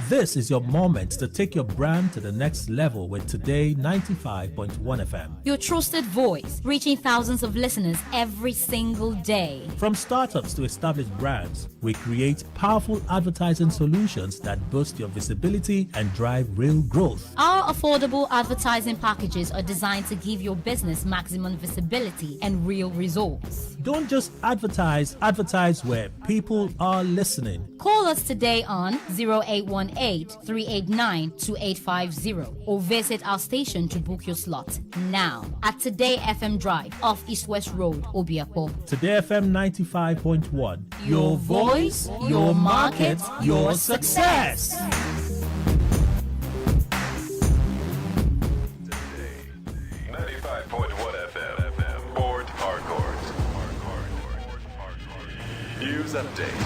This is your moment to take your brand to the next level with Today 95.1 FM. Your trusted voice, reaching thousands of listeners every single day. From startups to established brands, we create powerful advertising solutions that boost your visibility and drive real growth. Our affordable advertising packages are designed to give your business maximum visibility and real results. Don't just advertise where people are listening. Call us today on 0818-389-2850 or visit our station to book your slot now at Today FM Drive off East West Road, Obiakpo. Today FM 95.1. Your voice, your market, your success. Today, 95.1 FM. Board Hardcore. News update.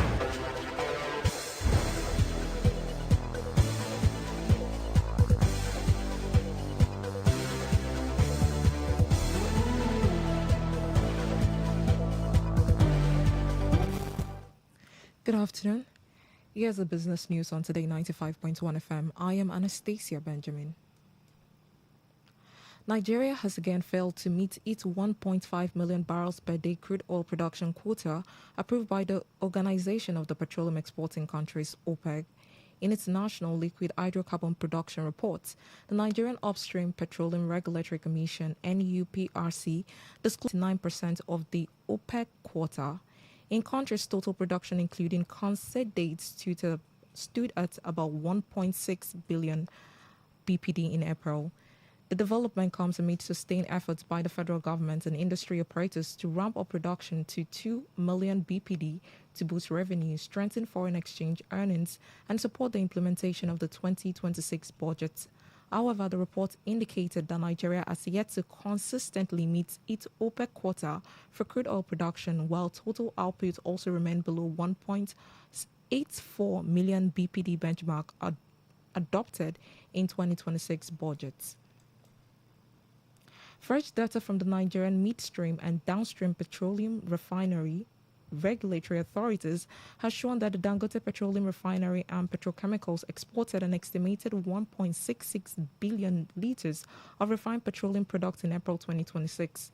Good afternoon. Here's the business news on Today 95.1 FM. I am Anastasia Benjamin. Nigeria has again failed to meet its 1.5 million barrels per day crude oil production quota approved by the Organization of the Petroleum Exporting Countries, OPEC. In its National Liquid Hydrocarbon Production Report, the Nigerian Upstream Petroleum Regulatory Commission, NUPRC, disclosed 9% of the OPEC quota. In contrast, total production, including concert dates, stood at about 1.6 billion BPD in April. The development comes amid sustained efforts by the federal government and industry operators to ramp up production to 2 million BPD to boost revenue, strengthen foreign exchange earnings, and support the implementation of the 2026 budget. However, the report indicated that Nigeria has yet to consistently meet its OPEC quota for crude oil production, while total output also remained below 1.84 million BPD benchmark adopted in 2026 budgets. Fresh data from the Nigerian midstream and downstream petroleum refinery regulatory authorities has shown that the Dangote Petroleum Refinery and Petrochemicals exported an estimated 1.66 billion liters of refined petroleum products in April 2026.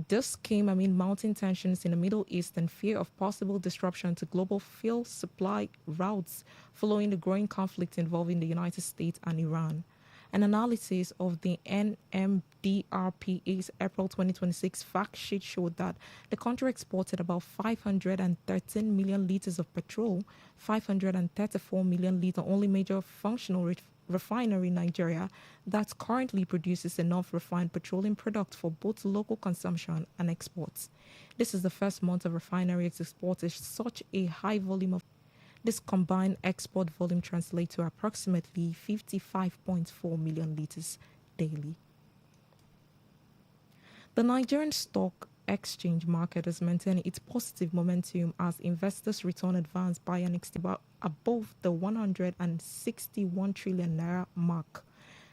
This came amid mounting tensions in the Middle East and fear of possible disruption to global fuel supply routes following the growing conflict involving the United States and Iran. An analysis of the NMDRPA's April 2026 fact sheet showed that the country exported about 513 million liters of petrol, 534 million liters, only major functional refinery in Nigeria that currently produces enough refined petroleum product for both local consumption and exports. This is the first month of refinery exported such a high volume of. This combined export volume translates to approximately 55.4 million liters daily. The Nigerian stock exchange market has maintained its positive momentum as investors' return advanced by an extent above the 161 trillion naira mark.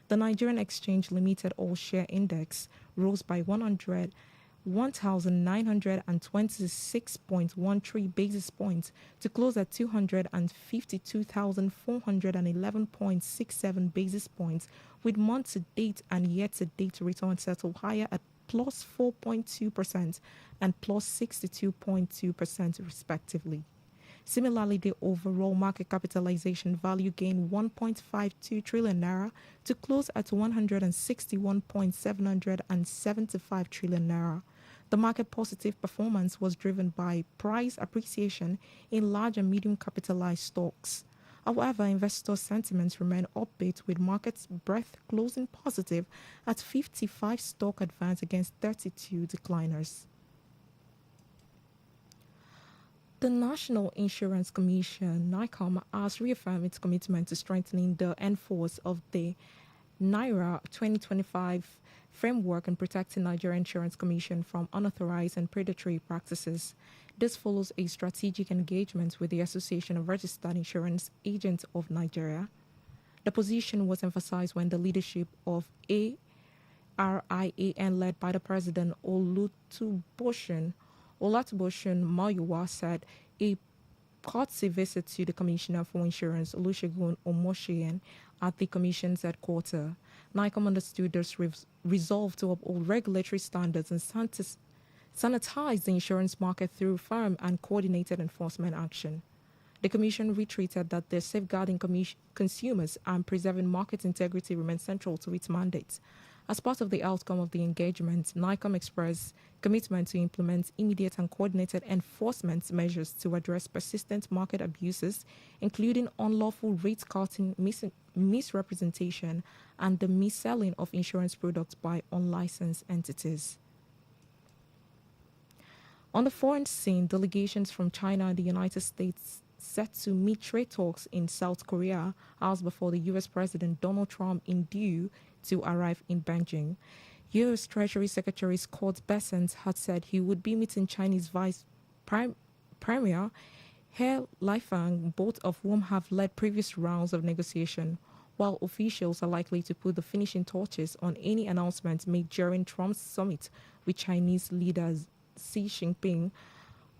The Nigerian Exchange Limited All-Share Index rose by 1,926.13 basis points to close at 252,411.67 basis points, with month-to-date and year-to-date returns settled higher at plus 4.2% and plus 62.2% respectively. Similarly, the overall market capitalization value gained 1.52 trillion naira to close at 161.775 trillion naira. The market positive performance was driven by price appreciation in large and medium capitalized stocks. However, investor sentiments remain upbeat, with markets breadth closing positive at 55 stock advance against 32 decliners. The National Insurance Commission, NICOM, has reaffirmed its commitment to strengthening the enforcement of the NAIRA 2025 framework and protecting Nigeria Insurance Commission from unauthorized and predatory practices. This follows a strategic engagement with the Association of Registered Insurance Agents of Nigeria. The position was emphasized when the leadership of ARIAN, led by the President Olutuboshin Mayowa, said a courtesy visit to the Commissioner for Insurance, Olusegun Omoshiyen, at the Commission's headquarters. NICOM understood this resolve to uphold regulatory standards and sanitize the insurance market through firm and coordinated enforcement action. The Commission reiterated that the safeguarding consumers and preserving market integrity remain central to its mandate. As part of the outcome of the engagement, NICOM expressed commitment to implement immediate and coordinated enforcement measures to address persistent market abuses, including unlawful rate cutting, misrepresentation, and the mis-selling of insurance products by unlicensed entities. On the foreign scene, delegations from China and the United States set to meet trade talks in South Korea hours before the U.S. President Donald Trump is due to arrive in Beijing. U.S. Treasury Secretary Scott Bessent had said he would be meeting Chinese Vice Premier He Lifeng, both of whom have led previous rounds of negotiation, while officials are likely to put the finishing touches on any announcements made during Trump's summit with Chinese leaders Xi Jinping.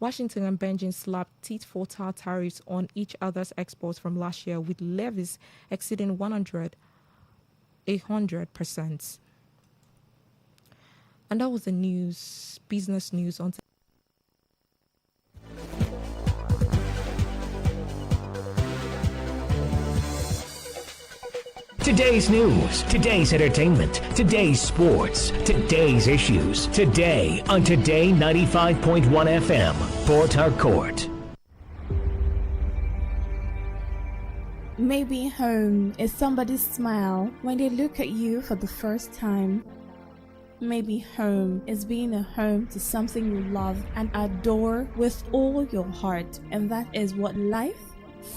Washington and Beijing slapped tit-for-tat tariffs on each other's exports from last year, with levies exceeding 100%. And that was the news, business news on. Today's news, today's entertainment, today's sports, today's issues. Today on Today 95.1 FM, Port Harcourt. Maybe home is somebody's smile when they look at you for the first time. Maybe home is being a home to something you love and adore with all your heart, and that is what life.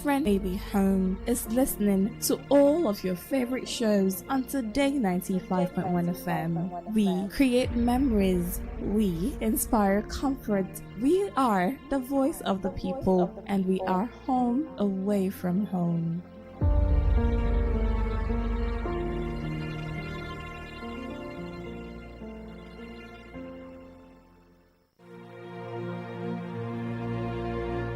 Friend Baby Home is listening to all of your favorite shows on Today 95.1 FM. We create memories. We inspire comfort. We are the voice of the people, and we are home away from home.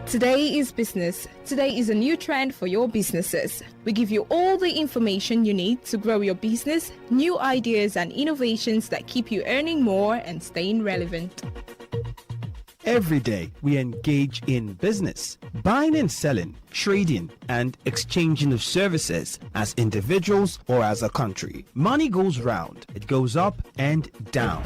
Today is business. Today is a new trend for your businesses. We give you all the information you need to grow your business, new ideas and innovations that keep you earning more and staying relevant. Every day we engage in business, buying and selling, trading and exchanging of services as individuals or as a country. Money goes round, it goes up and down.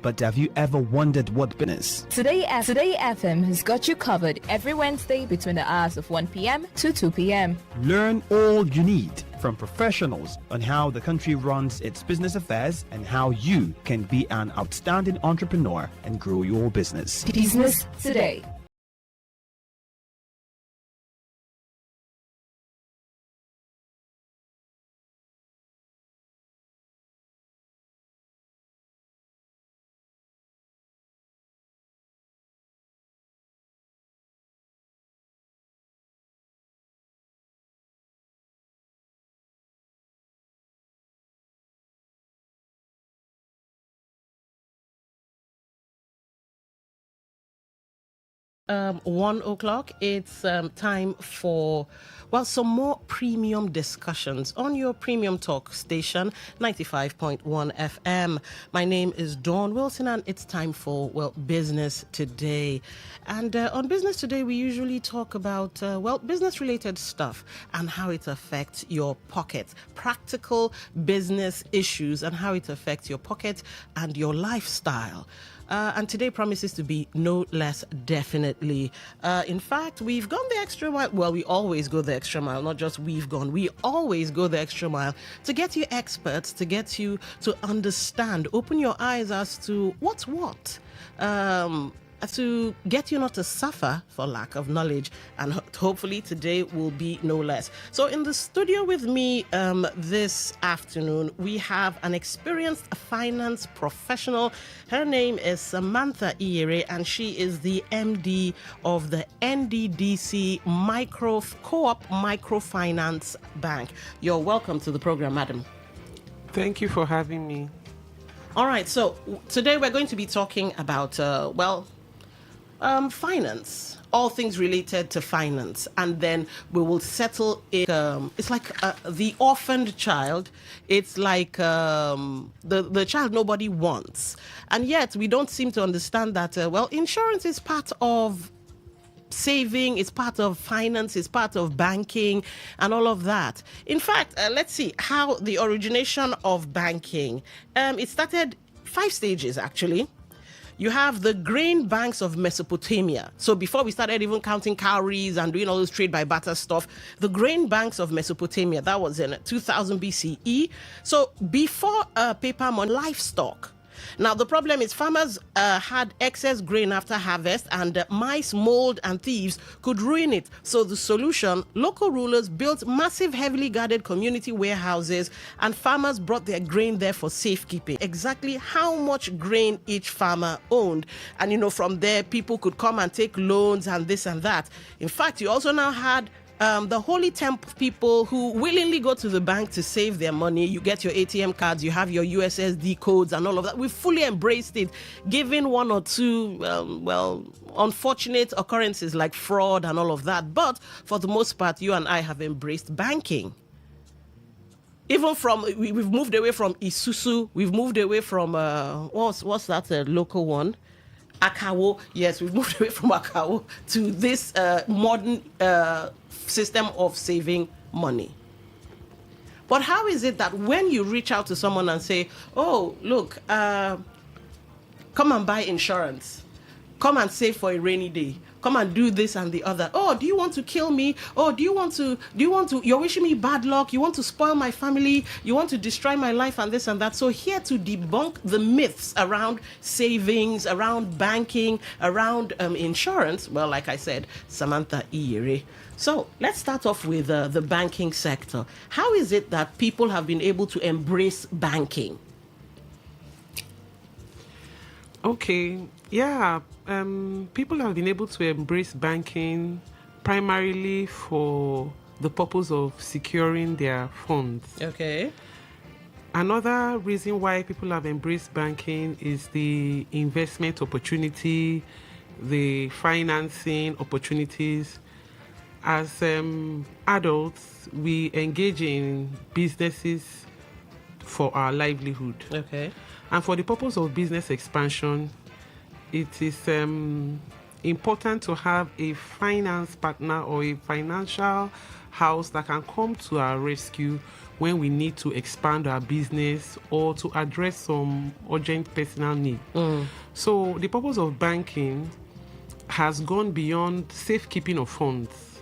But have you ever wondered what business? Today FM has got you covered every Wednesday between the hours of 1 p.m. to 2 p.m. Learn all you need from professionals on how the country runs its business affairs and how you can be an outstanding entrepreneur and grow your business. Business Today. One o'clock, it's time for, well, some more premium discussions on your premium talk station, 95.1 FM. My name is Dawn Wilson, and it's time for, well, Business Today. And on Business Today, we usually talk about, well, business-related stuff and how it affects your pocket, practical business issues and how it affects your pocket and your lifestyle. And today promises to be no less, definitely. In fact, we've gone the extra mile. Well, we always go the extra mile, not just we've gone. We always go the extra mile to get you experts, to get you to understand, open your eyes as to what's what. To get you not to suffer for lack of knowledge, and hopefully today will be no less. So in the studio with me this afternoon, we have an experienced finance professional. Her name is Samantha Iyere, and she is the MD of the NDDC Co-op Microfinance Bank. You're welcome to the program, madam. Thank you for having me. All right, so today we're going to be talking about, well, finance, all things related to finance, and then we will settle it. It's like the orphaned child. It's like the child nobody wants, and yet we don't seem to understand that. Insurance is part of saving, is part of finance, is part of banking, and all of that. In fact, let's see how the origination of banking. It started 5 stages actually. You have the grain banks of Mesopotamia. So before we started even counting cowries and doing all this trade by barter stuff, the grain banks of Mesopotamia, that was in 2000 BCE. So before paper money, livestock. Now, the problem is farmers had excess grain after harvest, and mice, mold, and thieves could ruin it. So the solution, local rulers built massive, heavily guarded community warehouses, and farmers brought their grain there for safekeeping. Exactly how much grain each farmer owned. And, from there, people could come and take loans and this and that. In fact, you also now had the Holy Temple people who willingly go to the bank to save their money. You get your ATM cards, you have your USSD codes and all of that. We fully embraced it, given one or two, unfortunate occurrences like fraud and all of that. But for the most part, you and I have embraced banking. Even we've moved away from Isusu, we've moved away from, what's that local one? Akawo. Yes, we've moved away from Akawo to this modern system of saving money. But how is it that when you reach out to someone and say, oh, look, come and buy insurance, come and save for a rainy day, come and do this and the other. Oh, do you want to kill me? Oh, do you want to, you're wishing me bad luck. You want to spoil my family. You want to destroy my life and this and that. So here to debunk the myths around savings, around banking, around insurance. Well, like I said, Samantha Iyere. So let's start off with the banking sector. How is it that people have been able to embrace banking? Okay, yeah. People have been able to embrace banking primarily for the purpose of securing their funds. Okay. Another reason why people have embraced banking is the investment opportunity, the financing opportunities. As adults, we engage in businesses for our livelihood. Okay. And for the purpose of business expansion, it is important to have a finance partner or a financial house that can come to our rescue when we need to expand our business or to address some urgent personal need. So the purpose of banking has gone beyond safekeeping of funds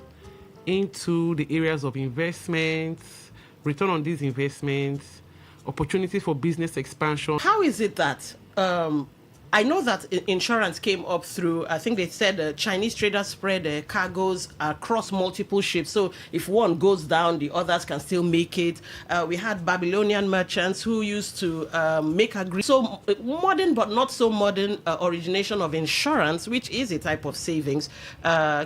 into the areas of investments, return on these investments, opportunity for business expansion. How is it that I know that insurance came up through, I think they said Chinese traders spread cargoes across multiple ships. So if one goes down, the others can still make it. We had Babylonian merchants who used to make agreements. So modern but not so modern origination of insurance, which is a type of savings,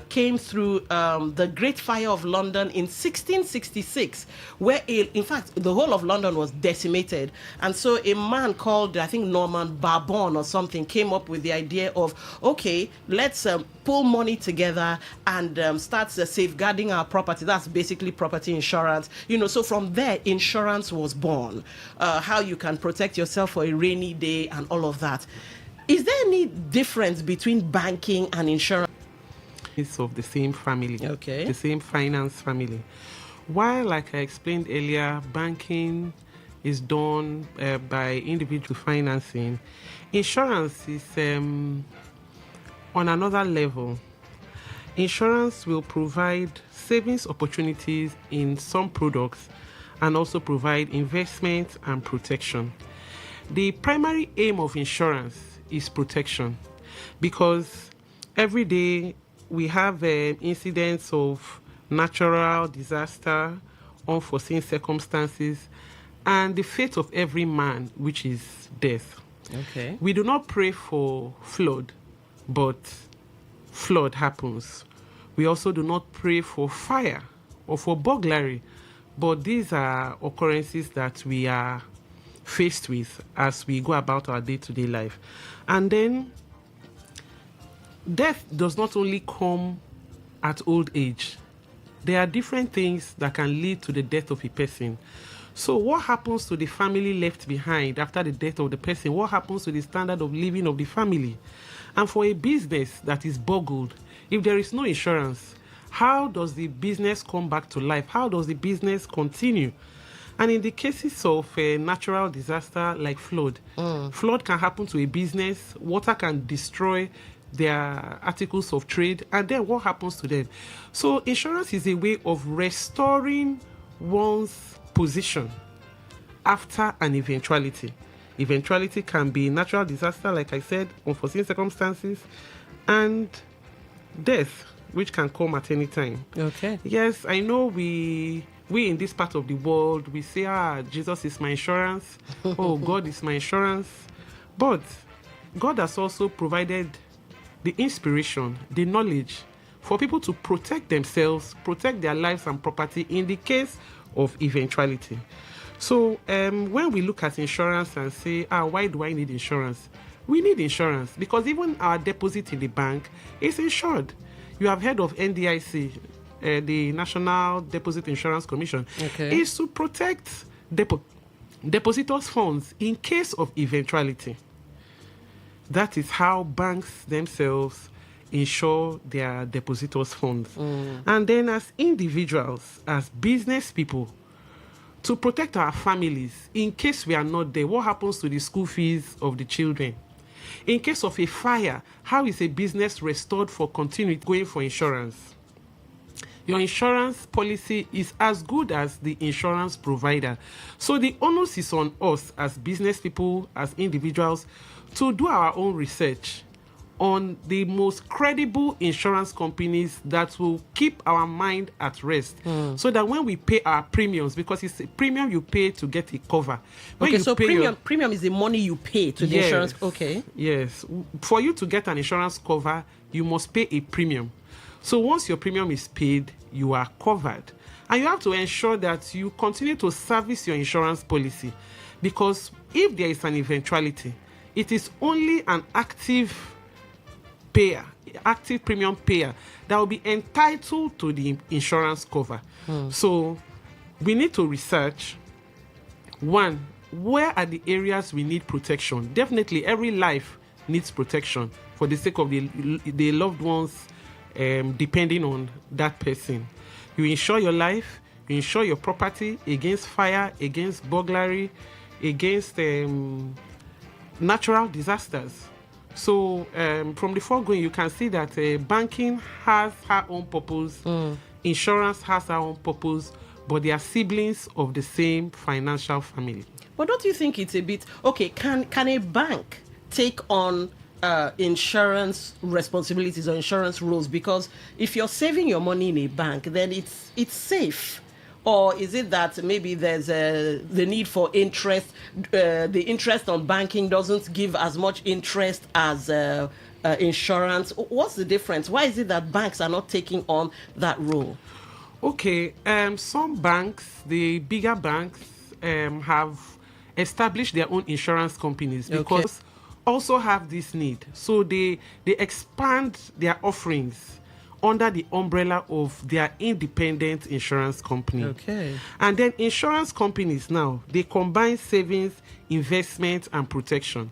came through the Great Fire of London in 1666, where in fact the whole of London was decimated. And so a man called, I think, Norman Barbon or something, came up with the idea of, okay, let's pull money together and start safeguarding our property. That's basically property insurance. So from there, insurance was born. How you can protect yourself for a rainy day and all of that. Is there any difference between banking and insurance? It's of the same family. Okay. The same finance family. While, like I explained earlier, banking is done by individual financing, insurance is on another level. Insurance will provide savings opportunities in some products and also provide investment and protection. The primary aim of insurance is protection, because every day we have incidents of natural disaster, unforeseen circumstances, and the fate of every man, which is death. Okay. We do not pray for flood, but flood happens. We also do not pray for fire or for burglary, but these are occurrences that we are faced with as we go about our day-to-day life. And then death does not only come at old age. There are different things that can lead to the death of a person. So what happens to the family left behind after the death of the person? What happens to the standard of living of the family? And for a business that is boggled, if there is no insurance, how does the business come back to life? How does the business continue? And in the cases of a natural disaster like flood, flood can happen to a business, water can destroy their articles of trade, and then what happens to them? So insurance is a way of restoring one's position after an eventuality. Eventuality can be natural disaster, like I said, unforeseen circumstances, and death, which can come at any time. Okay. Yes, I know we in this part of the world, we say, Jesus is my insurance. Oh, God is my insurance. But God has also provided the inspiration, the knowledge for people to protect themselves, protect their lives and property in the case of eventuality. So when we look at insurance and say, why do I need insurance? We need insurance because even our deposit in the bank is insured. You have heard of NDIC, the National Deposit Insurance Commission. Okay. Is to protect depositors' funds in case of eventuality. That is how banks themselves insure their depositors' funds. And then as individuals, as business people, to protect our families, in case we are not there, what happens to the school fees of the children? In case of a fire, how is a business restored for continuity going for insurance? Your insurance policy is as good as the insurance provider. So the onus is on us as business people, as individuals, to do our own research on the most credible insurance companies that will keep our mind at rest, so that when we pay our premiums, because it's a premium you pay to get a cover. When Okay, so premium is the money you pay to the insurance. Okay. Yes. For you to get an insurance cover, you must pay a premium. So once your premium is paid, you are covered. And you have to ensure that you continue to service your insurance policy, because if there is an eventuality, it is only an active premium payer that will be entitled to the insurance cover. So we need to research, one, where are the areas we need protection? Definitely every life needs protection for the sake of the loved ones depending on that person. You insure your life, you insure your property against fire, against burglary, against natural disasters. So from the foregoing, you can see that banking has her own purpose, insurance has her own purpose, but they are siblings of the same financial family. But don't you think it's a bit okay? Can a bank take on insurance responsibilities or insurance rules? Because if you're saving your money in a bank, then it's safe. Or is it that maybe there's the need for interest? The interest on banking doesn't give as much interest as insurance. What's the difference? Why is it that banks are not taking on that role? Okay, some banks, the bigger banks, have established their own insurance companies because also have this need. So they expand their offerings under the umbrella of their independent insurance company. Okay. And then insurance companies now, they combine savings, investment, and protection.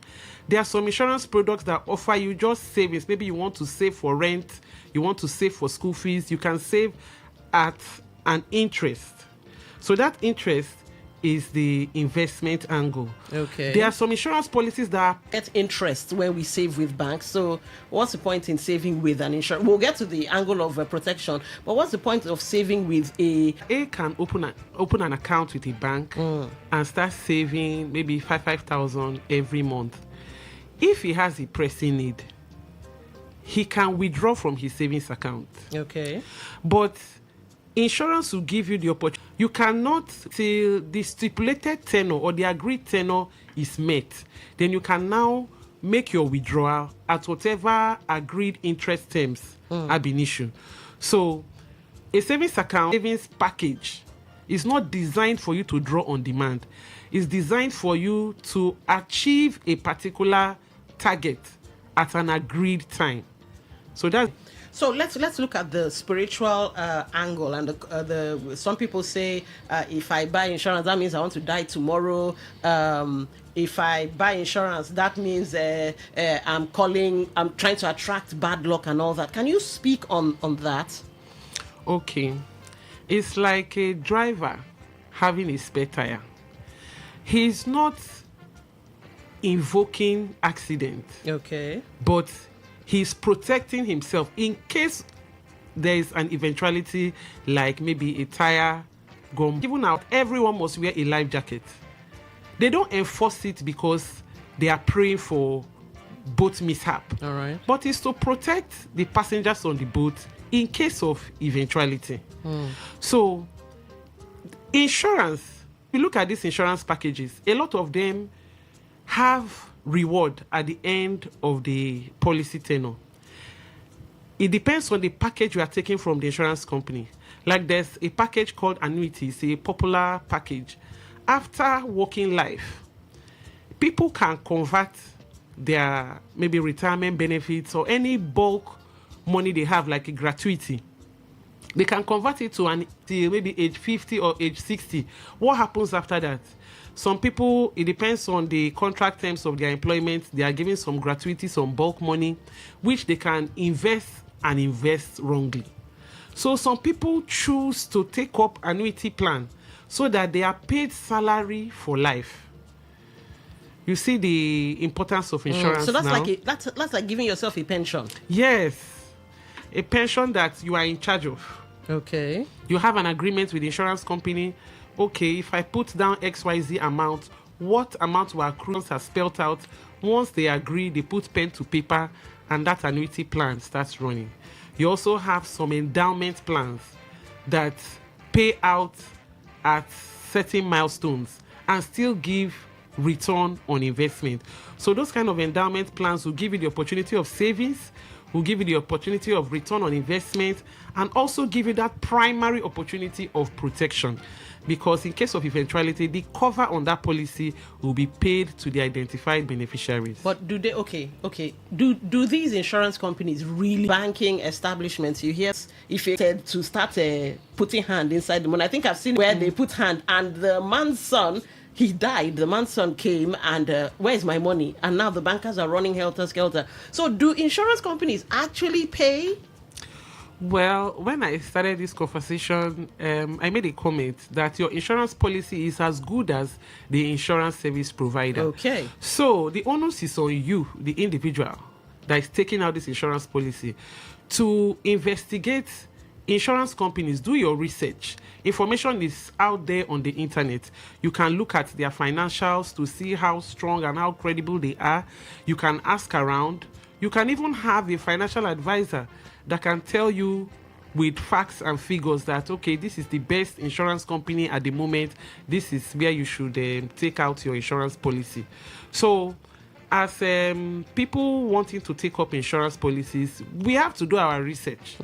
There are some insurance products that offer you just savings. Maybe you want to save for rent, you want to save for school fees, you can save at an interest. So that interest is the investment angle. Okay. There are some insurance policies that get interest when we save with banks. So what's the point in saving with an insurance? We'll get to the angle of protection, but what's the point of saving with a can open an account with a bank and start saving maybe 5,000 every month. If he has a pressing need, he can withdraw from his savings account. Okay. But insurance will give you the opportunity. You cannot, till the stipulated tenor or the agreed tenor is met, then you can now make your withdrawal at whatever agreed interest terms have been issued. So a savings account, savings package is not designed for you to draw on demand. It's designed for you to achieve a particular target at an agreed time. So that. So let's look at the spiritual angle, and the some people say if I buy insurance, that means I want to die tomorrow. If I buy insurance, that means I'm trying to attract bad luck and all that. Can you speak on that? Okay, it's like a driver having a spare tire. He's not invoking accident. Okay. But he's protecting himself in case there is an eventuality, like maybe a tire gone. Even out, everyone must wear a life jacket. They don't enforce it because they are praying for boat mishap. All right. But it's to protect the passengers on the boat in case of eventuality. So, insurance, you look at these insurance packages, a lot of them have reward at the end of the policy tenure. It depends on the package you are taking from the insurance company. Like there's a package called annuity, it's a popular package. After working life, people can convert their maybe retirement benefits or any bulk money they have, like a gratuity. They can convert it to maybe age 50 or age 60. What happens after that? Some people, it depends on the contract terms of their employment. They are given some gratuity, some bulk money, which they can invest and invest wrongly. So some people choose to take up annuity plan so that they are paid salary for life. You see the importance of insurance. So that's now? that's like giving yourself a pension. Yes, a pension that you are in charge of. Okay. You have an agreement with the insurance company. Okay, if I put down XYZ amount, what amount will accrue are spelled out. Once they agree, they put pen to paper, and that annuity plan starts running. You also have some endowment plans that pay out at certain milestones and still give return on investment. So those kind of endowment plans will give you the opportunity of savings, will give you the opportunity of return on investment, and also give you that primary opportunity of protection. Because in case of eventuality, the cover on that policy will be paid to the identified beneficiaries. But do they, do these insurance companies really, banking establishments, you hear if you said to start putting hand inside the money? I think I've seen where they put hand, and the man's son, he died. The man's son came and where's my money? And now the bankers are running helter-skelter. So do insurance companies actually pay? Well, when I started this conversation, I made a comment that your insurance policy is as good as the insurance service provider. Okay. So the onus is on you, the individual that is taking out this insurance policy, to investigate insurance companies. Do your research. Information is out there on the internet. You can look at their financials to see how strong and how credible they are. You can ask around. You can even have a financial advisor that can tell you with facts and figures that, okay, this is the best insurance company at the moment. This is where you should take out your insurance policy. So as people wanting to take up insurance policies, we have to do our research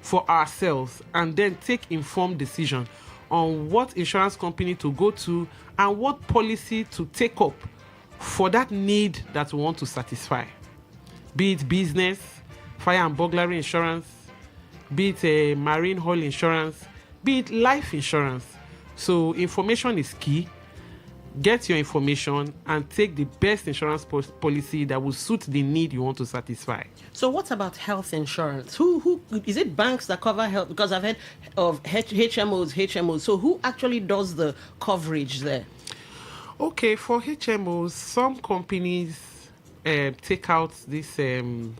for ourselves and then take informed decision on what insurance company to go to and what policy to take up for that need that we want to satisfy. Be it business, fire and burglary insurance, be it a marine hull insurance, be it life insurance. So information is key. Get your information and take the best insurance policy that will suit the need you want to satisfy. So what about health insurance? Who is it, banks that cover health? Because I've heard of HMOs. So who actually does the coverage there? Okay, for HMOs, some companies take out these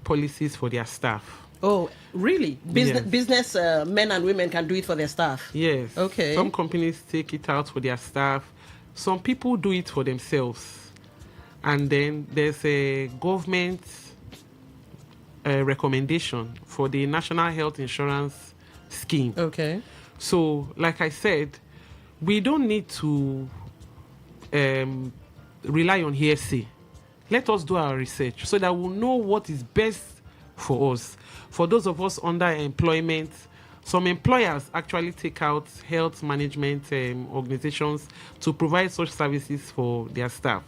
policies for their staff. Oh, really? Yes. Business men and women can do it for their staff? Yes. Okay. Some companies take it out for their staff. Some people do it for themselves. And then there's a government recommendation for the National Health Insurance Scheme. Okay. So, like I said, we don't need to rely on hearsay. Let us do our research so that we'll know what is best for us. For those of us under employment, some employers actually take out health management organizations to provide such services for their staff.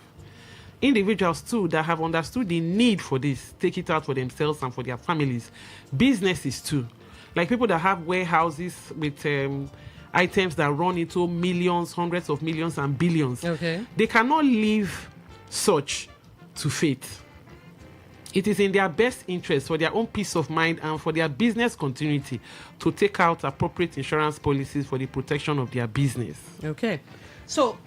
individuals too that have understood the need for this take it out for themselves and for their families. Businesses too, like people that have warehouses with items that run into millions, hundreds of millions, and billions. Okay. They cannot leave such to fate. It is in their best interest, for their own peace of mind and for their business continuity, to take out appropriate insurance policies for the protection of their business. Okay. So,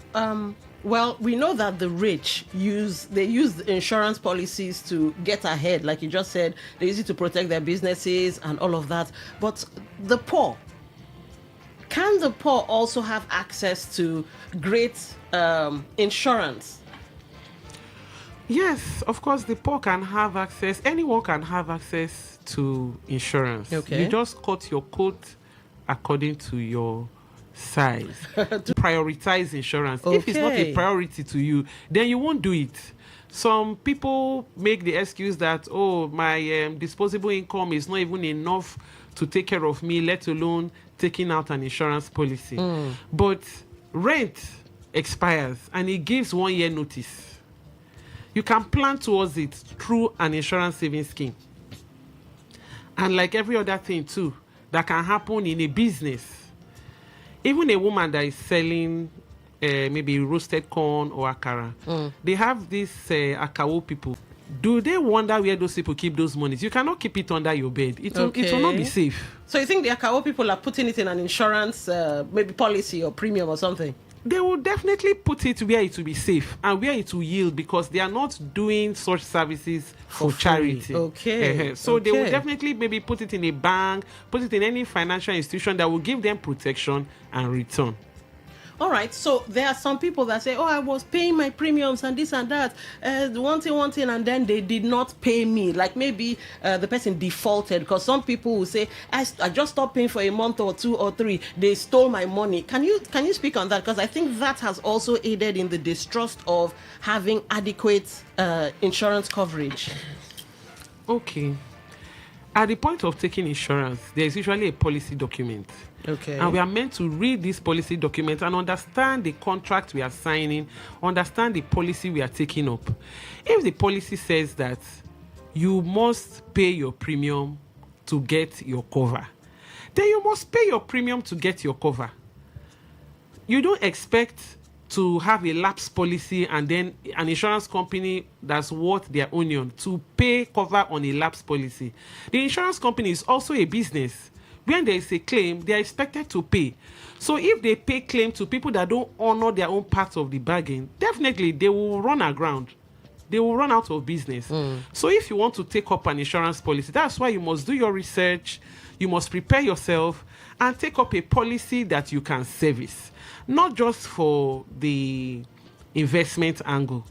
well, we know that the rich use insurance policies to get ahead. Like you just said, they use it to protect their businesses and all of that. But the poor, can the poor also have access to great insurance? Yes, of course, the poor can have access. Anyone can have access to insurance. Okay. You just cut your coat according to your size. To prioritize insurance. If it's not a Okay. priority to you, then you won't do it. Some people make the excuse that, oh, my disposable income is not even enough to take care of me, let alone taking out an insurance policy. But rent expires and it gives 1 year notice. You can plan towards it through an insurance savings scheme. And like every other thing too that can happen in a business, even a woman that is selling maybe roasted corn or akara, they have these akawo people. Do they wonder where those people keep those monies? You cannot keep it under your bed. It will not be safe. So you think the Akawo people are putting it in an insurance maybe policy or premium or something? They will definitely put it where it will be safe and where it will yield, because they are not doing such services for charity. Okay. So they will Okay. definitely maybe put it in a bank, put it in any financial institution that will give them protection and return. All right, so there are some people that say, oh, I was paying my premiums and this and that, one thing, and then they did not pay me. Like maybe the person defaulted, because some people will say, I just stopped paying for a month or 2 or 3. They stole my money. Can you speak on that? Because I think that has also aided in the distrust of having adequate insurance coverage. Okay. At the point of taking insurance, there is usually a policy document. Okay. And we are meant to read this policy document and understand the contract we are signing, understand the policy we are taking up. If the policy says that you must pay your premium to get your cover, then you must pay your premium to get your cover. You don't expect to have a lapse policy and then an insurance company that's worth their onion to pay cover on a lapse policy. The insurance company is also a business. When there is a claim, they are expected to pay. So if they pay claim to people that don't honor their own part of the bargain, definitely they will run aground. They will run out of business. So if you want to take up an insurance policy, that's why you must do your research, you must prepare yourself, and take up a policy that you can service. Not just for the investment angle,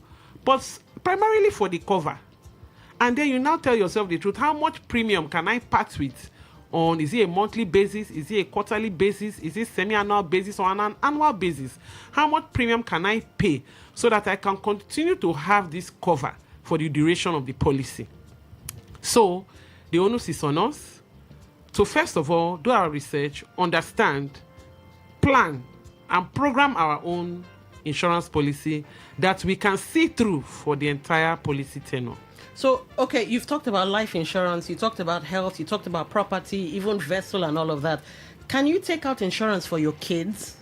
but primarily for the cover. And then you now tell yourself the truth. How much premium can I part with? On, is it a monthly basis? Is it a quarterly basis? Is it semi-annual basis or on an annual basis? How much premium can I pay so that I can continue to have this cover for the duration of the policy? So the onus is on us to first of all do our research, understand, plan, and program our own insurance policy that we can see through for the entire policy tenure. So, okay, you've talked about life insurance, you talked about health, you talked about property, even vessel and all of that. Can you take out insurance for your kids?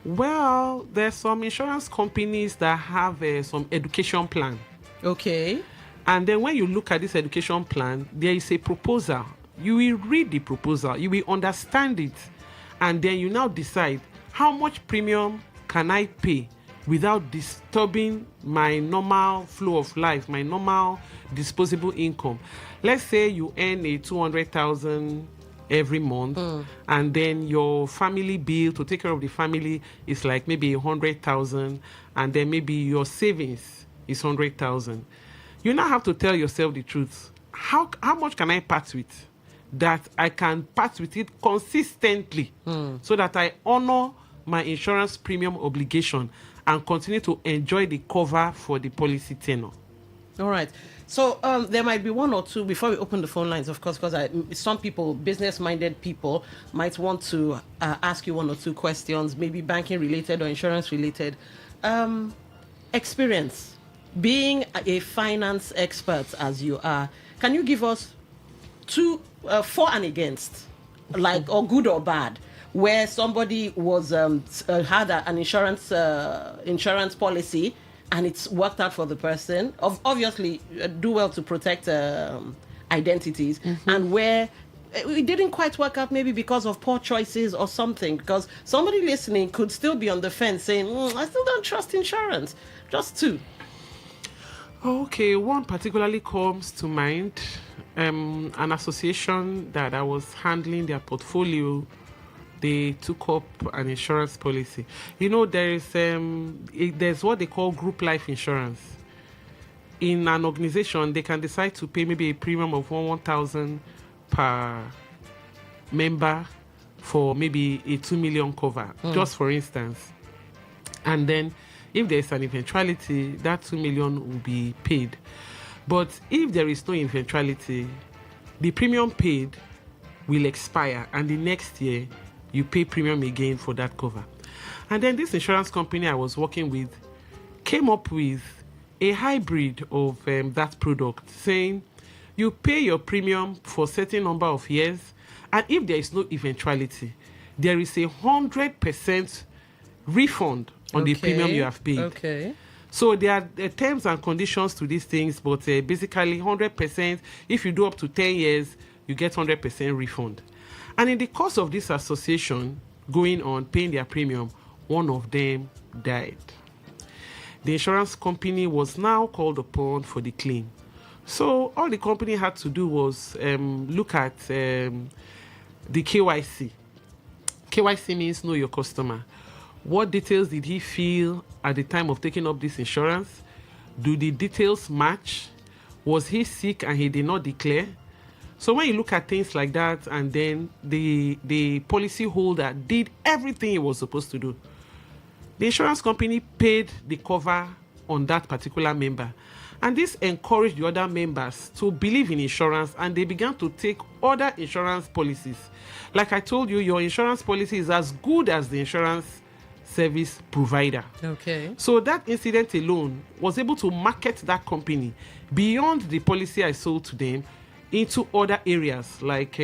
Well, there's some insurance companies that have some education plan. Okay. And then when you look at this education plan, there is a proposal. You will read the proposal, you will understand it, and then you now decide how much premium can I pay without disturbing my normal flow of life, my normal disposable income. Let's say you earn a 200,000 every month, and then your family bill to take care of the family is like maybe 100,000, and then maybe your savings is 100,000. You now have to tell yourself the truth. How much can I part with that I can part with it consistently so that I honor my insurance premium obligation and continue to enjoy the cover for the policy tenure? All right. So there might be one or two, before we open the phone lines, of course, because some people, business-minded people, might want to ask you one or two questions, maybe banking related or insurance related. experience, being a finance expert as you are, can you give us two, for and against, like, or good or bad, where somebody was had an insurance policy and it's worked out for the person? Obviously, do well to protect identities, and where it didn't quite work out, maybe because of poor choices or something, because somebody listening could still be on the fence saying, I still don't trust insurance. Just two. Okay, one particularly comes to mind. An association that I was handling their portfolio, they took up an insurance policy. You know, there's what they call group life insurance. In an organization, they can decide to pay maybe a premium of 1,000 per member for maybe a 2 million cover, just for instance. And then if there's an eventuality, that 2 million will be paid. But if there is no eventuality, the premium paid will expire, and the next year you pay premium again for that cover. And then this insurance company I was working with came up with a hybrid of that product, saying you pay your premium for a certain number of years, and if there is no eventuality, there is a 100% refund on the premium you have paid. Okay. So there are terms and conditions to these things, but basically 100%, if you do up to 10 years, you get 100% refund. And in the course of this association going on, paying their premium, one of them died. The insurance company was now called upon for the claim. So all the company had to do was look at the KYC. KYC means know your customer. What details did he fill at the time of taking up this insurance? Do the details match? Was he sick and he did not declare? So when you look at things like that, and then the policy holder did everything he was supposed to do, the insurance company paid the cover on that particular member. And this encouraged the other members to believe in insurance, and they began to take other insurance policies. Like I told you, your insurance policy is as good as the insurance service provider. Okay. So that incident alone was able to market that company beyond the policy I sold to them into other areas like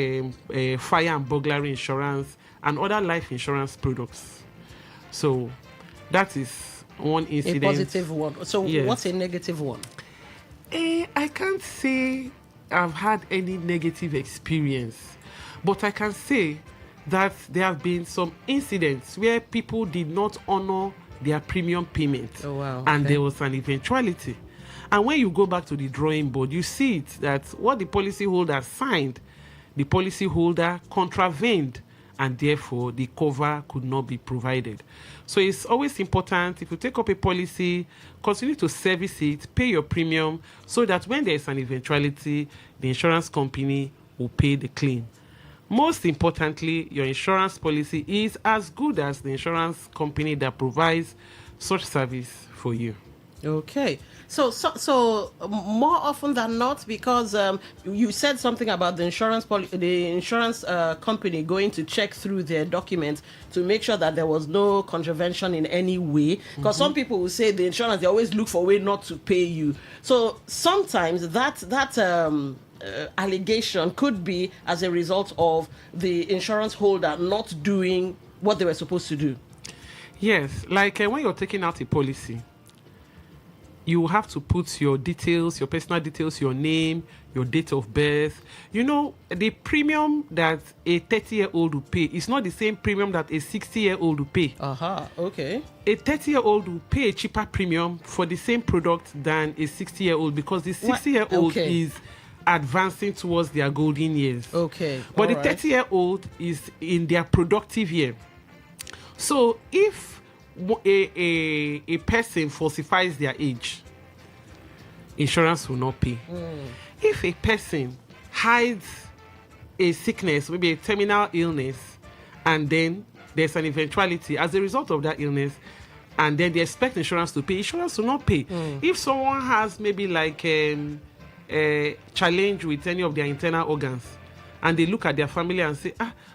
fire and burglary insurance and other life insurance products. So that is one incident. A positive one. So yes. What's a negative one? I can't say I've had any negative experience, but I can say that there have been some incidents where people did not honor their premium payment. Oh, wow. And Okay. there was an eventuality. And when you go back to the drawing board, you see it that what the policyholder signed, the policyholder contravened, and therefore the cover could not be provided. So it's always important, if you take up a policy, continue to service it, pay your premium, so that when there is an eventuality, the insurance company will pay the claim. Most importantly, your insurance policy is as good as the insurance company that provides such service for you. Okay. So more often than not, because you said something about the insurance company going to check through their documents to make sure that there was no contravention in any way. Because some people will say the insurance, they always look for a way not to pay you. So sometimes that allegation could be as a result of the insurance holder not doing what they were supposed to do. Yes, like when you're taking out a policy, you have to put your details, your personal details, your name, your date of birth. You know, the premium that a 30-year-old will pay is not the same premium that a 60-year-old will pay. Okay. A 30-year-old will pay a cheaper premium for the same product than a 60-year-old because the 60-year-old is advancing towards their golden years. Okay. But the 30-year-old is in their productive year. So if a person falsifies their age, insurance will not pay. If a person hides a sickness, maybe a terminal illness, and then there's an eventuality as a result of that illness, and then they expect insurance to pay, insurance will not pay. If someone has maybe like a challenge with any of their internal organs, and they look at their family and say,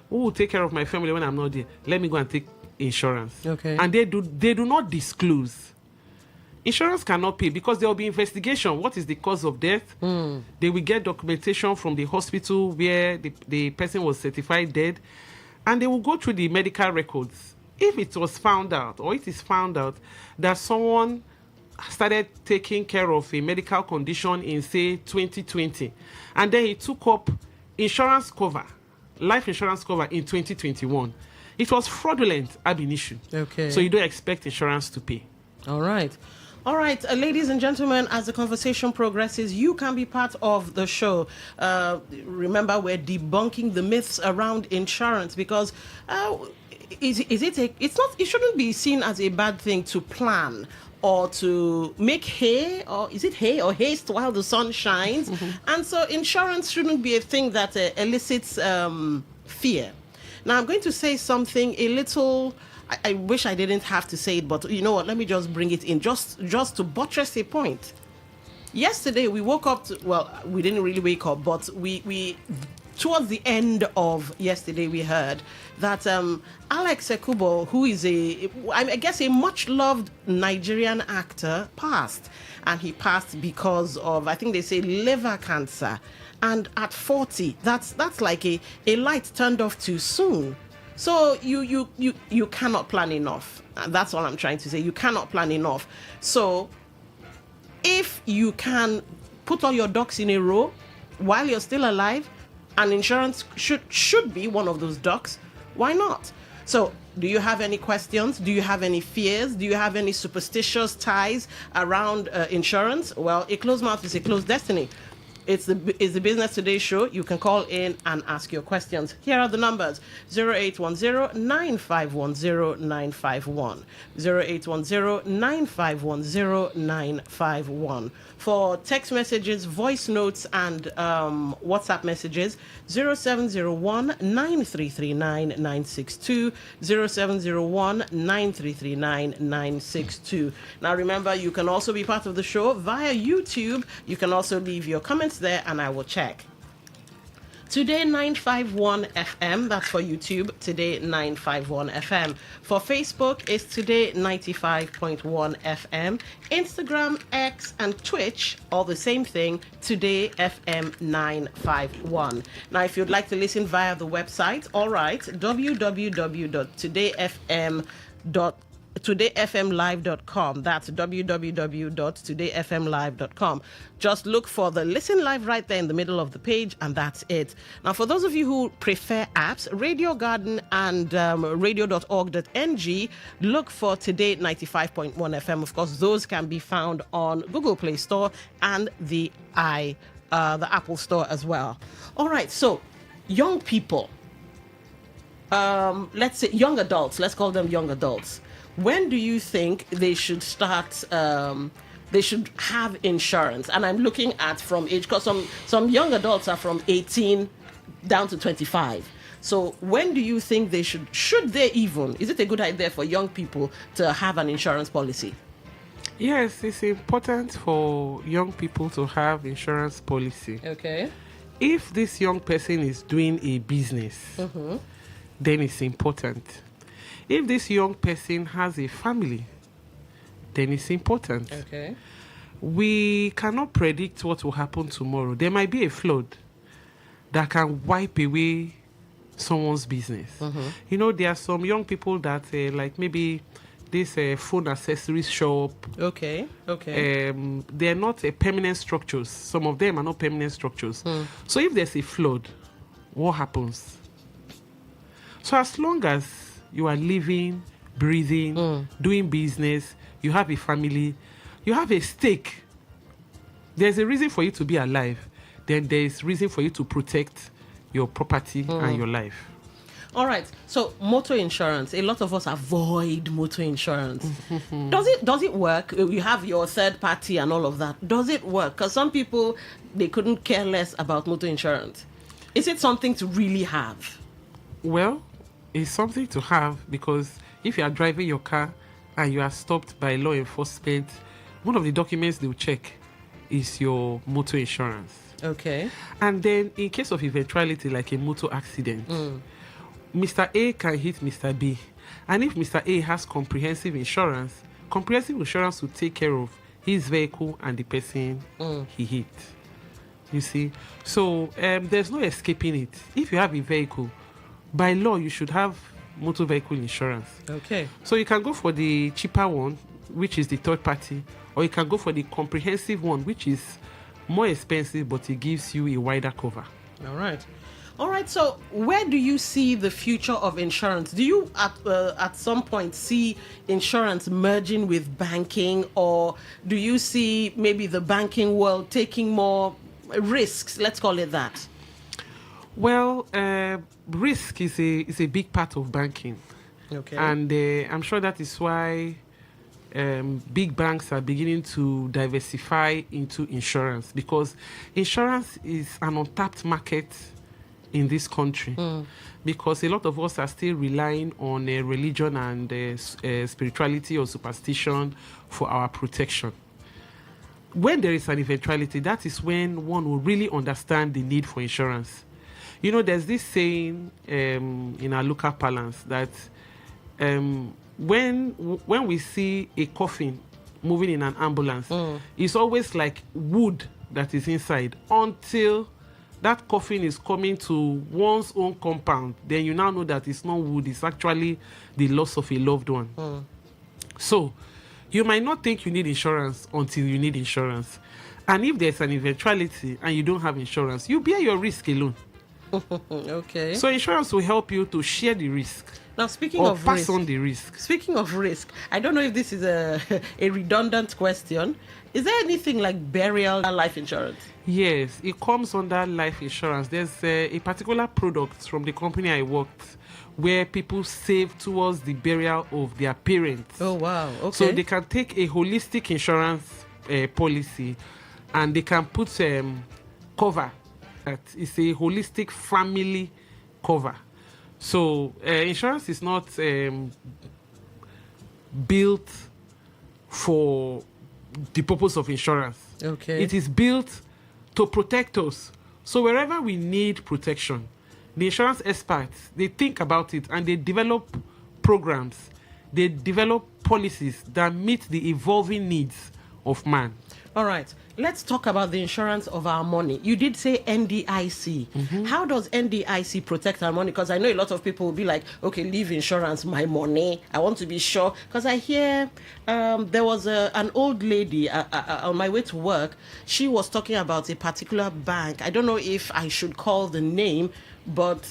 who will take care of my family when I'm not there? Let me go and take insurance. Okay. And they do not disclose. insurance cannot pay because there will be investigation. What is the cause of death? They will get documentation from the hospital where the person was certified dead, and they will go through the medical records. If it was found out, or it is found out that someone started taking care of a medical condition in, say, 2020, and then he took up insurance cover, life insurance cover in 2021, it was fraudulent ab initio. Okay. So you don't expect insurance to pay. All right. All right, ladies and gentlemen, as the conversation progresses, you can be part of the show. Remember, we're debunking the myths around insurance because it shouldn't be seen as a bad thing to plan or to make hay, or is it hay or haste while the sun shines? And so insurance shouldn't be a thing that elicits fear. Now, I'm going to say something a little... I wish I didn't have to say it, but you know what? Let me just bring it in, just to buttress a point. Yesterday, we woke up we didn't really wake up, but we towards the end of yesterday, we heard that Alex Ekubo, who is I guess a much-loved Nigerian actor, passed. And he passed because of, I think they say, liver cancer. And at 40, that's like a light turned off too soon. So you cannot plan enough. That's all I'm trying to say. You cannot plan enough. So if you can put all your ducks in a row while you're still alive, and insurance should be one of those ducks, why not? So do you have any questions? Do you have any fears? Do you have any superstitious ties around insurance? Well, a closed mouth is a closed destiny. It's the Business Today show. You can call in and ask your questions. Here are the numbers: 0810-9510-951, 0810-9510-951. For text messages, voice notes, and WhatsApp messages, 0701-9339-962, 0701-9339-962. Now remember, you can also be part of the show via YouTube. You can also leave your comments there and I will check. Today951 FM, that's for YouTube, Today951 FM. For Facebook, it's Today95.1 FM. Instagram, X, and Twitch, all the same thing, Today FM 951. Now, if you'd like to listen via the website, all right, todayfmlive.com. That's www.todayfmlive.com. Just look for the Listen Live right there in the middle of the page, and that's it. Now, for those of you who prefer apps, Radio Garden and radio.org.ng, look for Today 95.1 FM. Of course, those can be found on Google Play Store and the Apple Store as well. All right, so young people, let's say young adults, let's call them young adults. When do you think they should start, they should have insurance? And I'm looking at from age, because some young adults are from 18 down to 25. So when do you think they should they even, is it a good idea for young people to have an insurance policy? Yes, it's important for young people to have insurance policy. Okay. If this young person is doing a business, then it's important. If this young person has a family, then it's important. Okay. We cannot predict what will happen tomorrow. There might be a flood that can wipe away someone's business. You know, there are some young people that like maybe this phone accessories shop. Okay. They're not permanent structures. Some of them are not permanent structures. So if there's a flood, what happens? So as long as you are living, breathing, doing business, you have a family, you have a stake, there's a reason for you to be alive. Then there's reason for you to protect your property and your life. All right. So motor insurance, a lot of us avoid motor insurance. Does it work? You have your third party and all of that. Does it work? Because some people, they couldn't care less about motor insurance. Is it something to really have? Well, it's something to have, because if you are driving your car and you are stopped by law enforcement, one of the documents they will check is your motor insurance. Okay. And then in case of eventuality like a motor accident, Mr. A can hit Mr. B. And if Mr. A has comprehensive insurance, Comprehensive insurance will take care of his vehicle and the person he hit. You see? So there's no escaping it. If you have a vehicle, by law, you should have motor vehicle insurance. Okay. So you can go for the cheaper one, which is the third party, or you can go for the comprehensive one, which is more expensive, but it gives you a wider cover. All right. So where do you see the future of insurance? Do you at some point see insurance merging with banking, or do you see maybe the banking world taking more risks? Let's call it that. Well, risk is a big part of banking. Okay. And I'm sure that is why big banks are beginning to diversify into insurance, because insurance is an untapped market in this country, because a lot of us are still relying on religion and spirituality or superstition for our protection. When there is an eventuality, that is when one will really understand the need for insurance. You know, there's this saying in our local parlance that when we see a coffin moving in an ambulance, it's always like wood that is inside until that coffin is coming to one's own compound. Then you now know that it's not wood, it's actually the loss of a loved one. So you might not think you need insurance until you need insurance. And if there's an eventuality and you don't have insurance, you bear your risk alone. Okay. So insurance will help you to share the risk. Now, speaking or of pass risk, on the risk. Speaking of risk, I don't know if this is a redundant question. Is there anything like burial life insurance? Yes, it comes under life insurance. There's a particular product from the company I worked where people save towards the burial of their parents. Oh, wow. Okay. So they can take a holistic insurance policy and they can put cover. That is a holistic family cover. So insurance is not built for the purpose of insurance. Okay. It is built to protect us. So wherever we need protection, the insurance experts, they think about it and they develop programs. They develop policies that meet the evolving needs of man. All right. Let's talk about the insurance of our money. You did say NDIC. How does NDIC protect our money? Because I know a lot of people will be like, okay, leave insurance, my money. I want to be sure. Because I hear there was an old lady on my way to work. She was talking about a particular bank. I don't know if I should call the name, but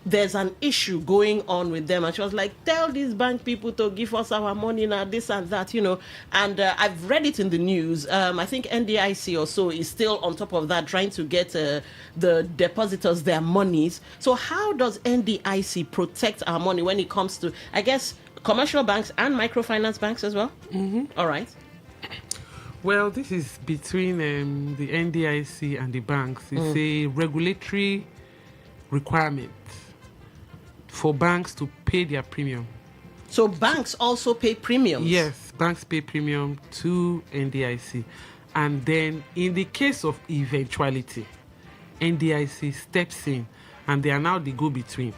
there's an issue going on with them, and she was like, tell these bank people to give us our money now, this and that, you know. And I've read it in the news. I think NDIC or so is still on top of that, trying to get the depositors their monies. So how does NDIC protect our money when it comes to, I guess, commercial banks and microfinance banks as well? All right. Well, this is between the NDIC and the banks. It's a regulatory requirement for banks to pay their premium. So banks also pay premiums? Yes, banks pay premium to NDIC. And then in the case of eventuality, NDIC steps in and they are now the go-between.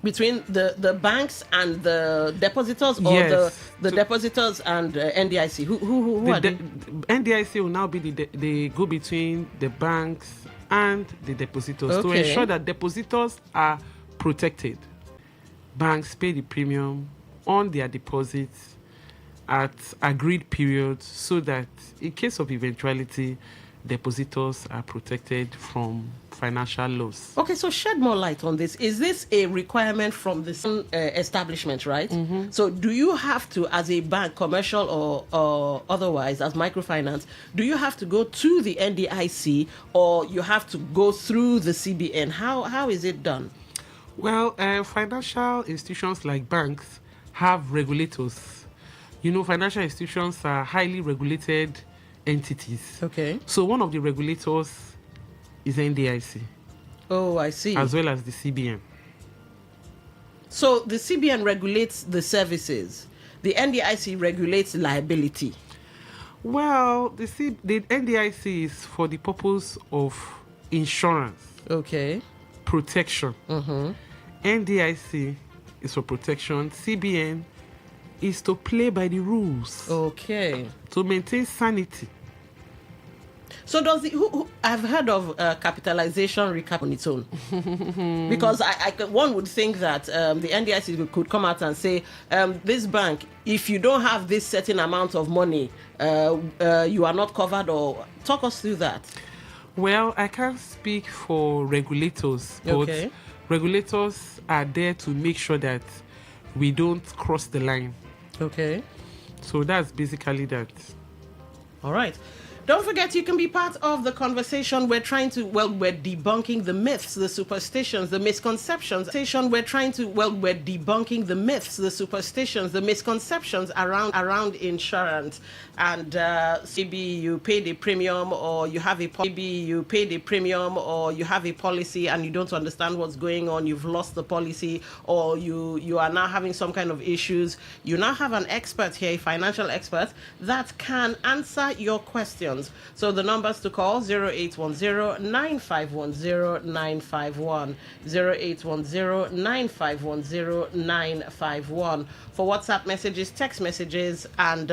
Between the banks and the depositors, or yes, the depositors and NDIC? Who are they? NDIC will now be the go-between the banks and the depositors to Okay. ensure that depositors are protected. Banks pay the premium on their deposits at agreed periods so that in case of eventuality, depositors are protected from financial loss. Okay, so shed more light on this. Is this a requirement from the establishment, right? So do you have to, as a bank, commercial or otherwise, as microfinance, do you have to go to the NDIC or you have to go through the CBN? How is it done? Well, financial institutions like banks have regulators. You know, financial institutions are highly regulated entities. Okay. So one of the regulators is NDIC. Oh, I see. As well as the CBN. So the CBN regulates the services. The NDIC regulates liability. Well, the NDIC is for the purpose of insurance. Okay. Protection. NDIC is for protection. CBN is to play by the rules. Okay. To maintain sanity. So does I've heard of capitalization recap on its own, because one would think that the NDIC could come out and say this bank, if you don't have this certain amount of money, you are not covered. Or talk us through that. Well, I can't speak for regulators, but Okay. regulators are there to make sure that we don't cross the line. Okay. So that's basically that. All right. Don't forget, you can be part of the conversation. We're debunking the myths, the superstitions, the misconceptions. We're debunking the myths, the superstitions, the misconceptions around insurance. And maybe you paid a premium, or you have a policy and you don't understand what's going on. You've lost the policy, or you are now having some kind of issues. You now have an expert here, a financial expert, that can answer your questions. So the numbers to call: 0810-9510-951, 0810-9510-951. For WhatsApp messages, text messages, and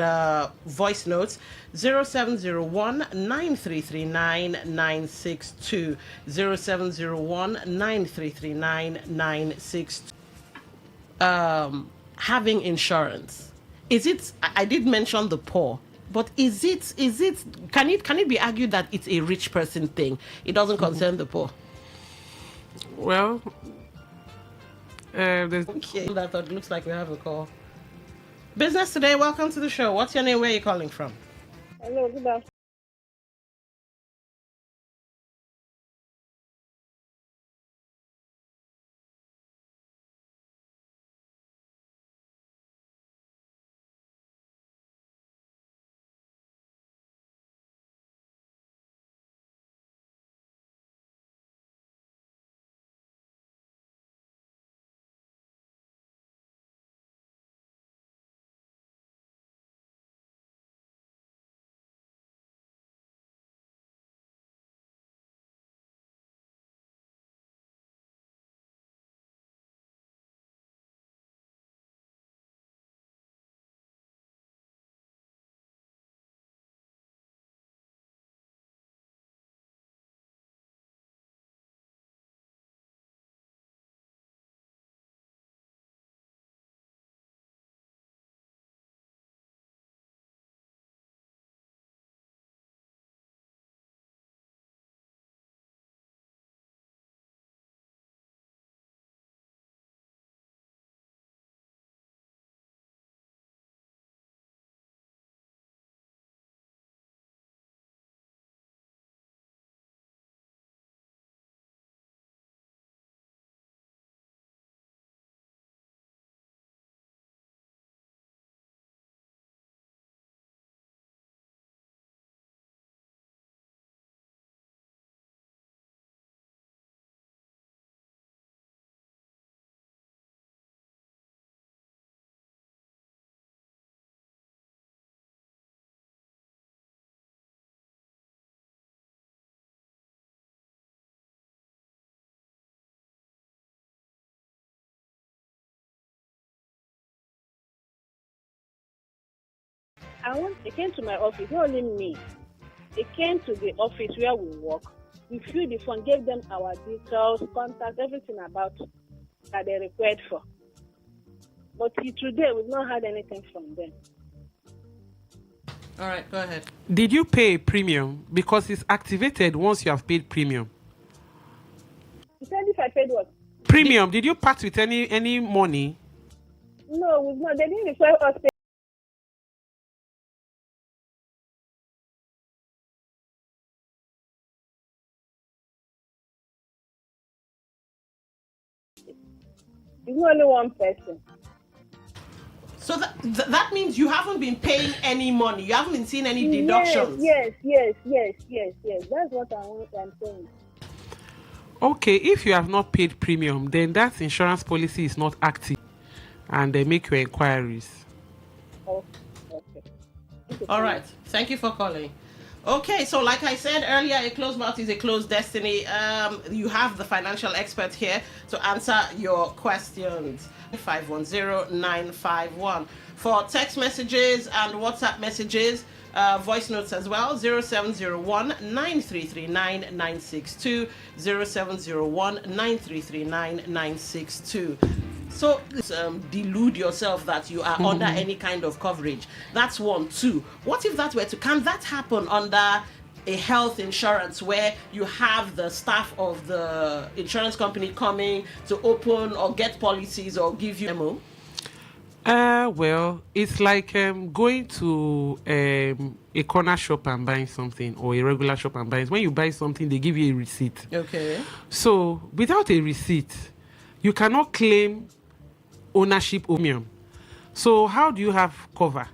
voice notes, 0701-9339-962, 0701-9339-962. Having insurance, is it? I did mention the poor. But can it be argued that it's a rich person thing? It doesn't concern the poor. Well, there's... Okay, that thought looks like we have a call. Business Today, welcome to the show. What's your name? Where are you calling from? Hello, good afternoon. They came to my office, not only me. They came to the office where we work. We filled the form, gave them our details, contact, everything about that they required for. But till today, we've not had anything from them. All right, go ahead. Did you pay a premium? Because it's activated once you have paid premium. You said if I paid what? Premium. Did you part with any money? No, we've not. They didn't require us to. It's not only one person. So that means you haven't been paying any money. You haven't been seeing any deductions. Yes. That's what I'm saying. Okay, if you have not paid premium, then that insurance policy is not active, and they make your inquiries. Okay. All right. Thank you for calling. Okay, so like I said earlier, a closed mouth is a closed destiny. You have the financial expert here to answer your questions. 510-951. For text messages and WhatsApp messages, voice notes as well, 0701-9339-962, 0701-9339-962. So delude yourself that you are under any kind of coverage. That's one. Two, what if that were to, can that happen under a health insurance where you have the staff of the insurance company coming to open or get policies or give you memo? Well, it's like going to a corner shop and buying something, or a regular shop and buying. When you buy something, they give you a receipt. Okay. So without a receipt, you cannot claim ownership premium. So how do you have cover?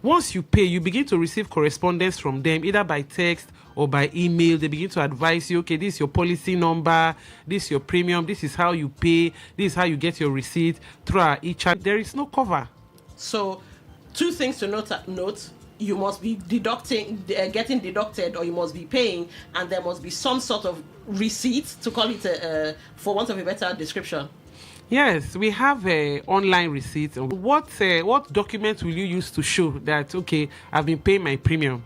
Once you pay, you begin to receive correspondence from them, either by text or by email. They begin to advise you, okay, this is your policy number, this is your premium, this is how you pay, this is how you get your receipt through our e-chat. There is no cover. So, two things to note. You must be getting deducted, or you must be paying, and there must be some sort of receipt, to call it, for want of a better description. Yes, we have online receipts. What document will you use to show that, okay, I've been paying my premium,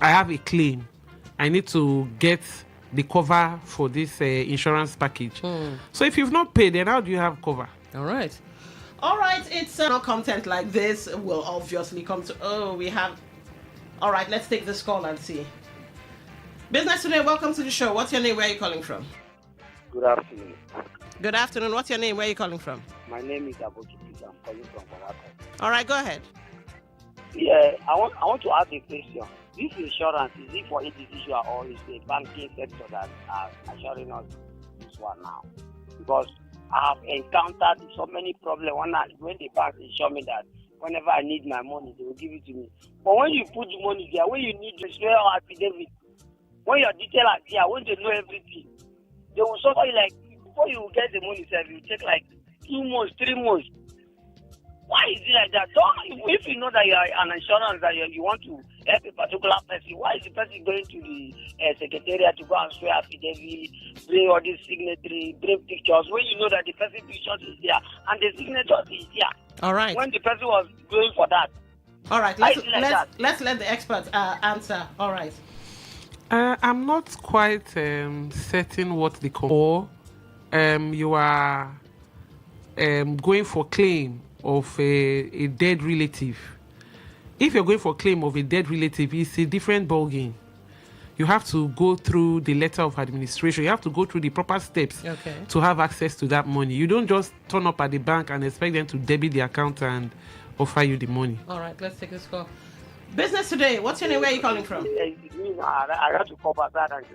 I have a claim, I need to get the cover for this insurance package? So if you've not paid, then how do you have cover? All right, it's no content like this will obviously come to, all right, let's take this call and see. Business Today, welcome to the show. What's your name? Where are you calling from? Good afternoon. Good afternoon. What's your name? Where are you calling from? My name is Aboki. I'm calling from Bawaka. All right, go ahead. Yeah, I want to ask a question. This insurance, is it for individual or is the banking sector that are assuring us this one now? Because I have encountered so many problems when the bank assure me that whenever I need my money, they will give it to me. But when you put the money there, when you need to swear or affidavit, when your details are there, when they know everything, they will suffer you like, before you get the money, sir, you take like 2 months, 3 months. Why is it like that? If you know that you are an insurance, that you want to help a particular person, why is the person going to the secretariat to go and swear affidavit, bring all this signatory, bring pictures, when you know that the person pictures is there and the signature is there? All right. When the person was going for that. All right, let's let the expert answer. All right. I'm not quite certain what they call. You are going for claim of a dead relative. If you're going for claim of a dead relative, it's a different ballgame. You have to go through the letter of administration. You have to go through the proper steps to have access to that money. You don't just turn up at the bank and expect them to debit the account and offer you the money. All right, let's take this call. Business Today, what's your name? Where are you calling from? I have to cover that and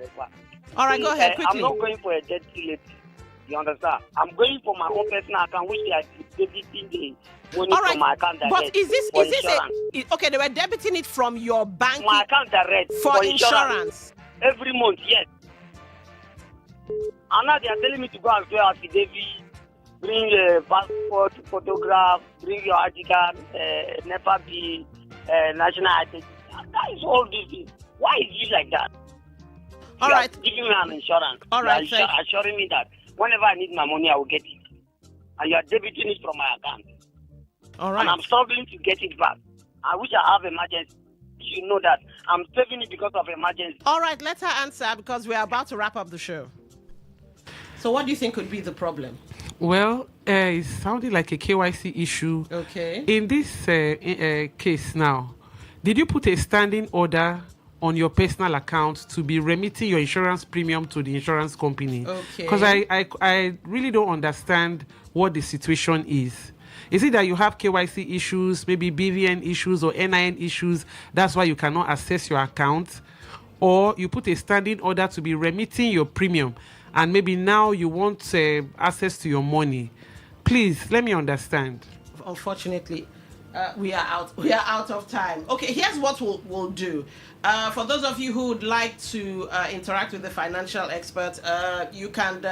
all right, go ahead quickly. I'm not going for a dead relative. You understand? I'm going for my own personal account, which they are debiting the money from my account direct. But is this okay? They were debiting it from your bank. My account direct for insurance every month. Yes. And now they are telling me to go and swear affidavit, bring a passport, photograph, bring your ID card, NEPA bill, national identity. That is all this thing. Why is it like that? All right. Giving me an insurance. All right. Assuring me that whenever I need my money, I will get it. And you are debiting it from my account. All right. And I'm struggling to get it back. I wish I have emergency. You know that. I'm saving it because of emergency. All right, let her answer because we're about to wrap up the show. So what do you think could be the problem? Well, it's sounding like a KYC issue. Okay. In this case now, did you put a standing order on your personal account to be remitting your insurance premium to the insurance company? Okay. Because I really don't understand what the situation is. Is it that you have KYC issues, maybe BVN issues or NIN issues, that's why you cannot access your account? Or you put a standing order to be remitting your premium and maybe now you want access to your money? Please, let me understand. Unfortunately, We are out. We are out of time. Okay, here's what we'll do. For those of you who would like to interact with the financial expert, you can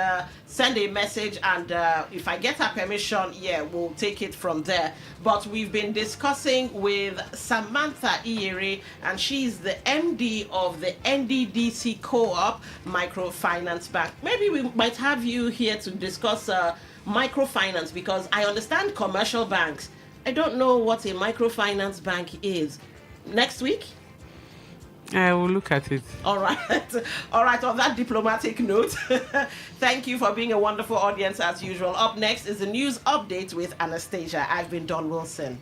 send a message, and if I get her permission, we'll take it from there. But we've been discussing with Samantha Iyere, and she's the MD of the NDDC Co-op Microfinance Bank. Maybe we might have you here to discuss microfinance, because I understand commercial banks. I don't know what a microfinance bank is. Next week? I will look at it. All right. All right. On that diplomatic note, thank you for being a wonderful audience as usual. Up next is the news update with Anastasia. I've been Don Wilson.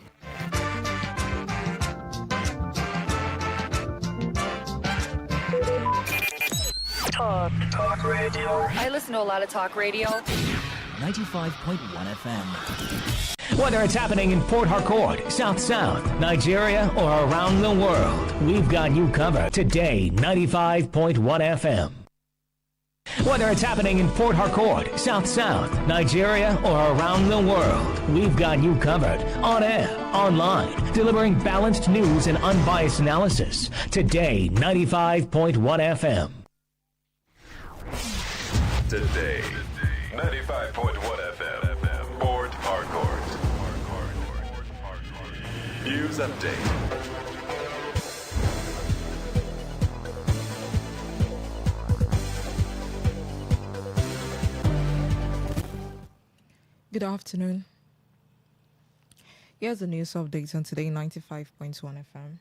Talk radio. I listen to a lot of talk radio. 95.1 FM. Whether it's happening in Port Harcourt, South South, Nigeria, or around the world, we've got you covered. Today, 95.1 FM. Whether it's happening in Port Harcourt, South South, Nigeria, or around the world, we've got you covered. On air, online, delivering balanced news and unbiased analysis. Today, 95.1 FM. Today, 95.1 FM, Port Harcourt. News update. Good afternoon. Here's the news update on Today 95.1 FM.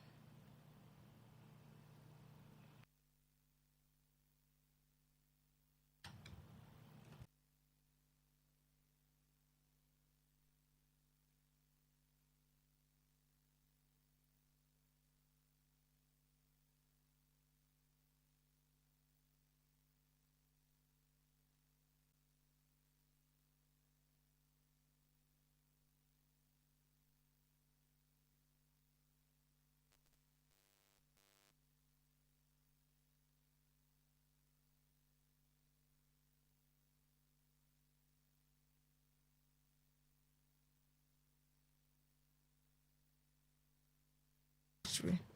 Okay.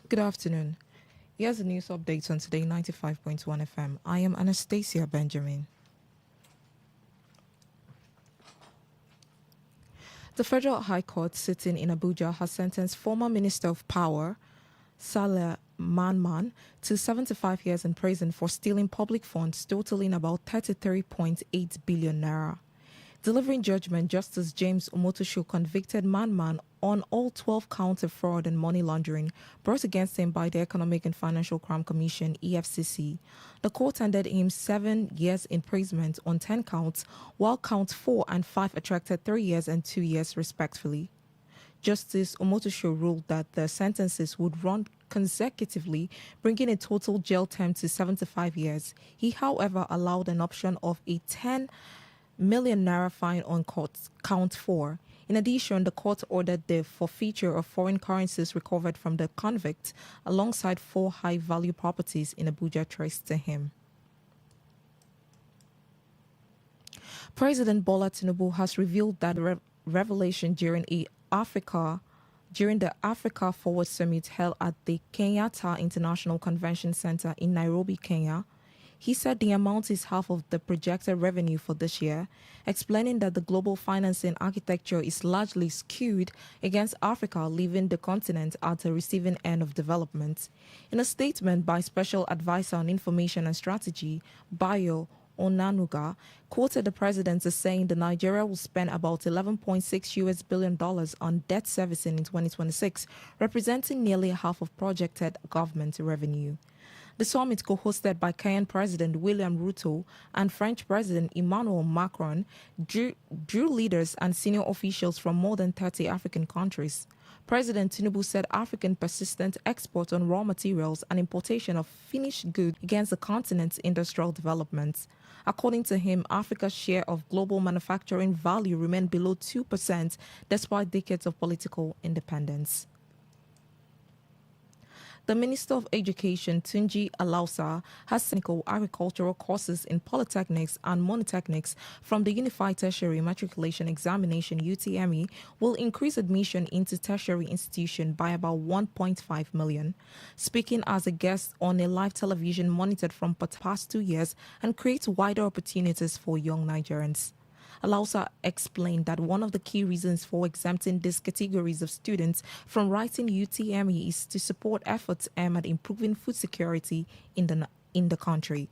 Good afternoon. Here's the news update on Today 95.1 FM. I am Anastasia Benjamin. The Federal High Court sitting in Abuja has sentenced former Minister of Power, Saleh Manman, to 75 years in prison for stealing public funds totaling about 33.8 billion naira. Delivering judgment, Justice James Omotosho convicted Manman on all 12 counts of fraud and money laundering brought against him by the Economic and Financial Crime Commission, EFCC. The court handed him 7 years imprisonment on 10 counts, while counts 4 and 5 attracted 3 years and 2 years respectively. Justice Omotosho ruled that the sentences would run consecutively, bringing a total jail term to 75 years. He, however, allowed an option of a 10 million naira fine on count 4. In addition, the court ordered the forfeiture of foreign currencies recovered from the convict alongside 4 high-value properties in Abuja traced to him. President Bola Tinubu has revealed that revelation during the Africa Forward Summit held at the Kenyatta International Convention Center in Nairobi, Kenya. He said the amount is half of the projected revenue for this year, explaining that the global financing architecture is largely skewed against Africa, leaving the continent at the receiving end of development. In a statement by Special Advisor on Information and Strategy, Bayo Onanuga quoted the president as saying that Nigeria will spend about $11.6 billion on debt servicing in 2026, representing nearly half of projected government revenue. The summit, co-hosted by Kenyan President William Ruto and French President Emmanuel Macron, drew leaders and senior officials from more than 30 African countries. President Tinubu said African persistent export on raw materials and importation of finished goods against the continent's industrial development. According to him, Africa's share of global manufacturing value remained below 2% despite decades of political independence. The Minister of Education, Tunji Alausa, has technical agricultural courses in polytechnics and monotechnics from the Unified Tertiary Matriculation Examination UTME will increase admission into tertiary institution by about 1.5 million. Speaking as a guest on a live television monitored from past 2 years and creates wider opportunities for young Nigerians. Alausa explained that one of the key reasons for exempting these categories of students from writing UTME is to support efforts aimed at improving food security in the country.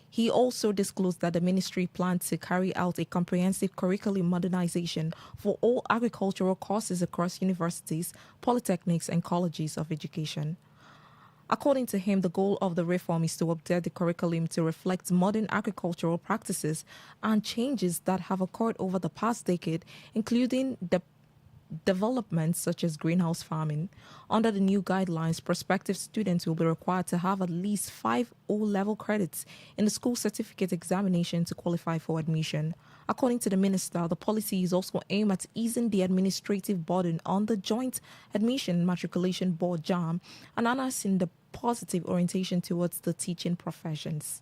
He also disclosed that the ministry plans to carry out a comprehensive curriculum modernization for all agricultural courses across universities, polytechnics, and colleges of education. According to him, the goal of the reform is to update the curriculum to reflect modern agricultural practices and changes that have occurred over the past decade, including the developments such as greenhouse farming. Under the new guidelines, prospective students will be required to have at least 5 O-level credits in the school certificate examination to qualify for admission. According to the minister, the policy is also aimed at easing the administrative burden on the Joint Admission Matriculation Board JAM and enhancing the positive orientation towards the teaching professions.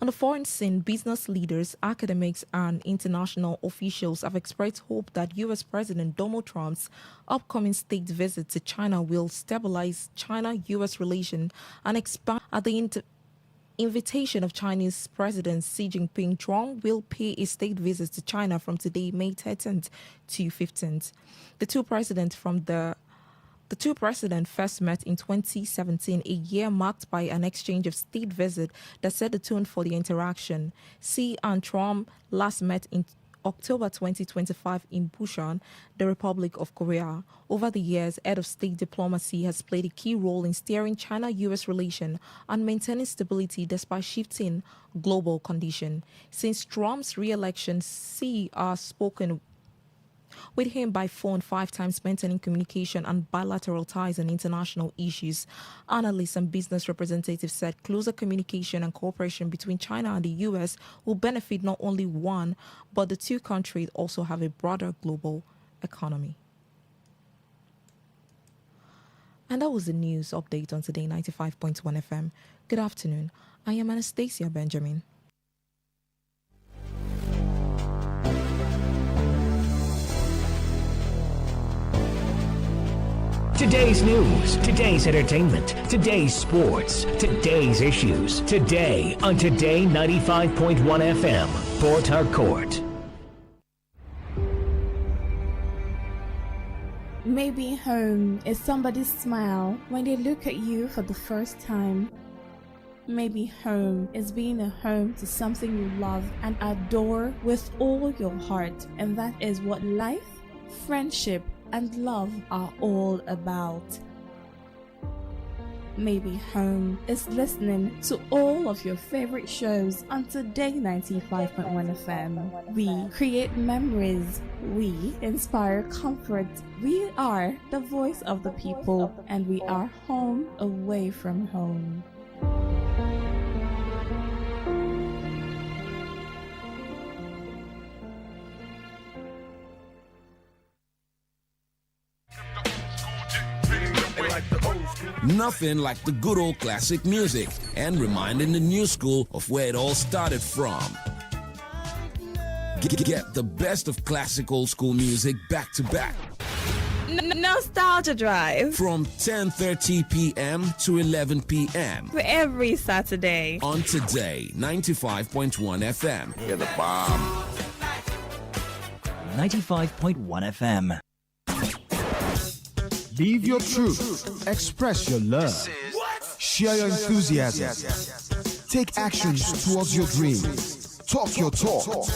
On the foreign scene, business leaders, academics, and international officials have expressed hope that U.S. President Donald Trump's upcoming state visit to China will stabilize China-U.S. relations and expand. At the invitation of Chinese President Xi Jinping, Trump will pay a state visit to China from today, May 13th to 15th. The two presidents first met in 2017, a year marked by an exchange of state visit that set the tone for the interaction. Xi and Trump last met in October 2025 in Busan, the Republic of Korea. Over the years, head of state diplomacy has played a key role in steering China-U.S. relations and maintaining stability despite shifting global conditions. Since Trump's re-election, Xi has spoken with him by phone 5 times, maintaining communication and bilateral ties on international issues. Analysts and business representatives said closer communication and cooperation between China and the U.S. will benefit not only one, but the two countries also have a broader global economy. And that was the news update on Today 95.1 FM. Good afternoon. I am Anastasia Benjamin. Today's news, today's entertainment, today's sports, today's issues. Today on Today 95.1 FM, Port Harcourt. Maybe home is somebody's smile when they look at you for the first time. Maybe home is being a home to something you love and adore with all your heart. And that is what life, friendship, and love are all about. Maybe home is listening to all of your favorite shows on Today 95.1 FM. We create memories. We inspire comfort. We are the voice of the people, and we are home away from home. Nothing like the good old classic music and reminding the new school of where it all started from. Get the best of classic old school music back to back. Nostalgia Drive from 10:30 p.m. to 11 p.m. every Saturday on Today 95.1 FM. You're the bomb. 95.1 FM. Live your truth. Express your love. Share your enthusiasm. Take actions towards your dreams. Talk your talk.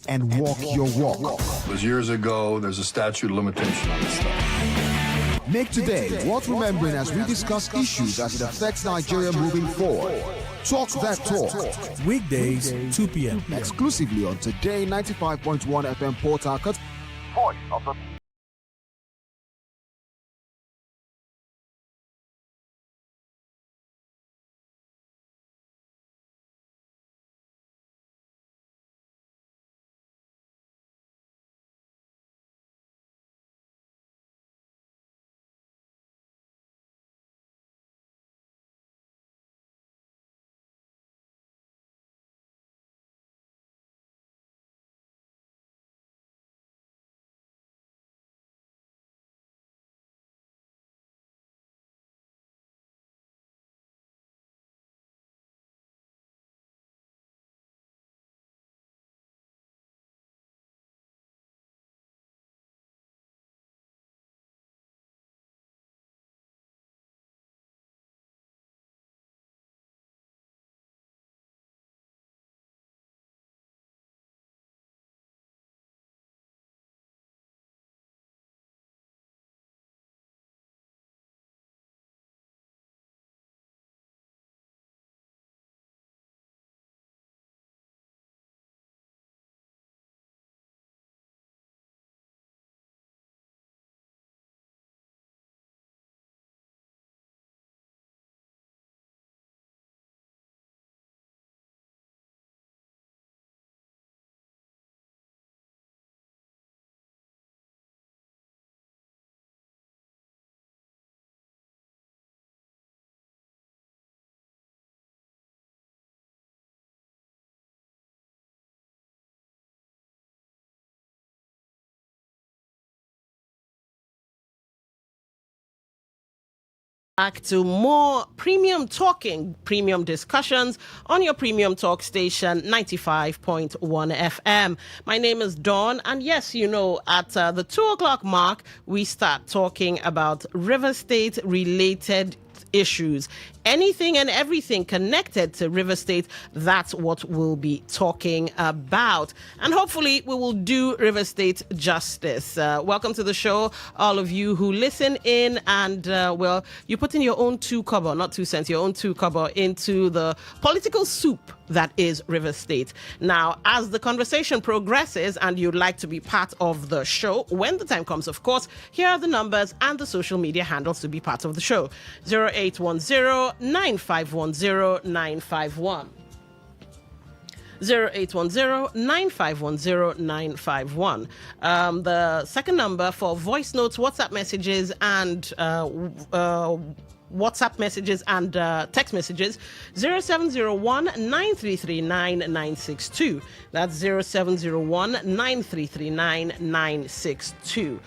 And walk your walk. It was years ago. There's a statute of limitation on this stuff. Make today worth remembering as we discuss issues as it affects Nigeria moving forward. Talk that talk. Weekdays, 2 p.m. Exclusively on Today 95.1 FM Port Harcourt. Voice of the Back to more premium talking, premium discussions on your premium talk station 95.1 FM. My name is Dawn, and yes, you know, at the 2 o'clock mark, we start talking about River State related issues. Anything and everything connected to River State, that's what we'll be talking about. And hopefully we will do River State justice. Welcome to the show, all of you who listen in and, well, you put in your own 2 kobo, not 2 cents, your own 2 kobo into the political soup that is River State. Now, as the conversation progresses and you'd like to be part of the show, when the time comes, of course, here are the numbers and the social media handles to be part of the show. 0810-9510-951. 0810-9510-951. The second number for voice notes, WhatsApp messages, and text messages, 0701-9339-962. That's 0701-9339-962.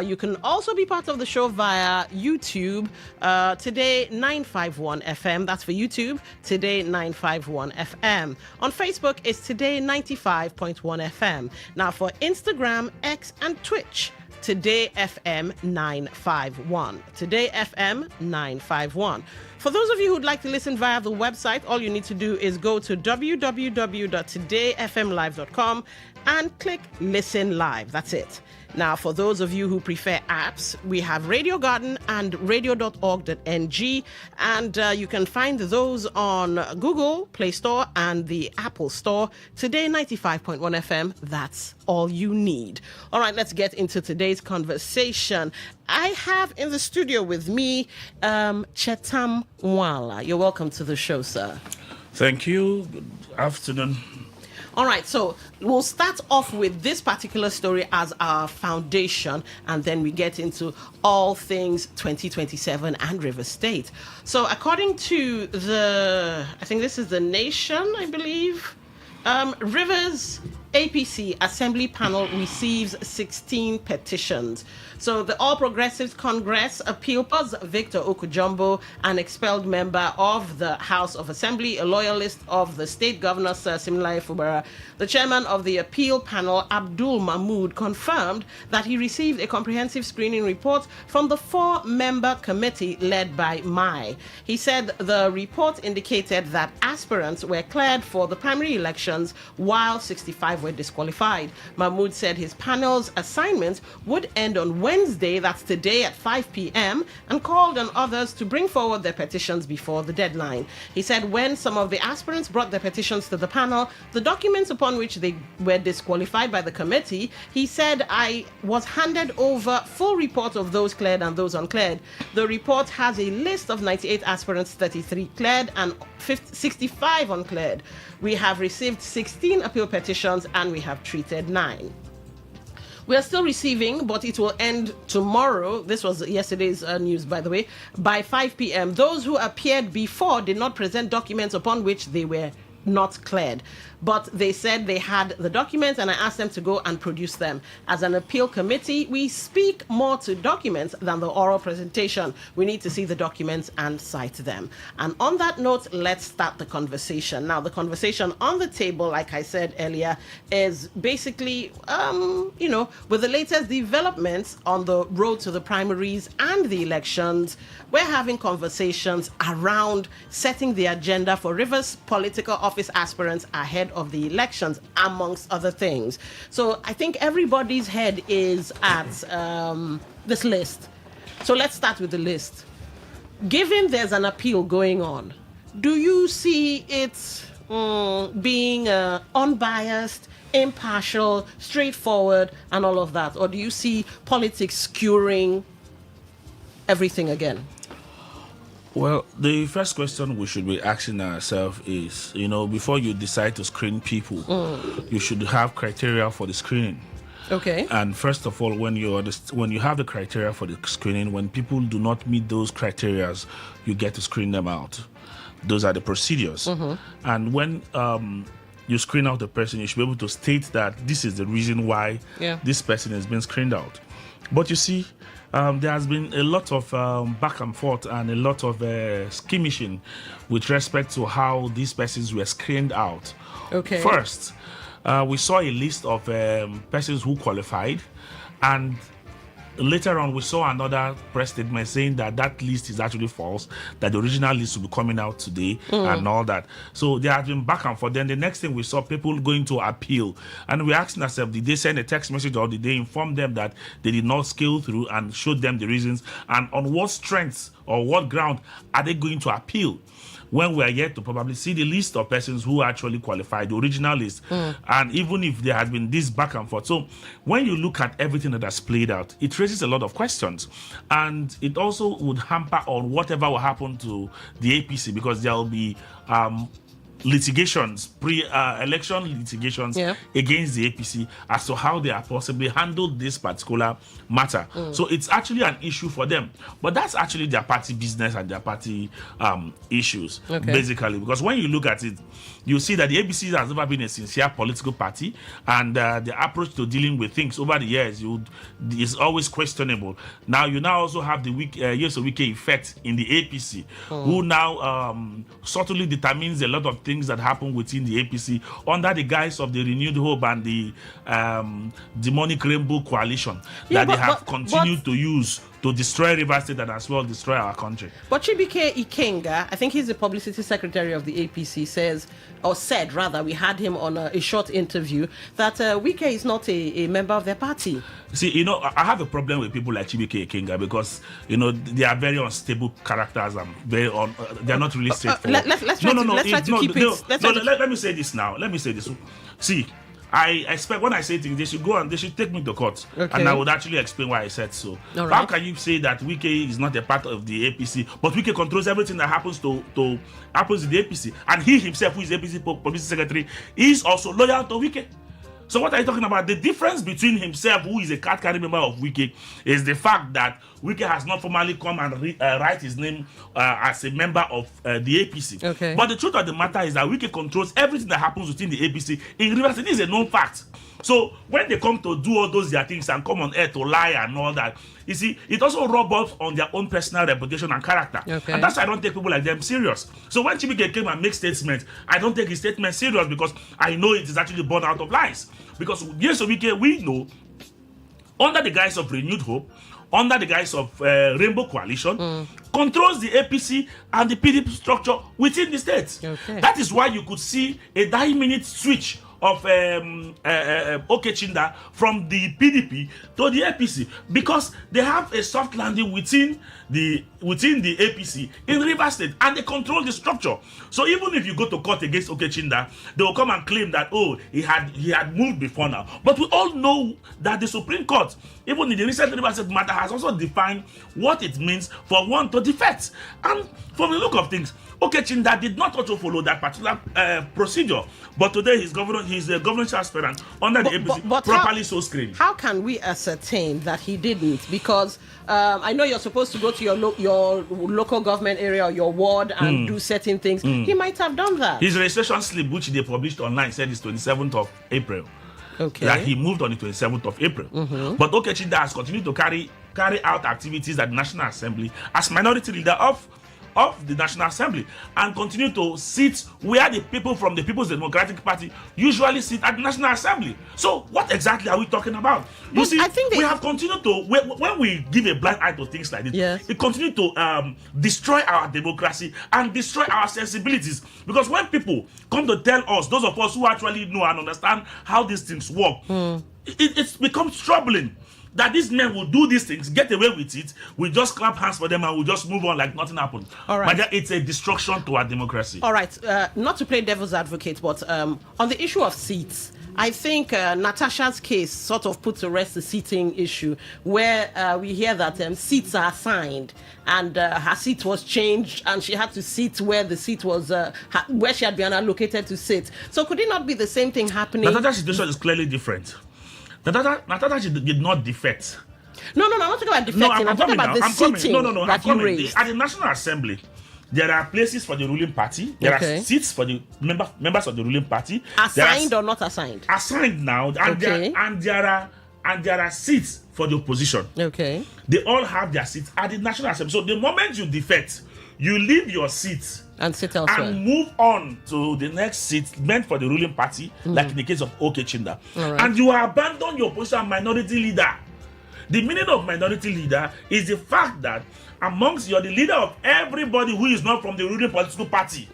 You can also be part of the show via YouTube, Today951FM. That's for YouTube, Today951FM. On Facebook, it's Today95.1FM. Now for Instagram, X, and Twitch, Today FM 951. Today FM 951. For those of you who'd like to listen via the website, all you need to do is go to www.todayfmlive.com and click Listen Live. That's it. Now, for those of you who prefer apps, we have Radio Garden and radio.org.ng, and you can find those on Google Play Store and the Apple Store. Today, 95.1 FM, that's all you need. All right, let's get into today's conversation. I have in the studio with me Chetam Mwala. You're welcome to the show, sir. Thank you. Good afternoon. All right, so we'll start off with this particular story as our foundation, and then we get into all things 2027 and River State. So according to I think this is the Nation, I believe, Rivers APC Assembly Panel receives 16 petitions. So the All Progressives Congress appealed Victor Okujumbo, an expelled member of the House of Assembly, a loyalist of the state governor, Sir Similai Fubara. The chairman of the appeal panel, Abdul Mahmood, confirmed that he received a comprehensive screening report from the 4-member committee led by Mai. He said the report indicated that aspirants were cleared for the primary elections while 65 were disqualified. Mahmood said his panel's assignment would end on Wednesday, that's today at 5 p.m., and called on others to bring forward their petitions before the deadline. He said when some of the aspirants brought their petitions to the panel, the documents upon which they were disqualified by the committee, he said, I was handed over full report of those cleared and those uncleared. The report has a list of 98 aspirants, 33 cleared and 65 uncleared. We have received 16 appeal petitions and we have treated 9. We are still receiving, but it will end tomorrow. This was yesterday's news, by the way, by 5 p.m. Those who appeared before did not present documents upon which they were not cleared. But they said they had the documents, and I asked them to go and produce them. As an appeal committee, we speak more to documents than the oral presentation. We need to see the documents and cite them. And on that note, let's start the conversation. Now, the conversation on the table, like I said earlier, is basically, with the latest developments on the road to the primaries and the elections, we're having conversations around setting the agenda for Rivers political office aspirants ahead of the elections, amongst other things. So I think everybody's head is at this list. So let's start with the list. Given there's an appeal going on, do you see it being unbiased, impartial, straightforward, and all of that? Or do you see politics skewering everything again? Well, the first question we should be asking ourselves is, before you decide to screen people, you should have criteria for the screening. Okay. And first of all, when you have the criteria for the screening, when people do not meet those criteria, you get to screen them out. Those are the procedures. Mm-hmm. And when you screen out a person, you should be able to state that this is the reason why this person has been screened out. But you see, there has been a lot of back and forth and a lot of skirmishing with respect to how these persons were screened out. Okay. First, we saw a list of persons who qualified, and later on we saw another press statement saying that that list is actually false, that the original list will be coming out today and all that. So there has been back and forth. Then the next thing we saw people going to appeal, and we asking ourselves, did they send a text message or did they inform them that they did not scale through and showed them the reasons, and on what strengths or what ground are they going to appeal? When we are yet to probably see the list of persons who actually qualified, the original list, and even if there has been this back and forth. So when you look at everything that has played out, it raises a lot of questions, and it also would hamper on whatever will happen to the APC, because there will be litigations, pre-election litigations against the APC as to how they have possibly handled this particular matter. So it's actually an issue for them. But that's actually their party business and their party issues, basically. Because when you look at it, you see that the APC has never been a sincere political party, and the approach to dealing with things over the years is always questionable. Now you also have the years of Wike effect in the APC, who now subtly determines a lot of things that happen within the APC under the guise of the renewed hope and the demonic rainbow coalition that they have continued to use to destroy River State and as well destroy our country. But Chibike Ikenga, I think he's the publicity secretary of the APC, said rather, we had him on a short interview, that Wike is not a member of their party. See, I have a problem with people like Chibike Ikenga because, they are very unstable characters and very they're not really straightforward. Let's try to keep it. Let me say this now. Let me say this. See, I expect when I say things, they should go and they should take me to court, and I would actually explain why I said so. How can you say that Wike is not a part of the APC, but Wike controls everything that happens to happens in the APC, and he himself, who is APC publicity secretary, is also loyal to Wike? So what are you talking about? The difference between himself, who is a card-carrying member of Wike, is the fact that Wike has not formally come and write his name as a member of the APC. But the truth of the matter is that Wike controls everything that happens within the APC. In Rivers, it is a known fact. So when they come to do all those their things and come on air to lie and all that, you see, it also rubs off on their own personal reputation and character. And that's why I don't take people like them serious. So when Chibike came and make statements, I don't take his statement serious because I know it is actually born out of lies. Because years of Wike, we know, under the guise of renewed hope, under the guise of Rainbow Coalition, controls the APC and the PDP structure within the state. That is why you could see a 9-minute switch of Okechinda from the PDP to the APC, because they have a soft landing within the APC in Rivers State, and they control the structure. So even if you go to court against Okechinda, they will come and claim that he had moved before now. But we all know that the Supreme Court, even in the recent Rivers State matter, has also defined what it means for one to defect. And from the look of things, Okechinda did not also follow that particular procedure, but today he's a governance aspirant under the APC, properly so screened. How can we ascertain that he didn't? Because I know you're supposed to go to your local government area or your ward and do certain things. He might have done that. His registration slip, which they published online, said it's 27th of April. That he moved on the 27th of April. But Okechinda has continued to carry out activities at the National Assembly as minority leader of the National Assembly, and continue to sit where the people from the People's Democratic Party usually sit at the National Assembly. So what exactly are we talking about? You see, we have continued to, when we give a blind eye to things like this, it continues to destroy our democracy and destroy our sensibilities. Because when people come to tell us, those of us who actually know and understand how these things work, it becomes troubling that these men will do these things, get away with it, we just clap hands for them and we just move on like nothing happened. All right. But it's a destruction to our democracy. All right, not to play devil's advocate, but on the issue of seats, I think Natasha's case sort of puts to rest the seating issue, where we hear that seats are assigned and her seat was changed and she had to sit where the seat was, where she had been allocated to sit. So could it not be the same thing happening? Natasha's situation is clearly different. Natasha did not defect. No, I'm not talking about defecting. I'm talking about the seating that you raised. At the National Assembly, there are places for the ruling party. There are seats for the members of the ruling party. Assigned or not assigned? Assigned now. And there are and there are seats for the opposition. Okay. They all have their seats at the National Assembly. So the moment you defect, you leave your seat and sit elsewhere and move on to the next seat meant for the ruling party, like in the case of Okechinda. Right. And you abandon your position as minority leader. The meaning of minority leader is the fact that amongst you're the leader of everybody who is not from the ruling political party.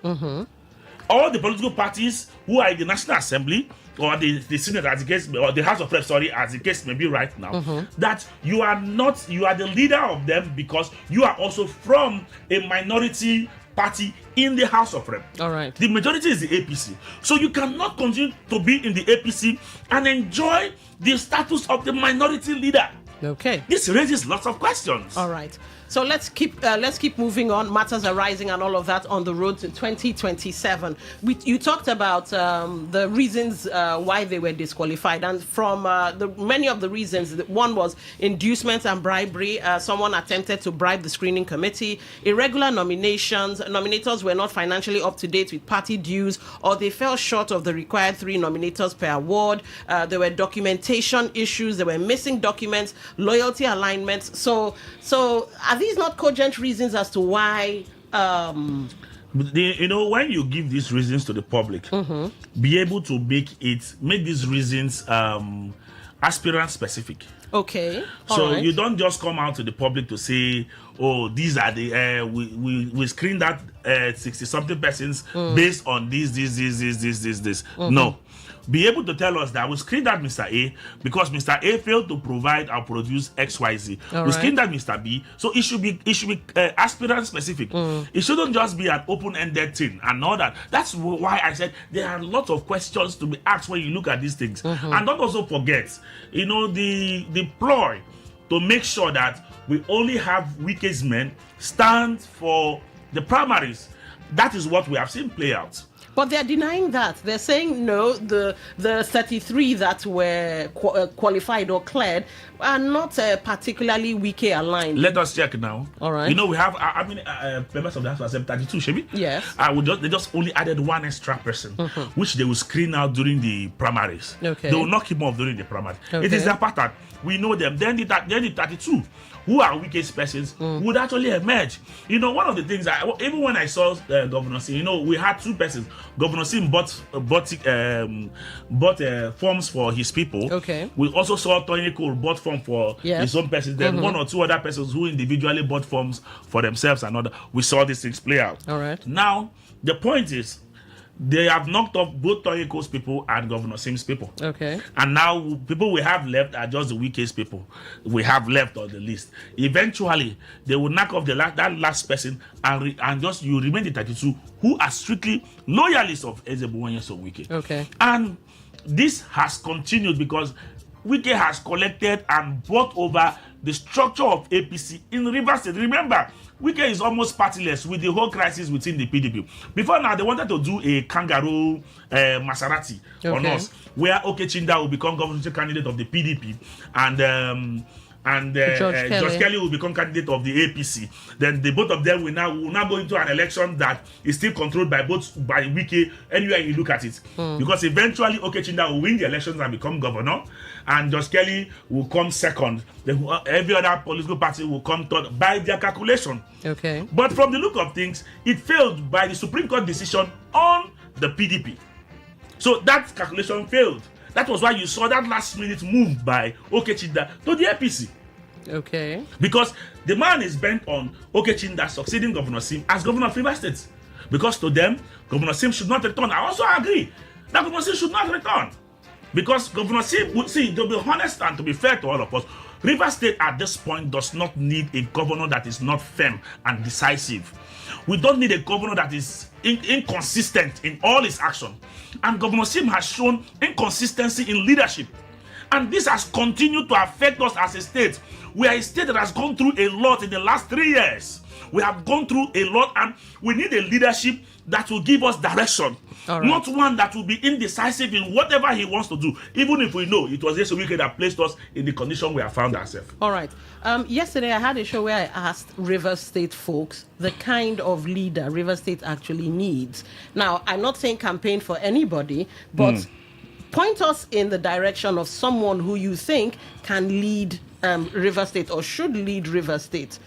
All the political parties who are in the National Assembly or the Senate, as the case, or the House of Reps, as the case may be right now, that you are the leader of them because you are also from a minority party in the House of Reps. All right. The majority is the APC. So you cannot continue to be in the APC and enjoy the status of the minority leader. Okay. This raises lots of questions. All right. So let's keep moving on. Matters arising and all of that on the road to 2027. You talked about the reasons why they were disqualified, and from many of the reasons, one was inducement and bribery. Someone attempted to bribe the screening committee. Irregular nominations. Nominators were not financially up to date with party dues, or they fell short of the required 3 nominators per award. There were documentation issues. There were missing documents, loyalty alignments. So are these not cogent reasons as to why? When you give these reasons to the public, be able to make these reasons aspirant specific. Okay. So you don't just come out to the public to say, "Oh, these are the we screened that 60-something persons based on this." No. Be able to tell us that we screened that Mr. A because Mr. A failed to provide or produce XYZ. We screened that Mr. B, so it should be aspirant specific. It shouldn't just be an open-ended thing and all that. That's why I said there are lots of questions to be asked when you look at these things. And don't also forget, the ploy to make sure that we only have weakest men stand for the primaries. That is what we have seen play out. But they're denying that. They're saying no, the 33 that were qualified or cleared are not particularly Wike aligned. Let us check now. All right. We have, members of the House of Assembly, 32, Shebi? Yes. They just only added one extra person, which they will screen out during the primaries. Okay. They will knock him off during the primaries. Okay. It is their pattern. We know them. Then the 32 who are weakest persons would actually emerge. One of the things, even when I saw Governor Sim, we had 2 persons. Governor Sim bought forms for his people. Okay. We also saw Tony Cole bought form for his own persons. Then 1 or 2 other persons who individually bought forms for themselves and other. We saw these things play out. All right. Now, the point is, they have knocked off both Tony Cole's people and Governor Sim's people. Okay. And now people we have left are just the weakest people we have left on the list. Eventually, they will knock off that last person and just you remain the 32 who are strictly loyalists of Ezebunwanye's so Wike. Okay. And this has continued because Wike has collected and brought over the structure of APC in Rivers State. Remember, Wike is almost partyless with the whole crisis within the PDP. Before now, they wanted to do a kangaroo Maserati on us, where Okechinda will become governor candidate of the PDP, and George Kelly will become candidate of the APC. Then the both of them will now go into an election that is still controlled by Wike anywhere you look at it. Because eventually Okechinda will win the elections and become governor, and George Kelly will come second. Then every other political party will come third by their calculation. Okay. But from the look of things, it failed by the Supreme Court decision on the PDP. So that calculation failed. That was why you saw that last minute move by Okechinda to the APC. Okay. Because the man is bent on Okechinda succeeding Governor Sim as governor of Rivers State. Because to them, Governor Sim should not return. I also agree that Governor Sim should not return. Because Governor Sim, to be honest and to be fair to all of us, Rivers State at this point does not need a governor that is not firm and decisive. We don't need a governor that is inconsistent in all his action. And Governor Sim has shown inconsistency in leadership. And this has continued to affect us as a state. We are a state that has gone through a lot in the last 3 years. We have gone through a lot, and we need a leadership that will give us direction. Right. Not one that will be indecisive in whatever he wants to do, even if we know it was just a weekend that placed us in the condition we have found ourselves. All right. Yesterday, I had a show where I asked Rivers State folks the kind of leader Rivers State actually needs. Now, I'm not saying campaign for anybody, but point us in the direction of someone who you think can lead River State or should lead River State.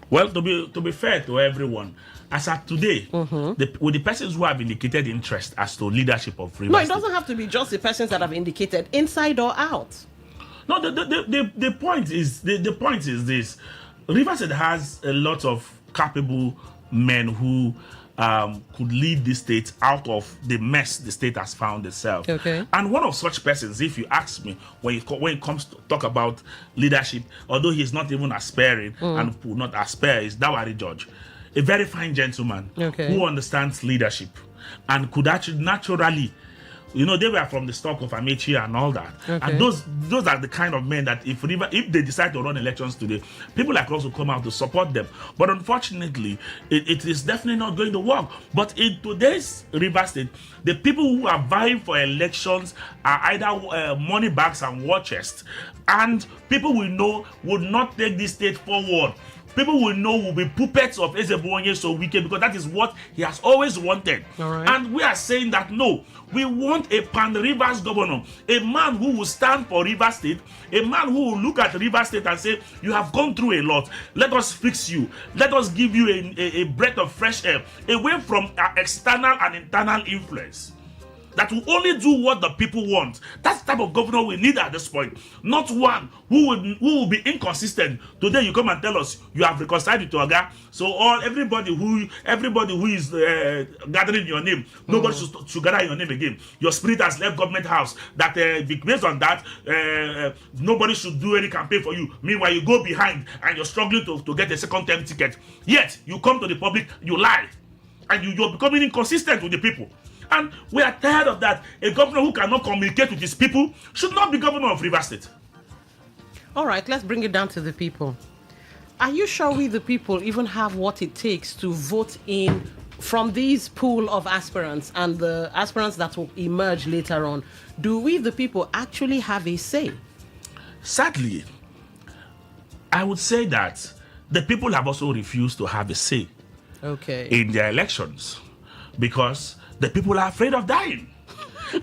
Well, to be fair to everyone, as of today, with the persons who have indicated interest as to leadership of River No, it State. doesn't have to be just the persons that have indicated, inside or out. No, the point is the point is this: River State has a lot of capable men who could lead the state out of the mess the state has found itself. Okay. And one of such persons, if you ask me, when it comes to talk about leadership, although he's not even aspiring and would not aspire, is Dawari George, a very fine gentleman who understands leadership and could actually naturally. They were from the stock of Amechi and all that. Okay. And those are the kind of men that if they decide to run elections today, people like us will come out to support them. But unfortunately, it is definitely not going to work. But in today's River State, the people who are vying for elections are either money bags and war chests, and people we know would not take this state forward. People will know will be puppets of Ezebonye so wicked, because that is what he has always wanted. All right. And we are saying that no, we want a pan-Rivers governor, a man who will stand for River State, a man who will look at River State and say, you have gone through a lot. Let us fix you. Let us give you a breath of fresh air away from external and internal influence. That will only do what the people want. That's the type of governor we need at this point. Not one who will be inconsistent. Today you come and tell us you have reconciled with Oga. So everybody who is gathering your name, nobody should gather your name again. Your spirit has left government house. That based on that, nobody should do any campaign for you. Meanwhile, you go behind and you're struggling to get a second term ticket. Yet you come to the public, you lie, and you're becoming inconsistent with the people. And we are tired of that. A governor who cannot communicate with his people should not be governor of River State. All right, let's bring it down to the people. Are you sure we, the people, even have what it takes to vote in from these pool of aspirants and the aspirants that will emerge later on? Do we, the people, actually have a say? Sadly, I would say that the people have also refused to have a say in their elections, because the people are afraid of dying.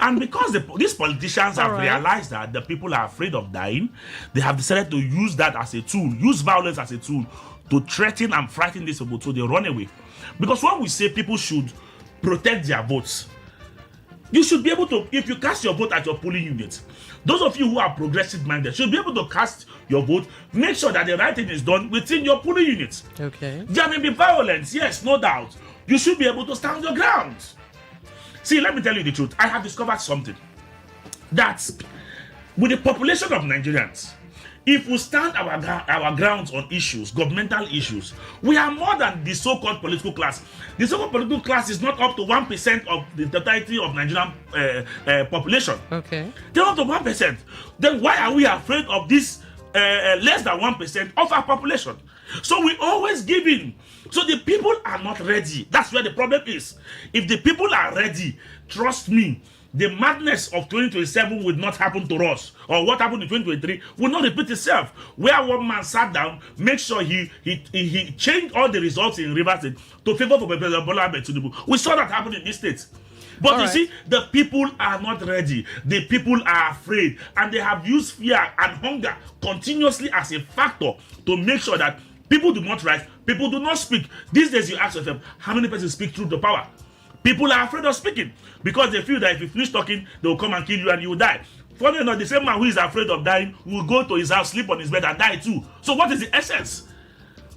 And because these politicians have realized that the people are afraid of dying, they have decided to use that as a tool, use violence as a tool to threaten and frighten these people so they run away. Because when we say people should protect their votes, you should be able to, if you cast your vote at your polling unit, those of you who are progressive minded should be able to cast your vote, make sure that the right thing is done within your polling unit. Okay. There may be violence, yes, no doubt. You should be able to stand your ground. See, let me tell you the truth. I have discovered something. That with the population of Nigerians, if we stand our grounds on issues, governmental issues, we are more than the so-called political class. The so-called political class is not up to 1% of the totality of Nigerian population. Okay. They're up to 1%. Then why are we afraid of this less than 1% of our population? So we always give in. So the people are not ready. That's where the problem is. If the people are ready, trust me, the madness of 2027 will not happen to us. Or what happened in 2023 will not repeat itself. Where one man sat down, make sure he changed all the results in Rivers State to favor for President Bola Ahmed Tinubu. We saw that happen in this state. But you see, the people are not ready. The people are afraid. And they have used fear and hunger continuously as a factor to make sure that people do not rise, people do not speak. These days you ask yourself, how many persons speak truth to power? People are afraid of speaking because they feel that if you finish talking, they will come and kill you and you will die. Funny enough, the same man who is afraid of dying will go to his house, sleep on his bed and die too. So what is the essence?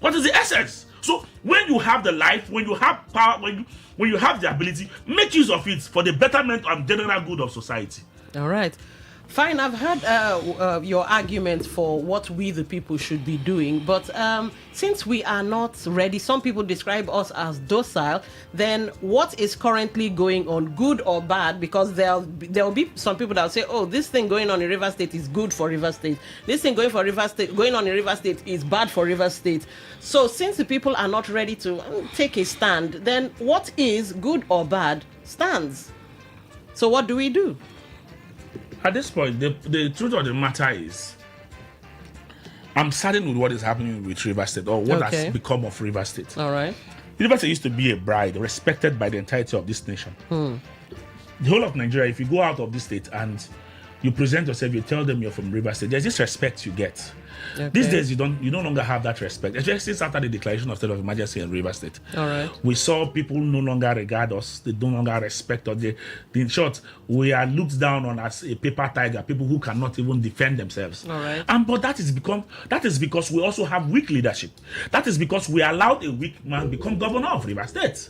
What is the essence? So when you have the life, when you have power, when you have the ability, make use of it for the betterment and general good of society. All right. Fine, I've heard your argument for what we the people should be doing, but since we are not ready, some people describe us as docile, then what is currently going on, good or bad? Because there'll be some people that will say, oh, this thing going on in River State is good for River State. This thing going on in River State is bad for River State. So since the people are not ready to take a stand, then what is good or bad stands? So what do we do? At this point, the truth of the matter is, I'm saddened with what is happening with River State, or what has become of River State. All right. River State used to be a bride respected by the entirety of this nation. the whole of Nigeria, if you go out of the state and you present yourself, you tell them you're from Rivers State, there's this respect you get. Okay. These days, you no longer have that respect, especially since after the declaration of state of emergency in Rivers State. All right. We saw people no longer regard us, they no longer respect us. In short, we are looked down on as a paper tiger, people who cannot even defend themselves. All right. But that is because we also have weak leadership. That is because we allowed a weak man become governor of Rivers State.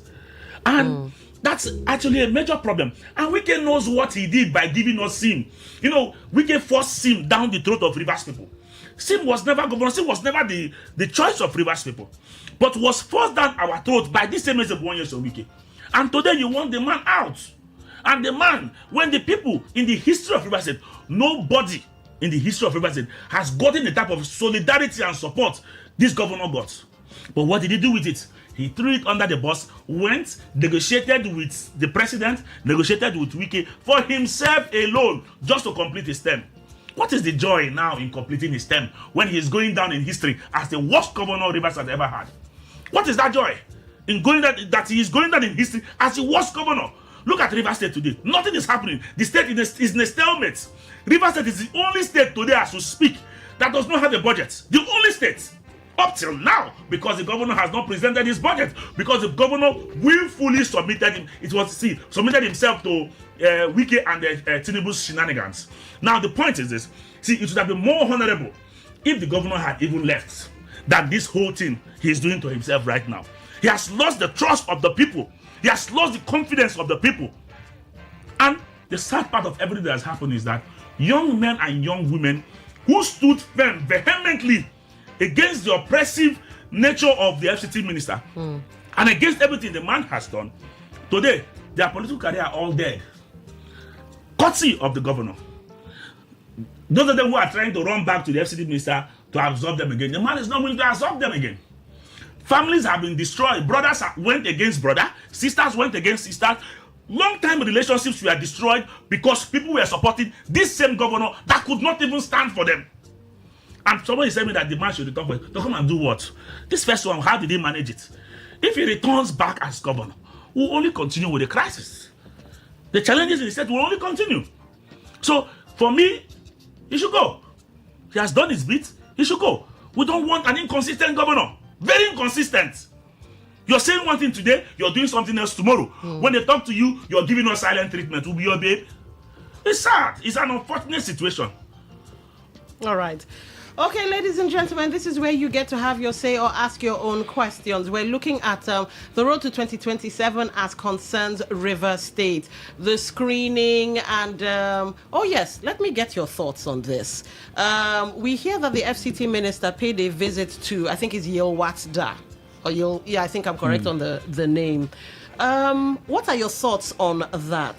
And that's actually a major problem. And Wike knows what he did by giving us Sim. You know, Wike forced Sim down the throat of Rivers people. Sim was never governor. Sim was never the choice of Rivers people, but was forced down our throat by this same message 1 year of Wike. And today you want the man out. And the man, when the people in the history of Rivers State, nobody in the history of Rivers State has gotten the type of solidarity and support this governor got. But what did he do with it? He threw it under the bus, went, negotiated with the president, negotiated with Wike for himself alone, just to complete his term. What is the joy now in completing his term when he is going down in history as the worst governor Rivers has ever had? What is that joy in going that he is going down in history as the worst governor? Look at Rivers State today. Nothing is happening. The state is in a stalemate. Rivers State is the only state today, as we speak, that does not have a budget. The only state. Up till now, because the governor has not presented his budget, because the governor willfully submitted himself to Wike and Tinubu's shenanigans. Now the point is this: it would have been more honorable if the governor had even left than this whole thing he is doing to himself right now. He has lost the trust of the people. He has lost the confidence of the people. And the sad part of everything that has happened is that young men and young women who stood firm vehemently against the oppressive nature of the FCT minister and against everything the man has done, today their political career are all dead. Courtesy of the governor. Those of them who are trying to run back to the FCT minister to absorb them again, the man is not willing to absorb them again. Families have been destroyed. Brothers went against brother. Sisters went against sisters. Long-time relationships were destroyed because people were supporting this same governor that could not even stand for them. And somebody said me that the man should return to come and do what? This first one, how did he manage it? If he returns back as governor, we'll only continue with the crisis. The challenges in the state will only continue. So, for me, he should go. He has done his bit, he should go. We don't want an inconsistent governor. Very inconsistent. You're saying one thing today, you're doing something else tomorrow. When they talk to you, you're giving us silent treatment. Will be your babe. It's sad. It's an unfortunate situation. All right. Okay, ladies and gentlemen, this is where you get to have your say or ask your own questions. We're looking at the road to 2027 as concerns Rivers State, the screening, and oh yes, let me get your thoughts on this. We hear that the FCT minister paid a visit to, I think it's Yilwatda. I think I'm correct on the name. What are your thoughts on that?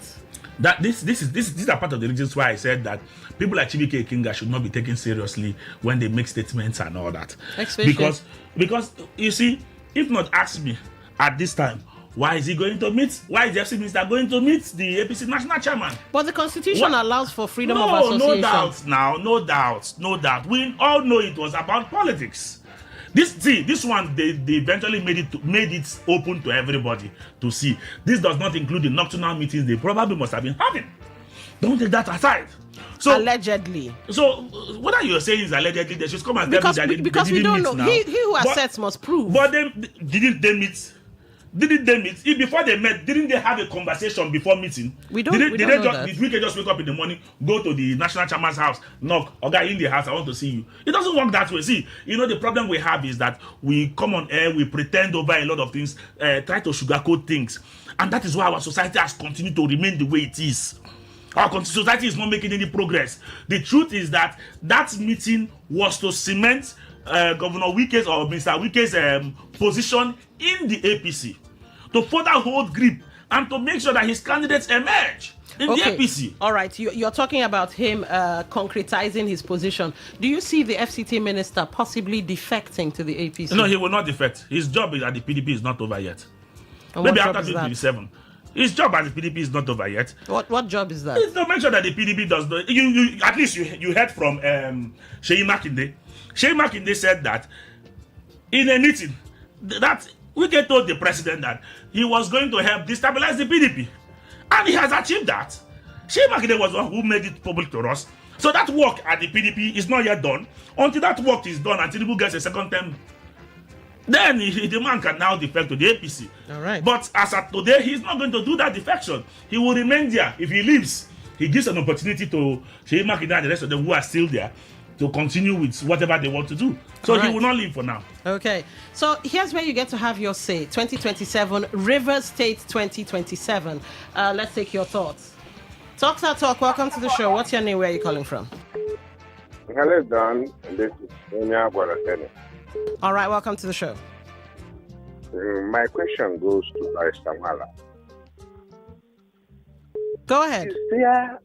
That these are part of the reasons why I said that people like Chibike Kinga should not be taken seriously when they make statements and all that. Because you see, if not ask me at this time, why is the FC minister going to meet the APC national chairman? But the constitution allows for freedom of association. No doubt. We all know it was about politics. This one they eventually made it open to everybody to see. This does not include the nocturnal meetings they probably must have been having. Don't take that aside. So allegedly. So what you're saying is allegedly they should come and tell me that because they we don't know. Now. He who assets must prove. But didn't they meet? Before they met, didn't they have a conversation before meeting? Did we just wake up in the morning, go to the national chairman's house, knock, guy in the house, I want to see you. It doesn't work that way. See, the problem we have is that we come on air, we pretend over a lot of things, try to sugarcoat things. And that is why our society has continued to remain the way it is. Our society is not making any progress. The truth is that meeting was to cement Governor Wike's or Mr. Wike's position in the APC, to further hold grip and to make sure that his candidates emerge in the APC. All right, you're talking about him concretizing his position. Do you see the FCT minister possibly defecting to the APC? No, he will not defect. His job at the PDP is not over yet. And maybe after 2027. His job at the PDP is not over yet. What job is that? It's to make sure that the PDP does not. You at least you heard from Sheyi Makinde. Sheyi Makinde said that in a meeting that Wike told the president that he was going to help destabilize the PDP. And he has achieved that. Shea Makinde was the one who made it public to us. So that work at the PDP is not yet done. Until that work is done and Tinubu gets a second term, then the man can now defect to the APC. All right. But as of today, he's not going to do that defection. He will remain there. If he leaves, he gives an opportunity to Shea Makinde and the rest of them who are still there to continue with whatever they want to do. So he will not leave for now. Okay. So here's where you get to have your say. 2027, River State 2027. Let's take your thoughts. Talk that talk. Welcome to the show. What's your name? Where are you calling from? Hello, Don. This is Enya Boratene. All right. Welcome to the show. My question goes to Barrister Mala. Go ahead. Is there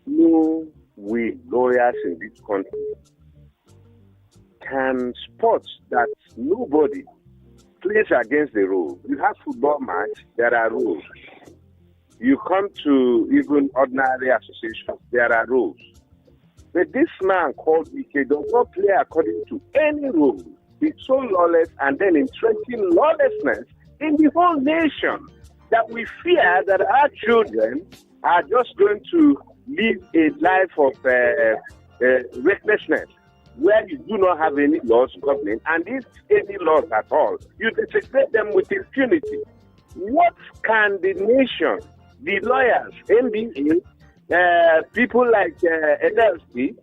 no way lawyers in this country can spot that nobody plays against the rules? You have football match, there are rules. You come to even ordinary associations, there are rules. But this man called Ike does not play according to any rule. He's so lawless and then entreating lawlessness in the whole nation that we fear that our children are just going to live a life of recklessness where you do not have any laws governing, and if any laws at all, you desecrate them with impunity. What can the nation, the lawyers, NBA, people like Edelski,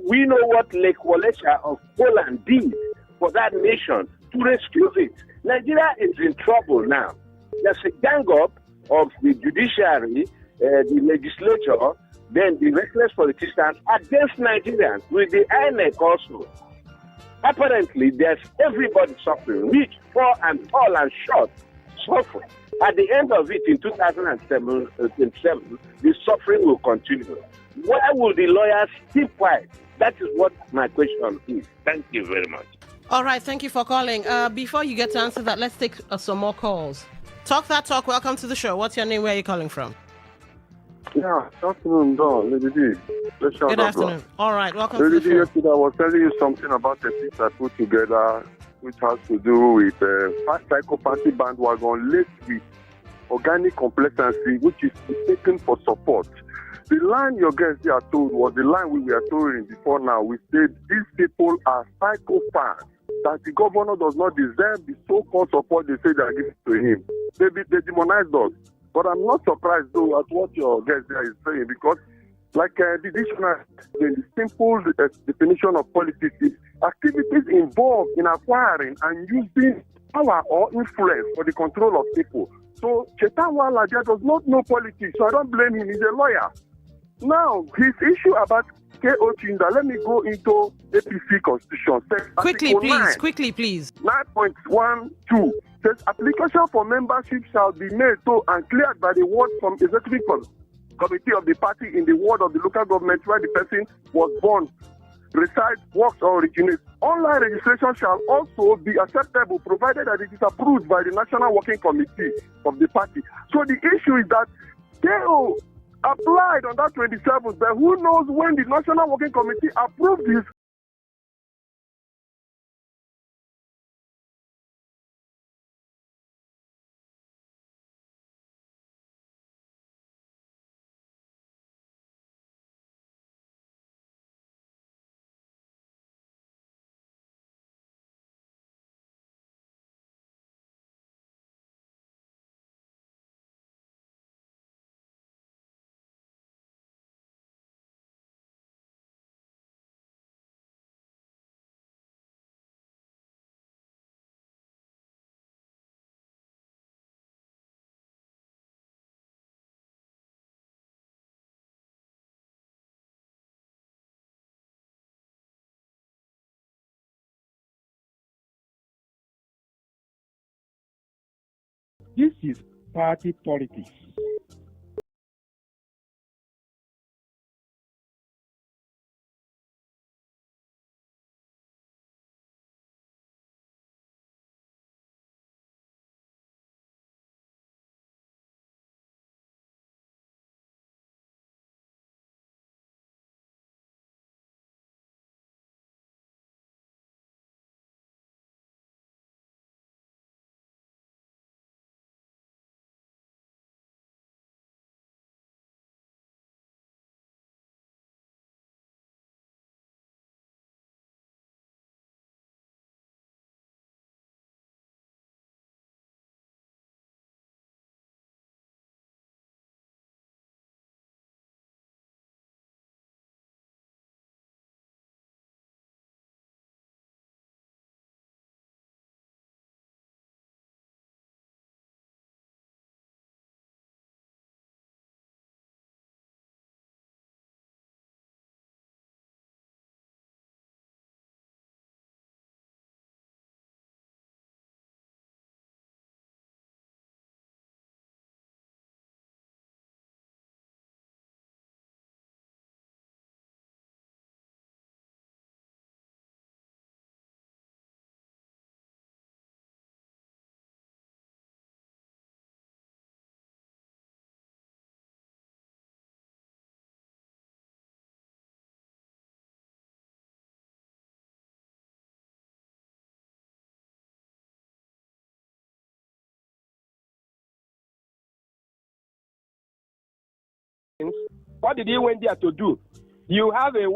we know what Lake Wallacea of Poland did for that nation to rescue it. Nigeria is in trouble now. There's a gang up of the judiciary, the legislature, then the reckless politicians against Nigerians with the INEC also. Apparently, there's everybody suffering, rich, poor, and tall and short, suffering. At the end of it, in 2007, the suffering will continue. Why will the lawyers keep quiet? That is what my question is. Thank you very much. All right. Thank you for calling. Before you get to answer that, let's take some more calls. Talk that talk. Welcome to the show. What's your name? Where are you calling from? Yeah, good afternoon, Don. Lady D. Good afternoon. All right. Welcome to Lady the D, show. yesterday I was telling you something about a piece I put together which has to do with psychopathy bandwagon laced with organic complacency, which is taken for support. The line your guests here told was the line we were told before now. We said these people are psychopaths, that the governor does not deserve the so-called support they say they are giving to him. They demonized us. But I'm not surprised, though, at what your guest there is saying, because like the dictionary, the simple definition of politics is activities involved in acquiring and using power or influence for the control of people. So Chetan Waladia does not know politics, so I don't blame him. He's a lawyer. Now, his issue about KO Chinda, let me go into APC Constitution. Quickly, please. Quickly, please. 9.12 says application for membership shall be made to and cleared by the ward from executive committee of the party in the ward of the local government where the person was born, resides, works, or originates. Online registration shall also be acceptable provided that it is approved by the National Working Committee of the party. So the issue is that KO applied on that 27th, but who knows when the National Working Committee approved his This is party politics. What did he went there to do? You have a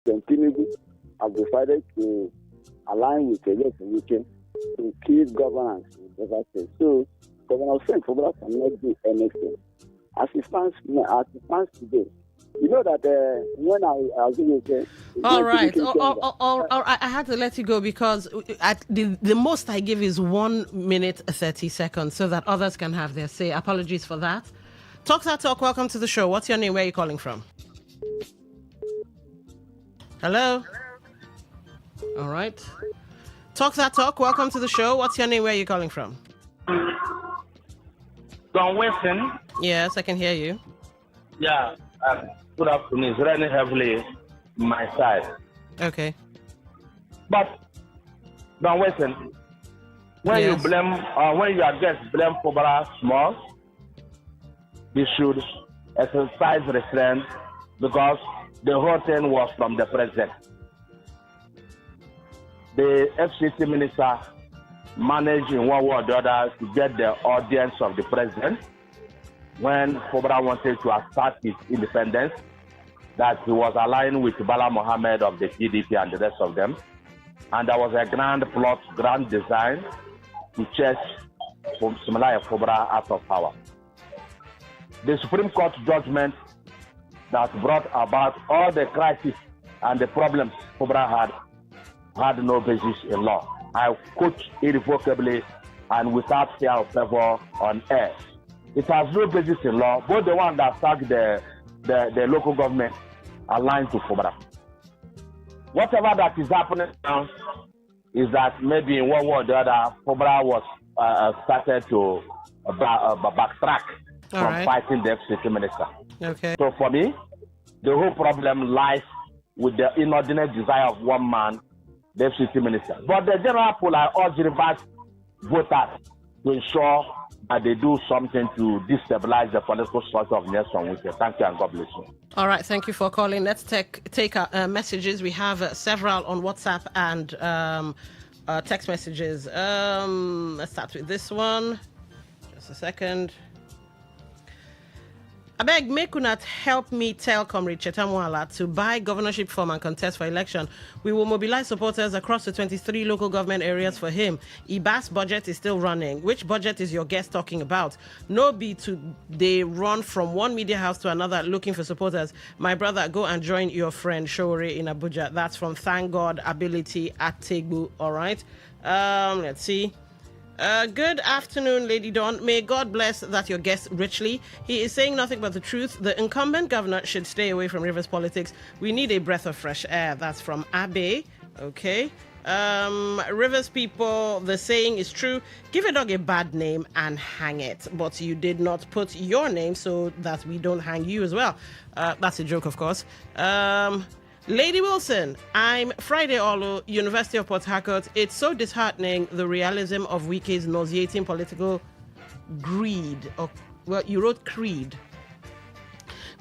Tinubu have decided to align with the Wike to keep governance in River State. So Governor Frank Fubara cannot do anything. As it stands today, you know that when I was going to say... All right. I had to let you go because at the most I give is 1 minute 30 seconds so that others can have their say. Apologies for that. Talk that talk. Welcome to the show. What's your name? Where are you calling from? Hello? All right. Talk that talk. Welcome to the show. What's your name? Where are you calling from? Don Wilson. Yes, I can hear you. Yeah. Good afternoon. It's raining heavily my side. Okay. But Don Wilson, when you blame, when you against blame Fubara small, you should exercise restraint because the whole thing was from the president. The FCC minister managed in one way or the other to get the audience of the president when Fubara wanted to assert his independence, that he was aligned with Bala Mohammed of the PDP and the rest of them. And there was a grand plot, grand design to chase Similaya Fubara out of power. The Supreme Court judgment that brought about all the crises and the problems Fubara had no basis in law. I quote irrevocably and without fear of favor on air. It has no basis in law. Both the one that sacked the local government aligned to Fubara. Whatever that is happening now is that maybe in one way or the other, Fubara was started to backtrack from fighting the FCC minister. Okay. So for me, the whole problem lies with the inordinate desire of one man, the FCC minister. But the general poll, I urge reverse voters to ensure that they do something to destabilize the political structure of Nelson Wike. Thank you and God bless you. All right, thank you for calling. Let's take messages. We have several on WhatsApp and text messages. Let's start with this one. Just a second. I beg, make not help me tell Comrade Chetamwala to buy governorship form and contest for election. We will mobilize supporters across the 23 local government areas for him. IBAS budget is still running. Which budget is your guest talking about? No be to they run from one media house to another looking for supporters. My brother, go and join your friend Showore in Abuja. That's from Thank God Ability at Tegbu. All right. Let's see. Good afternoon, Lady Dawn. May God bless that your guest richly. He is saying nothing but the truth. The incumbent governor should stay away from Rivers politics. We need a breath of fresh air. That's from Abe. Okay. Rivers people, the saying is true. Give a dog a bad name and hang it. But you did not put your name so that we don't hang you as well. That's a joke, of course. Lady Wilson, I'm Friday Olu, University of Port Harcourt. It's so disheartening, the realism of Wike's nauseating political greed. Well, you wrote creed.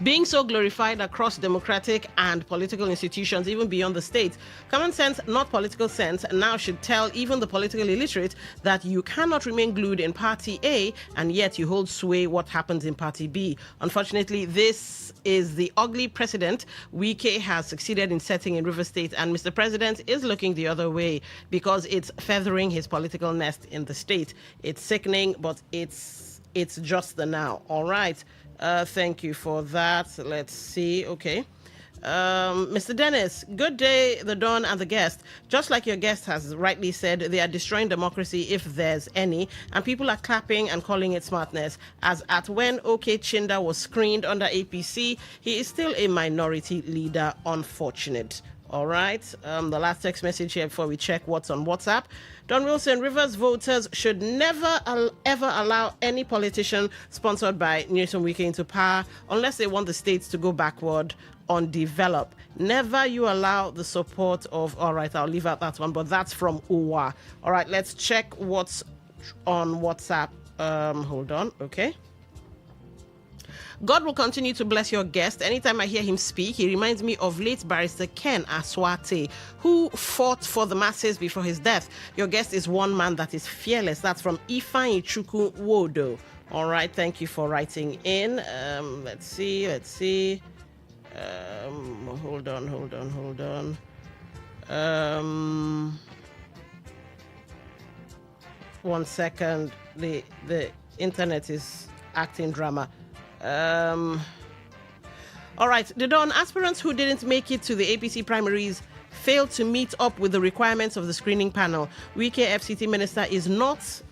Being so glorified across democratic and political institutions, even beyond the state. Common sense, not political sense, now should tell even the politically illiterate that you cannot remain glued in Party A and yet you hold sway what happens in Party B. Unfortunately, this is the ugly precedent Wike has succeeded in setting in River State, and Mr. President is looking the other way because it's feathering his political nest in the state. It's sickening, but it's just the now. All right. Thank you for that. Let's see. Okay. Mr. Dennis, good day, the Don and the guest. Just like your guest has rightly said, they are destroying democracy if there's any, and people are clapping and calling it smartness. As at when OK Chinda was screened under APC, he is still a minority leader. Unfortunate. All right. The last text message here before we check what's on WhatsApp. Don Wilson, Rivers voters should never ever allow any politician sponsored by Nyesom Wike into power unless they want the states to go backward on develop. Never you allow the support of, all right, I'll leave out that one, but that's from Uwa. All right, let's check what's on WhatsApp. Hold on. Okay. God will continue to bless your guest. Anytime I hear him speak, he reminds me of late barrister Ken Aswate, who fought for the masses before his death. Your guest is one man that is fearless. That's from Ifeanyi Chukwu Wodo. All right, thank you for writing in. Let's see. Hold on. One second. The internet is acting drama. All right, the Don aspirants who didn't make it to the APC primaries failed to meet up with the requirements of the screening panel. Wike FCT minister is not.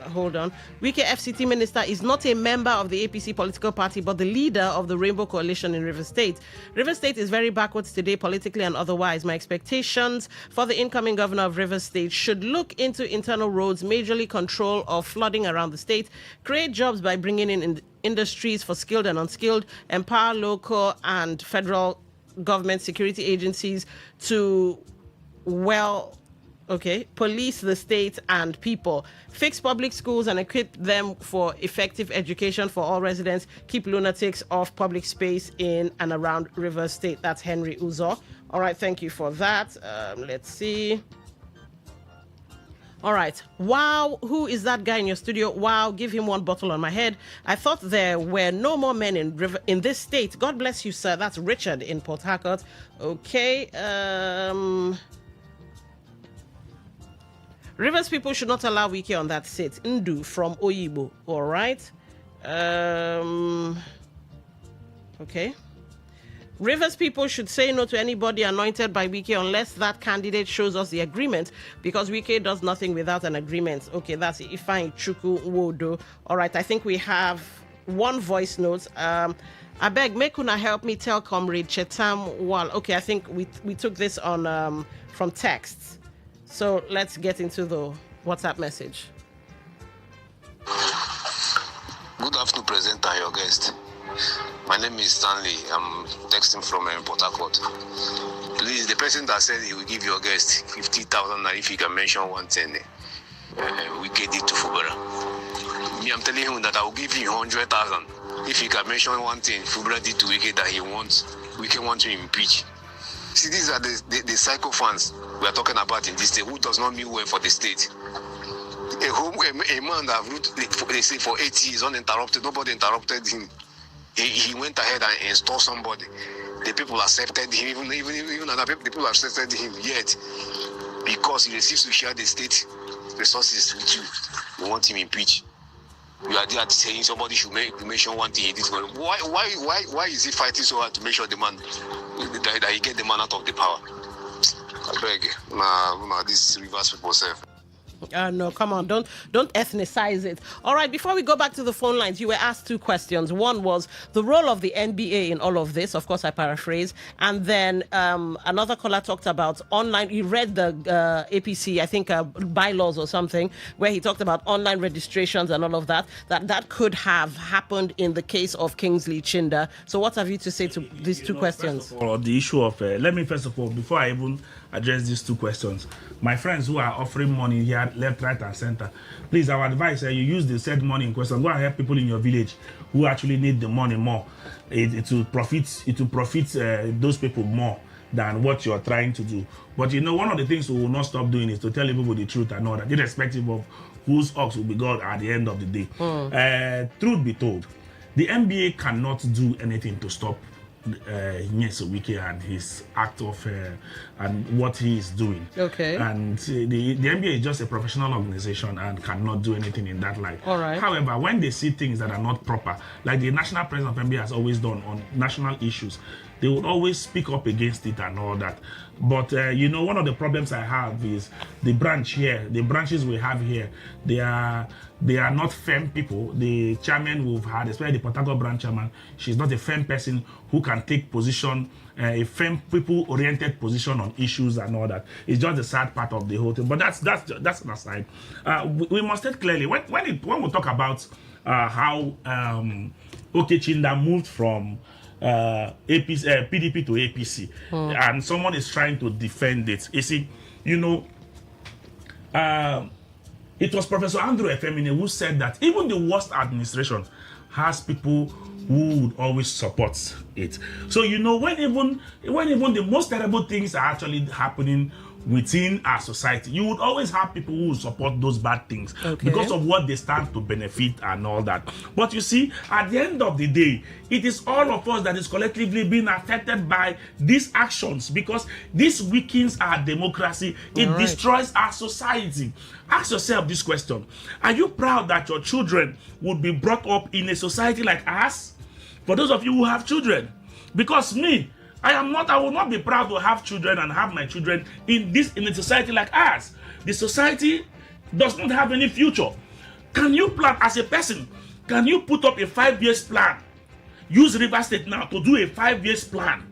Wike FCT minister is not a member of the APC political party, but the leader of the Rainbow Coalition in River State. River State is very backwards today, politically and otherwise. My expectations for the incoming governor of River State should look into internal roads, majorly control of flooding around the state, create jobs by bringing in industries for skilled and unskilled, empower local and federal government security agencies to police the state and people, fix public schools and equip them for effective education for all residents, keep lunatics off public space in and around River State. That's Henry Uzo. All right, thank you for that. Let's see. All right. Wow, who is that guy in your studio? Wow, give him one bottle on my head. I thought there were no more men in this state. God bless you, sir. That's Richard in Port Harcourt. Okay. Rivers people should not allow Wike on that seat. Ndu from Oyibo. All right. Okay. Rivers people should say no to anybody anointed by Wike unless that candidate shows us the agreement, because Wike does nothing without an agreement. Okay, that's Ifeanyi Chukwu Wodo. All right, I think we have one voice note. I beg, make una help me tell Comrade Chetam Wal. Okay, I think we took this on from texts. So let's get into the WhatsApp message. Good afternoon, presenter and your guest. My name is Stanley. I'm texting from Port Harcourt. Please, the person that said he will give your guest 50,000 if he can mention one thing, we get it to Fubera. Me, I'm telling him that I will give him 100,000 if he can mention one thing Fubera did to Wike that Wike wants to impeach. See, these are the psycho fans we are talking about in this state, who does not mean well for the state. A man that ruled, they say, for 8 years uninterrupted, nobody interrupted him. He went ahead and installed somebody. The people accepted him, even other people accepted him. Yet, because he refuses to share the state resources with you, you want him impeached. You are there saying somebody should mention one thing he did. Why is he fighting so hard to make sure the man that he get the man out of the power? I beg, this reverse people self. No, come on, don't ethnicize it. All right, before we go back to the phone lines, you were asked two questions. One was the role of the NBA in all of this. Of course, I paraphrase. And then another caller talked about online. He read the APC, I think, bylaws or something, where he talked about online registrations and all of that. That could have happened in the case of Kingsley Chinda. So, what have you to say to these two questions? First of all, the issue of let me first of all, before I even address these two questions, my friends who are offering money here, left, right, and center, please, our advice: you use the said money in question. Go and help people in your village who actually need the money more. It will profit those people more than what you're trying to do. But one of the things we will not stop doing is to tell people the truth and all that, irrespective of whose ox will be God at the end of the day. Truth be told, the NBA cannot do anything to stop Nyeso Wike and his act of and what he is doing. Okay. And the NBA is just a professional organization and cannot do anything in that light. All right. However, when they see things that are not proper, like the national president of NBA has always done on national issues, they would always speak up against it and all that. But one of the problems I have is the branches we have here, they are not firm people. The chairman we've had, especially the Port Harcourt branch chairman, she's not a firm person who can take position, a firm people-oriented position on issues and all that. It's just the sad part of the whole thing. But that's an aside. We must state clearly when we talk about how Okechinda moved from PDP to APC, and someone is trying to defend it. You see, it was Professor Andrew Efemine who said that even the worst administration has people who would always support it. So when even the most terrible things are actually happening within our society, you would always have people who support those bad things because of what they stand to benefit and all that. But you see, at the end of the day, it is all of us that is collectively being affected by these actions, because this weakens our democracy. It destroys our society. Ask yourself this question: are you proud that your children would be brought up in a society like ours? For those of you who have children, because me, I will not be proud to have children and have my children in a society like ours. The society does not have any future. Can you plan as a person? Can you put up a 5-year plan? Use River State now to do a 5-year plan.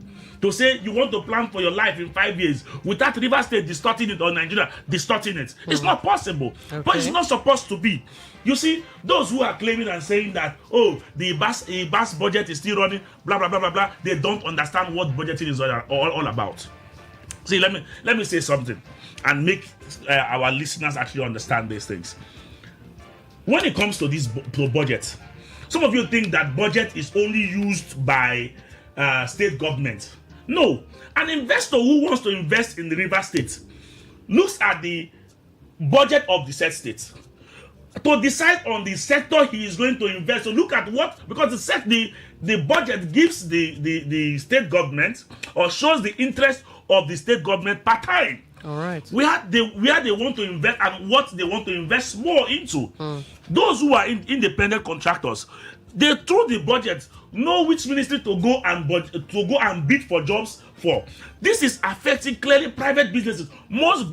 To say you want to plan for your life in 5 years without River State distorting it or Nigeria distorting it. It's not possible. But it's not supposed to be. You see, those who are claiming and saying that, the bus budget is still running, blah, blah, blah, blah, blah, they don't understand what budgeting is all about. See, let me say something and make our listeners actually understand these things. When it comes to this budget, some of you think that budget is only used by state government. No, an investor who wants to invest in the River State looks at the budget of the said state to decide on the sector he is going to invest. So look at what, because the budget gives the state government or shows the interest of the state government per time. All right. Where they want to invest and what they want to invest more into. Those who are independent contractors, they through the budget know which ministry to go and bid for jobs for. This is affecting clearly private businesses. Most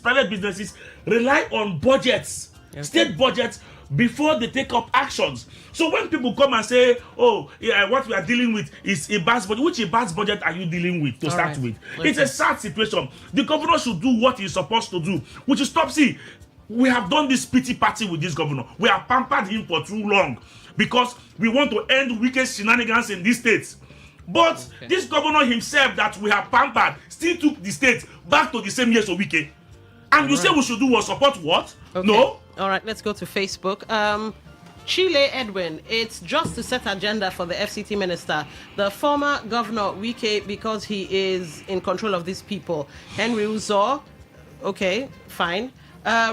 private businesses rely on budgets, state budgets, before they take up actions. So when people come and say, what we are dealing with is a bad budget, which bad budget are you dealing with to start with? Okay. It's a sad situation. The governor should do what he's supposed to do, which is stop. See, we have done this pity party with this governor. We have pampered him for too long because we want to end wicked shenanigans in these states. But this governor himself that we have pampered still took the state back to the same years of Wike. And you say we should do what? Support what? Okay. No? All right, let's go to Facebook. Chile Edwin, it's just to set agenda for the FCT minister. The former governor, Wike, because he is in control of these people. Henry Uzo, okay, fine.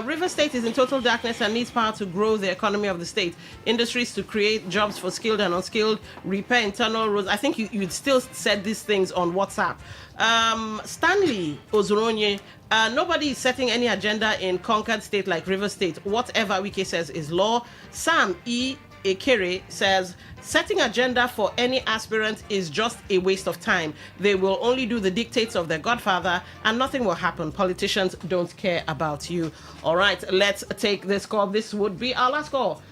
River State is in total darkness and needs power to grow the economy of the state. Industries to create jobs for skilled and unskilled, repair internal roads. I think you'd still said these things on WhatsApp. Stanley Ozuronye, nobody is setting any agenda in conquered state like River State. Whatever Wike says is law. Sam E. Ekere says, Setting agenda for any aspirant is just a waste of time. They will only do the dictates of their godfather and nothing will happen. Politicians don't care about you. All right, let's take this call. This would be our last call.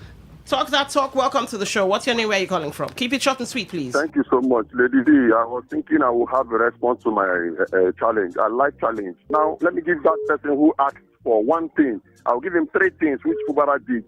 Talk that talk. Welcome to the show. What's your name? Where are you calling from? Keep it short and sweet, please. Thank you so much, Lady D. I was thinking I will have a response to my challenge. I like challenge. Now, let me give that person who asked for one thing. I'll give him 3 things which Fubara did.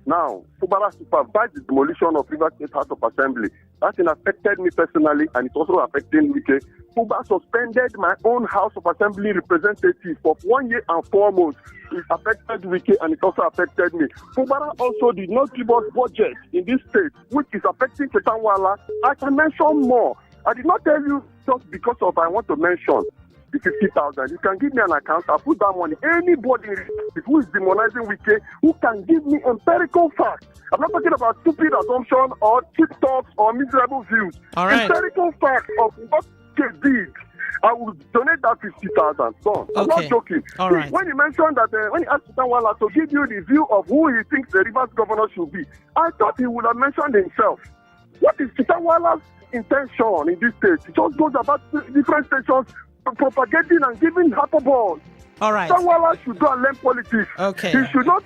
Now, Fubara supervised the demolition of River State House of Assembly. That thing affected me personally, and it's also affecting Wike. Fubara suspended my own House of Assembly representative for 1 year and 4 months. It affected Wike, and it also affected me. Fubara also did not give us budget in this state, which is affecting Chetanwala. I can mention more. I did not tell you just because of I want to mention the 50,000. You can give me an account. I'll put that money. Anybody who is demonizing Wike, who can give me empirical facts. I'm not talking about stupid assumption or cheap talks or miserable views. All right. Empirical facts of what Wike did. I will donate that 50,000. Done. I'm not joking. All right. When you mentioned that, when he asked Tanwala to give you the view of who he thinks the Rivers governor should be, I thought he would have mentioned himself. What is Tanwala's intention in this state? He just goes about different stations propagating and giving hyperbole. All right. Tanwala should go and learn politics. Okay. He should not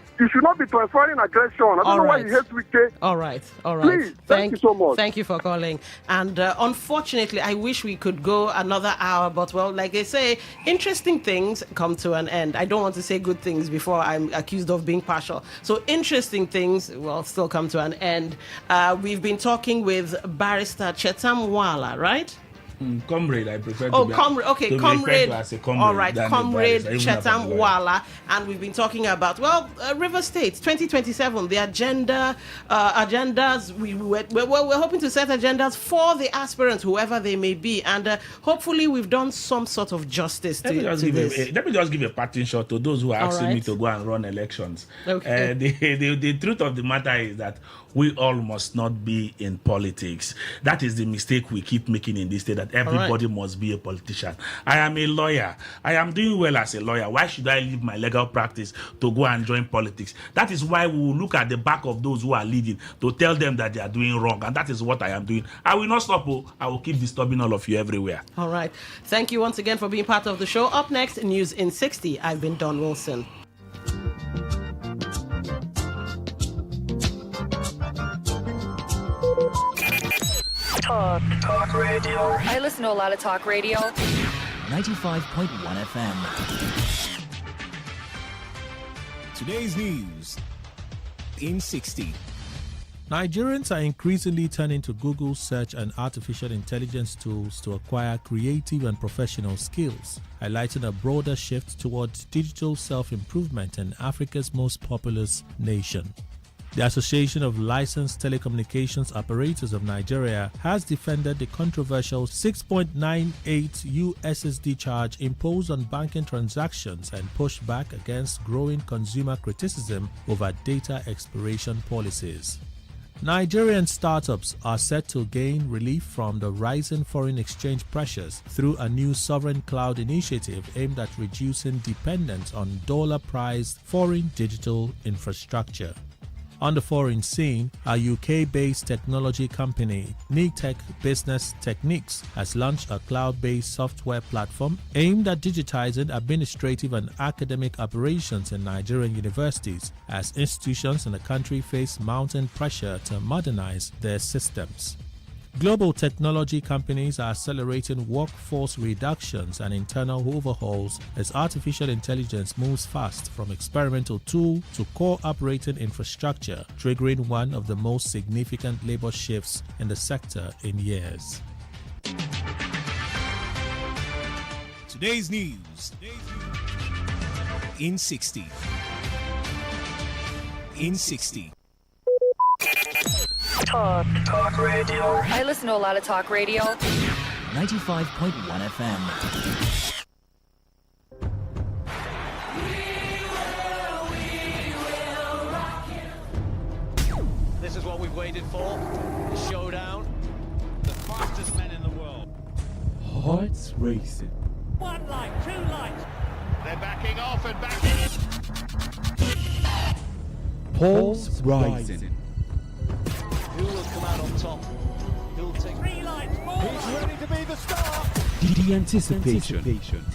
be transferring aggression. I don't know why he hates Wike. All right. Please, thank you so much. Thank you for calling. And unfortunately, I wish we could go another hour, but well, like they say, interesting things come to an end. I don't want to say good things before I'm accused of being partial. So interesting things will still come to an end. We've been talking with Barrister Chetanwala, right? Comrade, I prefer to be comrade. As a comrade. All right, Comrade Chetanwala. And we've been talking about, River State 2027, the agendas. We're hoping to set agendas for the aspirants, whoever they may be. And hopefully we've done some sort of justice to this. Let me just give a parting shot to those who are asking me to go and run elections. Okay. The truth of the matter is that we all must not be in politics. That is the mistake we keep making in this state, that everybody must be a politician. I am a lawyer. I am doing well as a lawyer. Why should I leave my legal practice to go and join politics? That is why we will look at the back of those who are leading to tell them that they are doing wrong. And that is what I am doing. I will not stop. I will keep disturbing all of you everywhere. All right. Thank you once again for being part of the show. Up next, News in 60. I've been Don Wilson. Talk radio. I listen to a lot of talk radio. 95.1 FM. Today's news in 60. Nigerians are increasingly turning to Google search and artificial intelligence tools to acquire creative and professional skills, highlighting a broader shift towards digital self-improvement in Africa's most populous nation. The Association of Licensed Telecommunications Operators of Nigeria has defended the controversial 6.98 USSD charge imposed on banking transactions and pushed back against growing consumer criticism over data expiration policies. Nigerian startups are set to gain relief from the rising foreign exchange pressures through a new sovereign cloud initiative aimed at reducing dependence on dollar-priced foreign digital infrastructure. On the foreign scene, a UK-based technology company, Nitech Business Techniques, has launched a cloud-based software platform aimed at digitizing administrative and academic operations in Nigerian universities as institutions in the country face mounting pressure to modernize their systems. Global technology companies are accelerating workforce reductions and internal overhauls as artificial intelligence moves fast from experimental tool to core operating infrastructure, triggering one of the most significant labor shifts in the sector in years. Today's news in 60. In 60. Talk radio. I listen to a lot of talk radio. 95.1 FM. This is what we've waited for. The showdown. The fastest men in the world. Hearts racing. One light, two lights. They're backing off and backing. Pulse rising. Who will come out out on top. He'll take. He's ready to be the star. The anticipation.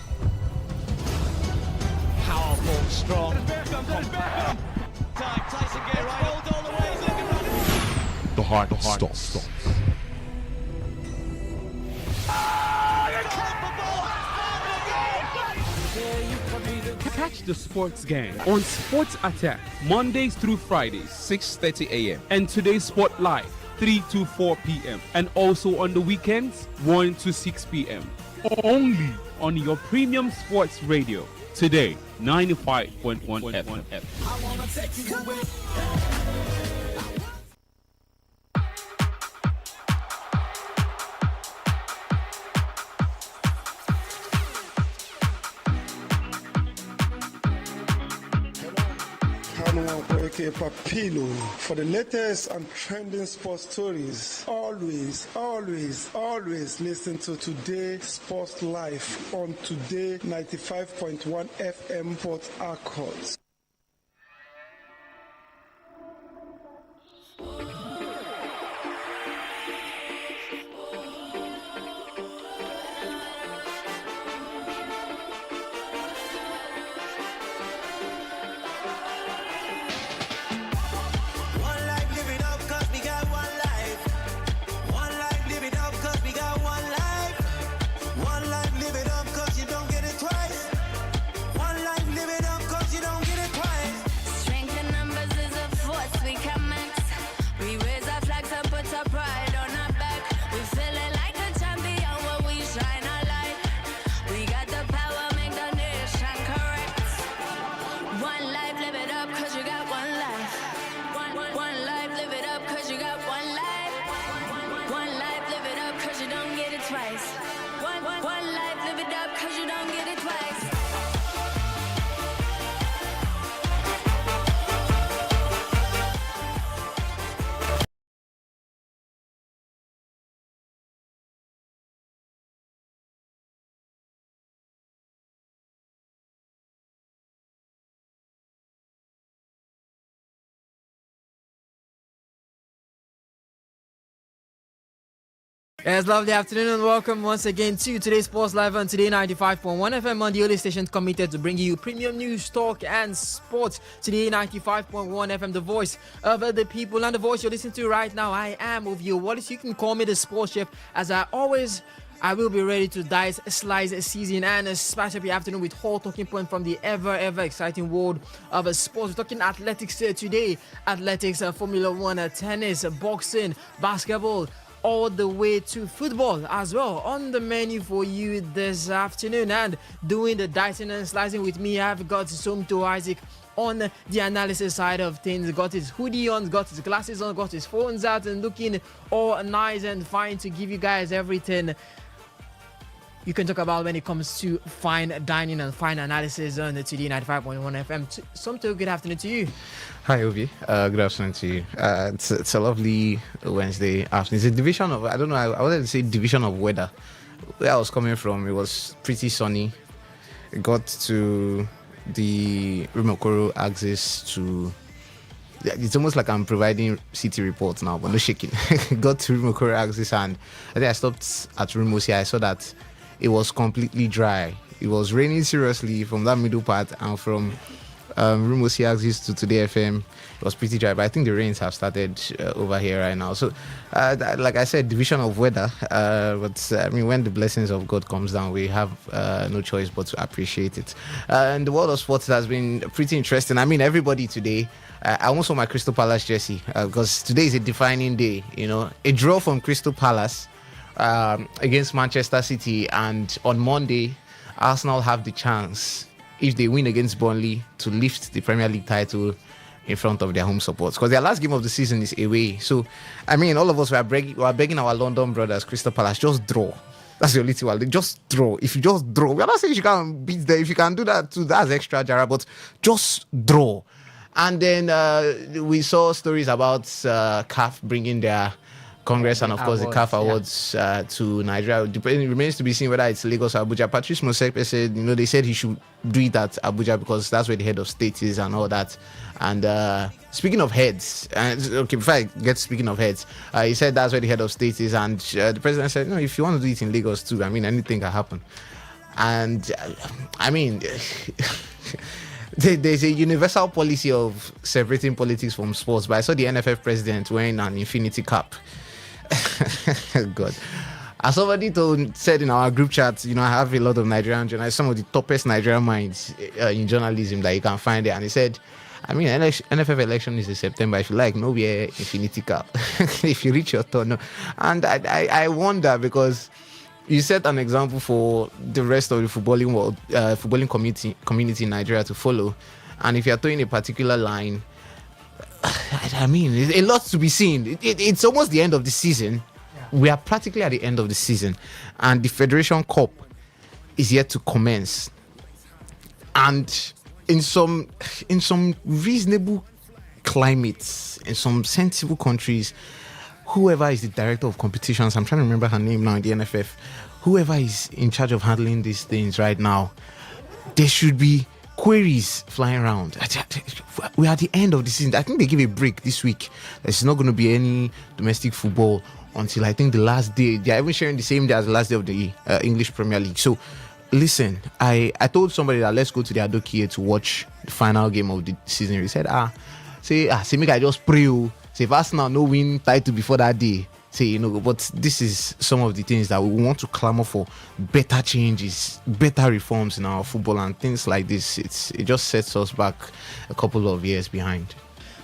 Powerful, strong, compact. Time, Tyson get right. Rolled all the way. He's looking right. The heart stops. Catch the sports gang on Sports Attack Mondays through Fridays 6:30 a.m. and Today Sport Live 3 to 4 p.m. and also on the weekends 1 to 6 p.m. Only on your premium sports radio. Today 95.1 FM. Papilo for the latest and trending sports stories. Always listen to Today Sports Live on Today 95.1 FM Port Harcourt. Yes, lovely afternoon and welcome once again to today's Sports Live on Today 95.1 FM on the only station committed to bringing you premium news, talk and sports. Today 95.1 FM, the voice of the people and the voice you're listening to right now. I am with you, Wallace. You can call me the sports chef as I will be ready to dice, slice season and spice up your afternoon with whole talking point from the ever exciting world of sports. We're talking athletics today. Athletics, Formula 1, tennis, boxing, basketball, all the way to football as well on the menu for you this afternoon. And doing the dicing and slicing with me, I've got Somto Isaac on the analysis side of things. Got his hoodie on, got his glasses on, got his phones out and looking all nice and fine to give you guys everything you can talk about when it comes to fine dining and fine analysis on the Today 95.1 FM. Somto, good afternoon to you. Hi, Obi. Good afternoon to you. It's a lovely Wednesday afternoon. It's a division of, I don't know, I wanted to say division of weather. Where I was coming from, it was pretty sunny. It got to the Rumokoro axis to, it's almost like I'm providing city reports now, but no shaking. Got to Rumokoro axis and I think I stopped at Rumosi. I saw that it was completely dry. It was raining seriously from that middle part, and from Rumosi axis to Today FM, it was pretty dry. But I think the rains have started over here right now. So, like I said, division of weather. But I mean, when the blessings of God comes down, we have no choice but to appreciate it. And the world of sports has been pretty interesting. I mean, everybody today. I almost wore my Crystal Palace jersey because today is a defining day. You know, a draw from Crystal Palace against Manchester City, and on Monday Arsenal have the chance, if they win against Burnley, to lift the Premier League title in front of their home supports, because their last game of the season is away. So I mean, all of us were begging our London brothers, Crystal Palace, just draw. That's the only thing. Just draw. If you just draw, we're not saying you can beat them. If you can do that too, that's extra, Jara, but just draw. And then we saw stories about CAF bringing their Congress and of course the CAF awards to Nigeria. It remains to be seen whether it's Lagos or Abuja. Patrice Motsepe said, they said he should do it at Abuja because that's where the head of state is and all that. And speaking of heads, before I get speaking of heads, he said that's where the head of state is, and the president said, no, if you want to do it in Lagos too, anything can happen. And there's a universal policy of separating politics from sports, but I saw the NFF president wearing an infinity cap. God. As somebody said in our group chat, I have a lot of Nigerian journalists, some of the toppest Nigerian minds in journalism that you can find there. And he said, NFF election is in September. If you like, no wear infinity cap. If you reach your turn. No. And I wonder because you set an example for the rest of the footballing world, footballing community in Nigeria to follow. And if you're throwing a particular line, a lot to be seen. It's almost the end of the season. Yeah. We are practically at the end of the season, and the Federation Cup is yet to commence. And in some reasonable climates, in some sensible countries, whoever is the director of competitions, I'm trying to remember her name now in the NFF, whoever is in charge of handling these things right now, there should be queries flying around. We are at the end of the season. I think they give a break this week. There's not going to be any domestic football until I think the last day. They are even sharing the same day as the last day of the English Premier League. So listen, I told somebody that let's go to the Adokie to watch the final game of the season. He said, say make I just pray. Say if Arsenal no win title before that day. Say, but this is some of the things that we want to clamor for: better changes, better reforms in our football, and things like this. It just sets us back a couple of years behind.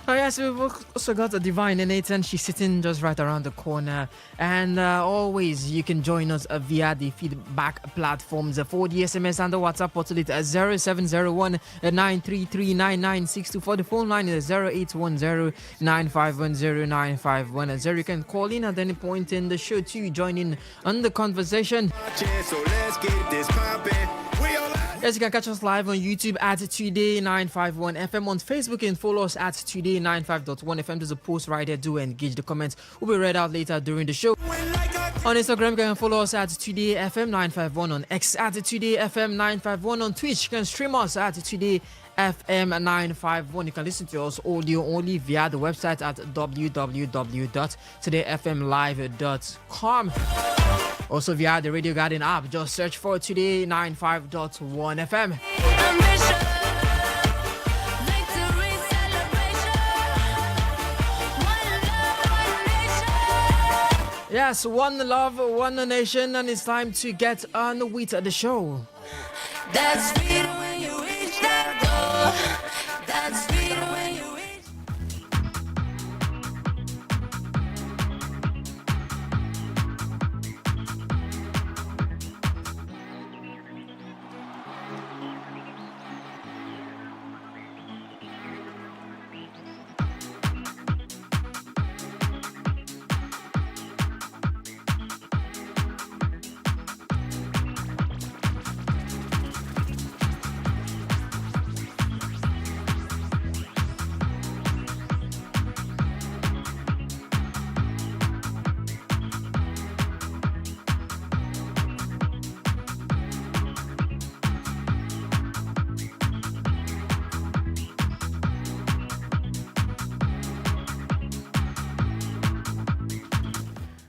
Oh yes, we've also got a Divine and Nathan. She's sitting just right around the corner. And always, you can join us via the feedback platforms for the SMS and the WhatsApp portal. It's 0701 933 9962. For the phone line is 0810 9510 9510. You can call in at any point in the show to join in on the conversation. So let's get this poppin'. Yes, you can catch us live on YouTube at Today951FM. On Facebook, you can follow us at Today95.1fm. There's a post right there. Do engage. The comments will be read out later during the show. On Instagram, you can follow us at TodayFM951. On X at TodayFM951. On Twitch, you can stream us at TodayFM951. You can listen to us audio only via the website at www.todayfmlive.com. Also via the Radio Garden app, just search for Today95.1 FM. Yes, one love, one nation, and it's time to get on with the show. That's sweet when you reach that door. That's sweet when you reach.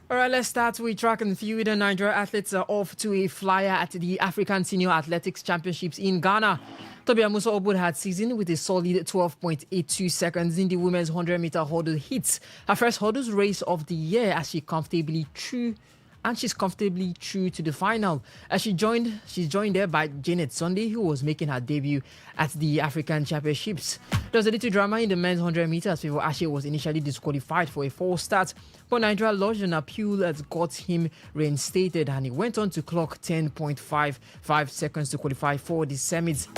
Alright, let's start with track and field. The Nigeria athletes are off to a flyer at the African Senior Athletics Championships in Ghana. Tobia Musa Obud had seasoned with a solid 12.82 seconds in the women's 100-meter hurdle hits. Her first hurdles race of the year as she's comfortably through to the final. As she's joined there by Janet Sunday, who was making her debut at the African Championships. There was a little drama in the men's 100 meters before Ashe was initially disqualified for a false start, but Nigeria lodged an appeal that got him reinstated, and he went on to clock 10.55 seconds to qualify for the semis.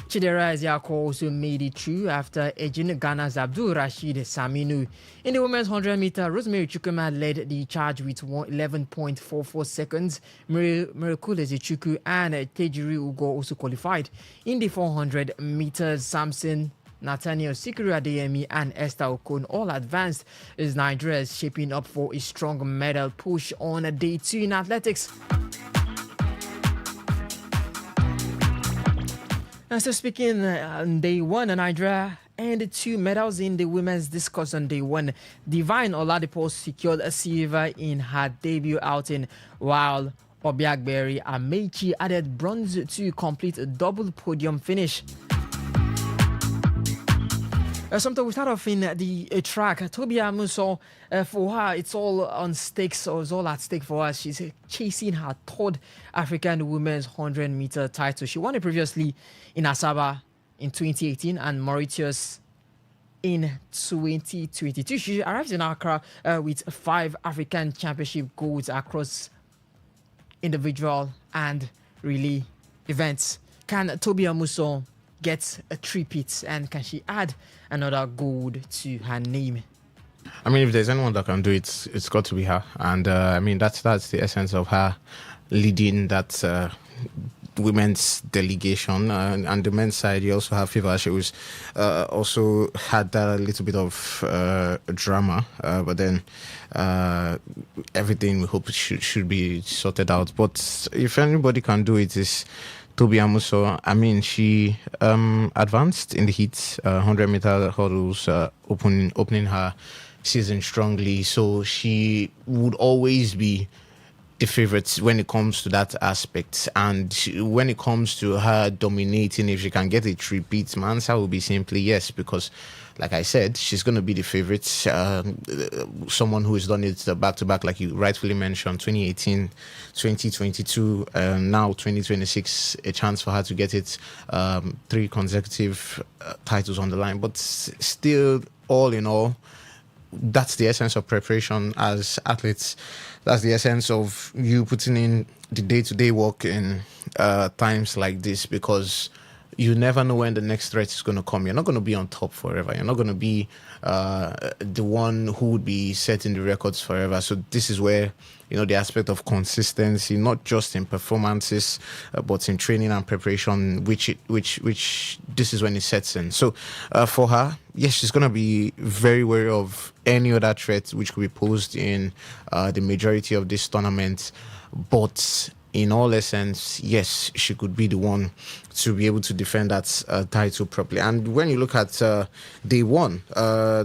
Chidera Eziako also made it through after edging Ghana's Abdul Rashid Saminu. In the women's 100-meter, Rosemary Chukwuma led the charge with 11.44 seconds. Miracle Ezechuku and Tejiri Ugo also qualified. In the 400 meters, Samson Nathaniel Sikuru Adeyemi and Esther Okon all advanced as Nigeria is shaping up for a strong medal push on day 2 in athletics. And so speaking on day 1, Nigeria and 2 medals in the women's discus on day 1. Divine Oladipo secured a silver in her debut outing, while Obiagberi Amechi added bronze to complete a double podium finish. Something we start off in the track. Toby Amuso, for her, it's all on stakes, or it's all at stake for her. She's chasing her 3rd African women's 100-meter title. She won it previously in Asaba in 2018 and Mauritius in 2022. She arrived in Accra with 5 African championship golds across individual and relay events. Can Toby Amuso get a three-peat, and can she add another gold to her name? I mean, if there's anyone that can do it, it's got to be her. And I mean, that's the essence of her leading that women's delegation. And the men's side, you also have Fever. She was also had that little bit of drama, but then everything we hope should be sorted out. But if anybody can do it, is Toby Amuso. I mean, she advanced in the heats, 100-meter hurdles, opening her season strongly. So she would always be the favorites when it comes to that aspect. And when it comes to her dominating, if she can get a three-peat, my answer will be simply yes, because like I said, she's going to be the favorite. Someone who has done it back-to-back, like you rightfully mentioned, 2018, 2022, now 2026, a chance for her to get it, 3 consecutive titles on the line. But still, all in all, that's the essence of preparation as athletes. That's the essence of you putting in the day-to-day work in times like this, because you never know when the next threat is going to come. You're not going to be on top forever. You're not going to be the one who would be setting the records forever. So this is where, the aspect of consistency, not just in performances, but in training and preparation, which this is when it sets in. So for her, yes, she's going to be very wary of any other threat which could be posed in the majority of this tournament. But in all essence, yes, she could be the one to be able to defend that title properly. And when you look at day 1,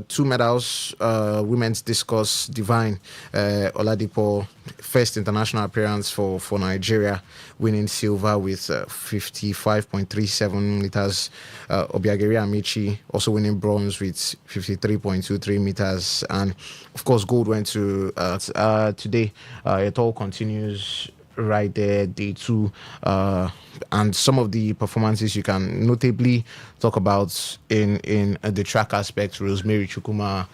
2 medals, women's discus, Divine Oladipo, first international appearance for Nigeria, winning silver with 55.37 meters. Obiageri Amici also winning bronze with 53.23 meters. And of course, gold went to today. It all continues right there, day 2, and some of the performances you can notably talk about in the track aspect: Rosemary Chukuma,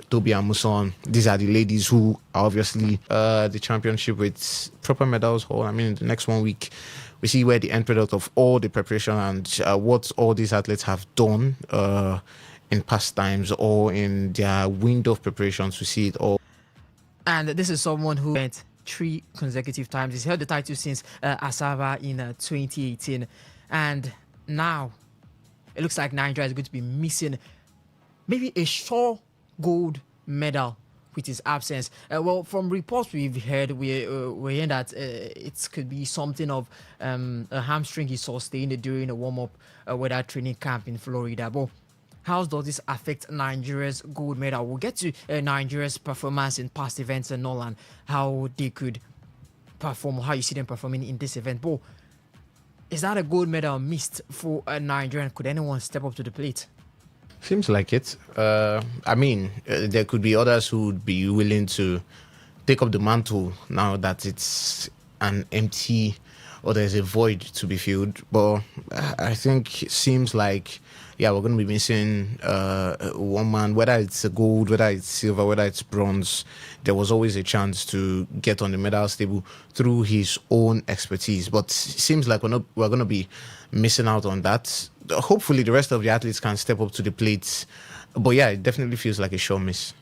Toby Amuson. These are the ladies who are obviously the championship with proper medals. I mean, in the next 1 week, we see where the end product of all the preparation and what all these athletes have done in past times or in their window of preparations. We see it all. And this is someone who went 3 consecutive times. He's held the title since Asaba in 2018. And now it looks like Nigeria is going to be missing maybe a sure gold medal with his absence. Well, from reports we've heard, we're hearing that it could be something of a hamstring he sustained during a warm-up weather training camp in Florida. But how does this affect Nigeria's gold medal? We'll get to Nigeria's performance in past events and all, and how they could perform, how you see them performing in this event. But is that a gold medal missed for Nigeria? Could anyone step up to the plate? Seems like it. I mean, there could be others who would be willing to take up the mantle now that it's an empty or there's a void to be filled. But I think it seems like, yeah, we're going to be missing one man, whether it's a gold, whether it's silver, whether it's bronze. There was always a chance to get on the medal table through his own expertise. But it seems like we're going to be missing out on that. Hopefully, the rest of the athletes can step up to the plate. But yeah, it definitely feels like a sure miss.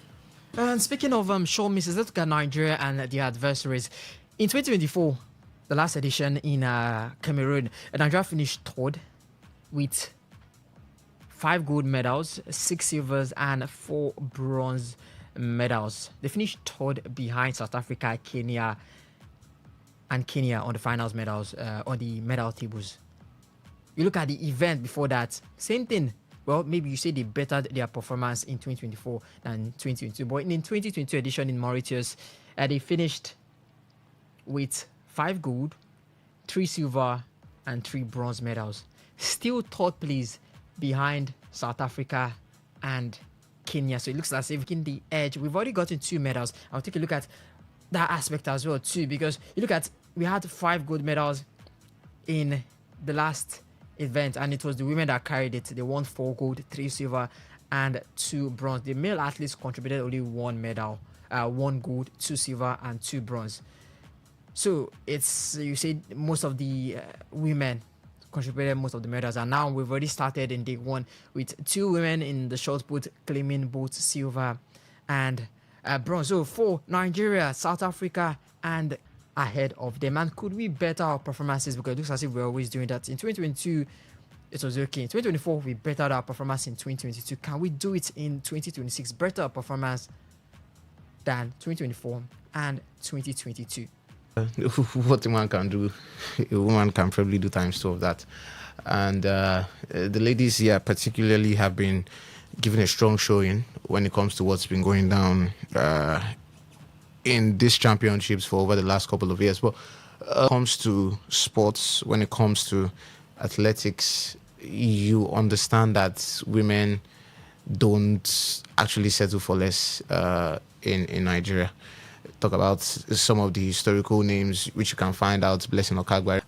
And speaking of sure misses, let's look at Nigeria and their adversaries. In 2024, the last edition in Cameroon, Nigeria finished 3rd with 5 gold medals, 6 silvers, and 4 bronze medals. They finished third behind South Africa, Kenya on the finals medals, on the medal tables. You look at the event before that, same thing. Well, maybe you say they bettered their performance in 2024 than 2022, but in the 2022 edition in Mauritius, they finished with 5 gold, 3 silver, and 3 bronze medals. Still third place behind South Africa and Kenya. So it looks as if in the edge. We've already gotten 2 medals. I'll take a look at that aspect as well too, because you look at, we had 5 gold medals in the last event, and it was the women that carried it. They won 4 gold, 3 silver, and 2 bronze. The male athletes contributed only 1 medal, 1 gold, 2 silver, and 2 bronze. So it's, you say most of the women contributed most of the medals, and now we've already started in day 1 with 2 women in the short put claiming both silver and bronze. So for Nigeria, South Africa, and ahead of them. And could we better our performances? Because it looks as if we're always doing that. In 2022, it was okay. In 2024, we bettered our performance in 2022. Can we do it in 2026? Better our performance than 2024 and 2022. What a man can do, a woman can probably do times 2 of that. And the ladies here particularly have been given a strong showing when it comes to what's been going down in these championships for over the last couple of years. But when it comes to sports, when it comes to athletics, you understand that women don't actually settle for less in Nigeria. Talk about some of the historical names which you can find out. Blessing Okagbare,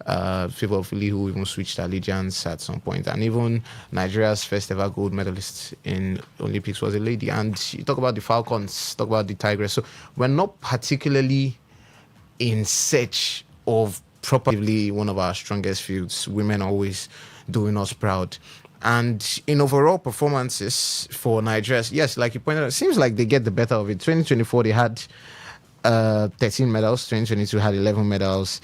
people of Lee who even switched allegiance at some point, and even Nigeria's first ever gold medalist in Olympics was a lady. And you talk about the Falcons, talk about the Tigers. So we're not particularly in search of probably one of our strongest fields. Women always doing us proud. And in overall performances for Nigeria, yes, like you pointed out, it seems like they get the better of it. 2024 they had 13 medals, 2022 had 11 medals,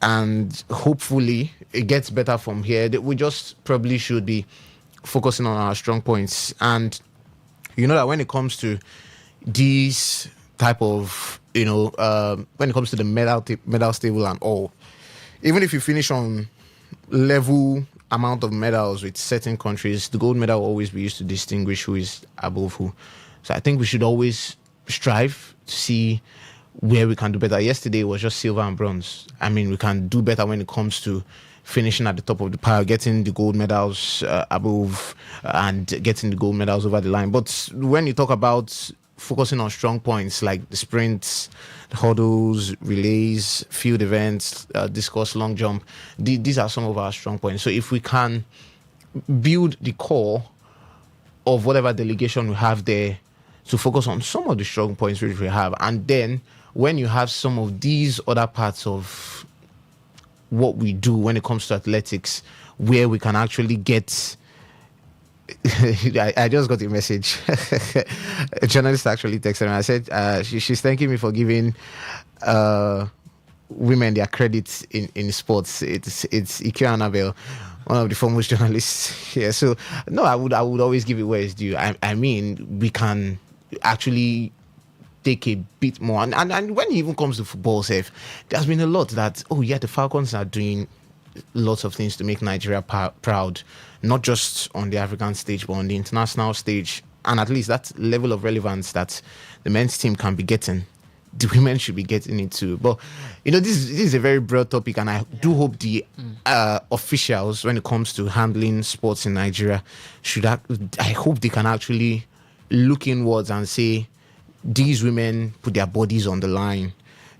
and hopefully it gets better from here. We just probably should be focusing on our strong points. And you know that when it comes to these type of, when it comes to the medal table and all, even if you finish on level amount of medals with certain countries, the gold medal will always be used to distinguish who is above who. So I think we should always strive to see where we can do better. Yesterday was just silver and bronze. I mean, we can do better when it comes to finishing at the top of the pile, getting the gold medals above and getting the gold medals over the line. But when you talk about focusing on strong points like the sprints, the hurdles, relays, field events, discus, long jump, these are some of our strong points. So if we can build the core of whatever delegation we have there to focus on some of the strong points which we have, and then when you have some of these other parts of what we do when it comes to athletics, where we can actually get I just got a message. A journalist actually texted me. I said she's thanking me for giving women their credits in sports. It's Ike Annabelle, one of the foremost journalists here. So no, I would always give it where it's due. I mean, we can actually take a bit more, and when it even comes to football, safe, there's been a lot that the Falcons are doing lots of things to make Nigeria proud, not just on the African stage but on the international stage, and at least that level of relevance that the men's team can be getting, the women should be getting it too. But this is a very broad topic, and I do hope the officials, when it comes to handling sports in Nigeria, I hope they can actually look inwards and say, these women put their bodies on the line.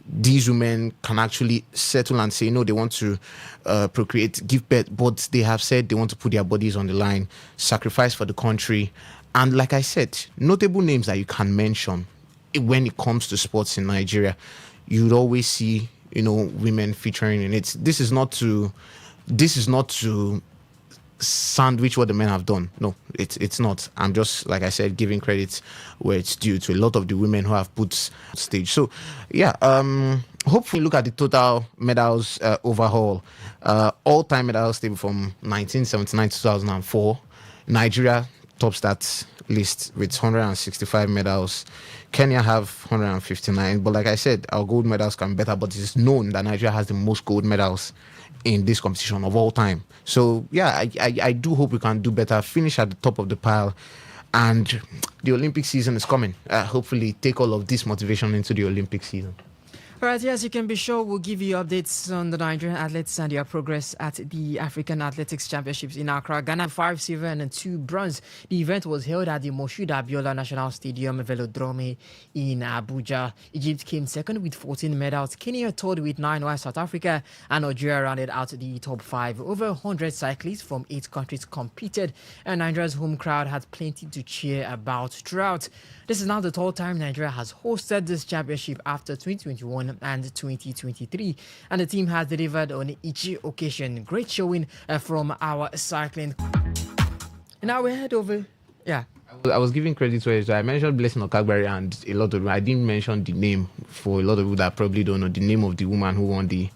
These women can actually settle and say, no, they want to procreate, give birth, but they have said they want to put their bodies on the line, sacrifice for the country. And like I said, notable names that you can mention when it comes to sports in Nigeria, you'd always see, women featuring in it. This is not to sandwich what the men have done. No, it's not. I'm just, like I said, giving credit where it's due to a lot of the women who have put stage. So hopefully look at the total medals overhaul. All-time medals table from 1979 to 2004. Nigeria tops that list with 165 medals. Kenya have 159. But like I said, our gold medals can be better. But it's known that Nigeria has the most gold medals in this competition of all time. So, yeah, I do hope we can do better, finish at the top of the pile. And the Olympic season is coming. Hopefully take all of this motivation into the Olympic season. All right, yes, you can be sure we'll give you updates on the Nigerian athletes and their progress at the African Athletics Championships in Accra. Ghana 5 silver and 2 bronze. The event was held at the Moshood Abiola National Stadium Velodrome in Abuja. Egypt came second with 14 medals. Kenya third with 9, while South Africa and Nigeria rounded out the top 5. Over 100 cyclists from 8 countries competed, and Nigeria's home crowd had plenty to cheer about throughout. This is now the third time Nigeria has hosted this championship after 2021 and 2023, and the team has delivered on each occasion. Great showing from our cycling. Now we head over. Yeah. I was giving credit to it. So I mentioned Blessing Okagbari and a lot of. I didn't mention the name for a lot of people that probably don't know the name of the woman who won the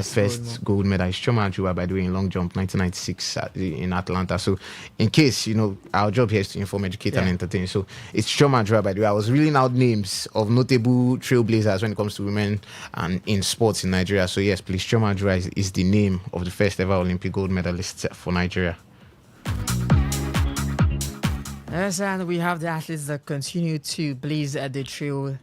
first gold medal. It's Choma Ajuba, by the way, in long jump, 1996 in Atlanta. So, in case our job here is to inform, educate, and entertain. So it's Choma Ajuba, by the way. I was reading out names of notable trailblazers when it comes to women and in sports in Nigeria. So yes, please, Choma Ajuba is the name of the first ever Olympic gold medalist for Nigeria. Yes, and we have the athletes that continue to blaze at the trail.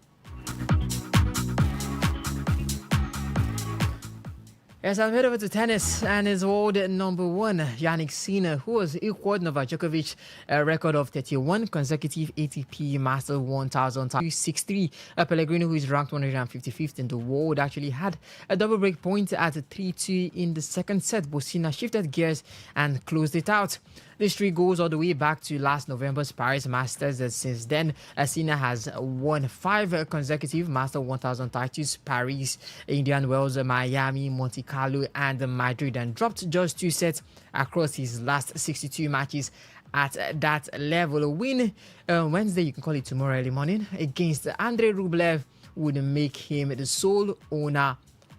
Yes, I'll head over to tennis, and his world number 1, Yannick Sinner, who has equaled Novak Djokovic's record of 31 consecutive ATP Masters 1000 times. 263. Pellegrino, who is ranked 155th in the world, actually had a double break point at 3-2 in the second set, but Sinner shifted gears and closed it out. This streak goes all the way back to last November's Paris Masters. Since then, Sinner has won 5 consecutive Master 1000 titles: Paris, Indian Wells, Miami, Monte Carlo, and Madrid, and dropped just 2 sets across his last 62 matches at that level. A win Wednesday, you can call it tomorrow early morning, against Andrei Rublev would make him the sole owner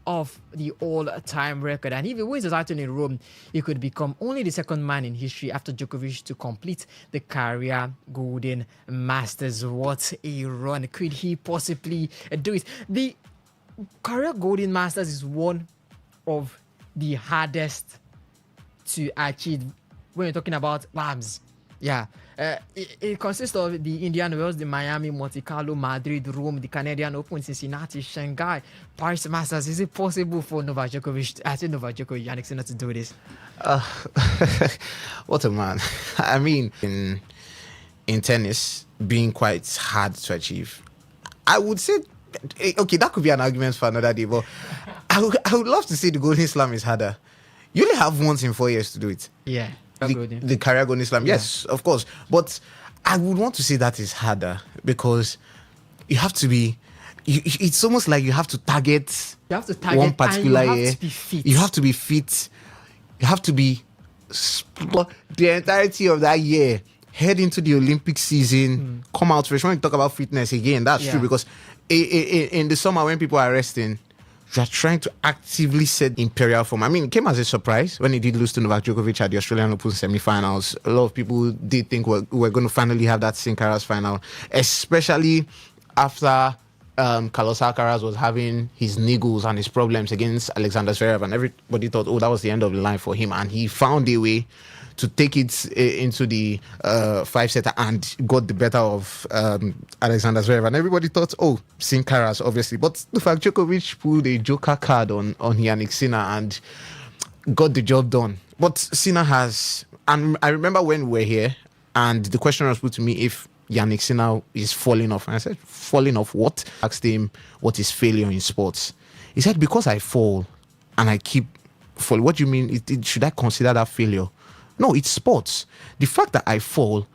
of the all-time record. And if he wins the title in Rome, he could become only the second man in history after Djokovic to complete the career Golden Masters. What a run. Could he possibly do it? The career Golden Masters is one of the hardest to achieve when you're talking about LAMs. Yeah. It consists of the Indian Wells, the Miami, Monte Carlo, Madrid, Rome, the Canadian Open, Cincinnati, Shanghai, Paris Masters. Is it possible for Novak Djokovic, Yannick Sinner, to do this? What a man. I mean, in tennis, being quite hard to achieve, I would say, okay, that could be an argument for another day, but I would love to say the Golden Slam is harder. You only have once in 4 years to do it. Yeah. The career Golden Slam, yes, of course. But I would want to say that is harder because you have to be. It's almost like you have to target. You have to target one particular and you year. have to be fit. You have to be fit. You have to be the entirety of that year. Head into the Olympic season. Come out fresh. When you talk about fitness again, that's true because in the summer when people are resting, you are trying to actively set imperial form. I mean, it came as a surprise when he did lose to Novak Djokovic at the Australian Open semi-finals. A lot of people did think we're going to finally have that Sinkaras final, especially after Carlos Alcaraz was having his niggles and his problems against Alexander Zverev, and everybody thought, that was the end of the line for him, and he found a way to take it into the 5-setter and got the better of Alexander Zverev. And everybody thought, Sinkaras, obviously. But the fact Djokovic pulled a joker card on Yannick Sinner and got the job done. But Sinner has... And I remember when we were here and the question was put to me if Yannick Sinner is falling off. And I said, falling off what? I asked him what is failure in sports. He said, because I fall and I keep falling. What do you mean? Should I consider that failure? No, it's sports. The fact that I fall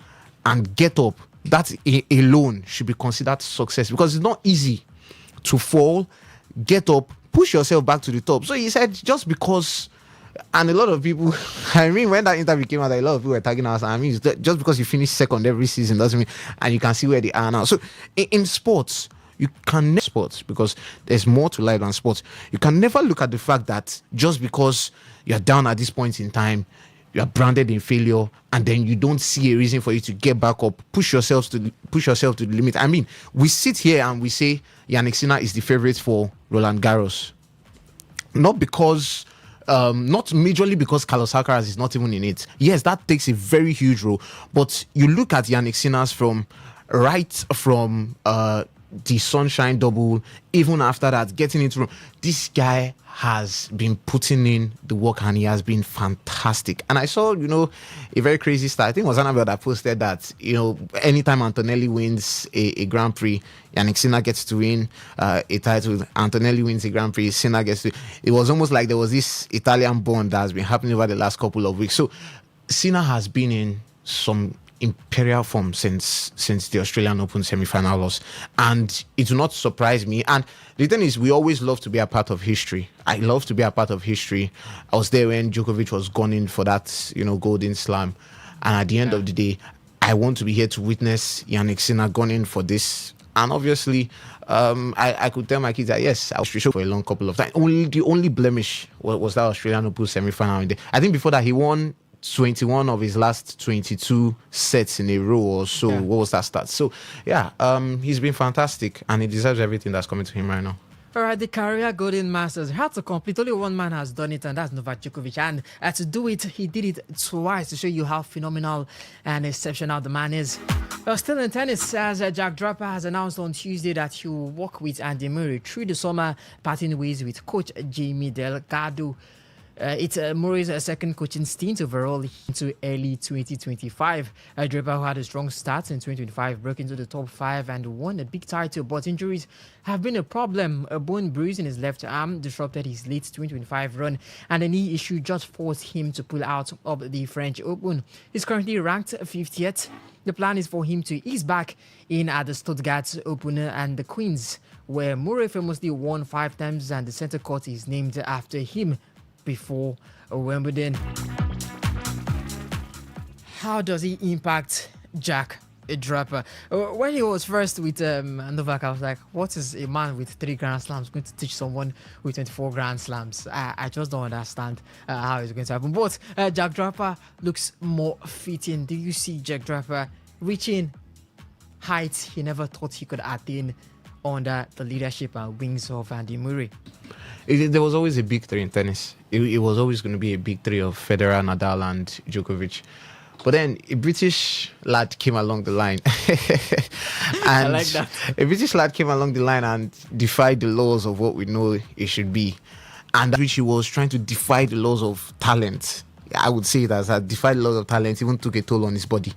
and get up, that alone should be considered success because it's not easy to fall, get up, push yourself back to the top. So he said, just because, and a lot of people, I mean, when that interview came out, a lot of people were tagging us. I mean, just because you finish second every season doesn't mean, and you can see where they are now. So in sports, you can never sports because there's more to life than sports. You can never look at the fact that just because you're down at this point in time, you are branded in failure, and then you don't see a reason for you to get back up, push yourself to the limit. I mean, we sit here and we say Yannick Sinner is the favorite for Roland Garros, not majorly because Carlos Alcaraz is not even in it. Yes, that takes a very huge role, but you look at Yannick Sinner's from the Sunshine Double, even after that, getting into this guy has been putting in the work and he has been fantastic. And I saw, a very crazy stat. I think it was Annabelle that posted that, anytime Antonelli wins a Grand Prix, Yannick Sinner gets to win a title. Antonelli wins a Grand Prix, Sinner gets to. It was almost like there was this Italian bond that has been happening over the last couple of weeks. So Sinner has been in some imperial form since the Australian Open semi-final loss, and it will not surprise me. And the thing is, we always love to be a part of history. I love to be a part of history. I was there when Djokovic was gunning for that golden slam, and at the end of the day, I want to be here to witness Yannick Sinner gunning for this. And obviously, I could tell my kids that yes, I was for a long couple of times. The only blemish was that Australian Open semi-final. I think before that he won 21 of his last 22 sets in a row or so. Yeah. What was that stat? So yeah, he's been fantastic and he deserves everything that's coming to him right now. All right, the career Golden Masters had to complete. Only one man has done it, and that's Novak Djokovic. And to do it, he did it twice to show you how phenomenal and exceptional the man is. Still in tennis, as Jack Draper has announced on Tuesday that he will work with Andy Murray through the summer, parting ways with coach Jamie Delgado. It's Murray's second coaching stint overall into early 2025. Draper, who had a strong start in 2025, broke into the top 5 and won a big title, but injuries have been a problem. A bone bruise in his left arm disrupted his late 2025 run, and a knee issue just forced him to pull out of the French Open. He's currently ranked 50th. The plan is for him to ease back in at the Stuttgart Open and the Queens, where Murray famously won 5 times, and the center court is named after him before Wimbledon. How does he impact Jack Draper? When he was first with Novak, I was like, what is a man with 3 Grand Slams going to teach someone with 24 Grand Slams? I just don't understand how it's going to happen. But Jack Draper looks more fitting. Do you see Jack Draper reaching heights he never thought he could attain under the leadership and wings of Andy Murray? There was always a big 3 in tennis. It was always going to be a big 3 of Federer, Nadal, and Djokovic. But then a British lad came along the line. And I like that. A British lad came along the line and defied the laws of what we know it should be. And which he was trying to defy the laws of talent. I would say that as defied the laws of talent, even took a toll on his body,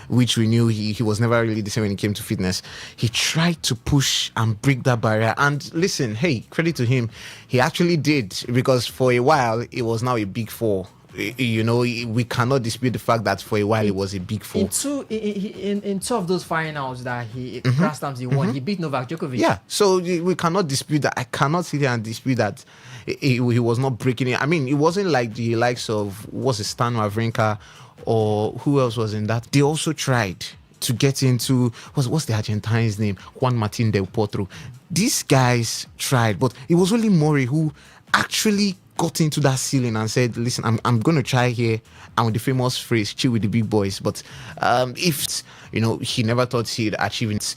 which we knew he was never really the same when it came to fitness. He tried to push and break that barrier. And listen, hey, credit to him. He actually did, because for a while, it was now a big 4. We cannot dispute the fact that for a while it was a big 4. In 2 of those finals that Grand Slams he won, he beat Novak Djokovic. Yeah, so we cannot dispute that. I cannot sit here and dispute that he was not breaking it. I mean, it wasn't like the likes of, Stan Wawrinka or who else was in that. They also tried to get into, what's the Argentine's name? Juan Martín del Potro. These guys tried, but it was only Murray who actually got into that ceiling and said, listen, I'm going to try here. And with the famous phrase, chill with the big boys. But if, he never thought he'd achieve it,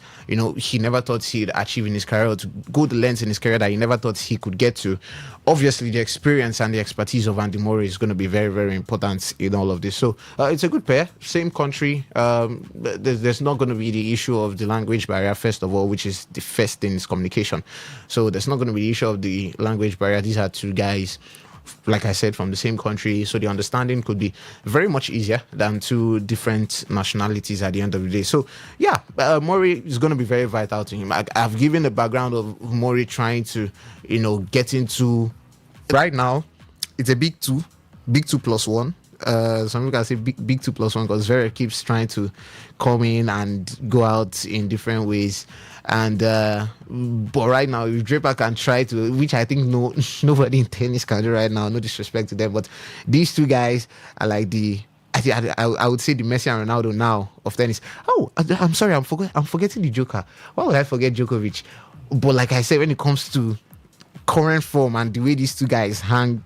he never thought he'd achieve in his career, or to go the lengths in his career that he never thought he could get to. Obviously, the experience and the expertise of Andy Murray is going to be very, very important in all of this. So it's a good pair, same country. There's not going to be the issue of the language barrier, first of all, which is the first thing is communication. So there's not going to be the issue of the language barrier. These are 2 guys, like I said, from the same country, so the understanding could be very much easier than 2 different nationalities at the end of the day. So yeah, Murray is going to be very vital to him. I've given the background of Murray trying to get into, right now it's a big 2 plus 1. Some people can say big 2 plus 1 because Zverev keeps trying to come in and go out in different ways. And but right now, if Draper can try to, which I think nobody in tennis can do right now, no disrespect to them, but these 2 guys are like I would say the Messi and Ronaldo now of tennis. Oh, I'm sorry, I'm forgetting the Joker. Why would I forget Djokovic? But like I said, when it comes to current form and the way these two guys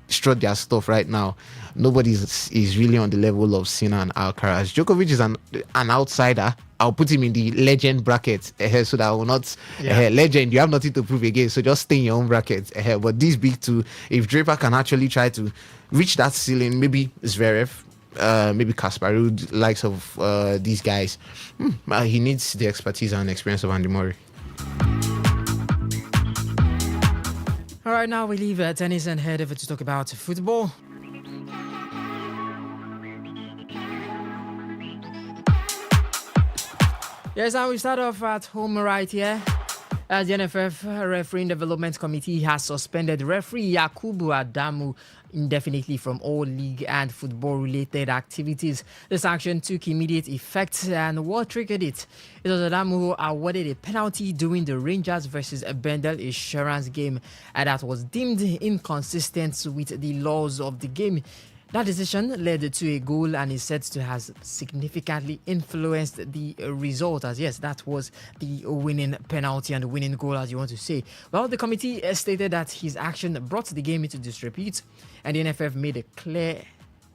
strut their stuff right now, nobody is really on the level of Sinner and Alcaraz. Djokovic is an outsider. I'll put him in the legend bracket so that I will not legend. You have nothing to prove again, so just stay in your own bracket. But these big two, if Draper can actually try to reach that ceiling, maybe Zverev, maybe Kasparov, likes of these guys, he needs the expertise and experience of Andy Murray. All right, now we leave tennis and head over to talk about football. Yes, and we start off at home right here. As the NFF Refereeing Development Committee has suspended referee Yakubu Adamu indefinitely from all league and football-related activities. The sanction took immediate effect, and what triggered it? It was Adamu who awarded a penalty during the Rangers versus Bendel Insurance game, and that was deemed inconsistent with the laws of the game. That decision led to a goal and is said to have significantly influenced the result, as yes, that was the winning penalty and the winning goal, as you want to say. Well, the committee stated that his action brought the game into disrepute, and the NFF made it clear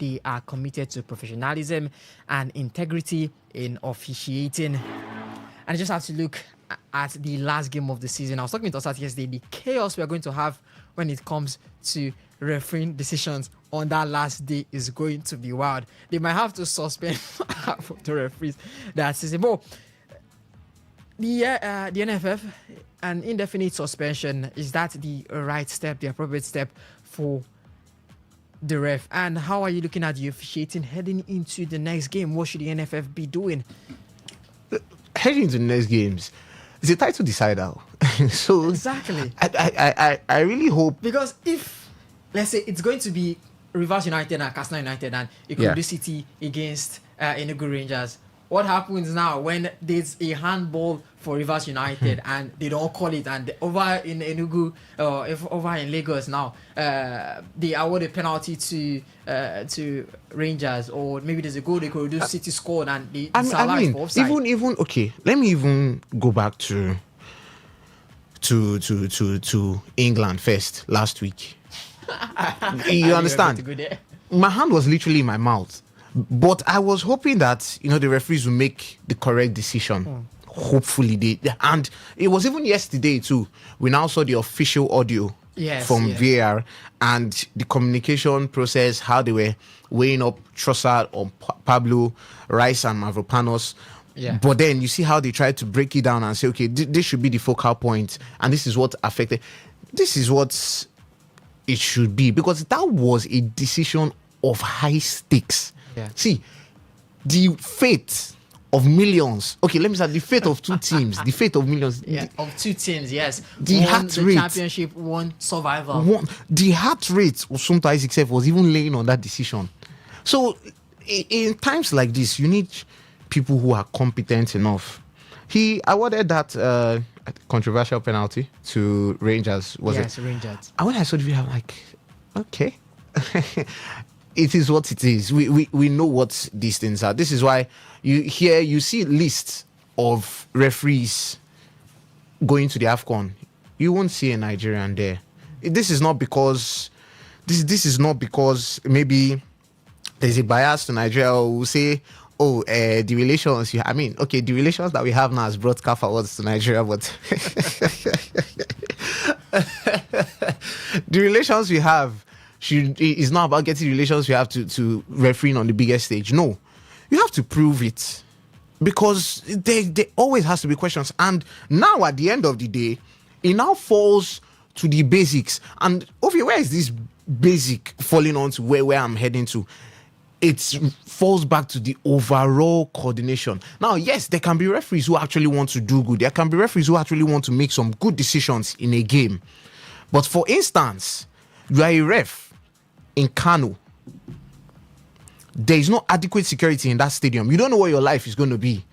they are committed to professionalism and integrity in officiating. And I just have to look at the last game of the season. I was talking to Osat yesterday, the chaos we are going to have when it comes to refereeing decisions on that last day is going to be wild. They might have to suspend half of the referees that season. But the NFF, an indefinite suspension, is that the right step, the appropriate step for the ref? And how are you looking at the officiating heading into the next game? What should the NFF be doing? Heading into the next games, it's a title decider. So exactly. I really hope, because if, let's say, it's going to be Rivers United and Katsina United and Ikorodu City against Enugu Rangers, what happens now when there's a handball for Rivers United and they don't call it, and over in Enugu, over in Lagos now, they award a penalty to Rangers, or maybe there's a goal they could do City scored and they for offside. Even okay, let me even go back to England first last week. You understand? My hand was literally in my mouth, but I was hoping that the referees will make the correct decision. Hopefully they, and it was even yesterday too. We now saw the official audio from VAR and the communication process, how they were weighing up Trossard on Pablo, Rice and Mavropanos. Yeah. But then you see how they tried to break it down and say, okay, this should be the focal point, and this is what affected. This is what it should be, because that was a decision of high stakes. Yeah. See, the fate of millions. Okay, let me start. The fate of two teams. The fate of millions. Of two teams, yes. The heart rate. Championship, one survival. The heart rate of Sunta Isaac was even laying on that decision. So, in times like this, you need people who are competent enough. He awarded that controversial penalty to Rangers. Yes, Rangers. And when I saw the video, I'm like, okay. It is what it is. We know what these things are. This is why you see lists of referees going to the AFCON. You won't see a Nigerian there. This is not because maybe there's a bias to Nigeria, or we'll say, the relations the relations that we have now has brought CAF awards to Nigeria, but the relations we have is not about getting relations we have to refereeing on the biggest stage. No, you have to prove it, because there always has to be questions. And now at the end of the day, it now falls to the basics. And Ovi, where is this basic falling on to where I'm heading to? It falls back to the overall coordination. Now, yes, there can be referees who actually want to do good. There can be referees who actually want to make some good decisions in a game. But for instance, you are a ref in Kano. There is no adequate security in that stadium. You don't know what your life is going to be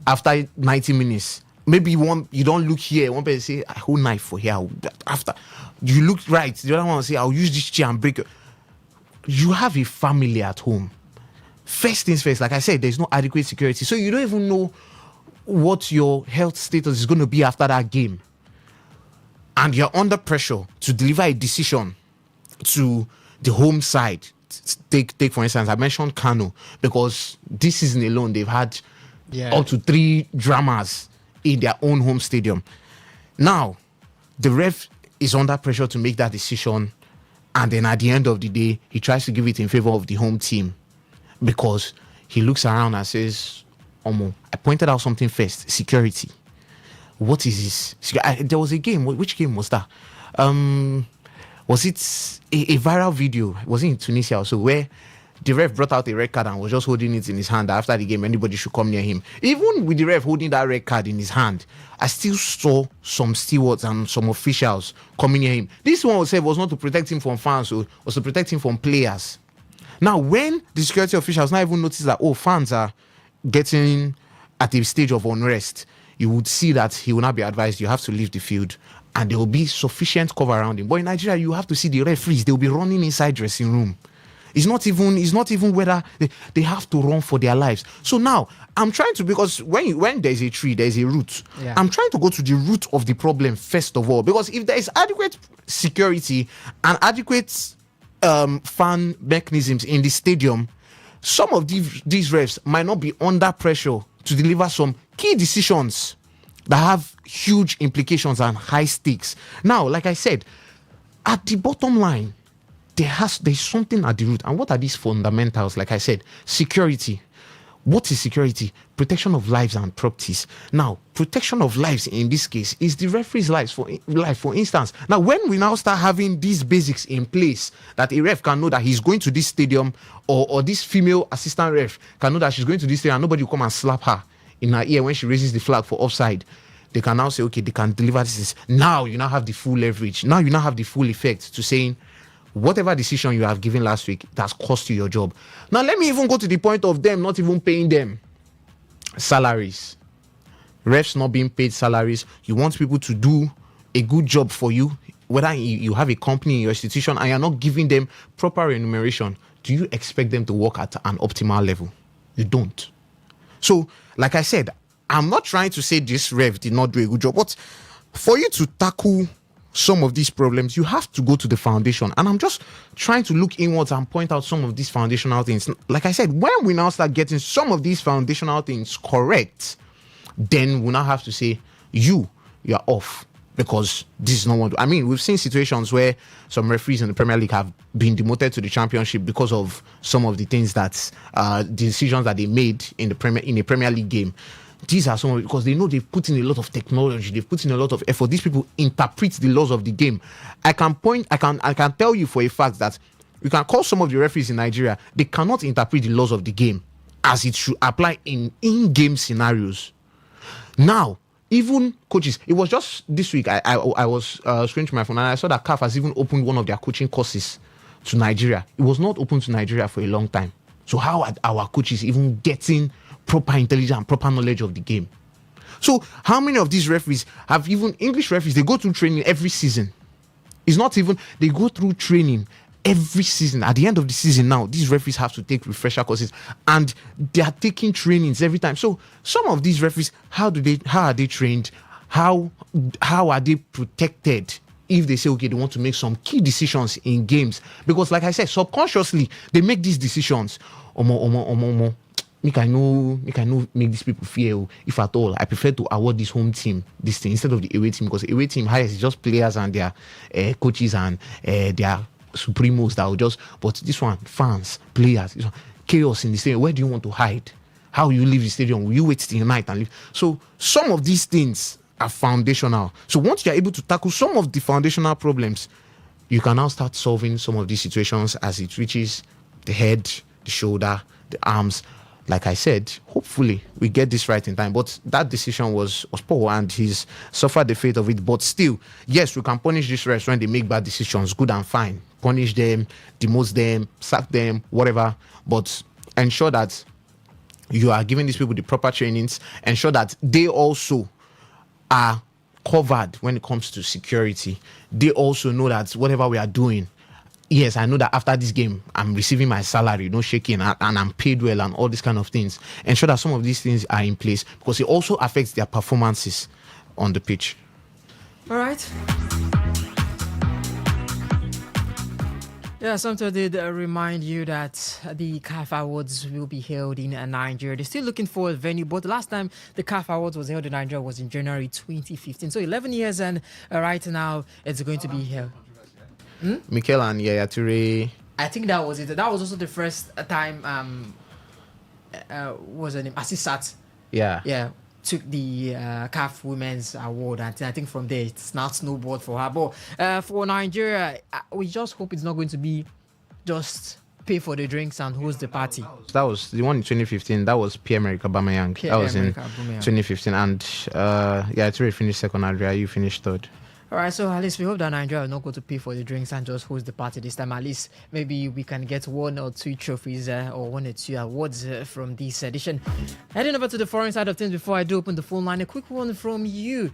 after 90 minutes. Maybe you don't look here. One person say, I hold knife for here. After you look right, the other one will say, I'll use this chair and break it. You have a family at home. First things first, like I said, there's no adequate security. So you don't even know what your health status is going to be after that game. and you're under pressure to deliver a decision to the home side. Take for instance, I mentioned Kano, because this season alone they've had up to 3 dramas in their own home stadium. Now, the ref is under pressure to make that decision, and then at the end of the day, he tries to give it in favor of the home team, because he looks around and says, Omo, I pointed out something first, security. What is this? There was a game. Which game was that? Was it a viral video? Was it in Tunisia also, where the ref brought out a red card and was just holding it in his hand after the game? Anybody should come near him. Even with the ref holding that red card in his hand, I still saw some stewards and some officials coming near him. This one was not to protect him from fans, or was to protect him from players. Now, when the security officials now even notice that, fans are getting at a stage of unrest, you would see that he will not be advised, you have to leave the field, and there will be sufficient cover around him. But in Nigeria, you have to see the referees, they will be running inside dressing room. It's not even whether they have to run for their lives. So now, I'm trying to, because when there's a tree, there's a root. Yeah. I'm trying to go to the root of the problem first of all, because if there is adequate security and adequate fan mechanisms in the stadium, some of these refs might not be under pressure to deliver some key decisions that have huge implications and high stakes. Now, like I said, at the bottom line, there's something at the root. And what are these fundamentals? Like I said, security. What is security? Protection of lives and properties. Now, protection of lives in this case is the referee's life, for instance. Now, when we now start having these basics in place, that a ref can know that he's going to this stadium, or this female assistant ref can know that she's going to this stadium, and nobody will come and slap her in her ear when she raises the flag for offside, they can now say, okay, they can deliver this. Now you now have the full leverage. Now you now have the full effect to saying, whatever decision you have given last week, that's cost you your job. Now, let me even go to the point of them not even paying them salaries. Refs not being paid salaries. You want people to do a good job for you, whether you have a company in your institution and you're not giving them proper remuneration. Do you expect them to work at an optimal level? You don't. So, like I said, I'm not trying to say this ref did not do a good job, but for you to tackle some of these problems, you have to go to the foundation. And I'm just trying to look inwards and point out some of these foundational things. Like I said, when we now start getting some of these foundational things correct, then we now have to say, you're off, because this is not what... I mean, we've seen situations where some referees in the Premier League have been demoted to the Championship because of some of the things that, the decisions that they made in a Premier League game. These are some of it, because they know they've put in a lot of technology, they've put in a lot of effort. These people interpret the laws of the game. I can tell you for a fact that you can call some of the referees in Nigeria, they cannot interpret the laws of the game as it should apply in in-game scenarios. Now, even coaches, it was just this week, I was scrolling through my phone and I saw that CAF has even opened one of their coaching courses to Nigeria. It was not open to Nigeria for a long time. So how are our coaches even getting proper intelligence and proper knowledge of the game? So how many of these referees have, even English referees, they go through training every season. It's not even, they go through training every season. At the end of the season now, these referees have to take refresher courses and they are taking trainings every time. So some of these referees, how are they trained? How are they protected if they say, okay, they want to make some key decisions in games? Because like I said, subconsciously, they make these decisions. Make I know make these people fear. If at all, I prefer to award this home team this thing instead of the away team, because the away team hires just players and their coaches and their supremos that will just. But this one, fans, players, this one, chaos in the stadium. Where do you want to hide? How will you leave the stadium? Will you wait till night and leave? So some of these things are foundational. So once you are able to tackle some of the foundational problems, you can now start solving some of these situations as it reaches the head, the shoulder, the arms. Like I said, hopefully we get this right in time. But that decision was poor and he's suffered the fate of it. But still, yes, we can punish these refs when they make bad decisions. Good and fine. Punish them, demote them, sack them, whatever. But ensure that you are giving these people the proper trainings. Ensure that they also are covered when it comes to security. They also know that whatever we are doing, yes, I know that after this game, I'm receiving my salary, no shaking, and I'm paid well and all these kind of things. Ensure that some of these things are in place, because it also affects their performances on the pitch. All right. Yeah, sometimes did remind you that the CAF Awards will be held in Nigeria. They're still looking for a venue, but the last time the CAF Awards was held in Nigeria was in January 2015. So 11 years, and right now it's going to be held. Mikel and Yaya Toure. I think that was it. That was also the first time. Was her name? Asisat. Yeah. Yeah. Took the CAF Women's Award, and I think from there it's now snowballed for her. But for Nigeria, we just hope it's not going to be just pay for the drinks and host the party. That was the one in 2015. That was Pierre-Emerick Aubameyang. That was in 2015, and Toure finished second. Adria, you finished third. All right, so at least we hope that Nigeria will not go to pay for the drinks and just host the party this time. At least maybe we can get one or two trophies or one or two awards from this edition. Heading over to the foreign side of things before I do open the phone line, a quick one from you.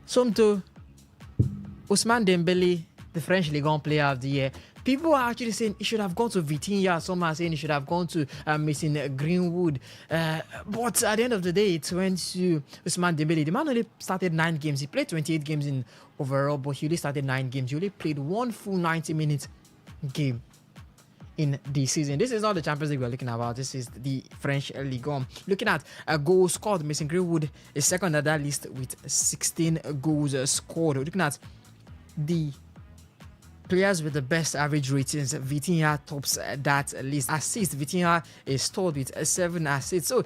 Somto, Ousmane Dembele, the French Ligue 1 Player of the Year. People are actually saying he should have gone to Vitinha. Some are saying he should have gone to Mason Greenwood. But at the end of the day, it went to Ousmane Dembele. The man only started 9 games. He played 28 games in overall, but he only started 9 games. He only played one full 90-minute game in the season. This is not the Champions League we're looking about. This is the French Ligue 1. Looking at a goal scored, Mason Greenwood is second at that list with 16 goals scored. We're looking at the players with the best average ratings. Vitinha tops that list. Assists, Vitinha is third with 7 assists. So,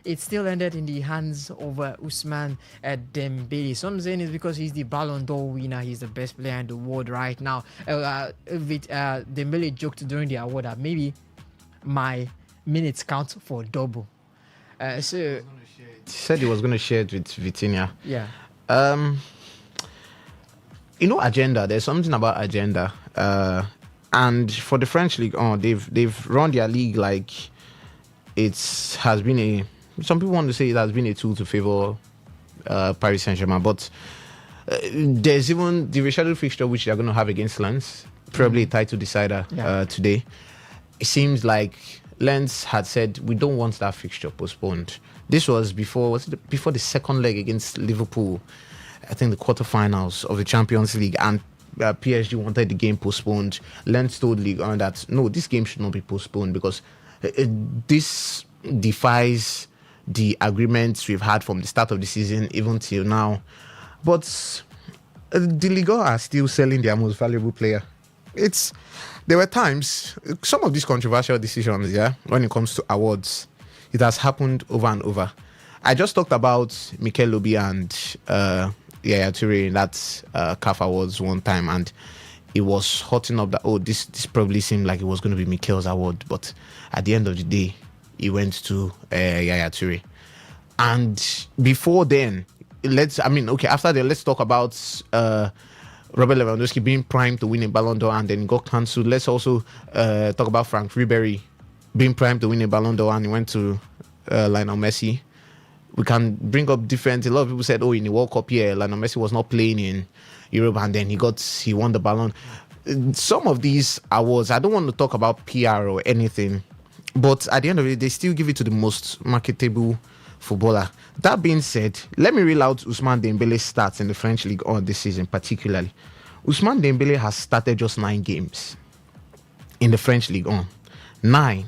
it still ended in the hands of Ousmane Dembele. Some saying it's because he's the Ballon d'Or winner. He's the best player in the world right now. Dembele joked during the award that maybe my minutes count for double. He said he was going to share it with Vitinha. Yeah. Agenda. There's something about agenda, and for the French league, they've run their league like it has been a. Some people want to say it has been a tool to favor Paris Saint-Germain, but there's even the rescheduled fixture which they're going to have against Lens, probably a title decider today. It seems like Lens had said we don't want that fixture postponed. This was before the second leg against Liverpool. I think the quarterfinals of the Champions League, and PSG wanted the game postponed. Lens told Ligue 1 that no, this game should not be postponed because this defies the agreements we've had from the start of the season even till now. But the Ligue 1 are still selling their most valuable player. There were times, some of these controversial decisions, when it comes to awards, it has happened over and over. I just talked about Mikel Obi and Yaya Toure in that CAF Awards one time, and it was hotting up that this probably seemed like it was going to be Mikel's award, but at the end of the day, he went to Yaya Toure. And before then, after that, let's talk about Robert Lewandowski being primed to win a Ballon d'Or and then got cancelled. Let's also talk about Frank Ribery being primed to win a Ballon d'Or and he went to Lionel Messi. We can bring up different. A lot of people said, in the World Cup year, Lionel Messi was not playing in Europe, and then he won the Ballon. Some of these awards, I don't want to talk about PR or anything, but at the end of it, they still give it to the most marketable footballer. That being said, let me reel out Ousmane Dembele's stats in the French League on this season, particularly. Ousmane Dembele has started just 9 games in the French League on 9.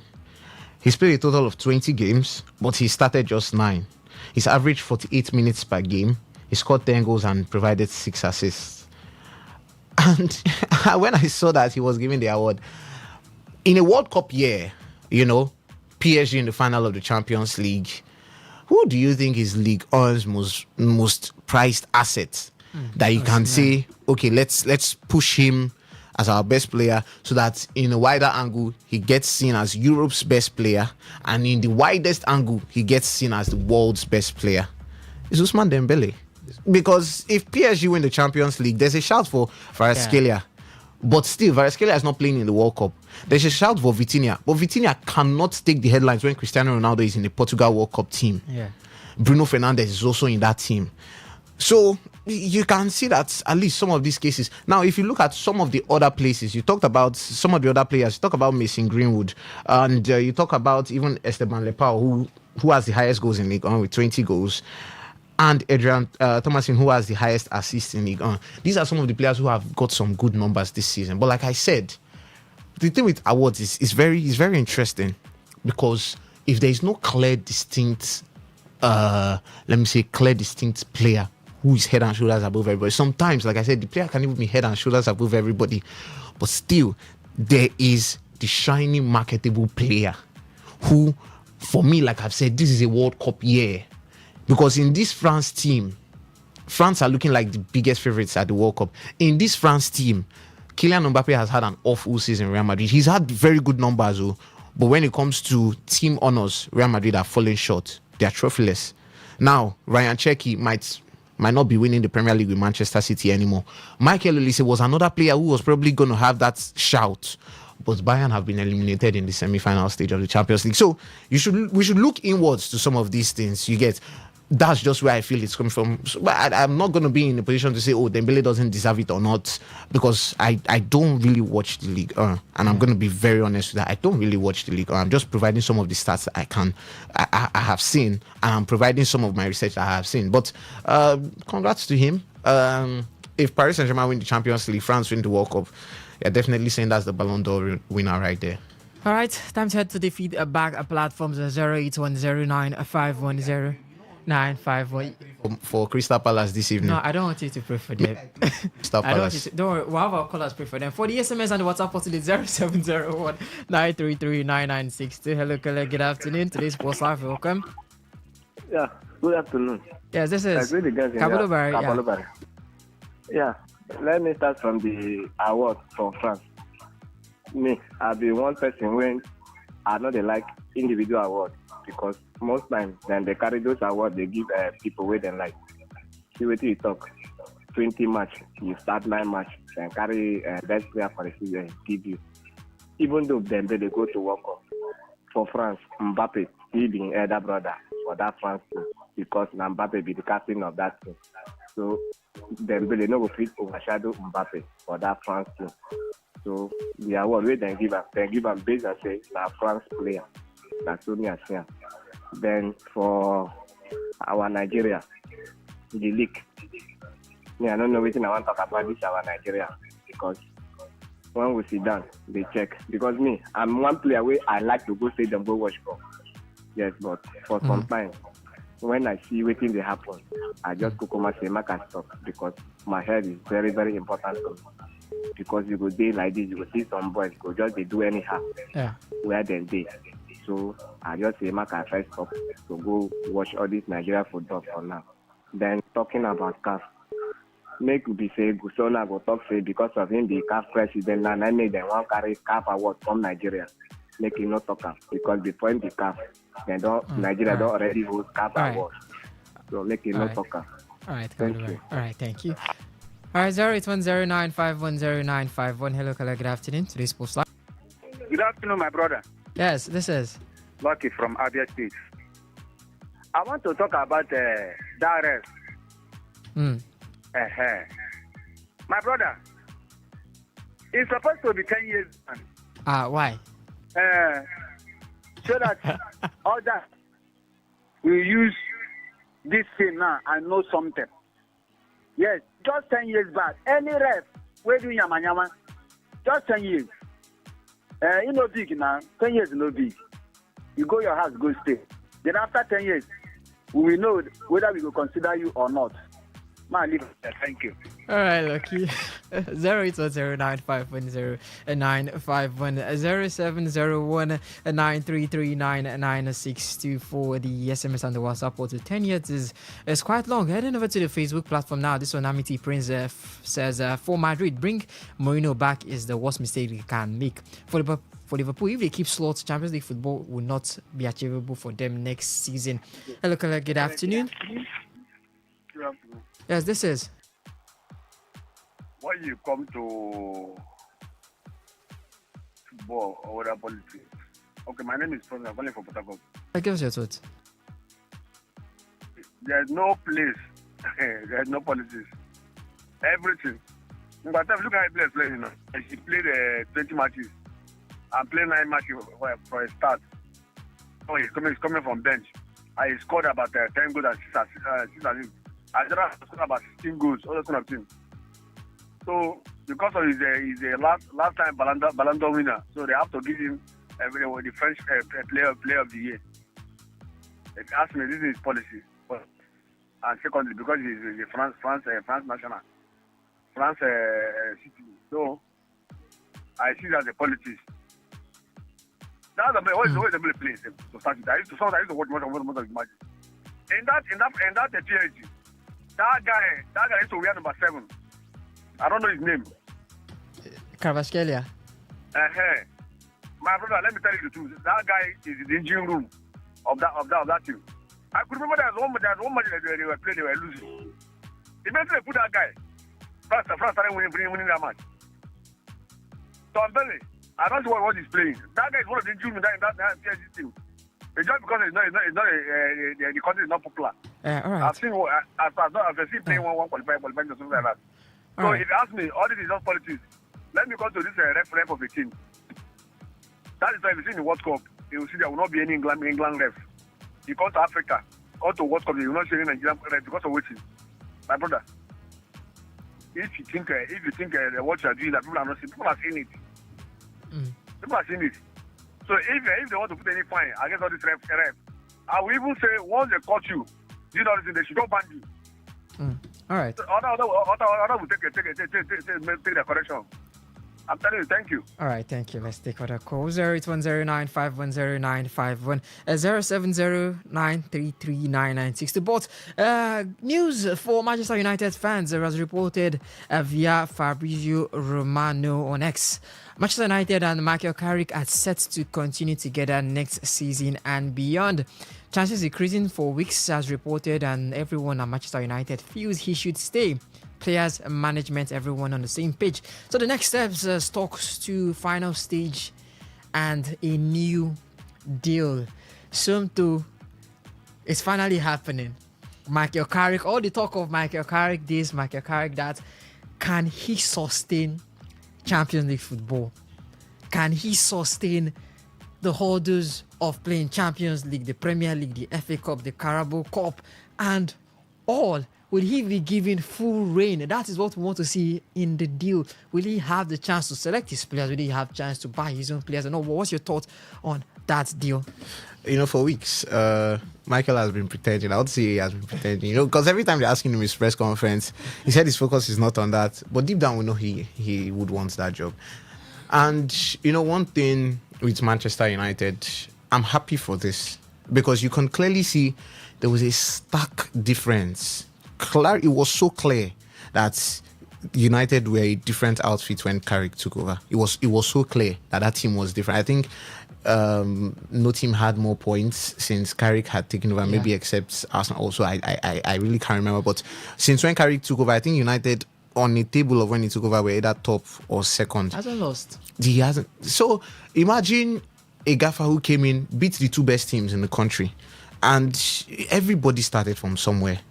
He's played a total of 20 games, but he started just 9. He's averaged 48 minutes per game. He scored 10 goals and provided 6 assists. And when I saw that he was given the award, in a World Cup year, PSG in the final of the Champions League, who do you think is Ligue 1's most prized asset that you can say, okay, let's push him as our best player so that in a wider angle, he gets seen as Europe's best player, and in the widest angle, he gets seen as the world's best player? It's Ousmane Dembele. Because if PSG win the Champions League, there's a shout for Kvaratskhelia. Yeah. But still, Kvaratskhelia is not playing in the World Cup. There's a shout for Vitinha. But Vitinha cannot take the headlines when Cristiano Ronaldo is in the Portugal World Cup team. Yeah. Bruno Fernandes is also in that team. So you can see that at least some of these cases. Now, if you look at some of the other places, you talked about some of the other players. You talk about Mason Greenwood, and you talk about even Esteban Lepau, who has the highest goals in League 1 with 20 goals. and Adrian Thomason, who has the highest assists in League 1. These are some of the players who have got some good numbers this season. But like I said, the thing with awards is very interesting, because if there is no clear, distinct, clear, distinct player who is head and shoulders above everybody, sometimes, like I said, the player can even be head and shoulders above everybody, but still, there is the shiny, marketable player who, for me, like I've said, this is a World Cup year. Because in this France team, France are looking like the biggest favorites at the World Cup. In this France team, Kylian Mbappe has had an awful season in Real Madrid. He's had very good numbers, but when it comes to team honors, Real Madrid are falling short. They are trophyless. Now, Ryan Cherki might not be winning the Premier League with Manchester City anymore. Michael Olise was another player who was probably going to have that shout. But Bayern have been eliminated in the semi-final stage of the Champions League. So we should look inwards to some of these things. You get, that's just where I feel it's coming from. So, but I'm not going to be in a position to say, Dembele doesn't deserve it or not, because I don't really watch the league. And I'm going to be very honest with that. I don't really watch the league. I'm just providing some of the stats that I have seen, and I'm providing some of my research that I have seen. But congrats to him. If Paris Saint-Germain win the Champions League, France win the World Cup, you're definitely saying that's the Ballon d'Or winner right there. All right, time to head to the feedback platforms 08109510951. For Crystal Palace this evening. No, I don't want you to pray for them. Crystal Palace. Don't worry, we'll have our callers pray for them. For the SMS and the WhatsApp portal, it's 0701 933 9962. Hello, caller. Good afternoon. Today's Sports Live. Welcome. Yeah, good afternoon. Yes, this is Kabalo Barry. Yeah, let me start from the award for France. Me, I've been one person when I know they like individual award, because most times when they carry those awards, they give people where they like. See what you talk. 20 match, you start 9 match, and carry best player for the season, give you. Even though then they go to World Cup. For France, Mbappe, he being elder brother for that France team, because Mbappe be the captain of that team. So Dembele no go fit overshadow Mbappe for that France team. So the award we then give them based on say na France player. That's only a share. Then for our Nigeria, the league. I don't know what I want to talk about this our Nigeria, because when we sit down, they check. Because me, I'm one player where I like to go stadium go watch ball. Yes, but for some time, when I see waiting they happen, I just go come and say, I can stop, because my head is very, very important to me. Because you go day like this, you go see some boys go just they do anyhow where they day. So I just say, I can first stop to go watch all this Nigeria football for now. Then talking about CAF, make be say Gusona go talk say because of him the CAF president, and I made them one carry CAF award from Nigeria. Make him not talk because before him the CAF, they don't Nigeria don't already hold CAF award. So make him not talk. All right, thank you. All right, thank you. All right, 08109510951. Hello, caller. Good afternoon. Today's Post Live. Good afternoon, my brother. Yes, this is Lucky from Abia State. I want to talk about that ref. My brother, it's supposed to be 10 years. Why? So that all that we use this thing now and know something. Yes, just 10 years back, any ref, where do you yama? Just 10 years. You know big now. 10 years no big. You go your house, go stay. Then after 10 years, we will know whether we will consider you or not. Man, leave it there. Thank you. All right, Lucky. 08009510951 0701-933-9962 for the SMS and the WhatsApp portal. 10 years is quite long. Heading over to the Facebook platform now. This one, Amity Prince says, for Madrid, bring Mourinho back is the worst mistake they can make. For Liverpool, if they keep slots, Champions League football will not be achievable for them next season. Hello, caller. Good afternoon. Good afternoon. Yes, this is. When you come to football or other politics, okay, my name is Frank. I'm calling from Port Harcourt. Give us your thoughts. There's no place, there's no politics. Everything. But look at how he play, you know. He played 20 matches and played 9 matches for a start. Oh, he's coming from bench. I scored about 10 goals and 6 assists. I scored about 16 goals, all those kind of things. So because of his last time Ballon d'Or winner, so they have to give him the French player of the year. If you ask me, this is his policy. And secondly, because he's a France national, France citizen. So I see that as a politics. That's the way the place to start it. I used to watch most of the matches. In that PSG, that guy used to wear number 7. I don't know his name. Kvaratskhelia. My brother, let me tell you the truth. That guy is in the engine room of that team. I could remember there was one match they were playing, they were losing. Eventually they put that guy. France started winning that match. So I'm telling you, I don't know what he's playing. That guy is one of the engine rooms in that PSG team. It's just because the country is not popular. All right. I've seen playing one qualified or something like that. So Right. if you ask me, all this is just politics. Let me go to this ref of a team. That is why if you see in the World Cup, you will see there will not be any England ref. You come to Africa, come to World Cup, you will not see any Nigerian ref because of waiting. My brother, if you think what you are doing that people are not seeing, people are seeing it. People are seeing it. So if they want to put any fine against all these ref, I will even say once they caught you, you know they should not ban you. All right. So other will take the correction. I'm telling you, thank you. All right, thank you. Let's take other call. 08109510951 0709339960. But news for Manchester United fans was reported via Fabrizio Romano on X. Manchester United and Michael Carrick are set to continue together next season and beyond. Chances increasing for weeks as reported, and everyone at Manchester United feels he should stay. Players, management, everyone on the same page. So the next steps talks to final stage and a new deal. Somto is finally happening. Michael Carrick, all the talk of Michael Carrick this, Michael Carrick that. Can he sustain Champions League football? Can he sustain the hurdles of playing Champions League, the Premier League, the FA Cup, the Carabao Cup, and all? Will he be given full reign? That is what we want to see in the deal. Will he have the chance to select his players? Will he have a chance to buy his own players? And what's your thoughts on that deal? For weeks, Michael has been pretending. I would say he has been pretending. Because every time they're asking him his press conference, he said his focus is not on that. But deep down, we know he would want that job. And, one thing with Manchester United, I'm happy for this. Because you can clearly see there was a stark difference. It was so clear that United were a different outfit when Carrick took over. It was so clear that team was different. I think no team had more points since Carrick had taken over, maybe except Arsenal. Also, I really can't remember. But since when Carrick took over, I think United on the table of when he took over were either top or second. Hasn't lost. He hasn't. So imagine a gaffer who came in, beat the two best teams in the country, and everybody started from somewhere.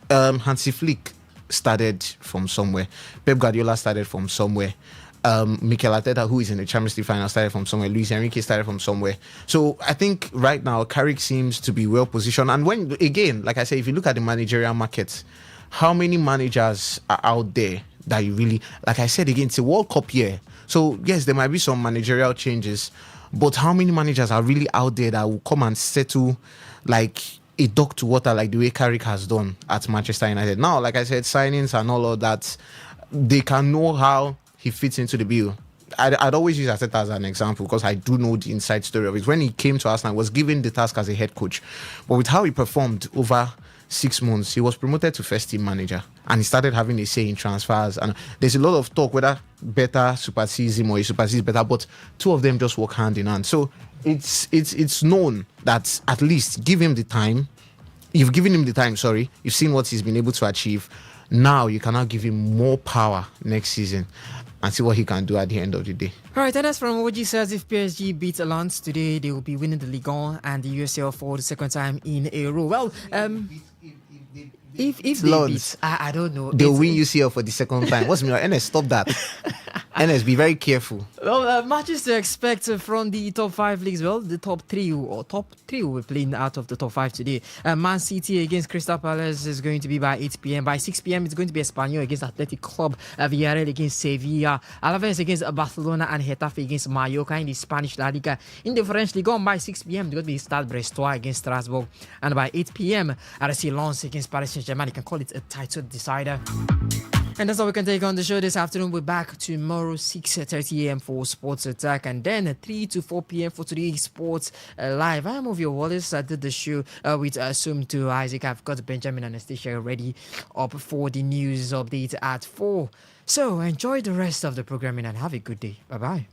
Hansi Flick started from somewhere. Pep Guardiola started from somewhere. Mikel Arteta, who is in the Champions League final, started from somewhere. Luis Enrique started from somewhere. So I think right now Carrick seems to be well positioned. And when, again, like I say, if you look at the managerial market, how many managers are out there that you really, like I said again, it's a World Cup year. So yes, there might be some managerial changes, but how many managers are really out there that will come and settle like a duck to water like the way Carrick has done at Manchester United? Now, like I said, signings and all of that, they can know how he fits into the bill. I'd always use Arteta as an example because I do know the inside story of it. When he came to Arsenal, he was given the task as a head coach. But with how he performed over 6 months, he was promoted to first team manager and he started having a say in transfers. And there's a lot of talk whether better supersedes him or he supersedes better, but two of them just work hand in hand. So it's known that at least give him the time. You've given him the time, You've seen what he's been able to achieve. Now you can now give him more power next season and see what he can do at the end of the day. All right, and that's from OG says if PSG beats Lens today, they will be winning the Ligue 1 and the USL for the second time in a row. Well, if they beat, I don't know. They'll win UCL for the second time. What's me? NS, stop that. NS, be very careful. Well, matches to expect from the top 5 leagues. Well, the top 3 will be playing out of the top 5 today. Man City against Crystal Palace is going to be by 8 p.m. By 6 p.m. it's going to be Espanyol against Athletic Club, Villarreal against Sevilla, Alaves against Barcelona, and Getafe against Mallorca in the Spanish La Liga. In the French League, on by 6 p.m. it's going to be Stade Brestois against Strasbourg, and by 8 p.m. RC Lens against Paris Saint-Germain. You can call it a title decider. And that's all we can take on the show this afternoon. We're back tomorrow 6:30 a.m. for Sports Attack, and then 3 to 4 p.m. for today's Sports Live. I'm Ovio Wallace. I did the show with Sumtu Isaac. I've got Benjamin and Anastasia ready up for the news update at 4. So enjoy the rest of the programming and have a good day. Bye-bye.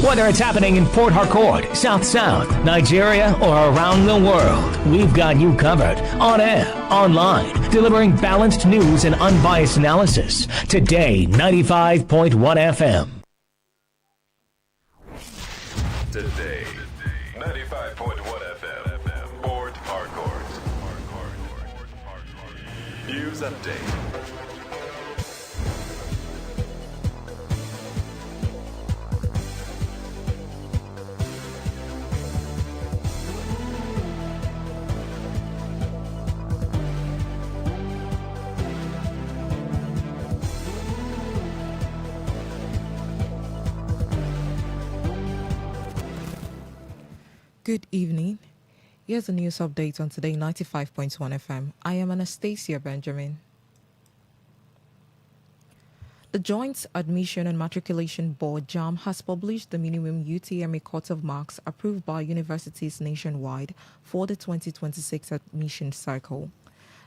Whether it's happening in Port Harcourt, South, Nigeria, or around the world, we've got you covered. On air, online, delivering balanced news and unbiased analysis. Today, 95.1 FM. Today, 95.1 FM, Port Harcourt. News update. Good evening. Here's a news update on Today 95.1 FM. I am Anastasia Benjamin. The Joint Admission and Matriculation Board, JAM, has published the minimum UTME cut-off marks approved by universities nationwide for the 2026 admission cycle.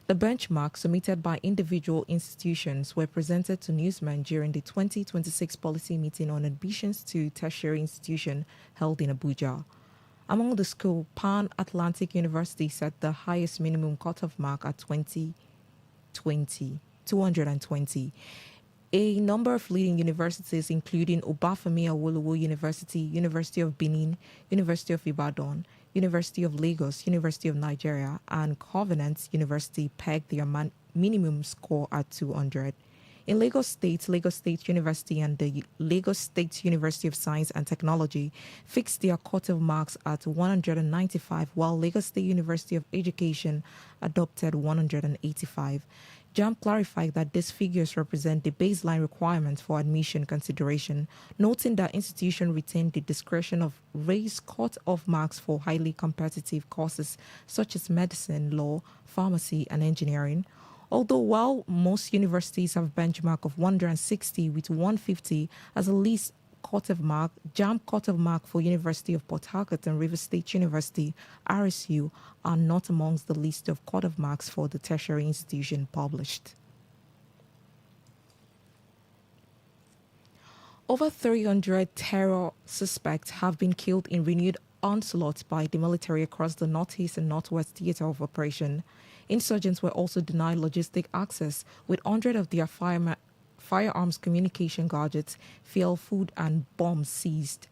The benchmarks submitted by individual institutions were presented to newsmen during the 2026 policy meeting on admissions to tertiary institutions held in Abuja. Among the school, Pan Atlantic University set the highest minimum cutoff mark at 220. A number of leading universities, including Obafemi Awolowo University, University of Benin, University of Ibadan, University of Lagos, University of Nigeria, and Covenant University, pegged their minimum score at 200. In Lagos State University and the Lagos State University of Science and Technology fixed their cutoff marks at 195, while Lagos State University of Education adopted 185. JAMB clarified that these figures represent the baseline requirements for admission consideration, noting that institutions retain the discretion of raise cut-off marks for highly competitive courses such as medicine, law, pharmacy, and engineering. Although while most universities have a benchmark of 160 with 150 as a least cut-off mark, JAMB cut-off mark for University of Port Harcourt and River State University, RSU, are not amongst the list of cut-off marks for the tertiary institution published. Over 300 terror suspects have been killed in renewed onslaughts by the military across the Northeast and Northwest theater of operation. Insurgents were also denied logistic access, with hundreds of their firearms communication gadgets, fuel, food, and bombs seized.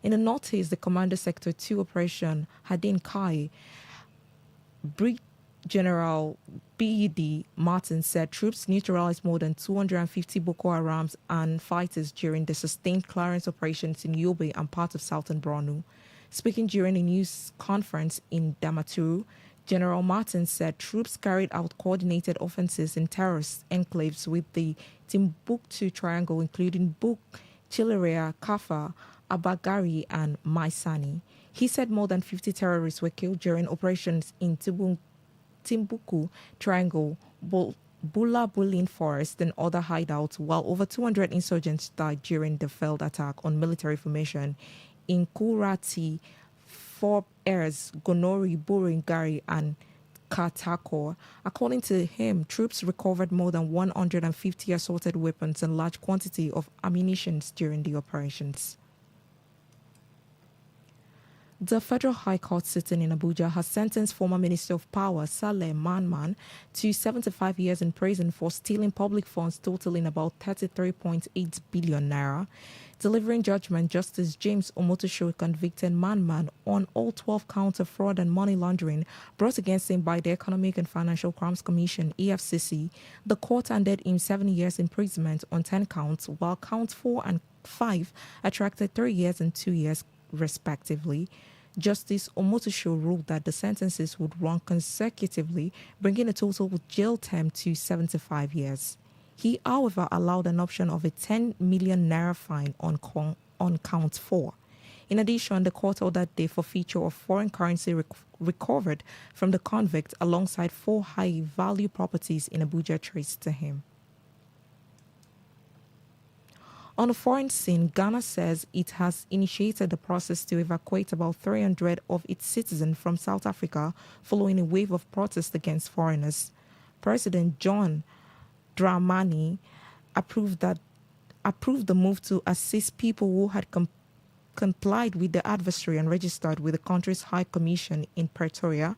In the Northeast, the Commander Sector 2 Operation Hadin Kai, Brigadier General B.E.D. Martin said troops neutralized more than 250 Boko Harams and fighters during the sustained clearance operations in Yobe and part of southern Borno. Speaking during a news conference in Damaturu, General Martin said troops carried out coordinated offensives in terrorist enclaves with the Timbuktu Triangle, including Buk, Chileria, Kafa, Abagari, and Maisani. He said more than 50 terrorists were killed during operations in Timbuktu Triangle, Bula Bulin Forest, and other hideouts, while over 200 insurgents died during the failed attack on military formation in Kurati, Four Airs, Gonori, Buringari, and Katakor. According to him, troops recovered more than 150 assaulted weapons and large quantity of ammunition during the operations. The Federal High Court sitting in Abuja has sentenced former Minister of Power Saleh Manman to 75 years in prison for stealing public funds totaling about 33.8 billion naira. Delivering judgment, Justice James Omotosho convicted Manman on all 12 counts of fraud and money laundering brought against him by the Economic and Financial Crimes Commission, EFCC. The court handed him 7 years imprisonment on 10 counts, while counts 4 and 5 attracted 3 years and 2 years respectively. Justice Omotosho ruled that the sentences would run consecutively, bringing the total jail term to 75 years. He, however, allowed an option of a 10 million naira fine on count 4. In addition, the court ordered the forfeiture of foreign currency recovered from the convict alongside 4 high-value properties in Abuja traced to him. On a foreign scene, Ghana says it has initiated the process to evacuate about 300 of its citizens from South Africa following a wave of protests against foreigners. President John Dramani approved the move to assist people who had complied with the adversary and registered with the country's High Commission in Pretoria.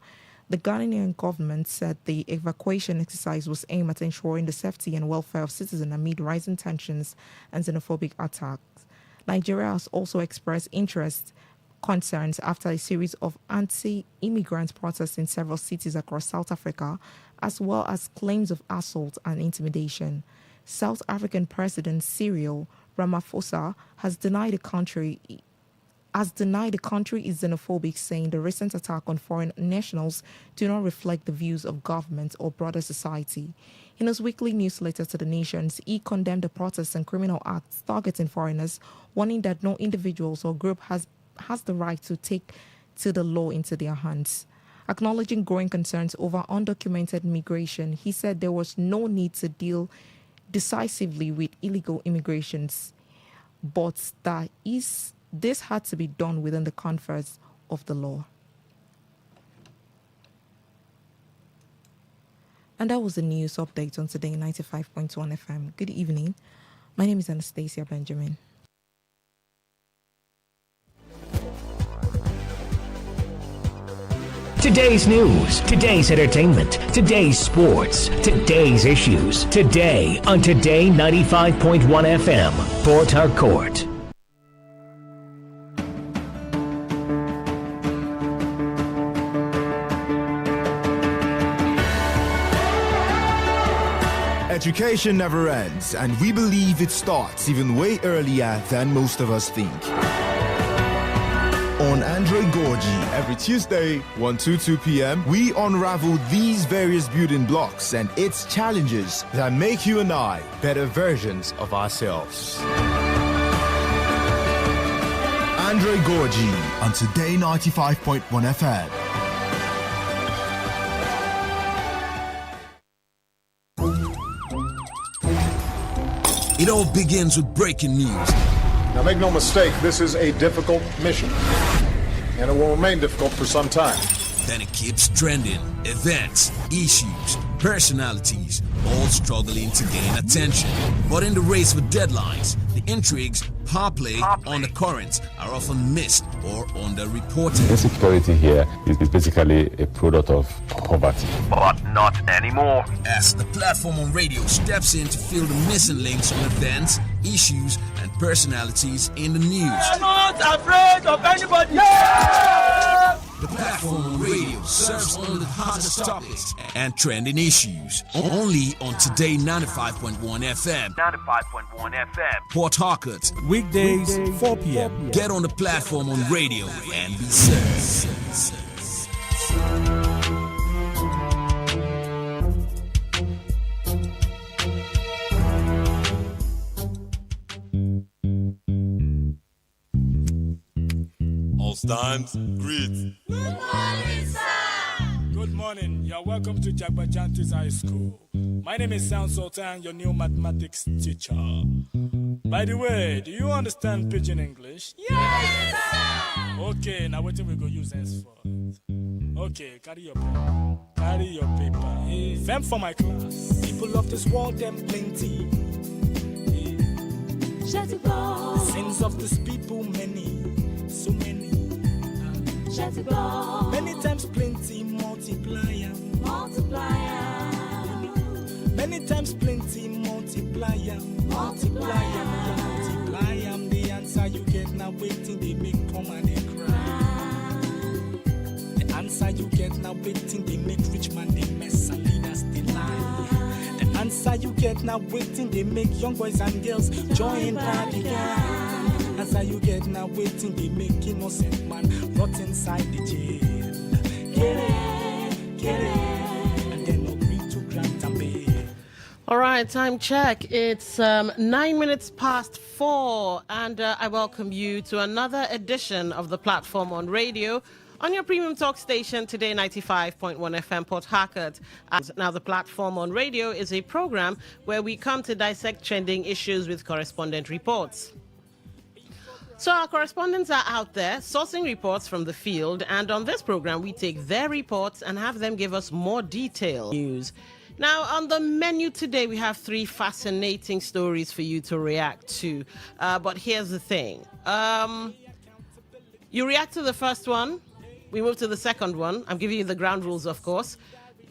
The Ghanaian government said the evacuation exercise was aimed at ensuring the safety and welfare of citizens amid rising tensions and xenophobic attacks. Nigeria has also expressed concerns after a series of anti-immigrant protests in several cities across South Africa, as well as claims of assault and intimidation. South African President Cyril Ramaphosa has denied the country is xenophobic, saying the recent attack on foreign nationals do not reflect the views of government or broader society. In his weekly newsletter to the nations, he condemned the protests and criminal acts targeting foreigners, warning that no individuals or group has the right to take to the law into their hands. Acknowledging growing concerns over undocumented migration, he said there was no need to deal decisively with illegal immigrations, but this had to be done within the confines of the law. And that was the news update on Today 95.1 FM. Good evening. My name is Anastasia Benjamin. Today's news, today's entertainment, today's sports, today's issues. Today on Today 95.1 FM, Port Harcourt. Education never ends, and we believe it starts even way earlier than most of us think. On Andre Gorgie, every Tuesday, 1 to 2 p.m., we unravel these various building blocks and its challenges that make you and I better versions of ourselves. Andre Gorgie on Today 95.1 FM. It all begins with breaking news. Now make no mistake, this is a difficult mission, and it will remain difficult for some time. Then it keeps trending. Events, issues, personalities, all struggling to gain attention. But in the race for deadlines, the intrigues, power play, undercurrents are often missed or underreported. Insecurity here is basically a product of poverty. But not anymore. As the platform on radio steps in to fill the missing links on events, issues, and personalities in the news. I'm not afraid of anybody. Yeah! The platform on radio serves only the hottest topics and trending issues. Only on Today 95.1 FM. 95.1 FM. Port Harcourt. Weekdays, 4 p.m. Get on the platform on radio and be served. All times, greet. Good morning, sir. Good morning. You're welcome to Jagbajantis High School. My name is Sound Sultan, your new mathematics teacher. By the way, do you understand Pidgin English? Yes, sir. Okay, now what we go use henceforth? Okay, carry your pen. Carry your paper. Fem for my class. People of this world, them plenty. Sins of this people, many. So many. Many times plenty multiplier. Many times plenty multiplier. Multiply am the answer you get now waiting they make come and they cry. The answer you get now waiting they make rich man they mess and leaders they lie. The answer you get now waiting they make young boys and girls join party gang. Answer you get now waiting they make innocent man rot inside the jail. Get it, and then agree to grant and pay. All right, time check. It's 9 minutes past 4, and I welcome you to another edition of the platform on radio on your premium talk station, Today 95.1 FM, Port Harcourt. Now, the platform on radio is a program where we come to dissect trending issues with correspondent reports. So our correspondents are out there sourcing reports from the field, and on this program, we take their reports and have them give us more detailed news. Now, on the menu today, we have 3 fascinating stories for you to react to. But here's the thing. You react to the first one, we move to the second one. I'm giving you the ground rules, of course.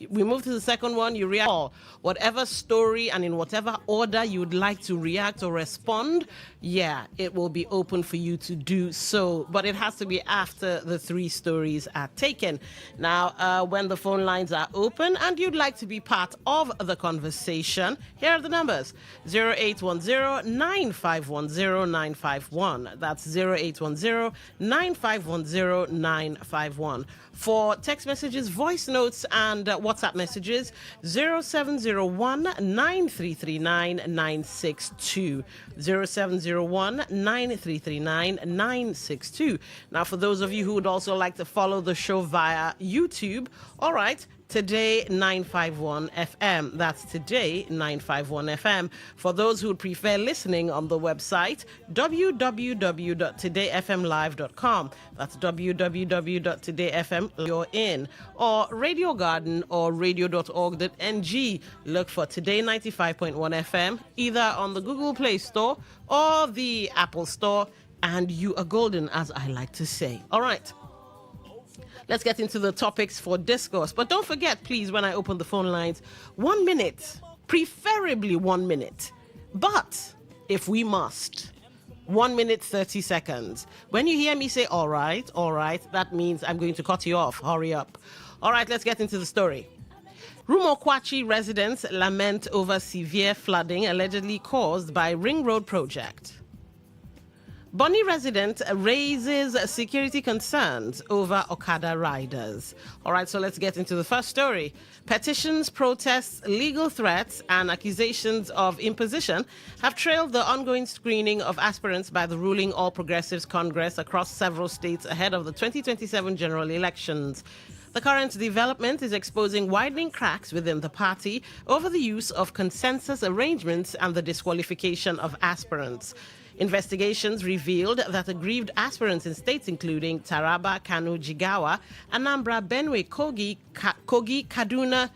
We move to the second one, you react. Whatever story and in whatever order you would like to react or respond, yeah, it will be open for you to do so. But it has to be after the 3 stories are taken. Now, when the phone lines are open and you'd like to be part of the conversation, here are the numbers. 0810-9510-951. That's 0810-9510-951. For text messages, voice notes, and WhatsApp messages, 0701-9339-962. 0701-9339-962. Now, for those of you who would also like to follow the show via YouTube, all right, Today 951 FM. That's Today 951 FM. For those who would prefer listening on the website, www.todayfmlive.com. That's www.todayfm you're in, or Radio Garden or radio.org.ng. Look for Today 95.1 FM either on the Google Play Store or the Apple Store, and you are golden, as I like to say. All right. Let's get into the topics for discourse. But don't forget, please, when I open the phone lines, 1 minute, preferably 1 minute. But if we must, 1 minute, 30 seconds. When you hear me say, all right, that means I'm going to cut you off. Hurry up. All right, let's get into the story. Rumokwachi residents lament over severe flooding allegedly caused by Ring Road project. Bonny resident raises security concerns over Okada riders. All right, so let's get into the first story. Petitions, protests, legal threats, and accusations of imposition have trailed the ongoing screening of aspirants by the ruling All Progressives Congress across several states ahead of the 2027 general elections. The current development is exposing widening cracks within the party over the use of consensus arrangements and the disqualification of aspirants. Investigations revealed that aggrieved aspirants in states including Taraba, Kano, Jigawa, Anambra, Benue, Kogi, Kaduna,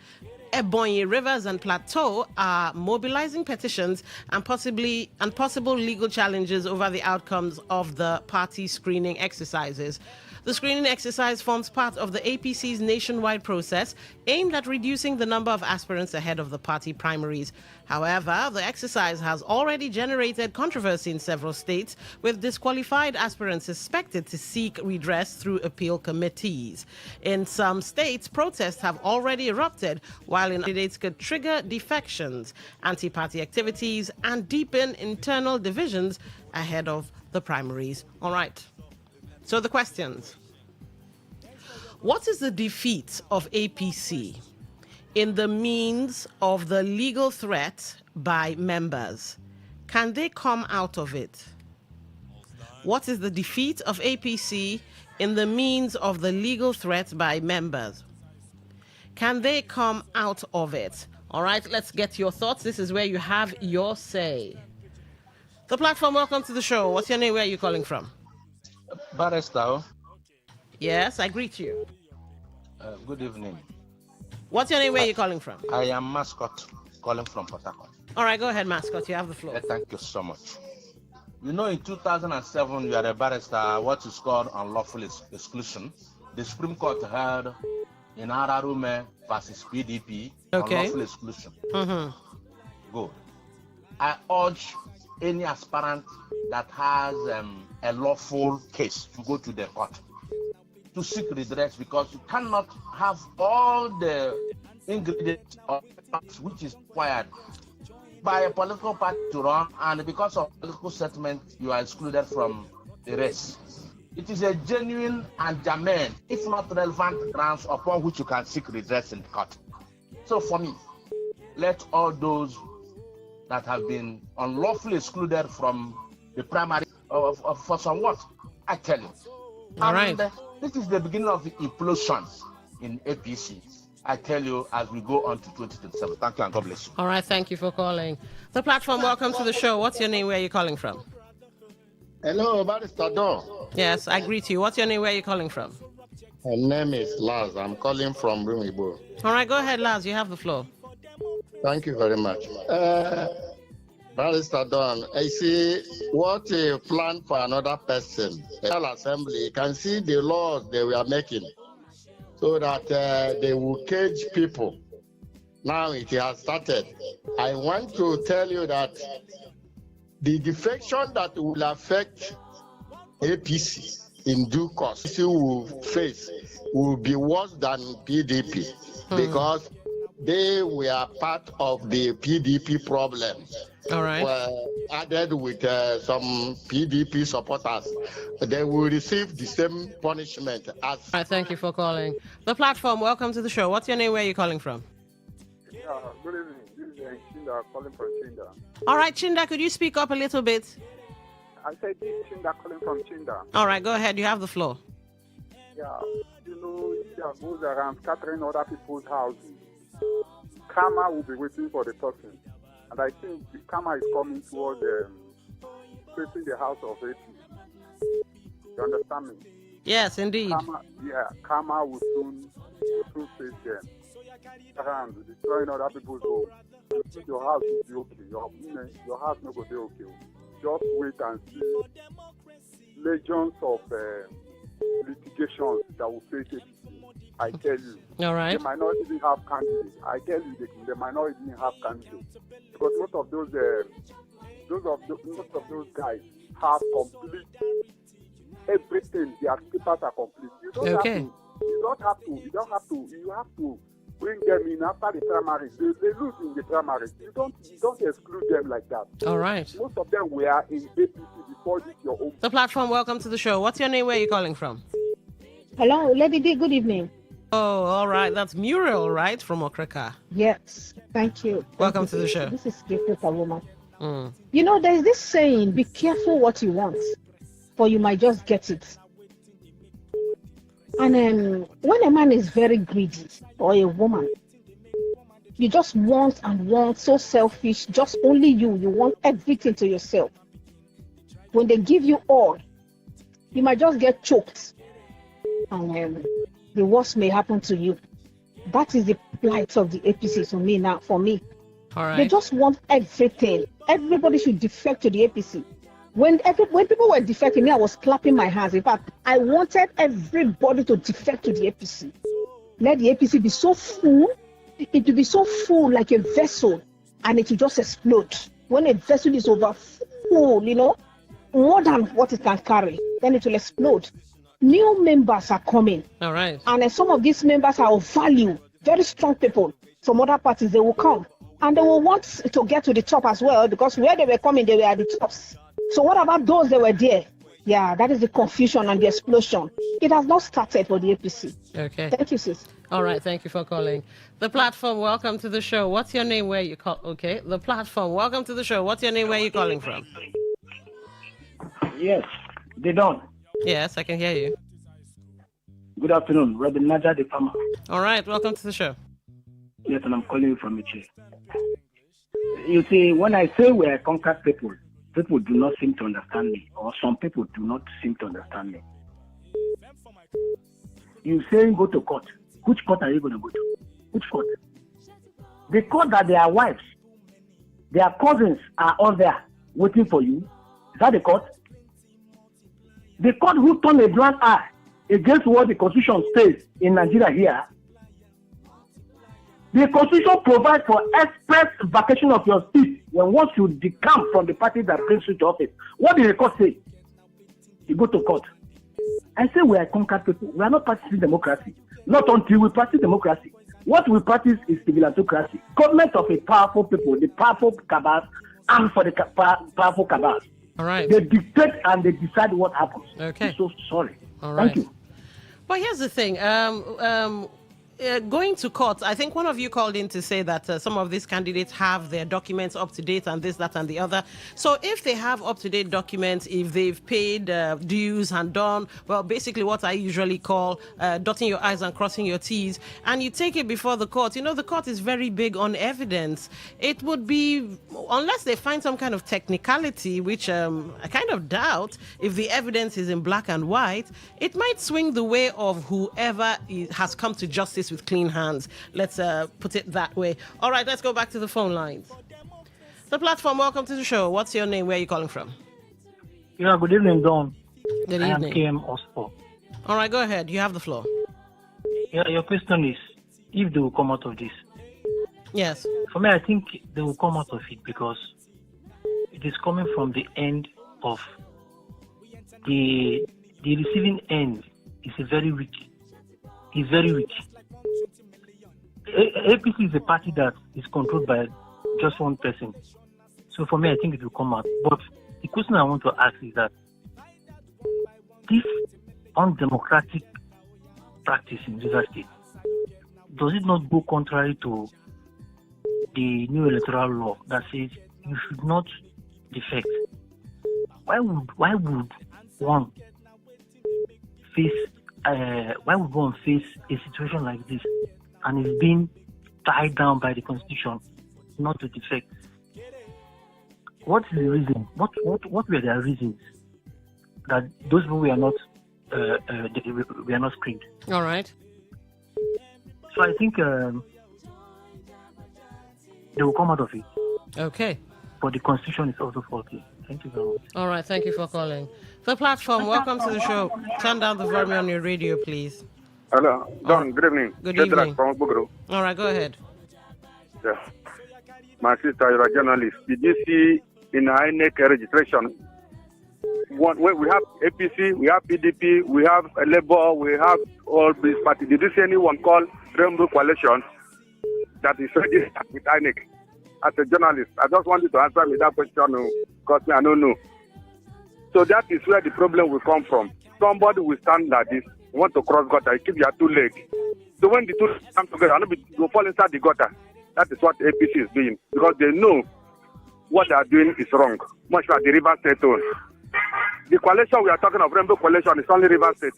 Ebonyi, Rivers, and Plateau are mobilizing petitions and possible legal challenges over the outcomes of the party screening exercises. The screening exercise forms part of the APC's nationwide process aimed at reducing the number of aspirants ahead of the party primaries. However, the exercise has already generated controversy in several states, with disqualified aspirants suspected to seek redress through appeal committees. In some states, protests have already erupted, while in candidates could trigger defections, anti-party activities, and deepen internal divisions ahead of the primaries. All right. So the questions. What is the defeat of APC in the means of the legal threat by members? Can they come out of it? What is the defeat of APC in the means of the legal threat by members? Can they come out of it? All right, let's get your thoughts. This is where you have your say. The platform, welcome to the show. What's your name? Where are you calling from? Barrister. Yes, I greet you. Good evening. What's your name? Where are you calling from? I am Mascot, calling from Port Harcourt. All right, go ahead, Mascot. You have the floor. Thank you so much. You know, in 2007, you are a barrister, what is called unlawful exclusion. the Supreme Court heard in Ararume versus PDP on Okay. lawful exclusion. Mm-hmm. Good. I urge any aspirant that has a lawful case to go to the court to seek redress, because you cannot have all the ingredients of which is required by a political party to run, and because of political settlement, you are excluded from the race. It is a genuine and germane, if not relevant, grounds upon which you can seek redress in the court. So for me, let all those that have been unlawfully excluded from the primary for somewhat, I tell you. All right. This is the beginning of the implosions in APC. I tell you, as we go on to 2027. Thank you and God bless you. All right, thank you for calling. The platform, welcome to the show. What's your name? Where are you calling from? Hello, Barrister Don. Yes, I greet you. What's your name? Where are you calling from? My name is Laz. I'm calling from Rumibo. All right, go ahead, Laz. You have the floor. Thank you very much. Barrister Don, I see what a plan for another person. The Assembly can see the laws they were making so that they will cage people. Now it has started. I want to tell you that the defection that will affect APC in due course will face will be worse than PDP because they were part of the PDP problem. All right. Added with some PDP supporters, they will receive the same punishment as. All right, thank you for calling. The platform, welcome to the show. What's your name? Where are you calling from? Yeah, good evening. This is Chinda calling from Chinda. All right, Chinda, could you speak up a little bit? I said this is Chinda calling from Chinda. All right, go ahead. You have the floor. Yeah, you know, if goes around scattering other people's houses, karma will be waiting for the person. And I think the karma is coming towards facing the house of APC. You understand me? Yes, indeed. Karma will soon face them. Around destroying other people's homes. Your house will be okay. Your house not going to be okay. Just wait and see legions of litigations that will face it. I tell you. All right. They might not even have candidates. I tell you, they might not even have candidates because most of those guys have complete everything. Their papers are complete. You don't have to. You have to bring them in after the primaries. They lose in the primaries. You don't exclude them like that. All right. Most of them were in APC before this your own. The platform, welcome to the show. What's your name? Where are you calling from? Hello, Lady D. Good evening. Oh, all right. That's Muriel, right? From Okreka. Yes, thank you. Welcome to the show. This is Gifted Woman. You know, there's this saying, be careful what you want, for you might just get it. And when a man is very greedy, or a woman, you just want and want, so selfish, just only you want everything to yourself. When they give you all, you might just get choked. And the worst may happen to you. That is the plight of the APC to me now, for me. All right. They just want everything. Everybody should defect to the APC. When people were defecting, me, I was clapping my hands. In fact, I wanted everybody to defect to the APC. Let the APC be so full, it will be so full like a vessel, and it will just explode. When a vessel is over full, more than what it can carry, then it will explode. New members are coming. All right. And some of these members are of value, very strong people. From other parties, they will come. And they will want to get to the top as well, because where they were coming, they were at the tops. So what about those that were there? Yeah, that is the confusion and the explosion. It has not started for the APC. Okay. Thank you, sis. All right, thank you for calling. The platform, welcome to the show. What's your name? Where you call? Okay. The platform, welcome to the show. What's your name? Where you calling from? Yes, they don't. Yes, I can hear you. Good afternoon, Robin Naja, the farmer. All right, welcome to the show. Yes, and I'm calling you from Iche. You see, when I say we are conquered people, people do not seem to understand me, or some people do not seem to understand me. You say go to court. Which court are you going to go to? Which court? The court that their wives, their cousins are all there waiting for you. Is that the court? The court who turned a blind eye against what the Constitution says in Nigeria here. The Constitution provides for express vacation of your seat when once you decamp from the party that brings you to office. What did the court say? You go to court. I say we are conquered people. We are not practicing democracy. Not until we practice democracy. What we practice is civil autocracy. Government of a powerful people, the powerful cabals, and for the powerful cabals. All right. They dictate and they decide what happens. Okay. I'm so sorry. All right. Thank you. But here's the thing. Going to court, I think one of you called in to say that some of these candidates have their documents up to date and this, that, and the other. So if they have up-to-date documents, if they've paid dues and done, well, basically what I usually call dotting your I's and crossing your T's, and you take it before the court, the court is very big on evidence. It would be, unless they find some kind of technicality, which I kind of doubt, if the evidence is in black and white, it might swing the way of whoever has come to justice with clean hands. Let's put it that way. All right, let's go back to the phone lines. The platform, welcome to the show. What's your name? Where are you calling from? Yeah, good evening, Don. Good I evening. am KM Ospo. All right, go ahead. You have the floor. Yeah, your question is if they will come out of this. Yes. For me, I think they will come out of it because it is coming from the end of the receiving end is very weak. It's very weak. APC is a party that is controlled by just one person. So for me, I think it will come out. But the question I want to ask is that this undemocratic practice in River State, does it not go contrary to the new electoral law that says you should not defect? Why would one face a situation like this and is being tied down by the Constitution not to defect? What is the reason? What were their reasons that those people were not screened? All right. So I think they will come out of it. Okay. But the Constitution is also faulty. Thank you very much. All right, thank you for calling. The platform, welcome to the show. Turn down the volume on your radio, please. Hello, Don, good evening. Good evening. From Bugro. All right, go ahead. Yeah. My sister, you're a journalist. Did you see in INEC registration? We have APC, we have PDP, we have Labour, we have all these parties. Did you see anyone called Rainbow Coalition that is registered with INEC? As a journalist, I just wanted to answer me that question because I don't know. So that is where the problem will come from. Somebody will stand like this, want to cross gutter, keep your two legs. So when the two legs come together, you fall inside the gutter. That is what APC is doing because they know what they are doing is wrong. Much like the River State own. The coalition we are talking of, Rainbow Coalition, is only River State.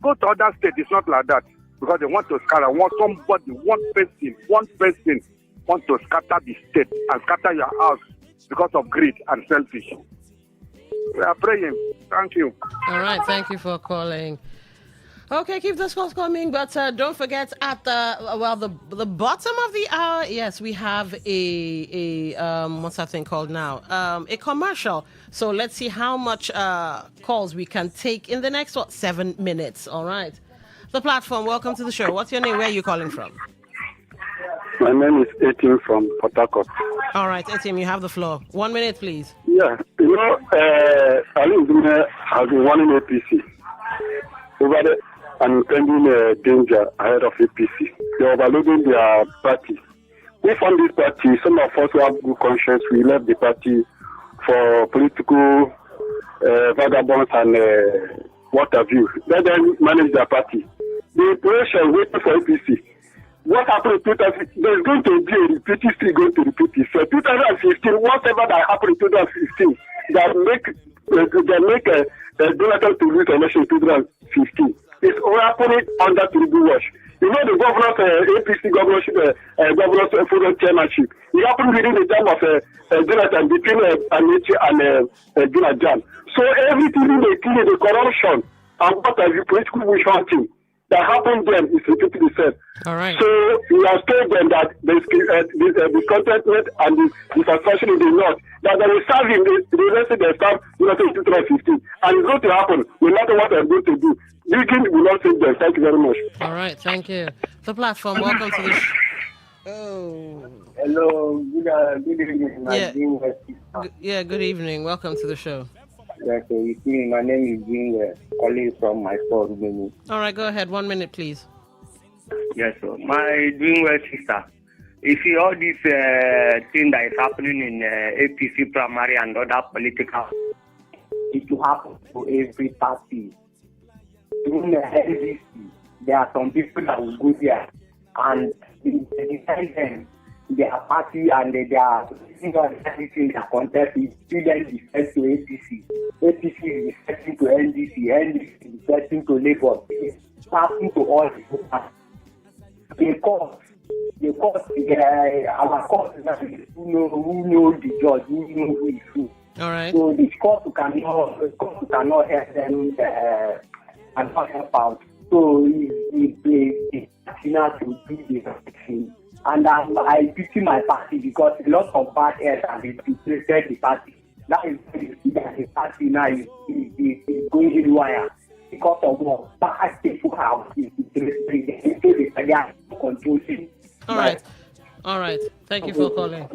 Go to other states, it's not like that because they want to scatter. One person want to scatter the state and scatter your house because of greed and selfish. We are praying. Thank you. All right, thank you for calling. Okay, keep those calls coming, but don't forget at the bottom of the hour, yes, we have a what's that thing called now? A commercial. So let's see how much calls we can take in the next 7 minutes. All right. The platform, welcome to the show. What's your name? Where are you calling from? My name is Etim from Port Harcourt. All right, Etim, you have the floor. 1 minute, please. Yeah, Ali Ndume has been warning APC over the impending danger ahead of APC. They are overloading their party. We formed this party. Some of us who have good conscience, we left the party for political vagabonds and what have you. Let them manage their party. The operation waiting for APC. What happened in 2015? There's going to be a repeat history going to repeat itself. 2015, whatever that happened in 2015, that make Jonathan to lose election in 2015. It's happening under Tinubu watch. You know the governor's APC governorship, governor's forum chairmanship. It happened within the time of Jonathan between Anichi and Jonathan. So everything they clear the corruption and what have you political wish hunting. that happened then is repeating itself. All right. So we have told them that the contentment and the dissatisfaction in the north, that they will serve him, the rest of their staff, in 2015. And it's going to happen, no matter what they're going to do. Digging will not save them. Thank you very much. All right, thank you. The platform, welcome to the Oh. Hello, good evening. Good evening. Welcome to the show. Yes, so it's me. My name is Jing, calling from my store, Rumeni. All right, go ahead. 1 minute, please. Yes, sir. My doing well, sister. You see all this thing that is happening in APC primary and other political, it will happen to every party. Even the LDC, there are some people that will go there and they decide them, their party and they are in their contest is students defect to APC. APC is defecting to NDC, NDC is defecting to Labour, passing to all the parties. Our court is who knows the judge, who knows who is who. All right. So the court cannot help them and not help out. So it's not to do the thing. And I pity my party because a lot of bad airs have been infiltrated the party. That is the party now is going haywire because of what bad people have infiltrated. They are controlling. All right. Thank you for calling.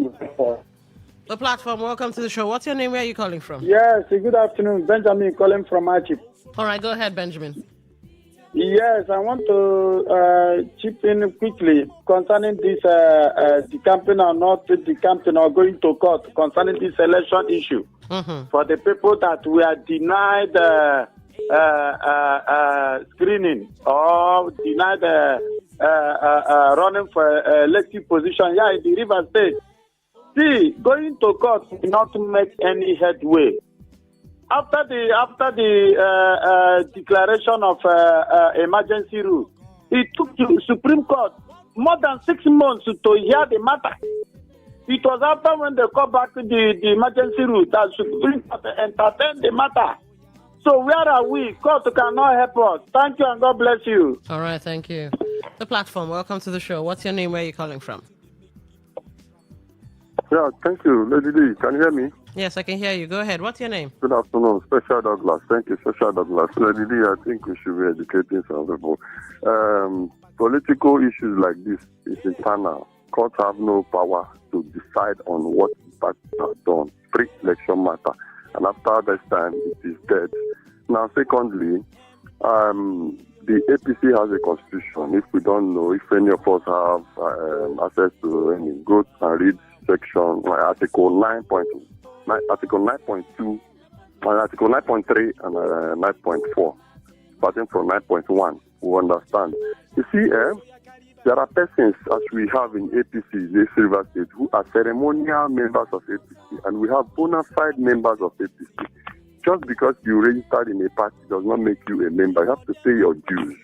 The platform, welcome to the show. What's your name? Where are you calling from? Yes, good afternoon. Benjamin calling from Achip. All right, go ahead, Benjamin. Yes, I want to chip in quickly concerning this decamping or not decamping or going to court concerning this election issue. For the people that were denied screening or denied running for elective position here in the River State. See, going to court will not make any headway. After the declaration of emergency rule, it took the Supreme Court more than 6 months to hear the matter. It was after when they called back the emergency rule that Supreme Court entertained the matter. So where are we? Court cannot help us. Thank you and God bless you. All right, thank you. The platform, welcome to the show. What's your name? Where are you calling from? Yeah, thank you, Lady D. Can you hear me? Yes, I can hear you. Go ahead. What's your name? Good afternoon, Special Douglas. Thank you, Special Douglas. Lady D, I think we should be educating some people. Political issues like this is internal. Courts have no power to decide on what the parties have done. Pre-election matter. And after that time, it is dead. Now, secondly, the APC has a constitution. If we don't know, if any of us have access to any, go and read section Article 9.2, Article 9.2, Article 9.3, and 9.4. Starting from 9.1, we understand. You see, there are persons, as we have in APC, this River State, who are ceremonial members of APC, and we have bona fide members of APC. Just because you registered in a party does not make you a member. You have to pay your dues.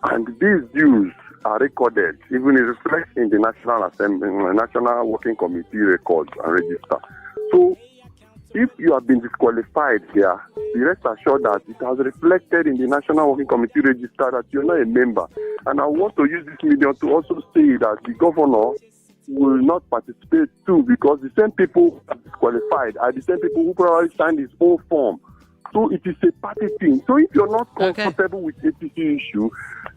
And these dues are recorded, even it reflects in the National Assembly, National Working Committee records and register. So, if you have been disqualified here, be rest assured that it has reflected in the National Working Committee register that you're not a member. And I want to use this medium to also say that the governor will not participate too, because the same people who are disqualified are the same people who probably signed his own form. So it is a party thing. So if you're not comfortable with APC issue,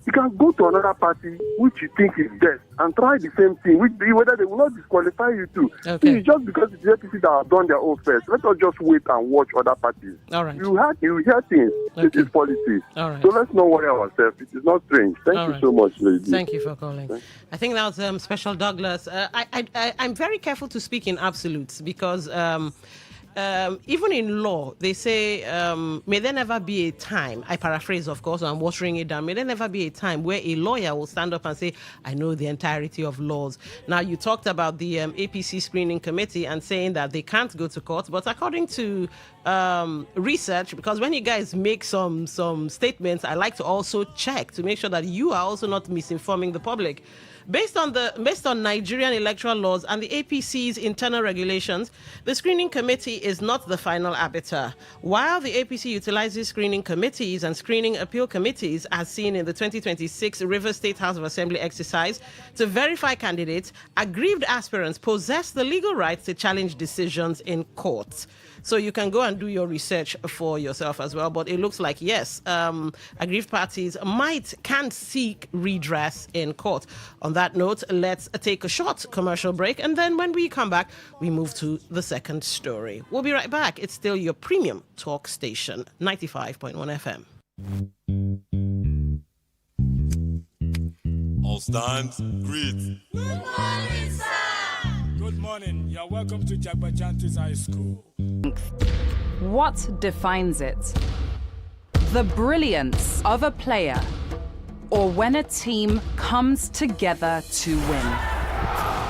you can go to another party which you think is best and try the same thing, whether they will not disqualify you too. It's just because it's the APC that have done their own first. Let us just wait and watch other parties. All right. You hear things. It is politics. All right. So let's not worry ourselves. It is not strange. Thank you so much, lady. Thank you for calling. I think that was Special Douglas. I'm very careful to speak in absolutes because even in law, they say, may there never be a time, I paraphrase, of course, I'm watering it down, may there never be a time where a lawyer will stand up and say, I know the entirety of laws. Now, you talked about the APC screening committee and saying that they can't go to court, but according to research, because when you guys make some statements, I like to also check to make sure that you are also not misinforming the public. Based on Nigerian electoral laws and the APC's internal regulations, the screening committee is not the final arbiter. While the APC utilizes screening committees and screening appeal committees, as seen in the 2026 Rivers State House of Assembly exercise, to verify candidates, aggrieved aspirants possess the legal right to challenge decisions in court. So you can go and do your research for yourself as well. But it looks like, yes, aggrieved parties can seek redress in court. On that note, let's take a short commercial break. And then when we come back, we move to the second story. We'll be right back. It's still your premium talk station, 95.1 FM. All stands, greet. Good morning, sir. Good morning. You're welcome to Jagbajantis High School. What defines it? The brilliance of a player, or when a team comes together to win?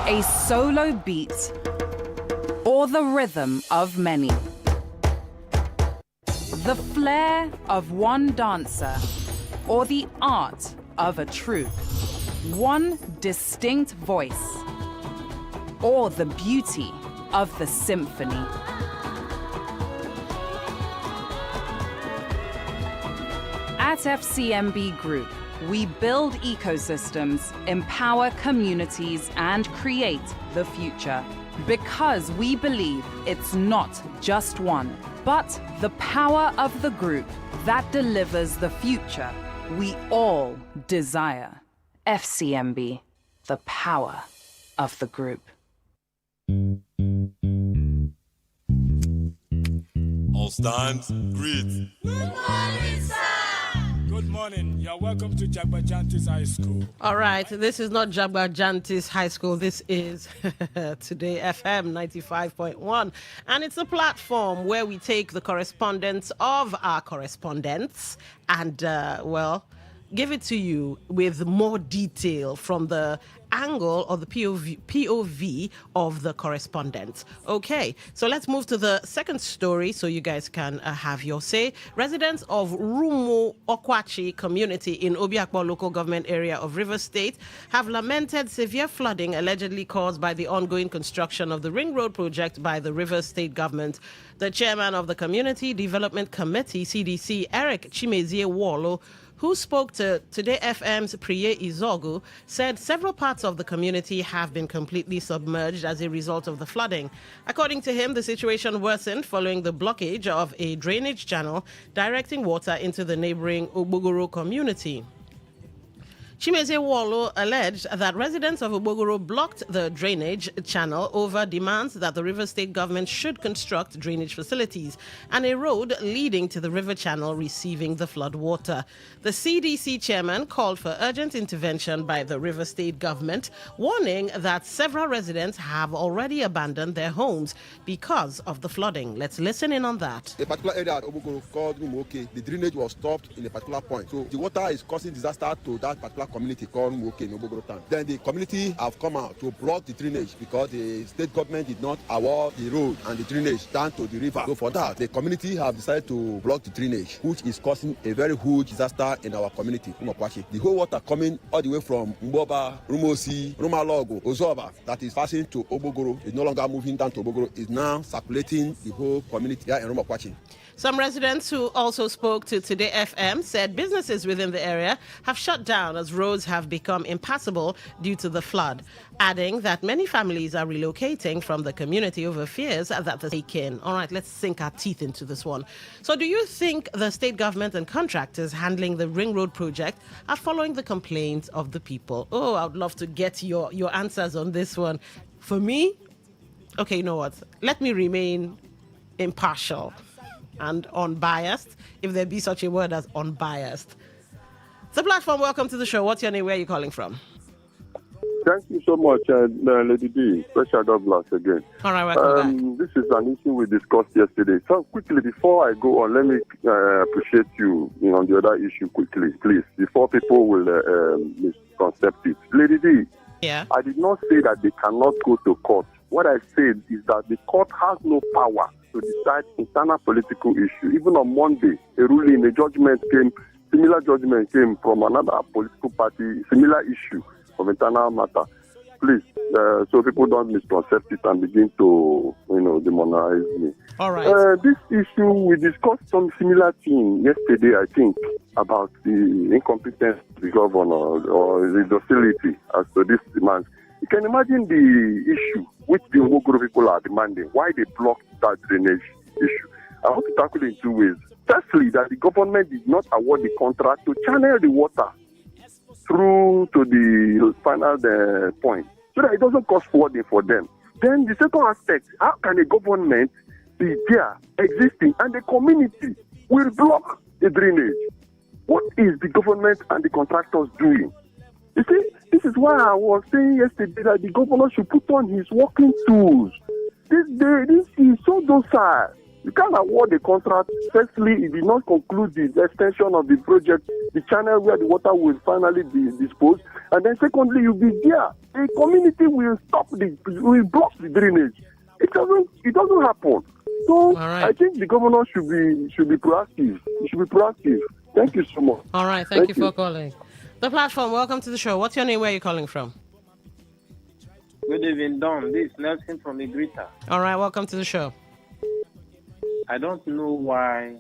A solo beat, or the rhythm of many? The flair of one dancer, or the art of a troupe? One distinct voice, or the beauty of the symphony? At FCMB Group, we build ecosystems, empower communities, and create the future. Because we believe it's not just one, but the power of the group that delivers the future we all desire. FCMB, the power of the group. All stands, greet. Good morning, sir. Good morning. You're welcome to Jagbajantis High School. All right, this is not Jagbajantis High School. This is Today FM 95.1. And it's a platform where we take the correspondence of our correspondents and, give it to you with more detail from the angle or the POV of the correspondent. Okay, so let's move to the second story so you guys can have your say. Residents of Rumo Okwachi community in Obiakpo local government area of Rivers State have lamented severe flooding allegedly caused by the ongoing construction of the Ring Road project by the Rivers State government. The chairman of the Community Development Committee, CDC, Eric Chimezie Wallo, who spoke to Today FM's Priye Izogu, said several parts of the community have been completely submerged as a result of the flooding. According to him, the situation worsened following the blockage of a drainage channel directing water into the neighboring Ogbogoro community. Chimezie Wallo alleged that residents of Ogbogoro blocked the drainage channel over demands that the River State government should construct drainage facilities and a road leading to the river channel receiving the flood water. The CDC chairman called for urgent intervention by the River State government, warning that several residents have already abandoned their homes because of the flooding. Let's listen in on that. A particular area at Ogbogoro called Umuoke, the drainage was stopped in a particular point. So the water is causing disaster to that particular community called Umuoke in Ogbogoro town. Then the community have come out to block the drainage because the state government did not award the road and the drainage down to the river. So for that, the community have decided to block the drainage, which is causing a very huge disaster in our community, Umokwashi. The whole water coming all the way from Mboba, Rumosi, Rumalogo, Ozoba, that is passing to Ogbogoro, is no longer moving down to Ogbogoro, is now circulating the whole community here in Rumokwashi. Some residents who also spoke to Today FM said businesses within the area have shut down as roads have become impassable due to the flood, adding that many families are relocating from the community over fears that the take in. All right, let's sink our teeth into this one. So do you think the state government and contractors handling the Ring Road project are following the complaints of the people? Oh, I would love to get your answers on this one. For me, okay, you know what? Let me remain impartial and unbiased, if there be such a word as unbiased. The platform, welcome to the show. What's your name? Where are you calling from? Thank you so much, Lady D. Special Douglas again. All right, welcome back. This is an issue we discussed yesterday. So quickly, before I go on, let me appreciate you on the other issue quickly, please, before people will misconcept it. Lady D, yeah. I did not say that they cannot go to court. What I said is that the court has no power to decide internal political issue. Even on Monday, similar judgment came from another political party, similar issue of internal matter. Please, so people don't misconcept it and begin to, demonize me. All right. This issue, we discussed some similar thing yesterday, I think, about the incompetence of the governor or the docility as to this demand. You can imagine the issue which the Omogoro people are demanding, why they blocked that drainage issue. I want to tackle it in two ways. Firstly, that the government did not award the contract to channel the water through to the final point, so that it doesn't cost flooding for them. Then the second aspect, how can a government be there, existing, and the community will block the drainage? What is the government and the contractors doing? You see, this is why I was saying yesterday that the governor should put on his working tools. This is so docile. You can't award the contract. Firstly, it did not conclude the extension of the project, the channel where the water will finally be disposed. And then secondly, you'll be there. The community will will block the drainage. It doesn't happen. So I think the governor should be proactive. He should be proactive. Thank you so much. All right, thank you for calling. The platform, welcome to the show. What's your name? Where are you calling from? Good evening, Don. This is Nelson from Igrita. All right, welcome to the show. I don't know why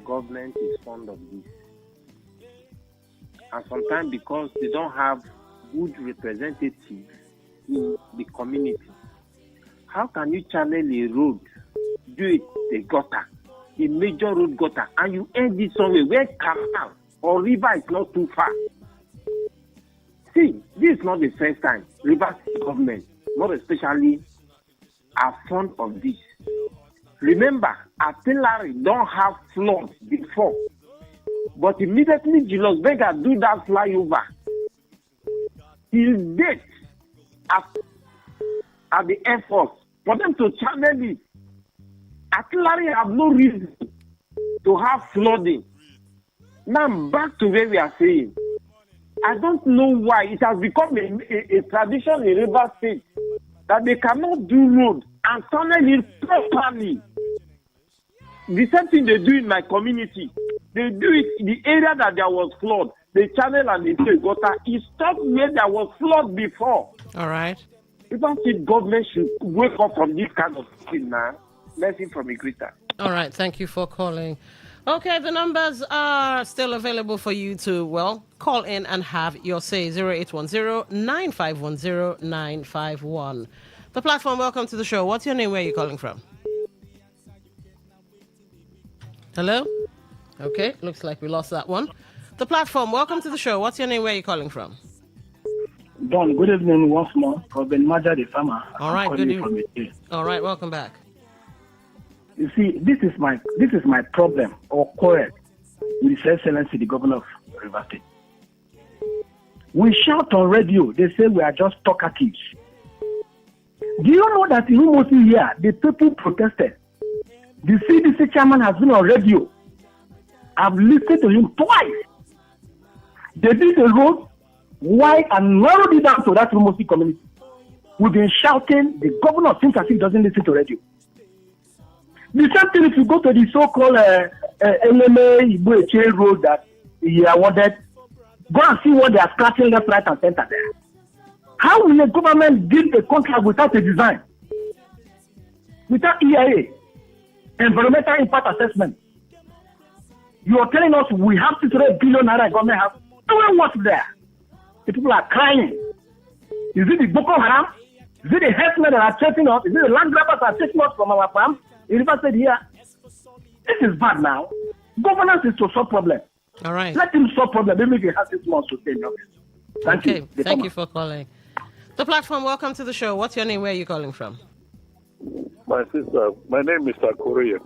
government is fond of this. And sometimes because they don't have good representatives in the community. How can you channel a road, do it a gutter, a major road gutter, and you end it somewhere where canal or river is not too far? See, this is not the first time Rivers government, more especially, are fond of this. Remember, artillery don't have floods before, but immediately Julius Berger do that flyover. Till date, at the Air Force, for them to channel it, artillery have no reason to have flooding. Now back to where we are saying. I don't know why it has become a tradition in Rivers State that they cannot do road and tunnel it properly. The same thing they do in my community. They do it in the area that there was flood. They channel and they do gutter. It stopped where there was flood before. All right. Rivers State government should wake up from this kind of thing now. Lesson from Igrita. All right, thank you for calling. Okay, the numbers are still available for you to, call in and have your say. 0810-9510-951. The platform, welcome to the show. What's your name? Where are you calling from? Hello? Okay, looks like we lost that one. The platform, welcome to the show. What's your name? Where are you calling from? Don, good evening once more. Robin Maja, the farmer. All right, good evening. All right, welcome back. You see, this is my problem or quarrel with His Excellency the Governor of Rivers State. We shout on radio. They say we are just talkatives. Do you know that in Umosi here, the people protested? The CDC chairman has been on radio. I've listened to him twice. They did the road wide and narrowed it down to that Umosi community. We've been shouting. The governor seems as if he doesn't listen to radio. The same thing if you go to the so-called LMA Ibueche road that he awarded, go and see what they are scratching left, right, and center there. How will a government give a contract without a design? Without EIA, environmental impact assessment? You are telling us we have 600 billion naira government have. Doing what there? The people are crying. Is it the Boko Haram? Is it the herdsmen that are chasing us? Is it the land grabbers that are chasing us from our farm? The River said here, this is bad now. Governance is to solve problem. All right. Let him solve problem. Maybe he has 6 months to stay in office. Thank you. Thank you for calling. The platform, welcome to the show. What's your name? Where are you calling from? My sister, my name is Mr. Korea.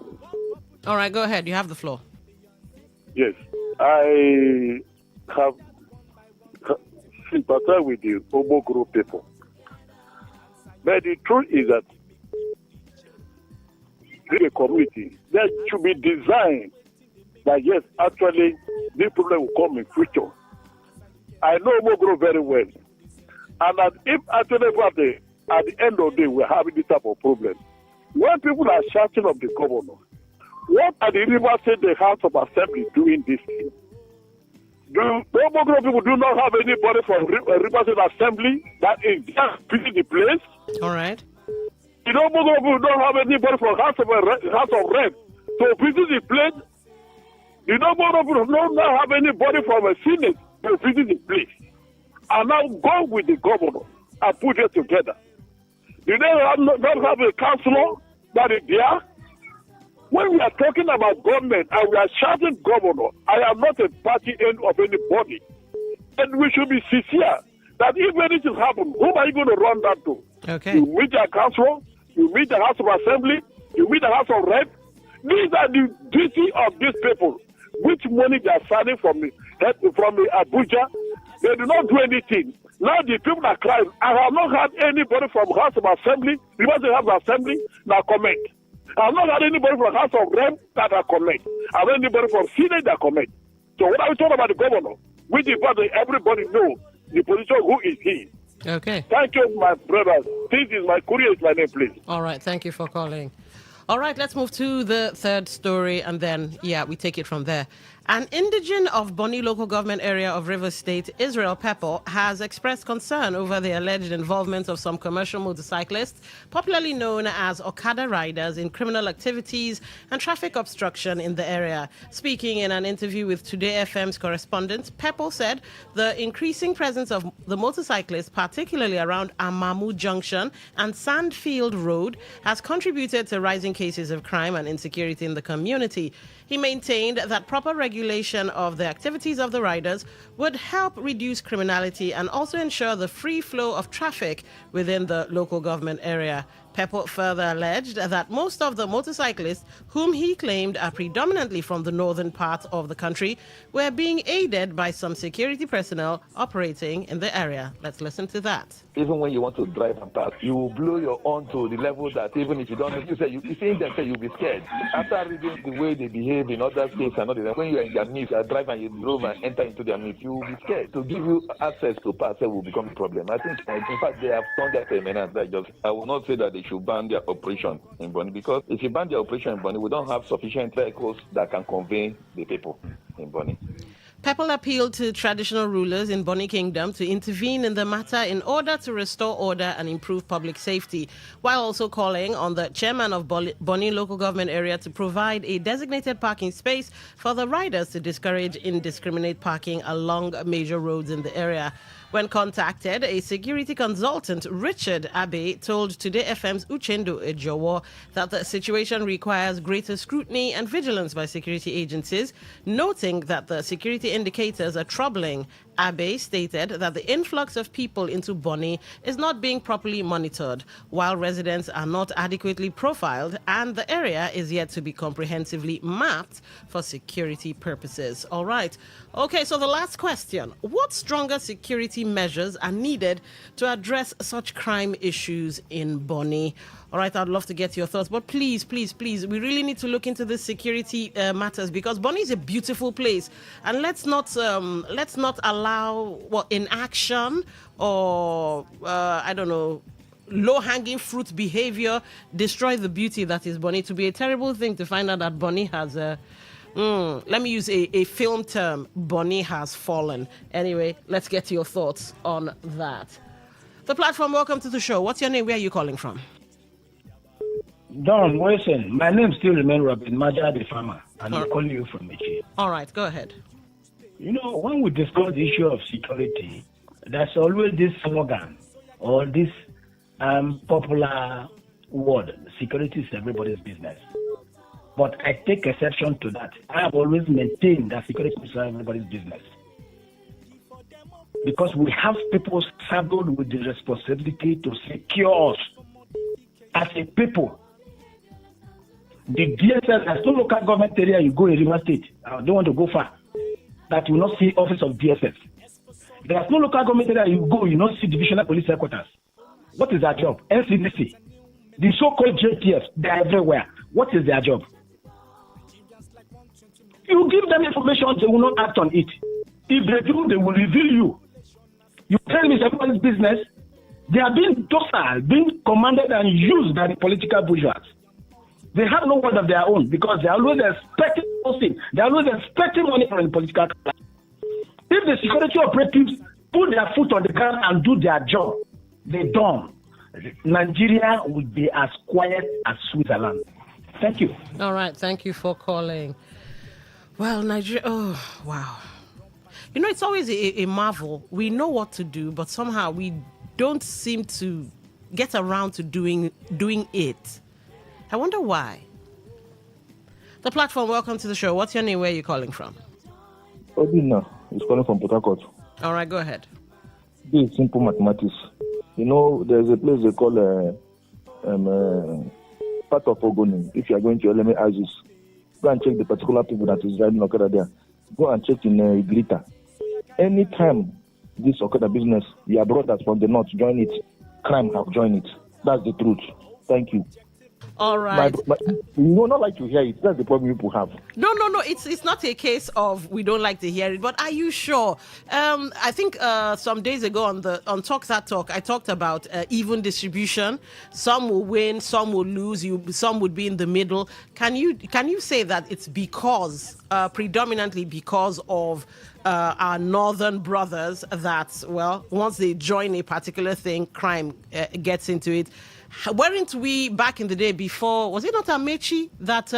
All right, go ahead. You have the floor. Yes, I have sympathized with the Obo group people. But the truth is that the community that should be designed that yes, actually this problem will come in future. I know Mogro very well. And that if actually at the end of the day we're having this type of problem, when people are shouting of the governor, what are the River State the House of Assembly doing this thing? The Ogogoro people do not have anybody from Rivers Assembly that is just visiting the place. All right. The Ogogoro people don't have anybody from House of Rep to visit the place. The Ogogoro people don't have anybody from a Senate to visit the place. And now go with the governor and put it together. Do they not have a councillor that is there? When we are talking about government and we are shouting governor, I am not a party end of anybody. And we should be sincere that if anything happens, who are you going to run that to? Okay. You meet the council, you meet the House of Assembly, you meet the House of Rep. These are the duty of these people. Which money they are signing from Abuja, they do not do anything. Now the people are crying. I have not had anybody from House of Assembly, because they have Assembly, that comment. I have not had anybody from House of Rep that are comment. I have anybody from Senate that comment. So what are we talking about the governor? Which is what everybody know the position, who is he? Okay. Thank you, my brothers. This is my courier, is my name, please. All right. Thank you for calling. All right, let's move to the third story, and then, we take it from there. An indigene of Bonny local government area of Rivers State, Israel Pepper, has expressed concern over the alleged involvement of some commercial motorcyclists, popularly known as Okada riders, in criminal activities and traffic obstruction in the area. Speaking in an interview with Today FM's correspondent, Pepper said the increasing presence of the motorcyclists, particularly around Amamu Junction and Sandfield Road, has contributed to rising cases of crime and insecurity in the community. He maintained that proper regulation of the activities of the riders would help reduce criminality and also ensure the free flow of traffic within the local government area. Pepper further alleged that most of the motorcyclists, whom he claimed are predominantly from the northern part of the country, were being aided by some security personnel operating in the area. Let's listen to that. Even when you want to drive and pass, you will blow your horn to the level that even if you don't know, you think them say you'll be scared. After reading the way they behave in other states and all that, when you are in their midst, you drive and you drove and enter into their midst, you will be scared. To give you access to pass will become a problem. I think, in fact, they have done that permanent. I will not say that they should ban their operation in Bonny, because if you ban their operation in Bonny, we don't have sufficient vehicles that can convey the people in Bonny. Pepper appealed to traditional rulers in Bonny Kingdom to intervene in the matter in order to restore order and improve public safety, while also calling on the chairman of Bonny local government area to provide a designated parking space for the riders to discourage indiscriminate parking along major roads in the area. When contacted, a security consultant, Richard Abe, told Today FM's Uchendo Ejowo that the situation requires greater scrutiny and vigilance by security agencies, noting that the security indicators are troubling. Abe stated that the influx of people into Bonny is not being properly monitored, while residents are not adequately profiled, and the area is yet to be comprehensively mapped for security purposes. All right. Okay, so the last question. What stronger security measures are needed to address such crime issues in Bonny? All right, I'd love to get your thoughts, but please, we really need to look into the security matters, because Bonny is a beautiful place, and let's not allow inaction or low-hanging fruit behavior destroy the beauty that is Bonny. To be a terrible thing to find out that Bonny has let me use a film term, Bonny has fallen. Anyway, let's get your thoughts on that. The platform, welcome to the show. What's your name? Where are you calling from? Don Wilson. My name still remains Robin Maja the farmer, and I'm calling you from Mechi. All right, go ahead. You know, when we discuss the issue of security, there's always this slogan or this popular word, security is everybody's business. But I take exception to that. I have always maintained that security is everybody's business. Because we have people saddled with the responsibility to secure us as a people. The DSS, there's no local government area you go in River State. I don't want to go far. That you will not see office of DSS. There's no local government area you go, you will not see divisional police headquarters. What is their job? NCDC. The so-called JTF, they're everywhere. What is their job? You give them information, they will not act on it. If they do, they will reveal you. You tell me it's everybody's business. They are being docile, being commanded and used by the political bourgeois. They have no word of their own because they are always expecting something. They are always expecting money from the political class. If the security operatives put their foot on the ground and do their job, they don't. Nigeria would be as quiet as Switzerland. Thank you. All right. Thank you for calling. Well, Nigeria. Oh, wow. You know, it's always a marvel. We know what to do, but somehow we don't seem to get around to doing it. I wonder why. The platform, welcome to the show. What's your name? Where are you calling from? Obina is calling from Port Harcourt. All right, go ahead. This is simple mathematics. You know, there's a place they call part of Ogoni. If you are going to LMA Aziz, go and check the particular people that is driving Okada there. Go and check in Igrita. Anytime this Okada business, your brothers from the north join it, crime have joined it. That's the truth. Thank you. All right. You don't like to hear it. That's the problem people have. No. It's not a case of we don't like to hear it. But are you sure? I think some days ago on Talk That Talk, I talked about even distribution. Some will win, some will lose. Some would be in the middle. Can you say that it's because predominantly because of our northern brothers that, well, once they join a particular thing, crime gets into it? Weren't we back in the day before, was it not Amechi that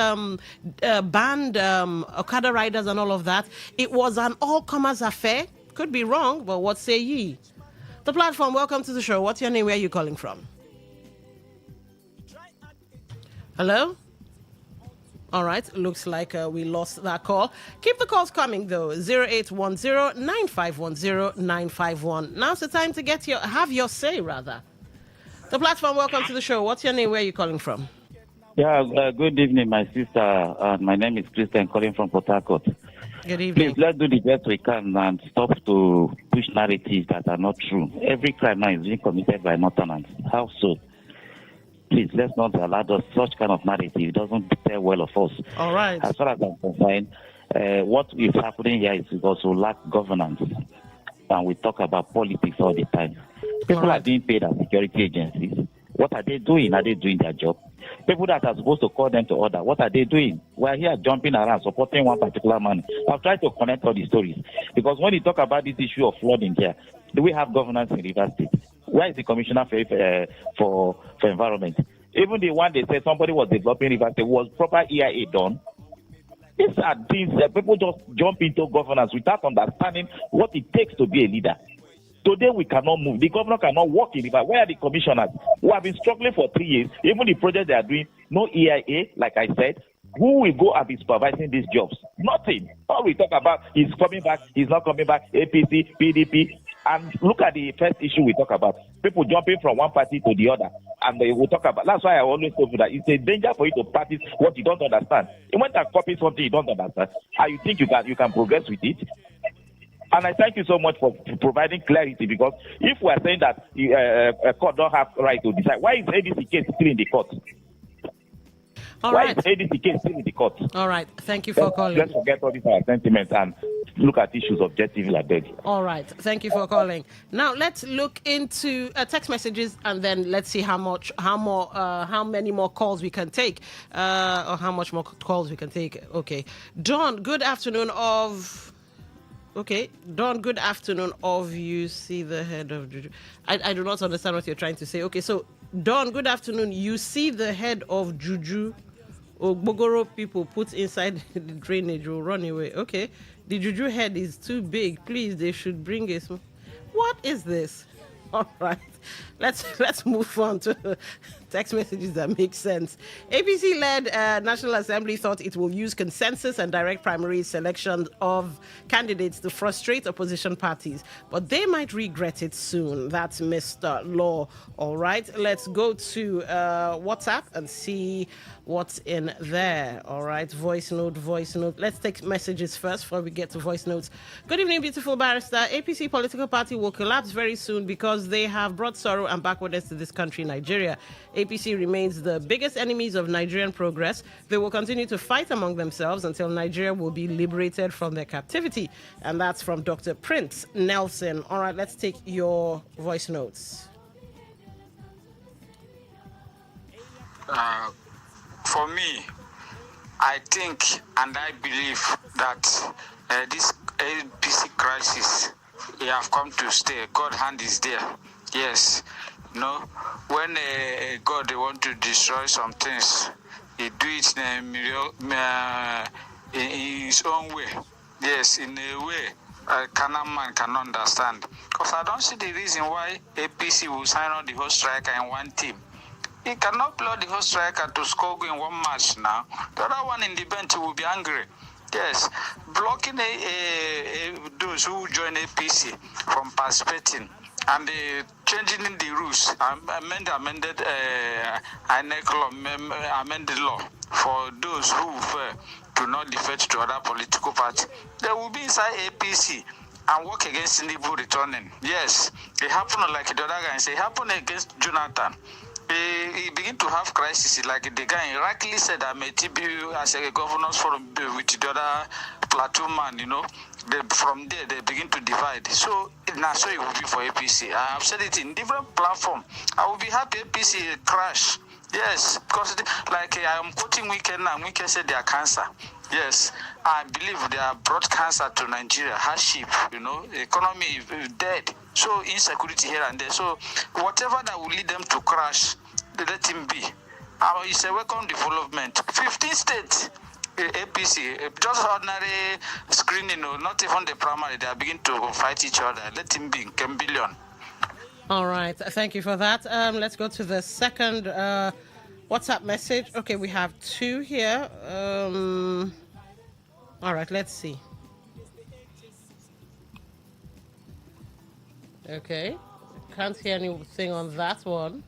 banned Okada riders and all of that? It was an all-comers affair. Could be wrong, but what say ye? The platform, welcome to the show. What's your name? Where are you calling from? Hello? All right, looks like we lost that call. Keep the calls coming, though. 0810-9510-951. Now's the time to have your say, rather. The platform, welcome to the show. What's your name? Where are you calling from? Yeah, good evening, my sister. My name is Christian, calling from Port Harcourt. Good evening. Please, let's do the best we can and stop to push narratives that are not true. Every crime now is being committed by Northerners. How so? Please, let's not allow such kind of narrative. It doesn't tell well of us. All right. As far as I'm concerned, what is happening here is because we lack governance. And we talk about politics all the time. People are being paid as security agencies. What are they doing? Are they doing their job? People that are supposed to call them to order, what are they doing? We're here jumping around, supporting one particular man. I've tried to connect all the stories. Because when you talk about this issue of flooding here, do we have governance in Rivers State? Where is the commissioner for environment? Even the one they said somebody was developing Rivers State, was proper EIA done? These are things that people just jump into governance without understanding what it takes to be a leader. Today we cannot move. The governor cannot walk in River. Where are the commissioners who have been struggling for 3 years? Even the project they are doing, no EIA, like I said. Who will go and be supervising these jobs? Nothing. All we talk about is coming back, he's not coming back, APC, PDP. And look at the first issue we talk about. People jumping from one party to the other. And they will talk about, that's why I always tell you that it's a danger for you to practice what you don't understand. You went and copy something you don't understand, and you think you can progress with it. And I thank you so much for providing clarity, because if we are saying that a court don't have right to decide, why is ADC case still in the court? Why is ADC case still in the court? All right. Thank you for calling. Let's forget all these sentiments and look at issues objectively, I beg. All right. Thank you for calling. Now let's look into text messages, and then let's see how many more calls we can take, or how much more calls we can take. Okay. Dawn, good afternoon good afternoon of you see the head of Juju. I do not understand what you're trying to say. Okay, so Dawn, good afternoon. You see the head of Juju Ogbogoro people put inside the drainage will run away. Okay, the Juju head is too big. Please, they should bring a small. What is this? All right, let's move on to text messages that make sense. APC-led National Assembly thought it will use consensus and direct primary selection of candidates to frustrate opposition parties, but they might regret it soon. That's Mr. Law. All right, let's go to WhatsApp and see what's in there. All right, voice note. Let's take messages first before we get to voice notes. Good evening, beautiful barrister. APC political party will collapse very soon because they have brought sorrow and backwardness to this country, Nigeria. APC remains the biggest enemies of Nigerian progress. They will continue to fight among themselves until Nigeria will be liberated from their captivity. And that's from Dr. Prince Nelson. All right, let's take your voice notes. For me, I think and I believe that this APC crisis. He have come to stay. God's hand is there. Yes. When God they want to destroy some things, He do it in His own way. Yes, in a way a carnal man can understand. Because I don't see the reason why APC will sign on the whole striker in one team. He cannot play the whole striker to score in one match now. The other one in the bench will be angry. Yes, blocking those who join APC from participating and changing in the rules, amended law for those who do not defect to other political parties. They will be inside APC and work against Tinubu returning. Yes, it happened like the other guy said. It happened against Jonathan. He began to have crisis, like the guy rightly said, I'm a TBU as a governor's forum with the other platoon man, from there they begin to divide. So now so it will be for APC. I have said it in different platforms. I will be happy APC crash. Yes, because like I am quoting Weekend and Weekend said they are cancer. Yes, I believe they have brought cancer to Nigeria, hardship, the economy is dead. So insecurity here and there. So whatever that will lead them to crash, let him be. It's a welcome development. 15 states, APC, just ordinary screening, not even the primary, they are beginning to fight each other. Let him be, Billion. All right, thank you for that. Let's go to the second WhatsApp message. Okay, we have two here. All right, let's see. Okay, can't hear anything on that one.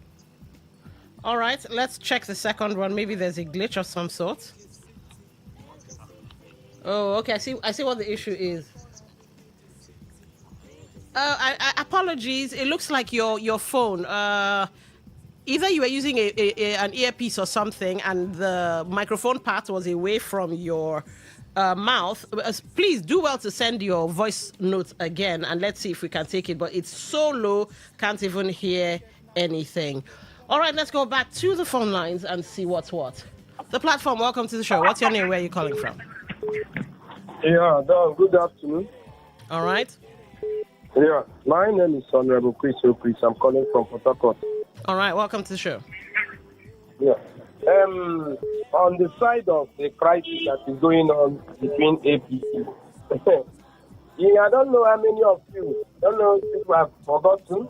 All right, let's check the second one. Maybe there's a glitch of some sort. Oh, okay, I see what the issue is. Apologies. It looks like your phone. Either you were using an earpiece or something, and the microphone part was away from your mouth. Please do well to send your voice note again, and let's see if we can take it. But it's so low, can't even hear anything. All right, let's go back to the phone lines and see what's what. The platform. Welcome to the show. What's your name? Where are you calling from? Yeah, good afternoon. All right. Yeah, my name is Honorable Chris O'Chris. I'm calling from Port Harcourt. All right, welcome to the show. Yeah. On the side of the crisis that is going on between APC, I don't know how many of you, don't know if you have forgotten,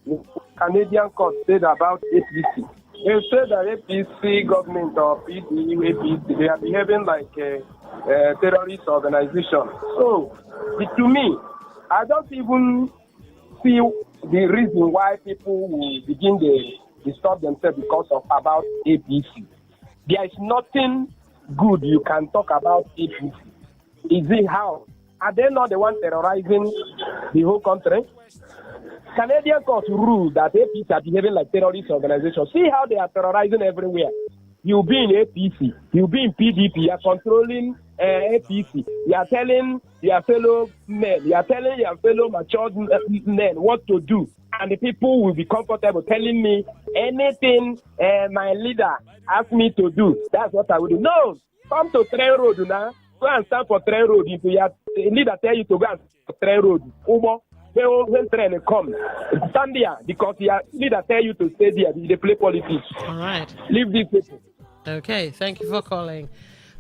the Canadian court said about APC. They said that APC government or APC, they are behaving like a terrorist organization. So, to me, I don't even see the reason why people will begin to disturb themselves because of about APC. There is nothing good you can talk about APC. Is it how? Are they not the one terrorizing the whole country? Canadian court ruled that APC are behaving like terrorist organizations. See how they are terrorizing everywhere. You be in APC, you be in PDP, you are controlling APC. You are telling your fellow men, you are telling your fellow matured men what to do. And the people will be comfortable telling me anything my leader asks me to do. That's what I will do. No, come to train road now. Go and stand for train road. If your leader tell you to go and stand for train road, when train comes, stand there because your leader tell you to stay there. They play politics. All right. Leave these people. Okay, thank you for calling.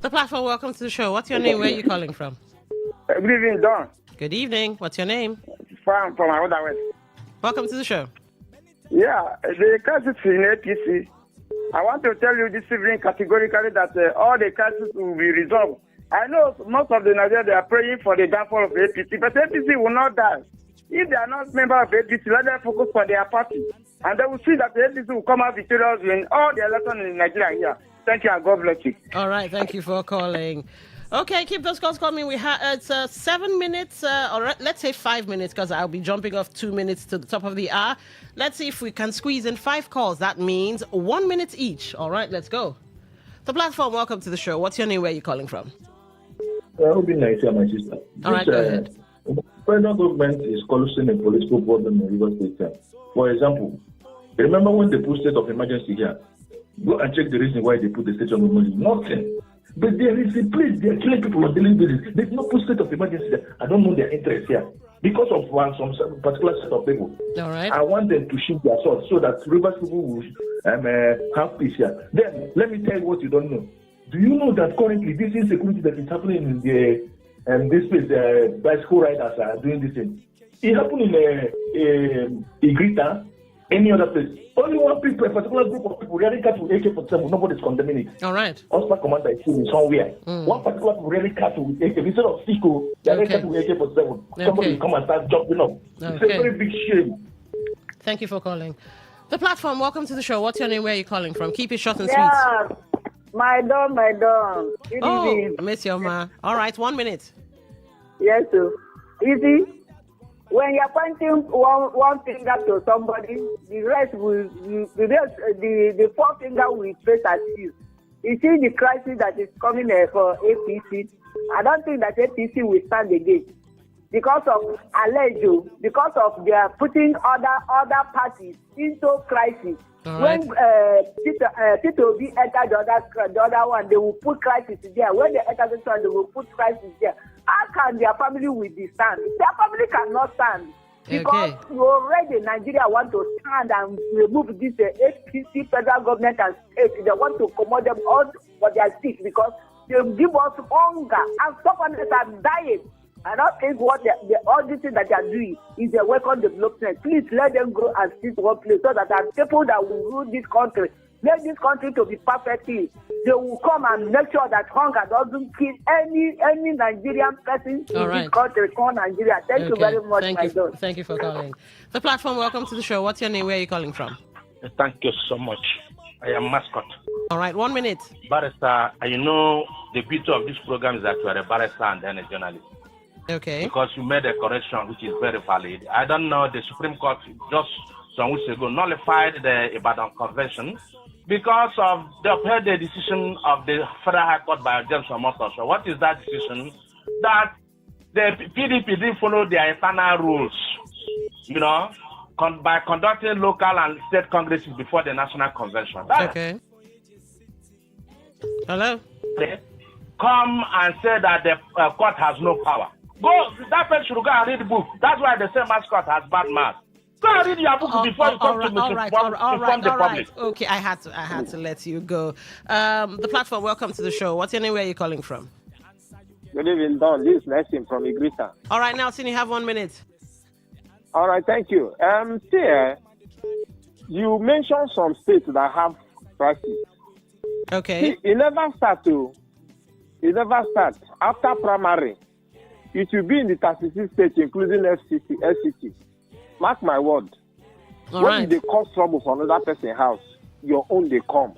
The platform, welcome to the show. What's your name? Where are you calling from? Good evening, Don. Good evening. What's your name? From Aroda West. Welcome to the show. Yeah, the crisis in APC. I want to tell you this evening categorically that all the crises will be resolved. I know most of the Nigerians, they are praying for the downfall of APC, but APC will not die. If they are not members of APC, let them focus on their party. And they will see that the APC will come out victorious in all the elections in Nigeria here. Thank you and God bless you. All right, thank you for calling. Okay, keep those calls coming. It's 7 minutes, or let's say 5 minutes, because I'll be jumping off 2 minutes to the top of the hour. Let's see if we can squeeze in 5 calls. That means 1 minute each. All right, let's go. The platform, welcome to the show. What's your name? Where are you calling from? Obi Nigeria, my sister. All right, go ahead. The federal government is causing a political problem in River State. For example, remember when they put state of emergency here? Go and check the reason why they put the state of emergency. Nothing. But there is a place they are killing people on daily basis. There's no state of emergency there. I don't know their interest here. Because of some particular set of people. All right. I want them to shift their swords so that Rivers people will have peace here. Then, let me tell you what you don't know. Do you know that currently this insecurity that is happening in this place, bicycle riders are doing this thing? It happened in Igrita, any other place. Only one people, a particular group of people really catch with AK-47, nobody's condemning it. All right. Oscar commander is sitting somewhere. One particular people really catch with AK, instead of Siko, they really catch with AK-47. Somebody will come and start jumping up. It's a very big shame. Thank you for calling. The platform, welcome to the show. What's your name? Where are you calling from? Keep it short and Yeah, sweet. my dog. Good evening. I miss your ma. All right, 1 minute. Yes, sir. Easy. When you're pointing one finger to somebody, the rest will, the four finger will trace at you. You see the crisis that is coming for APC. I don't think that APC will stand again because of Alejo, because of their putting other parties into crisis. Right. When Tito Obi entered the other one, they will put crisis there. When they enter this one, they will put crisis there. How can their family withstand? Their family cannot stand because already Nigeria want to stand and remove this APC federal government and state. They want to commode them all for their seat because they give us hunger and stubbornness are dying. I don't think what all this thing that they are doing is a welcome development. Please let them go and sit one place so that the people that will rule this country, make this country to be perfectly. They will come and make sure that hunger doesn't kill any Nigerian person in this country called Nigeria. Thank you very much, Thank you for calling. The platform, welcome to the show. What's your name? Where are you calling from? Thank you so much. I am Mascot. All right, 1 minute. Barrister, you know the beauty of this program is that you are a barrister and then a journalist. Okay. Because you made a correction which is very valid. I don't know, the Supreme Court just some weeks ago nullified the Ibadan Convention because of they upheld the decision of the Federal High Court by James Omoto. So what is that decision? That the PDP didn't follow their internal rules, you know, by conducting local and state congresses before the National Convention. Okay. Hello? They come and say that the court has no power. Go, that person should go and read the book. That's why the same mascot has bad math. Go and read your book before you come to inform the public. Okay, I had to let you go. The platform, welcome to the show. What's your name? Where are you calling from? Good evening, Don. This is Nelson from Igrita. All right, Nelson, you have 1 minute. All right, thank you. You mentioned some states that have crisis. Okay. It never start. After primary, it will be in the 36 states, including FCT. Mark my word. When they cause trouble for another person's house, your own they come.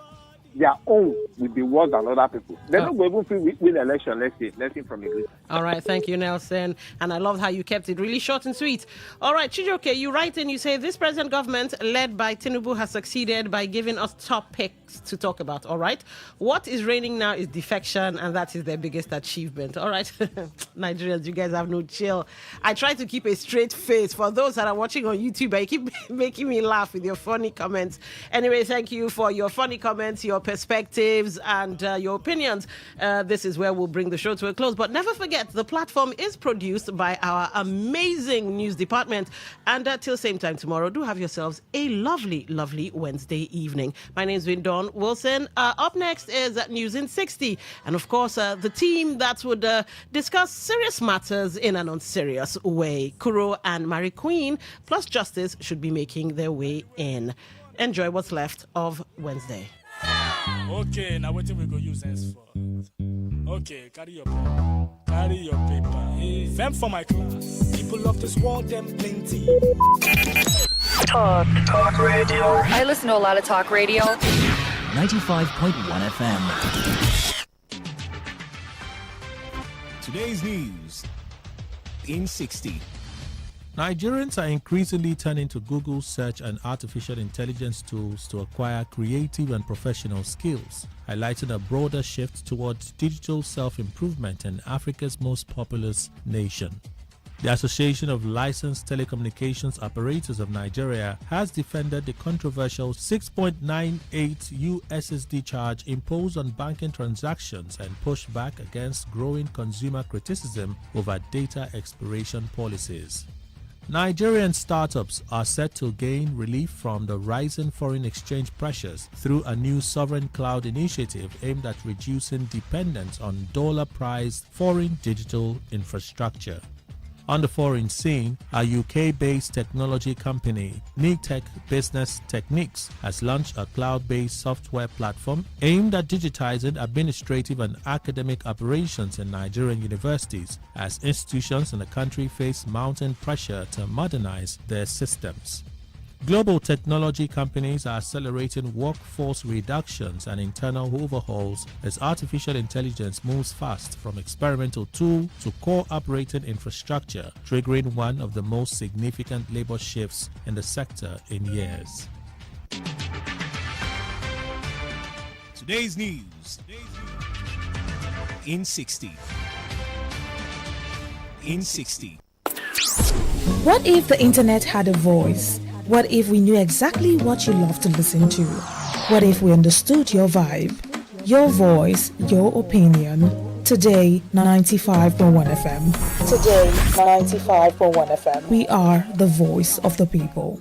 Their own will be worse than other people. They're not going to win election, let's say. Lesson from English. All right, thank you, Nelson. And I love how you kept it really short and sweet. All right, Chijioke, you write and you say, this present government led by Tinubu has succeeded by giving us topics to talk about. All right. What is reigning now is defection, and that is their biggest achievement. All right. Nigerians, you guys have no chill. I try to keep a straight face. For those that are watching on YouTube, I keep making me laugh with your funny comments. Anyway, thank you for your funny comments, your perspectives, and your opinions. This is where we'll bring the show to a close. But never forget, the platform is produced by our amazing news department. And till same time tomorrow, do have yourselves a lovely, lovely Wednesday evening. My name is Vindon Wilson. Up next is News in 60. And of course, the team that would discuss serious matters in an unserious way. Kuro and Mary Queen, plus Justice, should be making their way in. Enjoy what's left of Wednesday. Okay, now what we go use this for? Okay, carry your paper. Carry your paper. Hey, them for my class. People of this world, them plenty. Talk radio. I listen to a lot of talk radio. 95.1 FM. Today's news in 60. Nigerians are increasingly turning to Google search and artificial intelligence tools to acquire creative and professional skills, highlighting a broader shift towards digital self-improvement in Africa's most populous nation. The Association of Licensed Telecommunications Operators of Nigeria has defended the controversial 6.98 USSD charge imposed on banking transactions and pushed back against growing consumer criticism over data expiration policies. Nigerian startups are set to gain relief from the rising foreign exchange pressures through a new sovereign cloud initiative aimed at reducing dependence on dollar-priced foreign digital infrastructure. On the foreign scene, a UK-based technology company, Nitech Business Techniques, has launched a cloud-based software platform aimed at digitizing administrative and academic operations in Nigerian universities as institutions in the country face mounting pressure to modernize their systems. Global technology companies are accelerating workforce reductions and internal overhauls as artificial intelligence moves fast from experimental tool to core operating infrastructure, triggering one of the most significant labor shifts in the sector in years. Today's news in 60. In 60. What if the internet had a voice? What if we knew exactly what you love to listen to? What if we understood your vibe, your voice, your opinion? Today, 95.1 FM. Today, 95.1 FM. We are the voice of the people.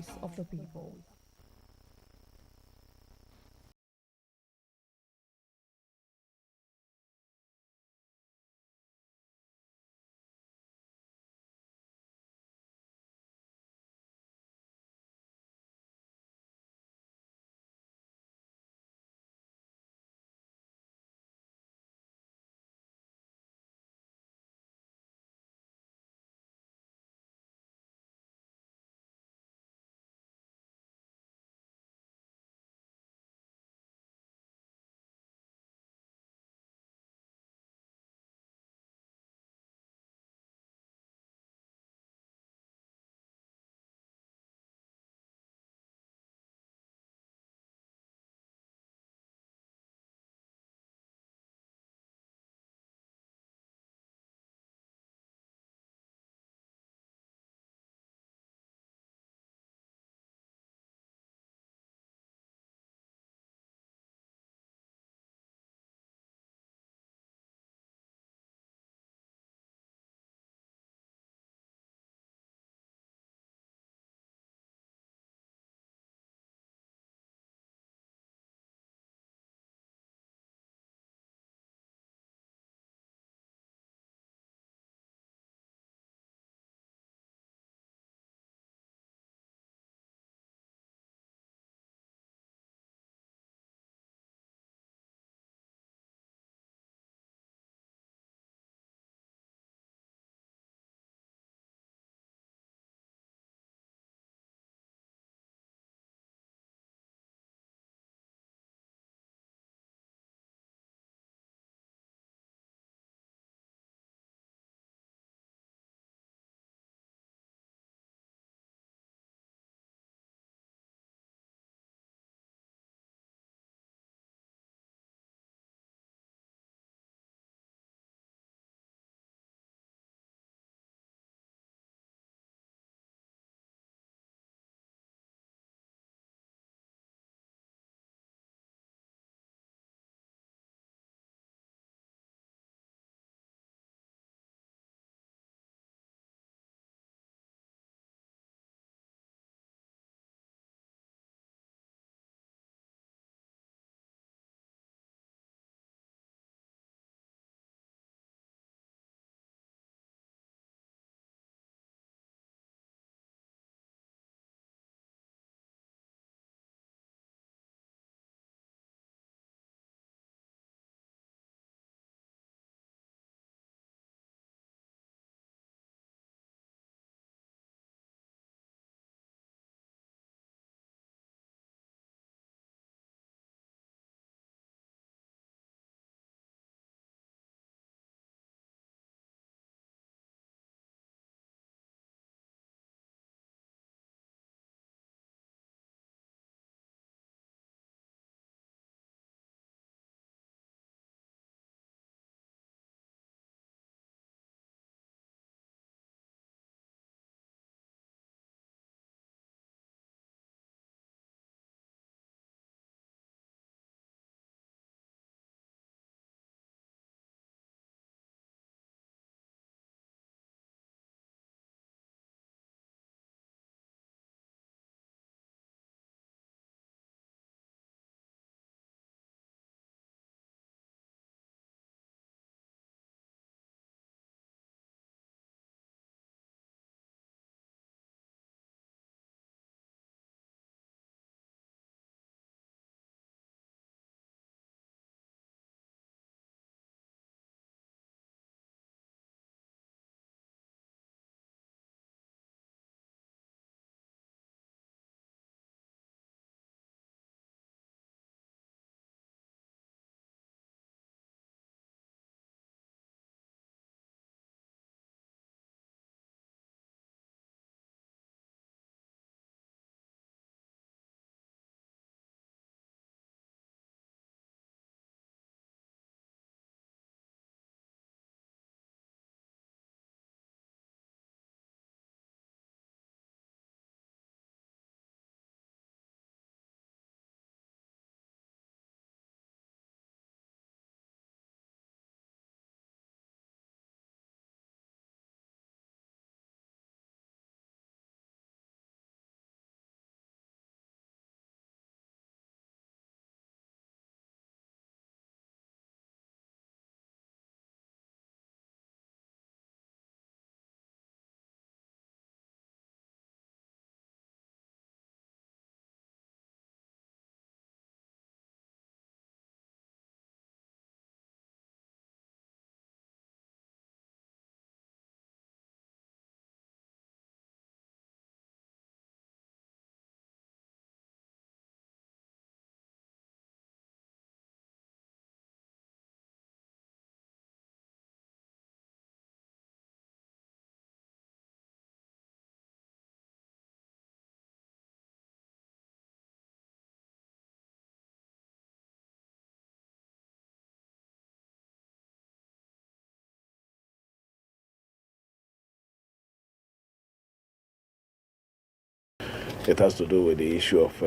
it has to do with the issue of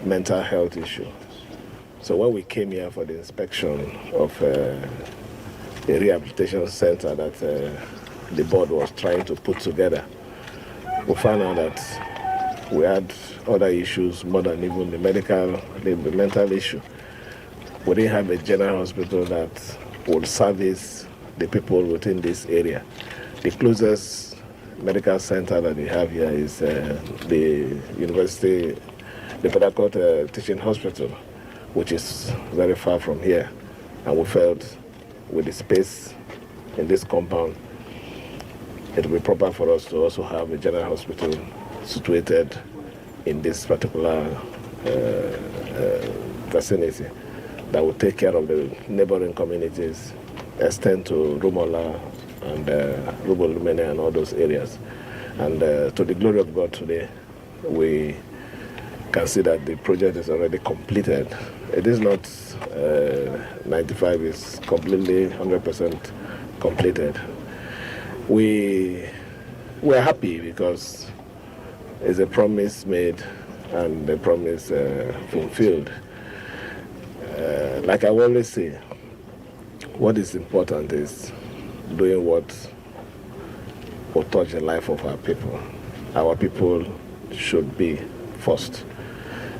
mental health issue. So when we came here for the inspection of a rehabilitation center that the board was trying to put together, we found out that we had other issues more than even the mental issue. We didn't have a general hospital that would service the people within this area. The closest medical center that we have here is the university, the Port Harcourt Teaching Hospital, which is very far from here. And we felt with the space in this compound, it will be proper for us to also have a general hospital situated in this particular vicinity that will take care of the neighboring communities, extend to Rumola and Rubolumene and all those areas. And to the glory of God today, we can see that the project is already completed. It is not 95, it's completely 100% completed. We are happy because it's a promise made and the promise fulfilled. Like I always say, what is important is doing what will touch the life of our people. Our people should be first.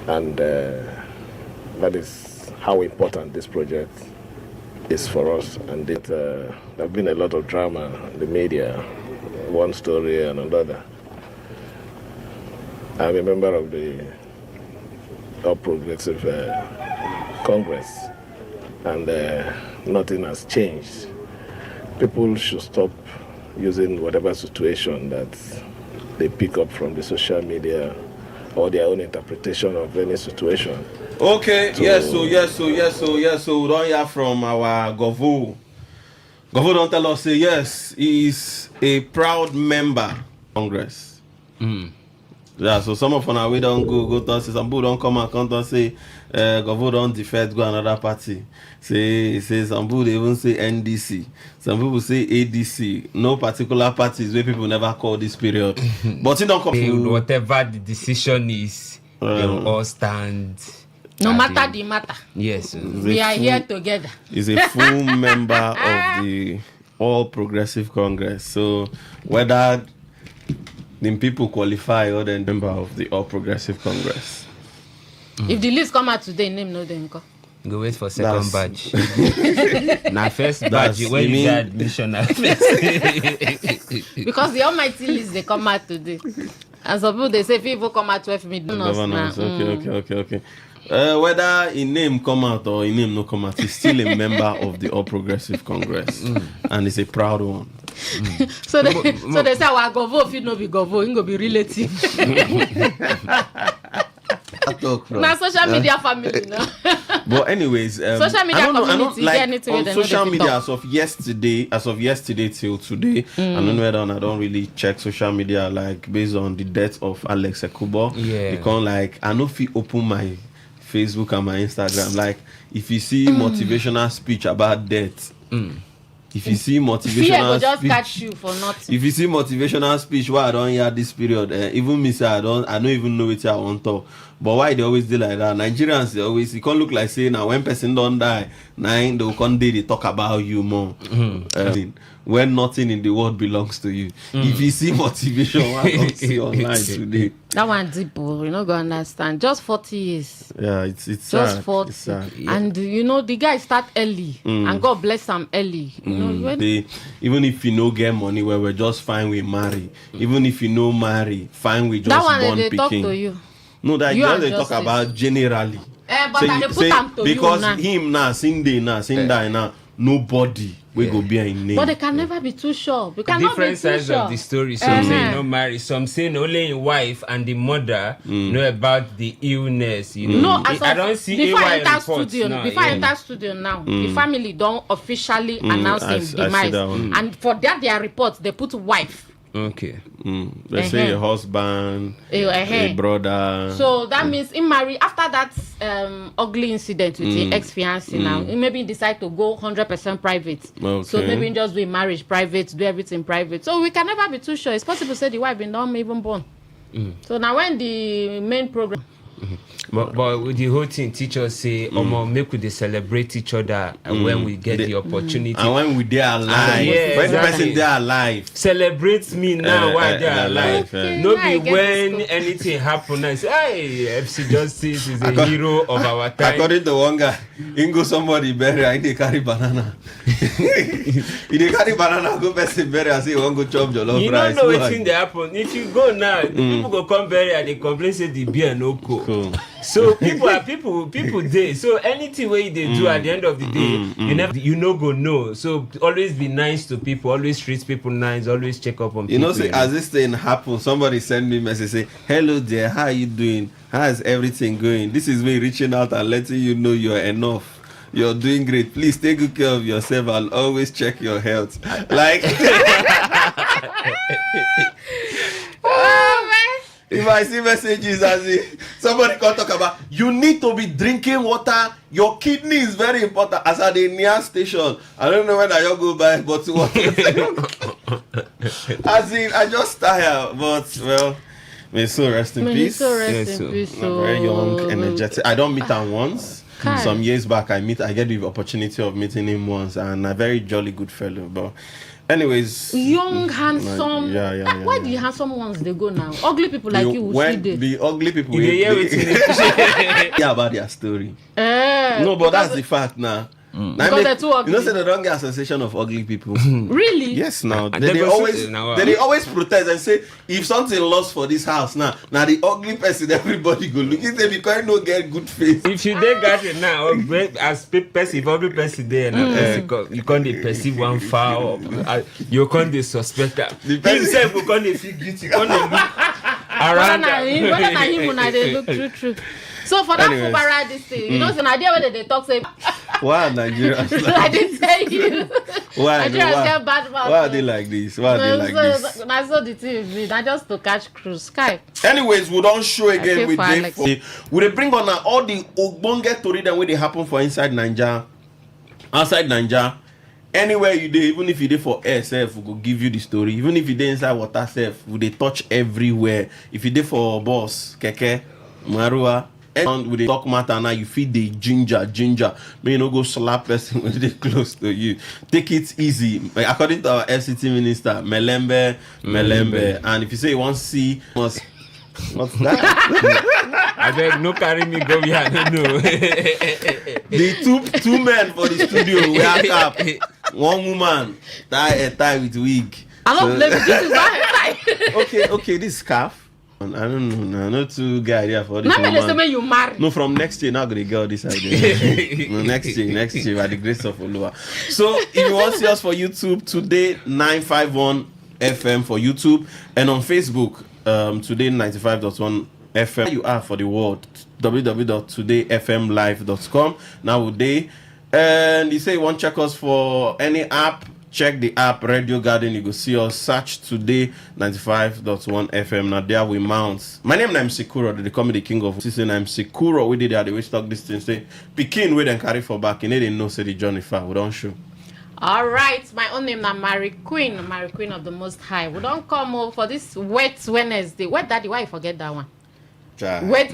And that is how important this project is for us. And there have been a lot of drama in the media, one story and another. I'm a member of the All Progressive Congress, and nothing has changed. People should stop using whatever situation that they pick up from the social media or their own interpretation of any situation. Okay, yes, so we don't hear from our Govo. Govo don't tell us, say yes, he is a proud member of Congress. Yeah, so some of us we don't go to some people don't come and come and say Govo don't defect, go another party. Say some people even say NDC. Some people say ADC. No particular parties where people never call this period. But it don't come whatever the decision is, they will all stand. No matter the matter. Yes. We are here together. He's a full member of the All Progressive Congress. So whether the people qualify or the member of the All Progressive Congress. If the list come out today, name no then go. Go wait for second badge. Now first badge when you get admission. Because the almighty list they come out today. And some people they say people come out 12 midnight. Okay. Whether a name come out or a name no come out, he's still a member of the All Progressive Congress, and he's a proud one. So they say our Govo if you no be Govo, you go be relative. Now social media family now. But anyways, social media community, like on social media as of yesterday till today, I don't know whether I don't really check social media like based on the death of Alex Ekubo. Yeah. Because like I know if you open my Facebook and my Instagram, like if you see motivational speech about death, if you see motivational just speech, catch you for nothing. if you see motivational speech, why I don't hear this period, even me say I don't even know what I want to. But why they always do like that? Nigerians they always, it can't look like saying now when person don't die, they can't they talk about you more. When nothing in the world belongs to you. If you see motivation, I don't see online today. That one deep, you know, go understand. Just 40 years. Yeah, it's just sad. 40. It's sad. And you know, the guy start early, and God bless him early. You know, even if you no get money, where we're just fine we marry. Even if you no marry, fine we just that one born they picking. talk to you. No, that you they talk about generally. But I put them to because you now. him now, sing day now, sing die now, nobody will go be in name. But they can never be too sure. We cannot different be too sides sure. of the story. Some say no marry, some say only in wife and the mother know about the illness. You know, No, I don't see before I AY enter reports studio, now, I enter studio now, the family don't officially announce his demise, and for that their reports they put wife. Okay. They say a husband, a brother. So that means he marry after that ugly incident with his ex-fiancé now. He maybe decide to go 100% private. Okay. So maybe just do marriage private, do everything private. So we can never be too sure. It's possible to say the wife been not even born. So now when the main program. But with the whole thing, teachers say, make we celebrate each other when we get the opportunity. And when we are alive. When the person they are alive. Celebrate me now while they are alive. No be I when anything happen and say, hey, FC Justice is a hero of our time. According to one guy, Ingo somebody bury and they carry banana. If they carry banana, go person bury and say, you want go chop jollof rice. You don't know what thing they happen. If you go now, people go come bury and they complain say the beer no cool. So people there. So anything where they do at the end of the day, you no go know. So always be nice to people, always treat people nice, always check up on people. You know, say as this thing happen, somebody send me a message say, hello there, how are you doing? How is everything going? This is me reaching out and letting you know you're enough. You're doing great. Please take good care of yourself and always check your health. Like if I see messages as if somebody can talk about you need to be drinking water, your kidney is very important. As at the near station, I don't know when I go buy bottle water. As in, I just tired, but well, may so rest in peace. Very young, energetic. I don't meet him once. Some years back, I get the opportunity of meeting him once, and a very jolly good fellow. But anyways, young, handsome. Yeah. Why the handsome ones they go now? Ugly people like you will see there. The ugly people yeah, about their story. No, but that's the fact now. Because they're too ugly. You know, say they don't get association of ugly people. Really? Yes, now they always protest and say if something lost for this house now the ugly person everybody go look. If they because no get good face. If you dey got it now, as person, if ugly person there, you can't perceive one foul. You can't suspect that. Himself you can't feel guilty. Can't look around. Whether him or they look true. So for that Fubara this thing, you know, it's an idea whether they talk say. Why Nigerians? I didn't tell you. Why? Nigerians get bad mouth. Why are they like this? This? I saw the TV. I just to catch cruise. Sky. Anyways, we don't show again with them. We bring on all the ogbonge story that way they happen for inside Nigeria, outside Nigeria. Anywhere you do, even if you do for air self, we will give you the story. Even if you do inside water self, we they touch everywhere. If you do for bus, keke, marua. And with the talk matter now, you feed the ginger. May you not go slap person when they close to you. Take it easy. Like, according to our FCT minister, Melembe. And if you say you want to see what's that? I beg no carry me go behind. No. The two men for the studio we have one woman tie with wig. I don't blame this is my Okay, this scarf. I don't know. Not too good idea for this. Now you marry. No, from next year, not gonna get this idea. No, next year, by the grace of Allah. So, if you want to see us for YouTube, Today951 FM for YouTube, and on Facebook, Today95.1 FM. You are for the world, www.todayfmlive.com. Now, and you say you want to check us for any app. Check the app Radio Garden. You go see us. Search Today 95.1 FM. Now there we mount. My name is Sekuro. They call me the king of season. I'm Sekuro. We did that. They will talk this thing. Say Pekin we then carry for back. And they didn't know say the Johnny Far. We don't show. All right. My own name is Mary Queen of the Most High. We don't come over for this wet Wednesday. Wet Daddy. Why you forget that one? Wet.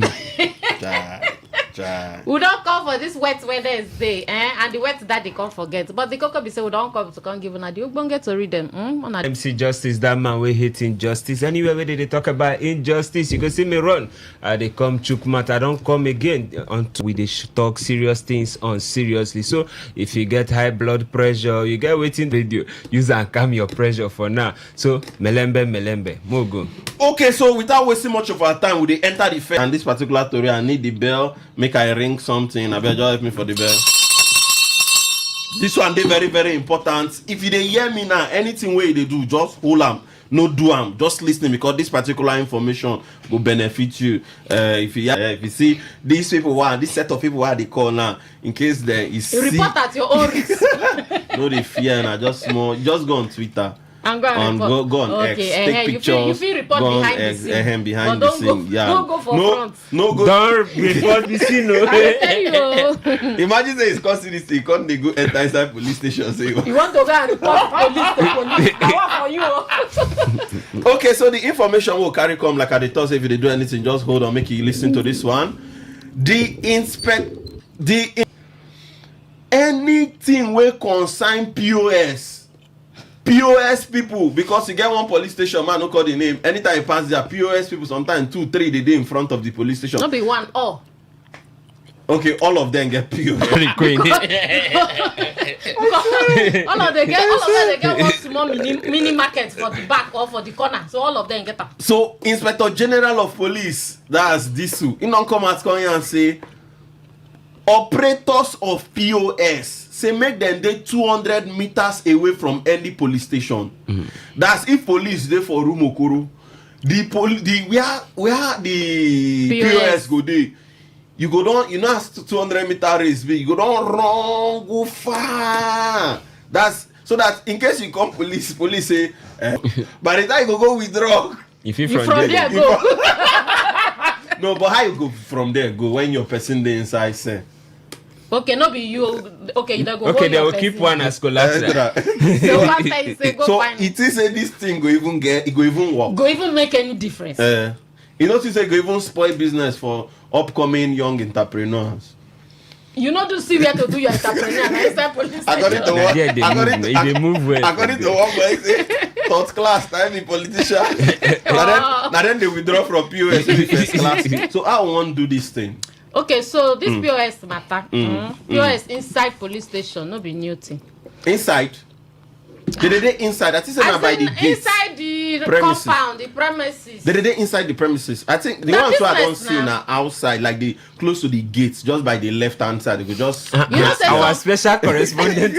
We don't come for this wet Wednesday, and the wet that they can't forget. But the cocoa be say we don't come to come give una the ogbonge to read them. MC Justice, that man we hate injustice. Anywhere where they talk about injustice, you go see me run. They come chook mat. I don't come again until we talk serious things on seriously. So if you get high blood pressure, you get waiting radio. Use and calm your pressure for now. So melembe, mogo. Okay, so without wasting much of our time, we they enter the fair. And this particular story, I need the bell. Make I ring something. I better just help me for the bell. This one they very, very important. If you hear me now, anything where they do, just hold them. No do them. Just listening because this particular information will benefit you. If you see these people, this set of people, they call now, in case there is report at your own risk. No, they fear now. Just go on Twitter. and go and go on X, take pictures. You feel report go behind X, the scene. behind the scene. Don't go for front. No go. Don't report the scene. No. Imagine say it's causing this thing. Can't they go enter inside police station? Say you want to go and report police? I want for you. Okay, so the information will carry come like at the Thursday. If they do anything, just hold on, make you listen to this one. Anything will consign POS people, because you get one police station man who call the name. Anytime you pass there, POS people sometimes 2, 3 they in front of the police station. Not be one. Oh. Okay, all of them get POS. all of them get one small mini market for the back or for the corner. So all of them get up. So Inspector General of Police, that's Disu, he don't come out and say operators of POS say make them dey 200 meters away from any police station. That's if police dey for Rumokoro. Where the POS go dey. You go down, you know, 200 meter race, you go down wrong, go far. That's so that in case you come police say, by the time you go withdraw. If you from there go. No, but how you go from there go when your person dey inside say? Okay, no be you. Okay, you don't go. Okay, they will keep one as collateral. So after you say go so find it is say this thing go even work. Go even make any difference. You know, to say go even spoil business for upcoming young entrepreneurs. You know to see where to do your entrepreneur. According to what? They move well. According to what I say, third class time in politician. Now then they withdraw from POS to first class. So I want to do this thing. Okay, so this POS matter. POS inside police station, no be new thing. Inside? They inside. I think it's by the gates. Inside the compound, the premises. They inside the premises. I think the ones who I don't see now outside, like the close to the gates, just by the left hand side. They could just. Our special correspondent.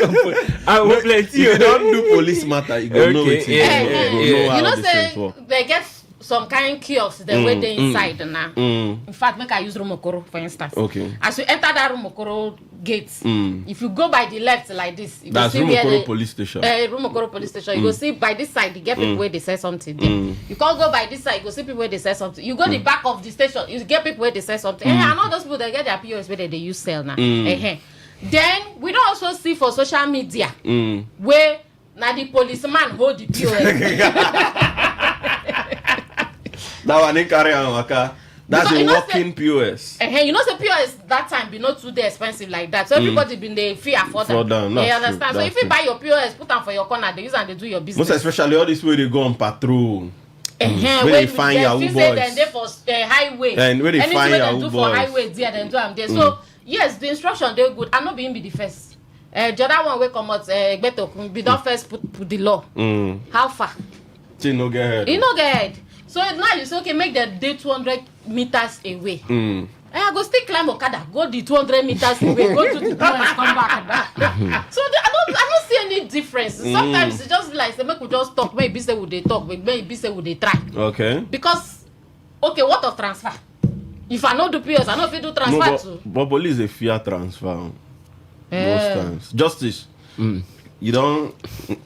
I will play if you don't do police matter, you go know it. You know, say they get some kind of kiosks the way they inside now. In fact, make I use Rumokoro for instance. Okay. As you enter that Rumokoro gate, if you go by the left like this, you that's see Rumokoro police station. Rumokoro police station. You go see by this side, you get people where they say something. You can't go by this side, you go see people where they say something. You go the back of the station, you get people where they say something. I know those people that get their POS where they use sell now. Then we don't also see for social media where now the policeman hold the POS. That one ain't carry on, okay? That's a walking POS. You know, the POS that time be not too expensive like that. So everybody been they fear for them. You understand? So if you buy your POS, put them for your corner, they use and they do your business. Most especially all this way they go on patrol. Where they find your boys. Then they for highway. And where they find your boys. For highway there, then do them there. So yes, the instruction they good. I'm not being be the first. The other one will come out. Beto be don't first put the law. How far? You no get ahead. You no get ahead. So now you say, okay, make the day 200 meters away. I go still climb Okada, go the 200 meters away, go to the door and come back. So I don't see any difference. Sometimes it's just like, say, make we just talk. Maybe say would they talk, maybe say would they try. Okay. Because, okay, what of transfer? If I know do PS, I know if you do transfer too. But police a fear transfer. Most times. Justice. You don't.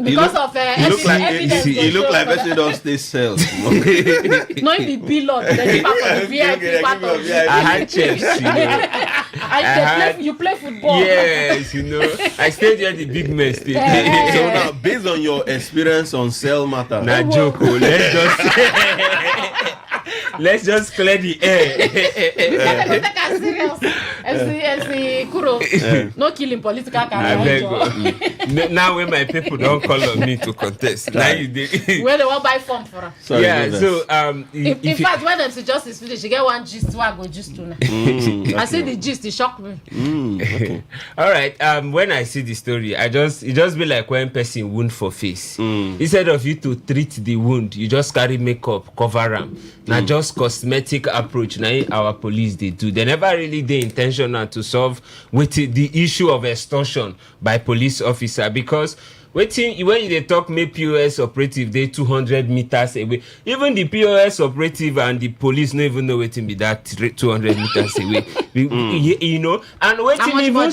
Because of evidence. You look like person don't stay sales. No, it be P-Lord. Then part of the VIP part of the I had chefs, you know. You play football. Yes, you know. I stayed at the big man stage. So now, based on your experience on sale matter. Nah, joke. Let's just clear the air. Take us serious. MC Kuro. No killing political career. Now when my people don't call on me to contest, now you did. Where they want buy form for us. Sorry, yeah. So in fact, when them suggest this finish, you get one gist. So I go gist to now. I see the gist. It shocked me. Okay. All right. When I see the story, it just be like when person wound for face. Instead of you to treat the wound, you just carry makeup, cover them. Now just cosmetic approach. Now our police they do. They never really they intentional to solve with the issue of extortion by police officer, because when they talk make POS operative they 200 meters away. Even the POS operative and the police no even know waiting be that 200 meters away. You know, and waiting even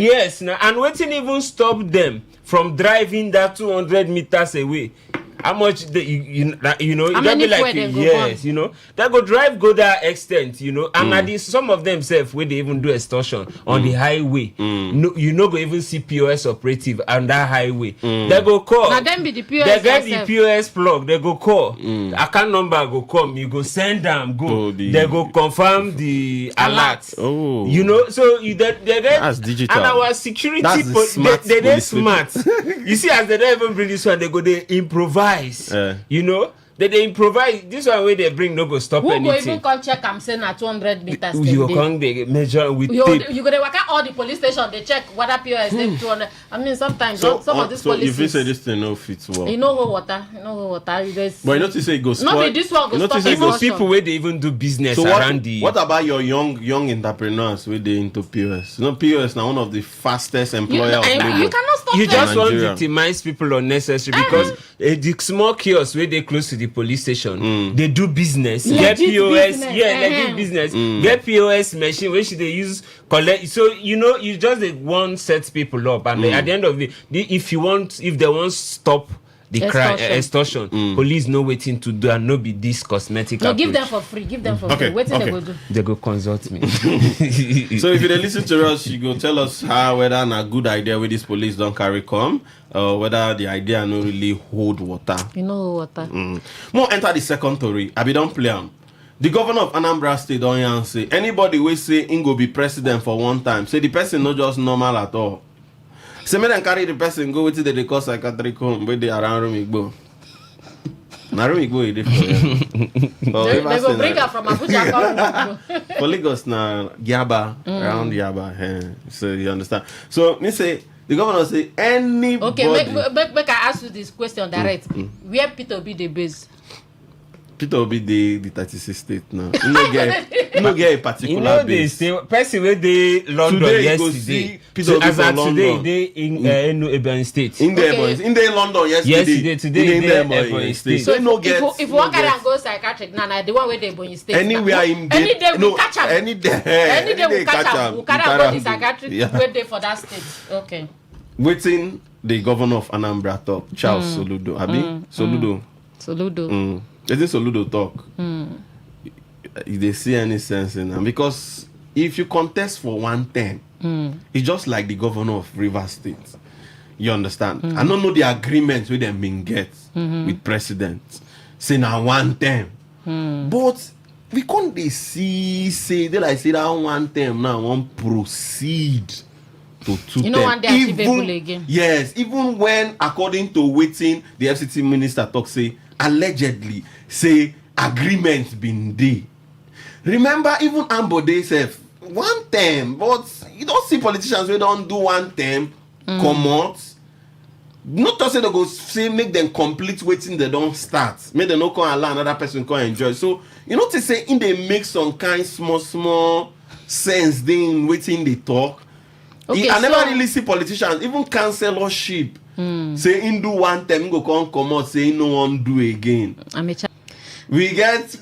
yes, now and waiting even stop them from driving that 200 meters away. how much you know, how don't be many like, they go yes, on? you know, they go drive go that extent, you know, and some of them self where they even do extortion on the highway. No, you know, go even see POS operative on that highway. They go call. Now them be the POS. They get the POS plug. They go call. Account number go come. You go send them. Go. They go confirm the alert. Oh, you know, so they get. That's digital. And our security, They're smart. You see, as they don't even bring this one, they go they improvise. You know. They improvise. This one way they bring no go stop Who anything. Who go even come check I'm saying at 200 meters? You come they measure with tape. You go they work out all the police station. They check whether POS they 200. I mean sometimes some of these police. If you say this thing no fits well. You know what water. But you notice say it goes. Not be this one go stop. Even people where they even do business around the. What about your young entrepreneurs where they into POS? You know, POS now one of the fastest employer of labor. You cannot stop You them. just want to victimize people unnecessary because the small kiosks where they close to the police station. They do business. Get POS. They do business. Get POS machine which they use collect. So you know you just want set people up, and at the end of if they want stop the crime extortion, police know waiting to do and no be this cosmetic. No, give them for free. Give them for free. Waiting they go do. They go consult me. So if you listen to us, you go tell us whether a good idea where this police don't carry come, or whether the idea no really hold water. You know water. More enter the second story. I be don't play am. The governor of Anambra State don't say anybody will say he go be president for one time. Say the person not just normal at all. Say me then carry the person go with the call psychiatric home where they around Rumigbo. Na Rumigbo is different. They go bring her from Abuja. For Lagos na Yaba, around Yaba. So you understand. So me say the governor say anybody. Okay, make I ask you this question direct. Where Peter be the base? Peter Obi the 36 state now. You no get a particular base. Person where they London today yesterday. Peter Obi as from today London. they in Ebonyi State. In the London yesterday. Today in Ebonyi State. So if one can go psychiatric, now the one where they Ebonyi State. Anywhere in any day we catch him. Any day we catch him. We carry go the psychiatric where they for that state. Okay. Waiting the governor of Anambra talk, Charles Soludo. Abi Soludo. Isn't Soludo talk? If they see any sense in them, because if you contest for 1 term, it's just like the governor of Rivers State. You understand? I don't know the agreements with them being get with president. Say now 1 term, but we can't they say they like say that 1 term now won't proceed to 2 terms. You know one day achievable again. Yes, even when according to waiting the FCT minister talk say allegedly say agreements been there. Remember even Ambode said 1 term, but you don't see politicians who don't do 1 term come out. Not to say they go say make them complete waiting they don't start. Make them not come allow another person come enjoy. So you know to say in they make some kind small sense then waiting they talk. Okay, I never really see politicians, even councillorship, say in do 1 term, go come out, say no one do again. We get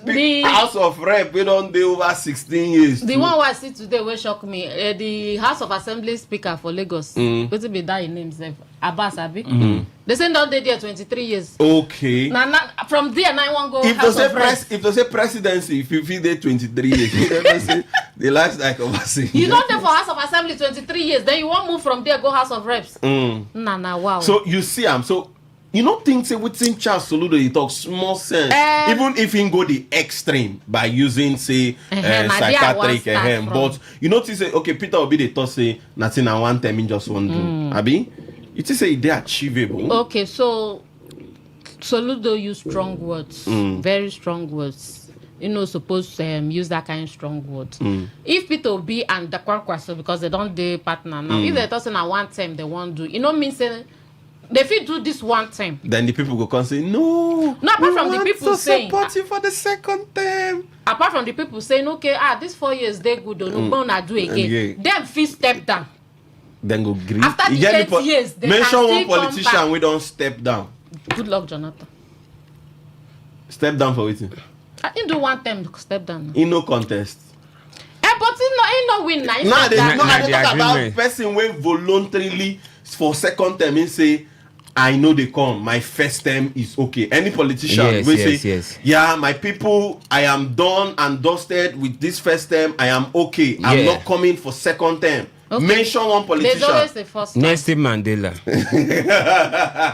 House of Rep, we don't do over 16 years. The one I see today will shock me. The House of Assembly Speaker for Lagos, what be that in name? Abbas Abi. They say don't they there 23 years. Okay. Now from there, I want go. If they say presidency, if you feel there 23 years, you never say the last like overseas. You don't there for House of Assembly 23 years, then you won't move from there go House of Reps. Wow. So you see, so you don't think say within Charles Soludo he talks small sense, even if he go the extreme by using say psychiatric but you notice say okay Peter will be the talk say nothing at 1 term in just one do. Abi, you just say they achievable. Okay, so Soludo use strong words, very strong words. You know, supposed to use that kind of strong words. If Peter Obi and the Kwankwaso, because they don't do partner now, if they're talking at 1 term they won't do, you know, means they fit do this 1 time. Then the people go come say no. Apart from the people saying support you for the 2nd term. Apart from the people saying okay, this 4 years they good, don't gonna do again. Them fit step down. Then go green. After the 8 years, they mention can one still politician we don't step down. Good luck, Jonathan. Step down for waiting. I didn't do 1 time to step down. In no contest. But he no win now. I talk about person when voluntarily for 2nd term he say I know they come. My first term is okay. Any politician will say, yeah, my people, I am done and dusted with this first term. I am okay. I'm not coming for second term. Okay. Mention one politician. There's always the first time. Nelson Mandela.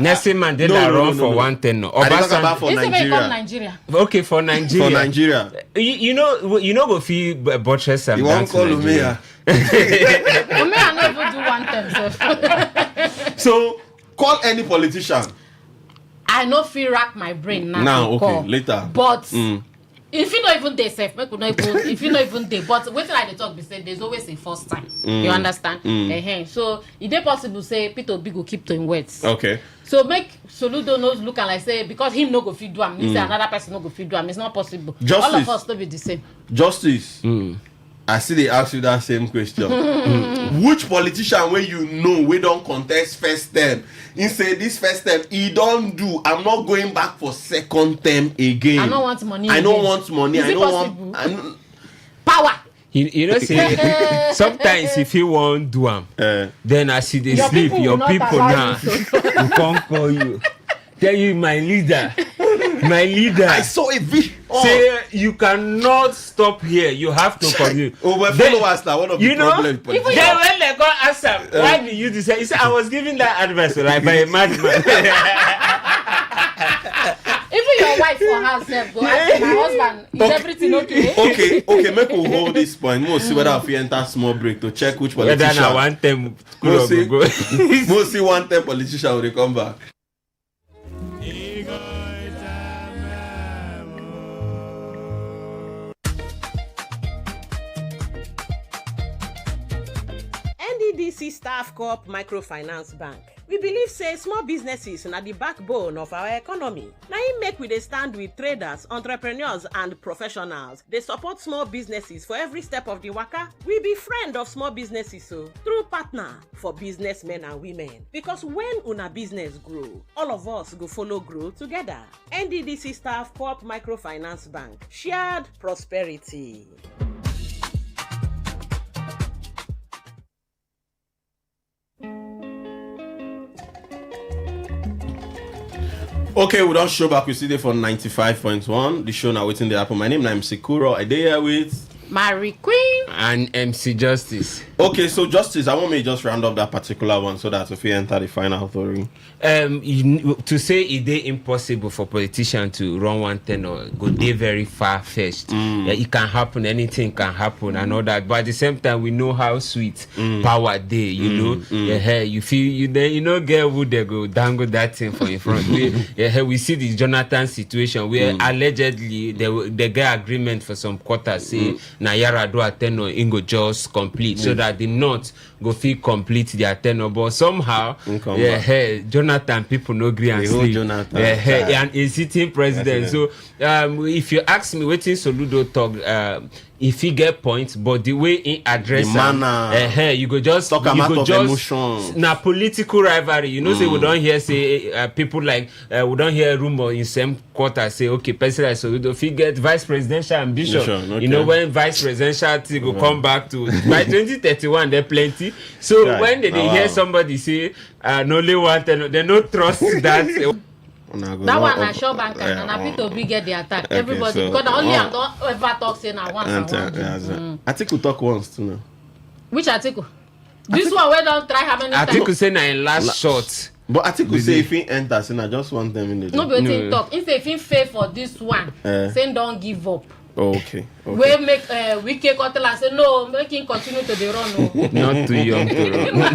Nelson Mandela run for 1 term. No. I talk about for Nigeria. Okay, for Nigeria. For Nigeria. You know go feel buttress and you won't call Umea. Umea never do 1 term. So call any politician. I no feel rack my brain now. Now, okay, call. later. But if you not even they safe, if you not even they, but wait till I talk, be said there's always a first time. You understand? So is it possible say Peter Obi go keep to him words? Okay. So make Soludo knows look and like say because him no go feed do him, say another person no go feed do him. It's not possible. Justice. All of us to be the same. Justice. I see they ask you that same question. Which politician where you know we don't contest first term? He say this first term he don't do. I'm not going back for second term again. I don't want money. I don't want money. Is I don't possible? want power. You know, say sometimes if you won't do them, then as you they sleep, your people now will come call you. Tell you my leader. I saw a video. Say you cannot stop here. You have to continue. My followers now one of the problems. Then when they go ask him, why did you decide? He said, I was giving that advice like by a madman. Even your wife for herself go ask my husband, is everything okay? Okay, make we hold this point. We'll see whether if you enter small break to check which politician. We'll see 1 term politician will they come back. NDDC Staff Co-op Microfinance Bank. We believe say small businesses na the backbone of our economy. Na im make we dey stand with traders, entrepreneurs and professionals. They support small businesses for every step of the waka. We be friend of small businesses through partner for businessmen and women. Because when una business grow, all of us go follow grow together. NDDC Staff Co-op Microfinance Bank. Shared prosperity. Okay, we don't show back. We see there for 95.1. The show now waiting the happen. My name is Sikuro. I here with Mary Queen and MC Justice. Okay, so Justice, I want me to just round up that particular one so that if we enter the final story. To say it is impossible for politicians to run 1 term or go there very far fetched. It can happen, anything can happen and all that. But at the same time, we know how sweet power day, you know. You feel you know girl would they go dangle that thing for in front. We see the Jonathan situation where allegedly they get agreement for some quarters say Nayara do attend or Ingo just complete so that the North go feel complete their tenure, but somehow Jonathan people no agree and sleep. And a sitting president. So if you ask me wetin Soludo talk, if he get points, but the way he address the manner, you go just talk about emotions. Na political rivalry. You know, say we don't hear say people like we don't hear rumor in same quarter say okay, person like Soludo if he get vice presidential ambition. Okay. You know when vice presidential thing go come back to by 2031 there plenty. So when they hear somebody say no only 1 term, they no trust that. That one I sure bank and I fit to be get the attack. Okay, everybody so, because only I don't ever talk say na once. Article talk once too now. Which article? This one we don't try how many times? Article say na in last short. But article say if he enter, say na just 1 term in the no be talk. If he fail for this one, say don't give up. Okay. We make Wike Kotel and say no, make him continue to the run. Not too young to run.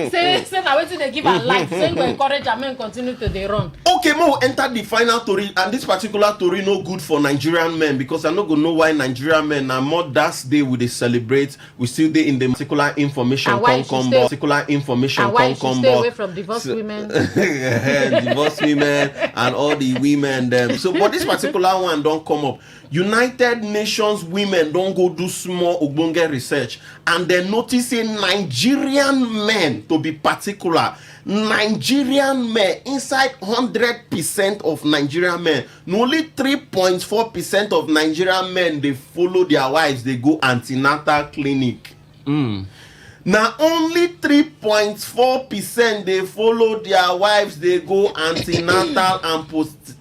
say now waiting they give a life. Say go encourage and continue to the run. Okay, more enter the final story, and this particular story no good for Nigerian men because I not gonna know why Nigerian men now more that day we they celebrate. We still there in the particular information particular information and why you stay away from divorced women, divorced women, and all the women them. So, but this particular one don't come up. United Nations women don't go do small ogbonge research and they notice Nigerian men, to be particular, Nigerian men inside 100% of Nigerian men, only 3.4% of Nigerian men they follow their wives, they go antenatal clinic. Now only 3.4% 3.4% they follow their wives, they go antenatal and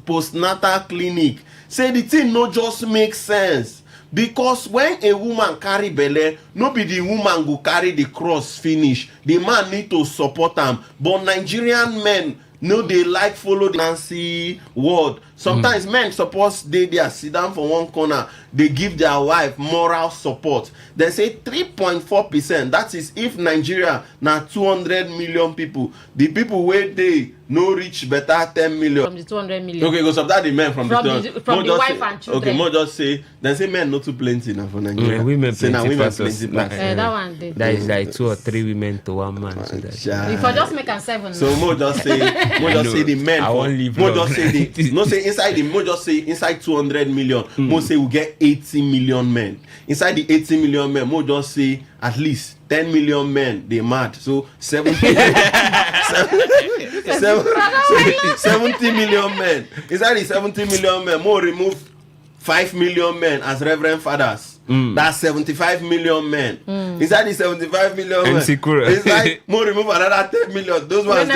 postnatal clinic. Say the thing no just make sense. Because when a woman carry belle, no be the woman go carry the cross finish. The man need to support them. But Nigerian men, no, they like follow the Nancy word. Sometimes men suppose they sit down for one corner. They give their wife moral support. They say 3.4%. That is if Nigeria now 200 million people. The people where they no reach better 10 million. From the 200 million. Okay, go subtract the men from the wife and children. Okay, more just say they say men not too plenty now for Nigeria. Women say plenty. Women plenty. That one did. That is like 2 or 3 women to one man. So if I just make a 7. So more just say the men. I won't leave. More just say the no say inside the more just say inside 200 million. More say we get 80 million men. Inside the 80 million men, more just say at least 10 million men they mad. So 70 million men. Inside the 70 million men, more remove 5 million men as reverend fathers. That's 75 million men. Inside the 75 million men, it's like more remove another 10 million. Those ones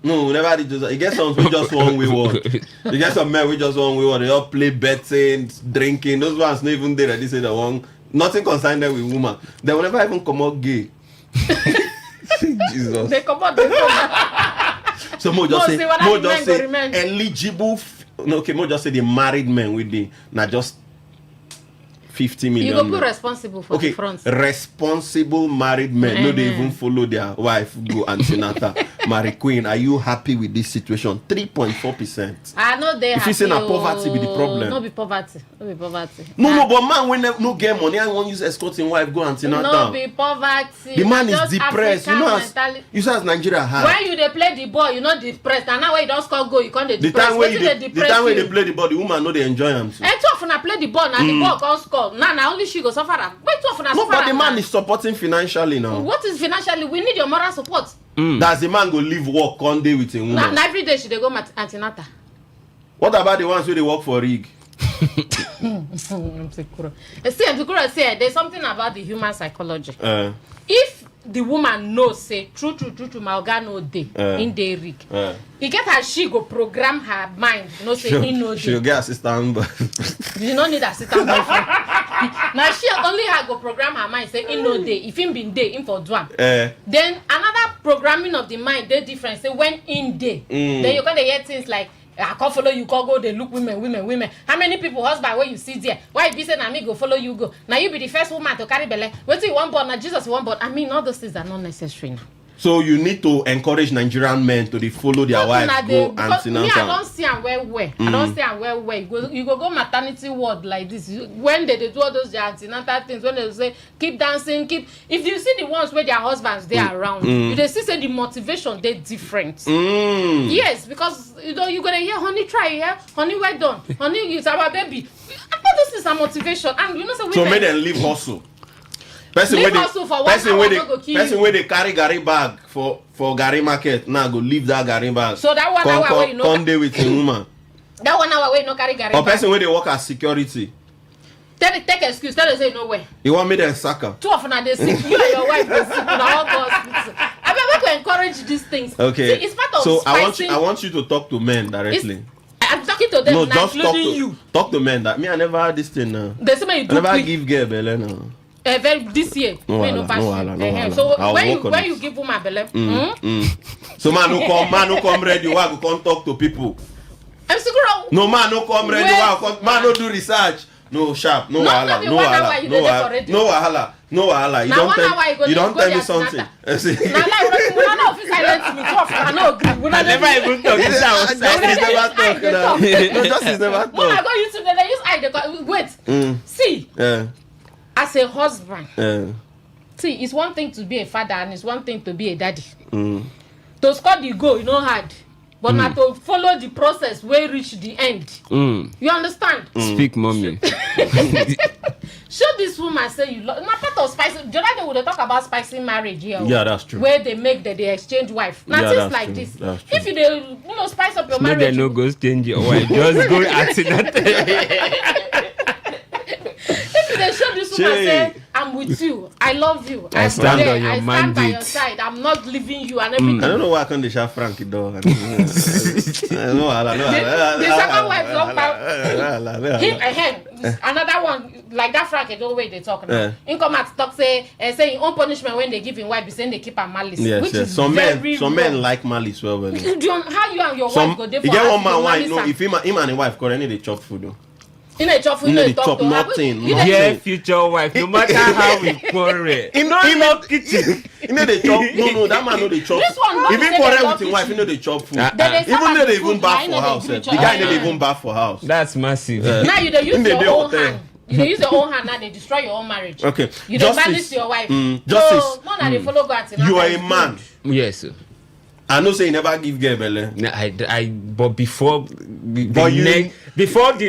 No, never did just. You get some we just one wayward. You get some men we just one wayward. They all play betting, drinking. Those ones not even there. They say the one. Nothing concerned them with woman. They will never even come out gay. Jesus. They come out. So more just say eligible. More just say the married men with the not just 50 million. You go put responsible for the front. Responsible married men. No, they even follow their wife go antenatal. Mary Queen, are you happy with this situation? 3.4%. I know they. If you say na poverty be the problem. No be poverty. No, but man when no get money, I want use escorting wife go antenatal. No be poverty. The man is depressed. You know as Nigeria hard. When you they play the ball, you not depressed. And now when you don't score goal, you can't depressed. The time when they play the ball, the woman know they enjoy them. And too often I play the ball, now the ball can't score. Now only she go suffer. Wait too often I suffer. No, but the man is supporting financially now. What is financially? We need your moral support. Does the man go leave work one day with a woman? Now every day she they go antenatal. What about the ones who they work for rig? See, there's something about the human psychology. If the woman knows, say, true, my organ no day in day rig. You get her, she go program her mind. No say in no day. She'll get assistant. You don't need assistant boyfriend. Now she only her go program her mind. Say in no day. If him been day, in for dwan. Then another programming of the mind, they different. Say when in day. Then you gonna hear things like, I can't follow you, go they look women. How many people husband where you see there? Why be saying me go follow you go? Now you be the first woman to carry belly. Wait till you want born, now Jesus one born. I mean all those things are not necessary now. So you need to encourage Nigerian men to follow their wives go antenatal. Me, I don't see them where. I don't see them where. You go maternity ward like this. When they do all those antenatal things, when they say keep dancing, keep. If you see the ones where their husbands they are around, you they see say the motivation they different. Yes, because you gonna hear honey try here, honey well done, honey it's our baby. All this is a motivation, and you know so make them leave hustle. Person where they carry Gary bag for Gary market now go leave that Gary bag. So that 1 hour where you know come day with a woman. That 1 hour where you no carry Gary bag. Or person where they work as security. Take excuse. Tell them say no way. You want me to sucker? Too often they sick. You and your wife they sick. Now all hospital. I mean, we can encourage these things. Okay. See, it's part of so spicing. I want you to talk to men directly. I'm talking to them. No, now, just talk to men. That me, I never had this thing now. They say you do. I never give girl belly now. This year, no so when you give woman belly, so man no come ready. Why go come talk to people? I'm still no man no come ready. Why man no do research? No sharp, no wahala. You don't tell me something. I never even talk. Justice never talk. When I go YouTube, they use eye. Wait, see. As a husband, see, it's one thing to be a father and it's one thing to be a daddy. To score the goal, you know hard. But not to follow the process where reach the end. You understand? Speak, mommy. Show this woman say you love. Not part of spicy. The other day we will talk about spicy marriage here. Yeah, that's true. Where they make they exchange wife. Now things like true. this. If you spice up your marriage. They no go exchange your wife. Just go accident. if they show this woman say, I'm with you, I love you, I stand on your I stand mandate. by your side, I'm not leaving you and everything. I don't know why I can't they share Frankie though. The second wife don't him ahead. Another one like that Frankie don't wait they talk now. In come at talk say in own punishment when they give him wife, be saying they keep a malice. Yes, which yes. is Some very men like malice well. How you and your wife go there for? You get one man wife, no, if him and his wife currently they chop food though. In a chop food, they chop nothing. Yeah, future wife, no matter how we quarrel. No kitchen. You know they chop. No, that man know they chop. Even quarrel with his wife, you know they chop food. Even though they even bath for house. The guy know they even bath for house. That's massive. Now you don't use your own hand. You use your own hand now, they destroy your own marriage. Okay. You don't manage your wife. Justice. No, they follow God. You are a man. Yes, sir. I know say you never give girl belle. But before the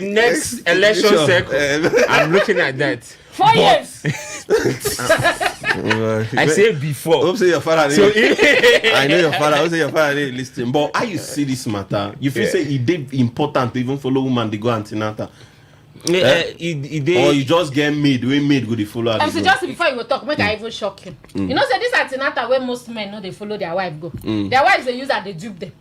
next election cycle, I'm looking at that. 4 years. I say before. Hope say your father. So I know your father. Hope say your father didn't listen. But how you see this matter? You feel say it did important to even follow woman they go antenatal. Or you just get made go the follow. So just before you go talk, make I even shock you. You know, say this antenatal where most men know they follow their wife go. Their wives they use that they dupe them.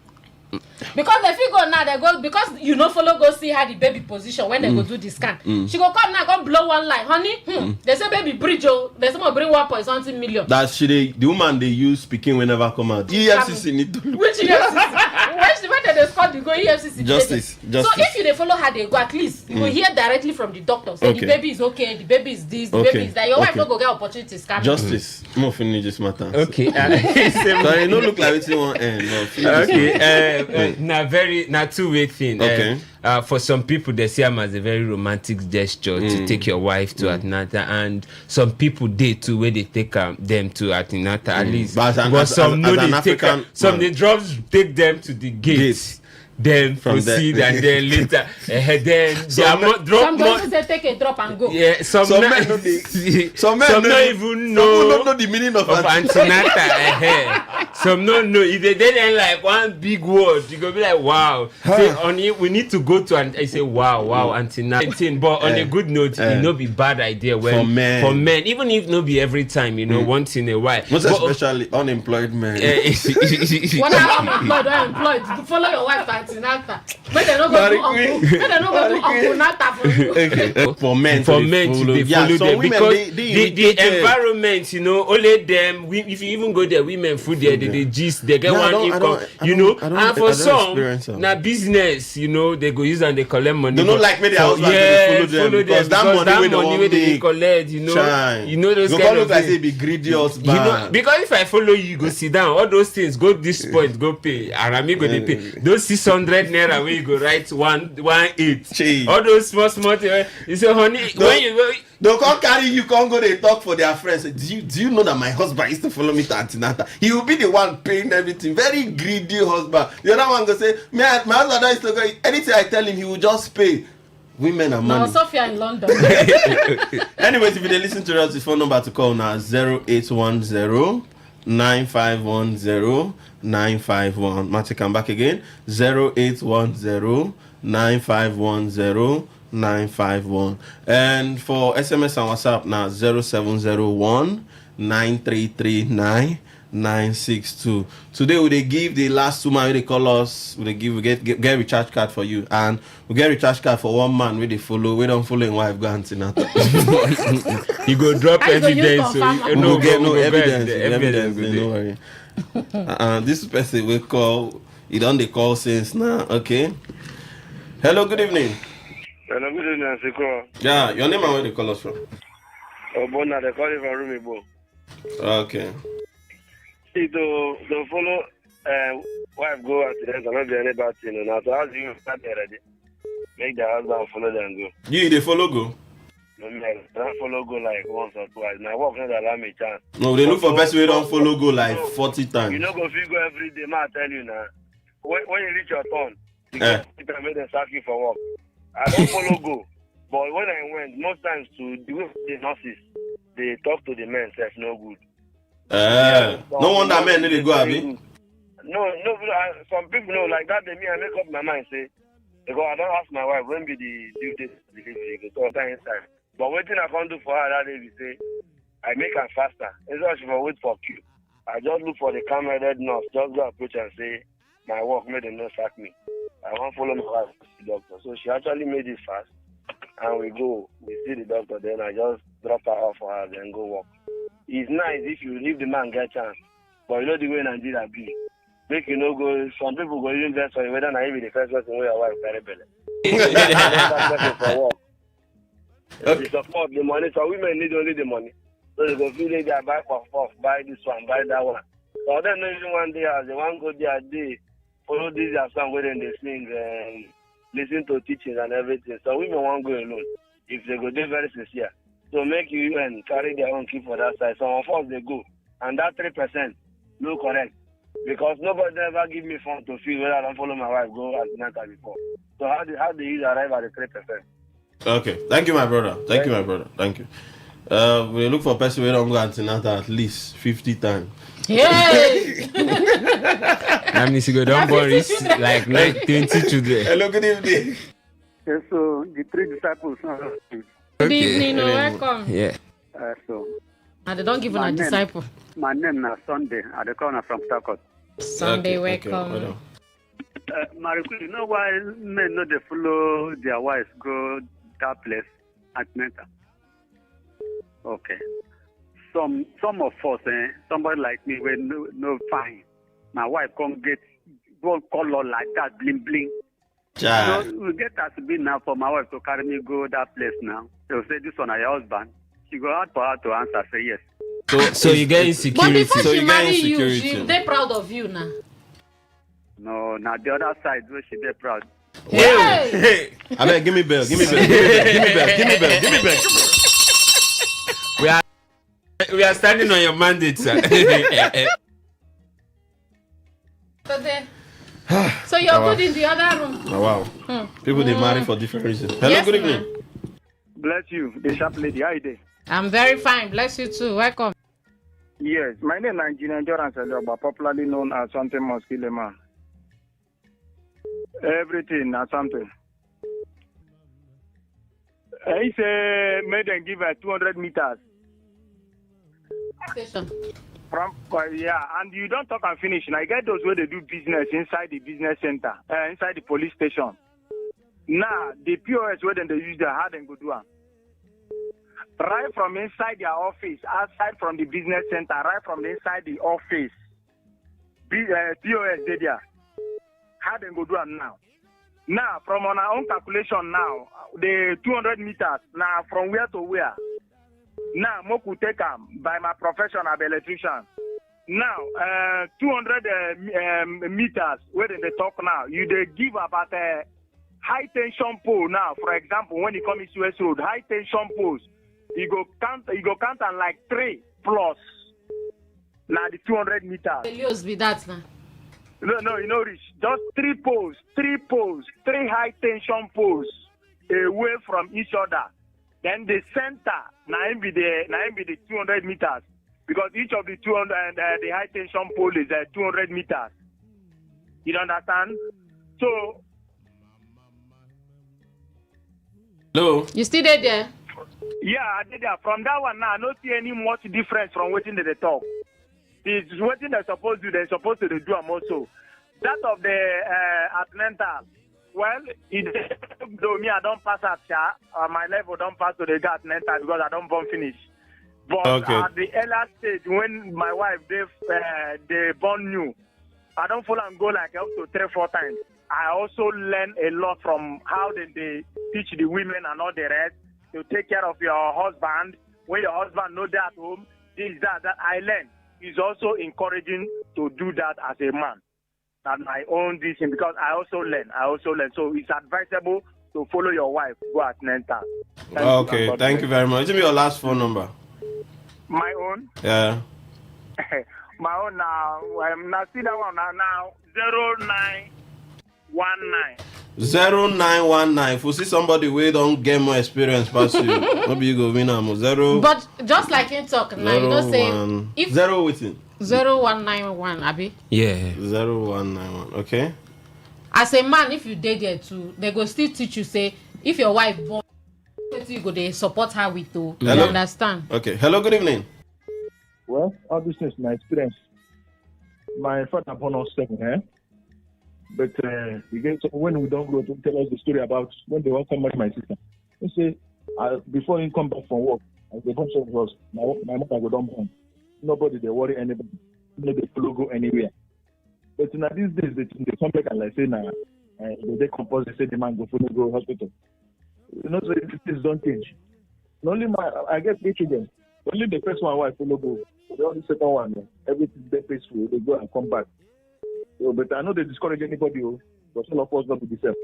Because if you go now, they go because you no follow go see how the baby position when they go do the scan. She go come now, go blow one line, honey. They say baby bridge, they say bring 1.something million. That the woman they use speaking whenever come out. EFCC need to look. Which EFCC? When they score, they go EFCC. Justice. So if you they follow how they go, at least you will hear directly from the doctor. Say the baby is okay, the baby is this, the baby is that. Your wife no go get opportunity to scan. Justice. More finish this matter. Okay. So it no look like it's one end. Okay. Now two-way thing. Okay. For some people, they see them as a very romantic gesture to take your wife to antenatal, and some people they too where they take them to antenatal at least. But some they take them to the gate. Then from proceed and then later then some don't say take a drop and go. Yeah, some men don't even know the meaning of antenatal. Some don't know if they didn't like one big word you go be like wow. Say on it we need to go to and I say wow antenatal. But on a good note it no be bad idea when for men even if no be every time once in a while. Most especially unemployed men. When I'm unemployed follow your wife to antenatal. But they no go to antenatal for you. Okay. For men to follow them because the environment only them if you even go there women food there they gist they get one income and for some na business they go use and they collect money. They don't like me their husband follow them because that money wey they collect those kind of things. Say be greedy husband. Because if I follow you go sit down all those things go this point go pay and go they pay those 600 naira where you go write 1.8 all those small things you say honey when you go they'll come carry you come go they talk for their friends. Do you know that my husband used to follow me to antenatal? He will be the one paying everything. Very greedy husband. The other one go say my husband used to go anything I tell him he will just pay. Women are money. No, Sophia in London. Anyways, if you listen to us, the phone number to call now 0810-9510-951. Matty, come back again. 0810-9510-951. And for SMS and WhatsApp now 0701-9339-962. Today we give the last two man they call us. We get recharge card for you, and we get recharge card for one man we they follow. We don't follow in wife go antenatal. You go drop evidence. No evidence. Don't worry. This person we call. He don't they call since now. Okay. Hello. Good evening. Hello. Good evening, Sikro. Yeah. Your name and where they call us from? Bona. They call you from Rumibo. Okay. See, to follow wife go at the end, not be any bad thing. Now, so as you start already, make the husband follow them go. You they follow go? No, I don't follow go like once or twice. My work not allow me chance. No, they look for person who don't follow go like 40 times. You know, go figure every day. Man, I tell you now. When you reach your turn, you can make them sack you for work. I don't follow go. But when I went, most times to the way the nurses, they talk to the men, that's no good. No wonder men need to go, Abi. No, some people know like that. Me, I make up my mind, say, because I don't ask my wife when be the due date delivery, because all time inside. But waiting I can't do for her that day, we say, I make her faster. Instead of she will wait for queue. I just look for the camera-headed nurse, just go approach and say, my work made them not sack me. I won't follow my wife to the doctor. So she actually made it fast. And we see the doctor, then I just drop her off for her, then go work. It's nice if you leave the man get chance. But you know the way Nigeria be. Make you know go, some people go even vex for you, whether I be the first person where your wife carry belly. For work. Okay. They support the money, so women need only the money. So they go feel like they buy puff, buy this one, buy that one. So then even one day as they want go there, they follow this song where they sing and listen to teachings and everything. So women won't go alone if they go there very sincere. So make you and carry their own key for that side. So of course they go. And that 3% no correct. Because nobody ever give me fun to feel whether I don't follow my wife go as antenatal before. So how do you arrive at the 3%? Okay. Thank you, my brother. Thank you, my brother. Thank you. We look for a person who don't go antenatal at least 50 times. Yay! That means you go down Boris like 20 children. Hello, good evening. Okay, so the 3 disciples. Good evening, welcome. Yeah. And they don't give a disciple. My name is Sunday. At the corner from Stockholm. Sunday, welcome. Okay. Mariku, you know why men know they follow their wives go that place at Meta? Okay. Some of us, somebody like me, we no fine. My wife can't get one color like that, bling bling. Yeah. So we get as be now for my wife to carry me go that place now. They'll say this one are your husband. She go out for her to answer, say yes. So you get insecurity. But before so she you marry you, they're proud of you now. No, now the other side where she they proud. Hey! I mean, give me bell. We are standing on your mandate, sir. So you're good in the other room. Oh, wow. People they marry for different reasons. Hello, Yes, good evening. Bless you, the sharp lady. How you doing? I'm very fine. Bless you too. Welcome. Yes, my name is Engineer Endurance Elioba, popularly known as something Moskilema. Everything as something. He say made them give 200 meters. Station. And you don't talk and finish. Now you get those where they do business inside the business center, inside the police station. Now the POS where they use their hard and go do. Right from inside their office, outside from the business center, right from inside the office, POS they there. How they go do them now? Now, from on our own calculation now, the 200 meters, now from where to where? Now, Moku take by my profession as an electrician. Now, 200 meters, where they talk now, you they give about a high tension pole now. For example, when you come to US Road, high tension poles, you go count on like 3 plus. Now the 200 meters. Elios be that now. No, you know, Rich. Just 3 poles, 3 high tension poles away from each other. Then the center, now be the 200 meters, because each of the 200 the high tension pole is 200 meters. You understand? So. Hello. You still there? Yeah, I did that. From that one now, I don't see any much difference from waiting they talk. It's waiting they're supposed to do them also. That of the Atlanta, well, though me I don't pass at my level don't pass to the Atlanta because I don't born finish. But at the earlier stage when my wife they born new, I don't follow and go like up to 3-4 times. I also learn a lot from how they teach the women and all the rest to take care of your husband. When your husband know that at home, this that I learn. Is also encouraging to do that as a man. And my own vision, because I also learn. So it's advisable to follow your wife, go at Nenta. Okay, thank you very much. Give me your last phone number. My own? Yeah. My own now, I'm not see that one now 0919. 0919. If you see somebody we don't get more experience past you, maybe you go win them. 0. But just like in talk now, you don't say if 0 waiting. 0191, Abi. Yeah. 0191. Okay. As a man, if you date there too, they go still teach you say if your wife born what you go they support her with too. You Hello? understand? Okay. Hello, good evening. Well, all this is my experience. My father born us 7, eh? But again, so when we don't go to tell us the story about when they want to marry my sister, he say before he come back from work, as a bunch of us, my mother go down born. Nobody they worry anybody. No, they follow go anywhere. But now these days they come back and like say now they compose. They say the man go follow go hospital. You know, so things don't change. Only I get 3 children. Only the first one wife follow go. The only second one, everything they peaceful. They go and come back. So, but I know they discourage anybody, but all of us not to be self.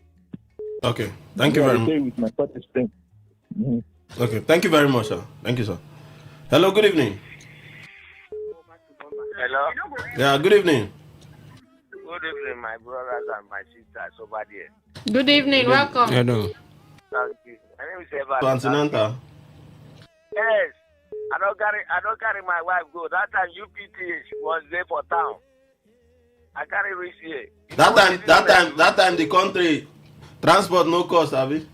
Okay, thank you very much. With my father's strength. Mm-hmm. Okay, thank you very much, sir. Thank you, sir. Hello, good evening. Hello. Yeah, good evening. Good evening, my brothers and my sisters over there. Good evening, welcome. Hello. Thank you. My name is Evan. Continental. Yes. I don't carry my wife go. That time UPTH was there for town. I carry reach here. That time the country transport no cost, have it?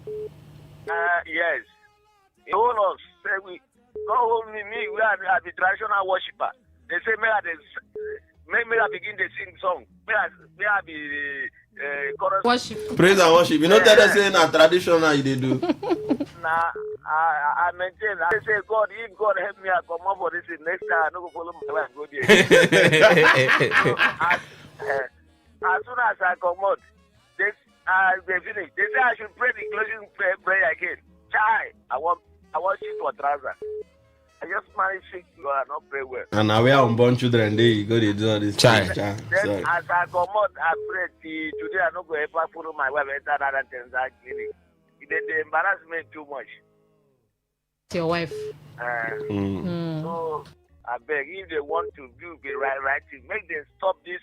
Yes. The whole of say we go home me we are the traditional worshipper. They say may I begin to sing song. May I be chorus. Worship. Praise and worship. You know that they say na traditional they do. Nah, I maintain. I say God, if God help me, I come up for this next time. I no go follow my wife go there. As soon as I come out, they finish. They say I should pray the closing prayer again. Chai, I want shit for trouser. I just married 6 people and not pray well. And now we are unborn children. They go to do all this. Then as I come out, I pray today. I no go ever follow my wife enter that clinic. They embarrass me too much. Your wife. So I beg, if they want to do the right thing, make them stop this.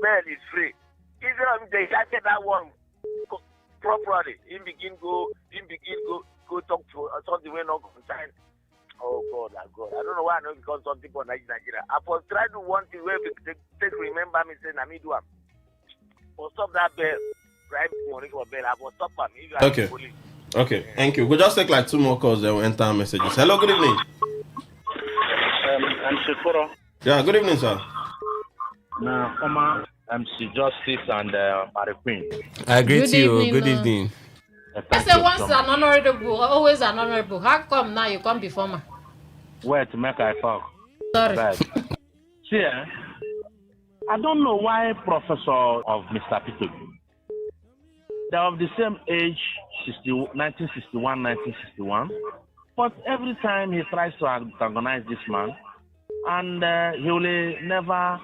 Man is free. If they started that one properly, in begin go talk to something we're not concerned. Oh God. I don't know why I know because some people in Nigeria. I was trying to want to where they remember me saying I do am. For stop that bell, right money for bell. I will stop them. If you are Okay. Police. Okay, thank you. We'll just take like 2 more calls, then we'll enter messages. Hello, good evening. I'm Shekuro. Yeah, good evening, sir. Now, former MC Justice and Mary Queen. I greet Good you. evening, Good evening. I say once an honorable, always an honorable. How come now you come before me? Where to make I talk? Sorry. See, I don't know why Professor of Mr. Peter. They're of the same age, 1961, 1961. But every time he tries to antagonize this man, and he will never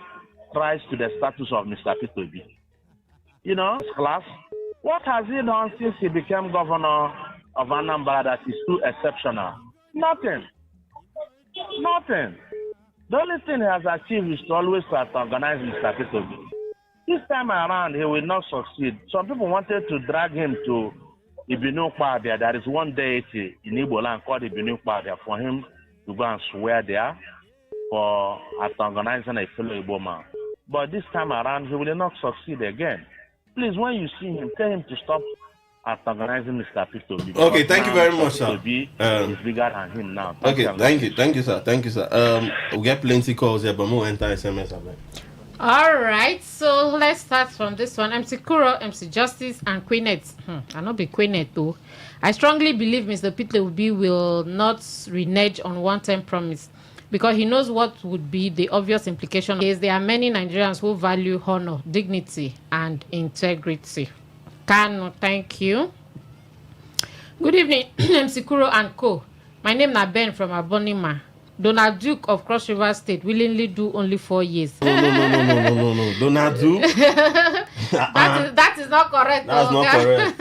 rise to the status of Mr. P2B. You know, class, what has he done since he became governor of Anambra that is too exceptional? Nothing. The only thing he has achieved is to always antagonize Mr. P2B. This time around, he will not succeed. Some people wanted to drag him to Ibinu Kwadia. There is one deity in Igbo land called Ibinu Kwadia for him to go and swear there for antagonizing a fellow Igbo man. But this time around, he will not succeed again. Please, when you see him, tell him to stop antagonizing Mr. P2B. Okay, thank you very much, sir. Is bigger than him now. Thank you, sir. We get plenty calls here, but we'll enter SMS. All right, so let's start from this one. MC Kuro, MC Justice, and Queenette. I'll not be Queenette too. I strongly believe Mr. Peter Obi will not renege on one-time promise because he knows what would be the obvious implication. Is there are many Nigerians who value honor, dignity, and integrity. Kano, thank you. Good evening, MC Kuro and Co. My name is Ben from Abonima. Donald Duke of Cross River State willingly do only 4 years. No. Donald Duke? That is not correct. That's not correct.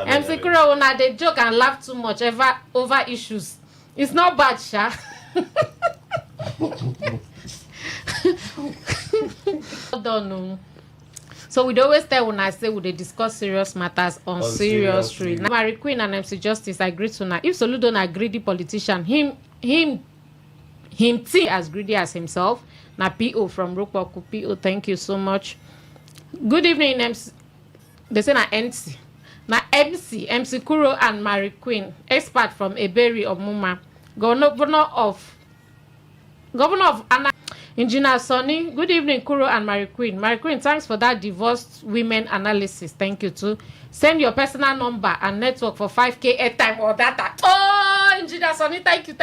MC Kuro, when they joke and laugh too much over issues. It's not bad, Sha. So we always tell when I say we they discuss serious matters on serious street. Now, Mary Queen and MC Justice agree tonight. If Solu don't agree, the politician, him too as greedy as himself. Now PO from Rukwaku. PO, thank you so much. Good evening, MC. They say na NC. Na MC Kuro and Mary Queen, expert from Eberi Omuma, Governor of Anna. Engineer Sonny, good evening, Kuro and Mary Queen. Mary Queen, thanks for that divorced women analysis. Thank you too. Send your personal number and network for 5K airtime or data. Oh, Engineer Sonny, thank you.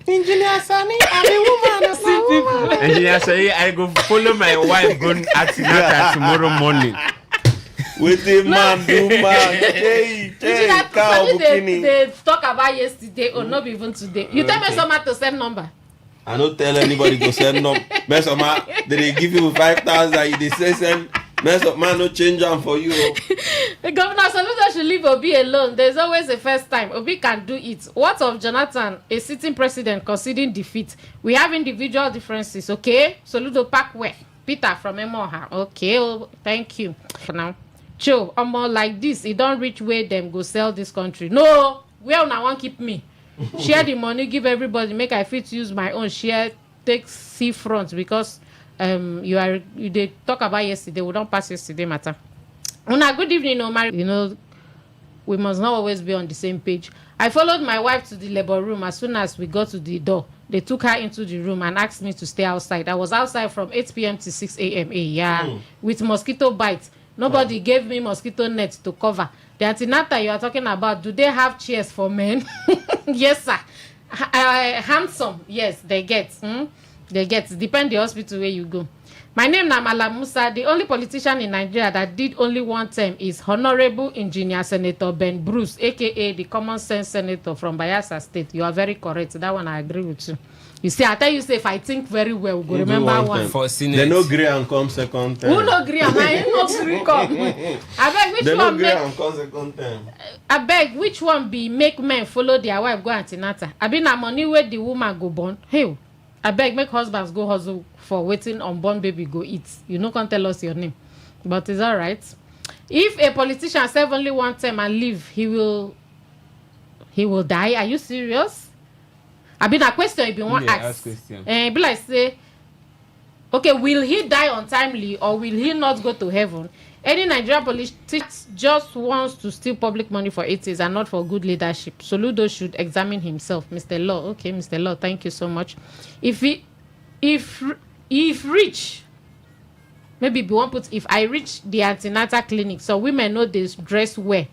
Engineer Sonny, I'm a woman. See people. Engineer Sonny, I go follow my wife going at tomorrow morning. With the man, do man. Hey, cow bikini. They talk about yesterday or not even today. You tell me someone to send number. I don't tell anybody to send number. They give you 5,000. They say send. Man, no change them for you. The Governor Soludo should leave Obi alone. There's always a first time. Obi can do it. What of Jonathan, a sitting president, conceding defeat? We have individual differences, okay? Soludo Parkway. Peter from Emoha. Okay, thank you. For now. Joe, like this, it don't reach where them go sell this country. No, where una want keep me? Share the money, give everybody, make I fit use my own share, take seafront because they talk about yesterday, we don't pass yesterday matter. Una, good evening, Omar. You know, we must not always be on the same page. I followed my wife to the labor room. As soon as we got to the door, they took her into the room and asked me to stay outside. I was outside from 8 p.m. to 6 a.m. With mosquito bites. Nobody gave me mosquito net to cover. The antenatal you are talking about, do they have chairs for men? Yes, sir. Handsome, yes, they get. They get. Depend the hospital where you go. My name is Mala Musa. The only politician in Nigeria that did only one term is Honorable Engineer Senator Ben Bruce, a.k.a. the common sense senator from Bayelsa State. You are very correct. That one I agree with you. You see, I tell you, say if I think very well, we go remember one. For Senate. They no agree and come second time. Who no agree and I no agree come? I beg which they one no agree make? and come second time. I beg which one be make men follow their wife go antenatal? I be na money where the woman go born. Hey, I beg make husbands go hustle for waiting unborn baby go eat. You no can tell us your name, but it's all right. If a politician serve only one term and leave, he will die. Are you serious? I been a question if you want to ask. Be like say, okay, will he die untimely or will he not go to heaven? Any Nigerian politician just wants to steal public money for 8 years and not for good leadership. Soludo should examine himself, Mr. Law. Okay, Mr. Law, thank you so much. If rich, maybe we won't put if I reach the antenatal clinic, so women know they dress well,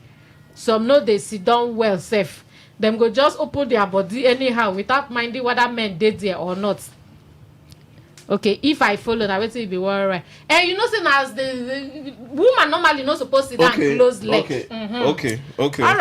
some know they sit down well, safe. Them go just open their body anyhow without minding whether men did there or not. Okay, if I follow, I will say it be all right. And you know, as the woman normally not supposed to sit down close leg. Okay. All right.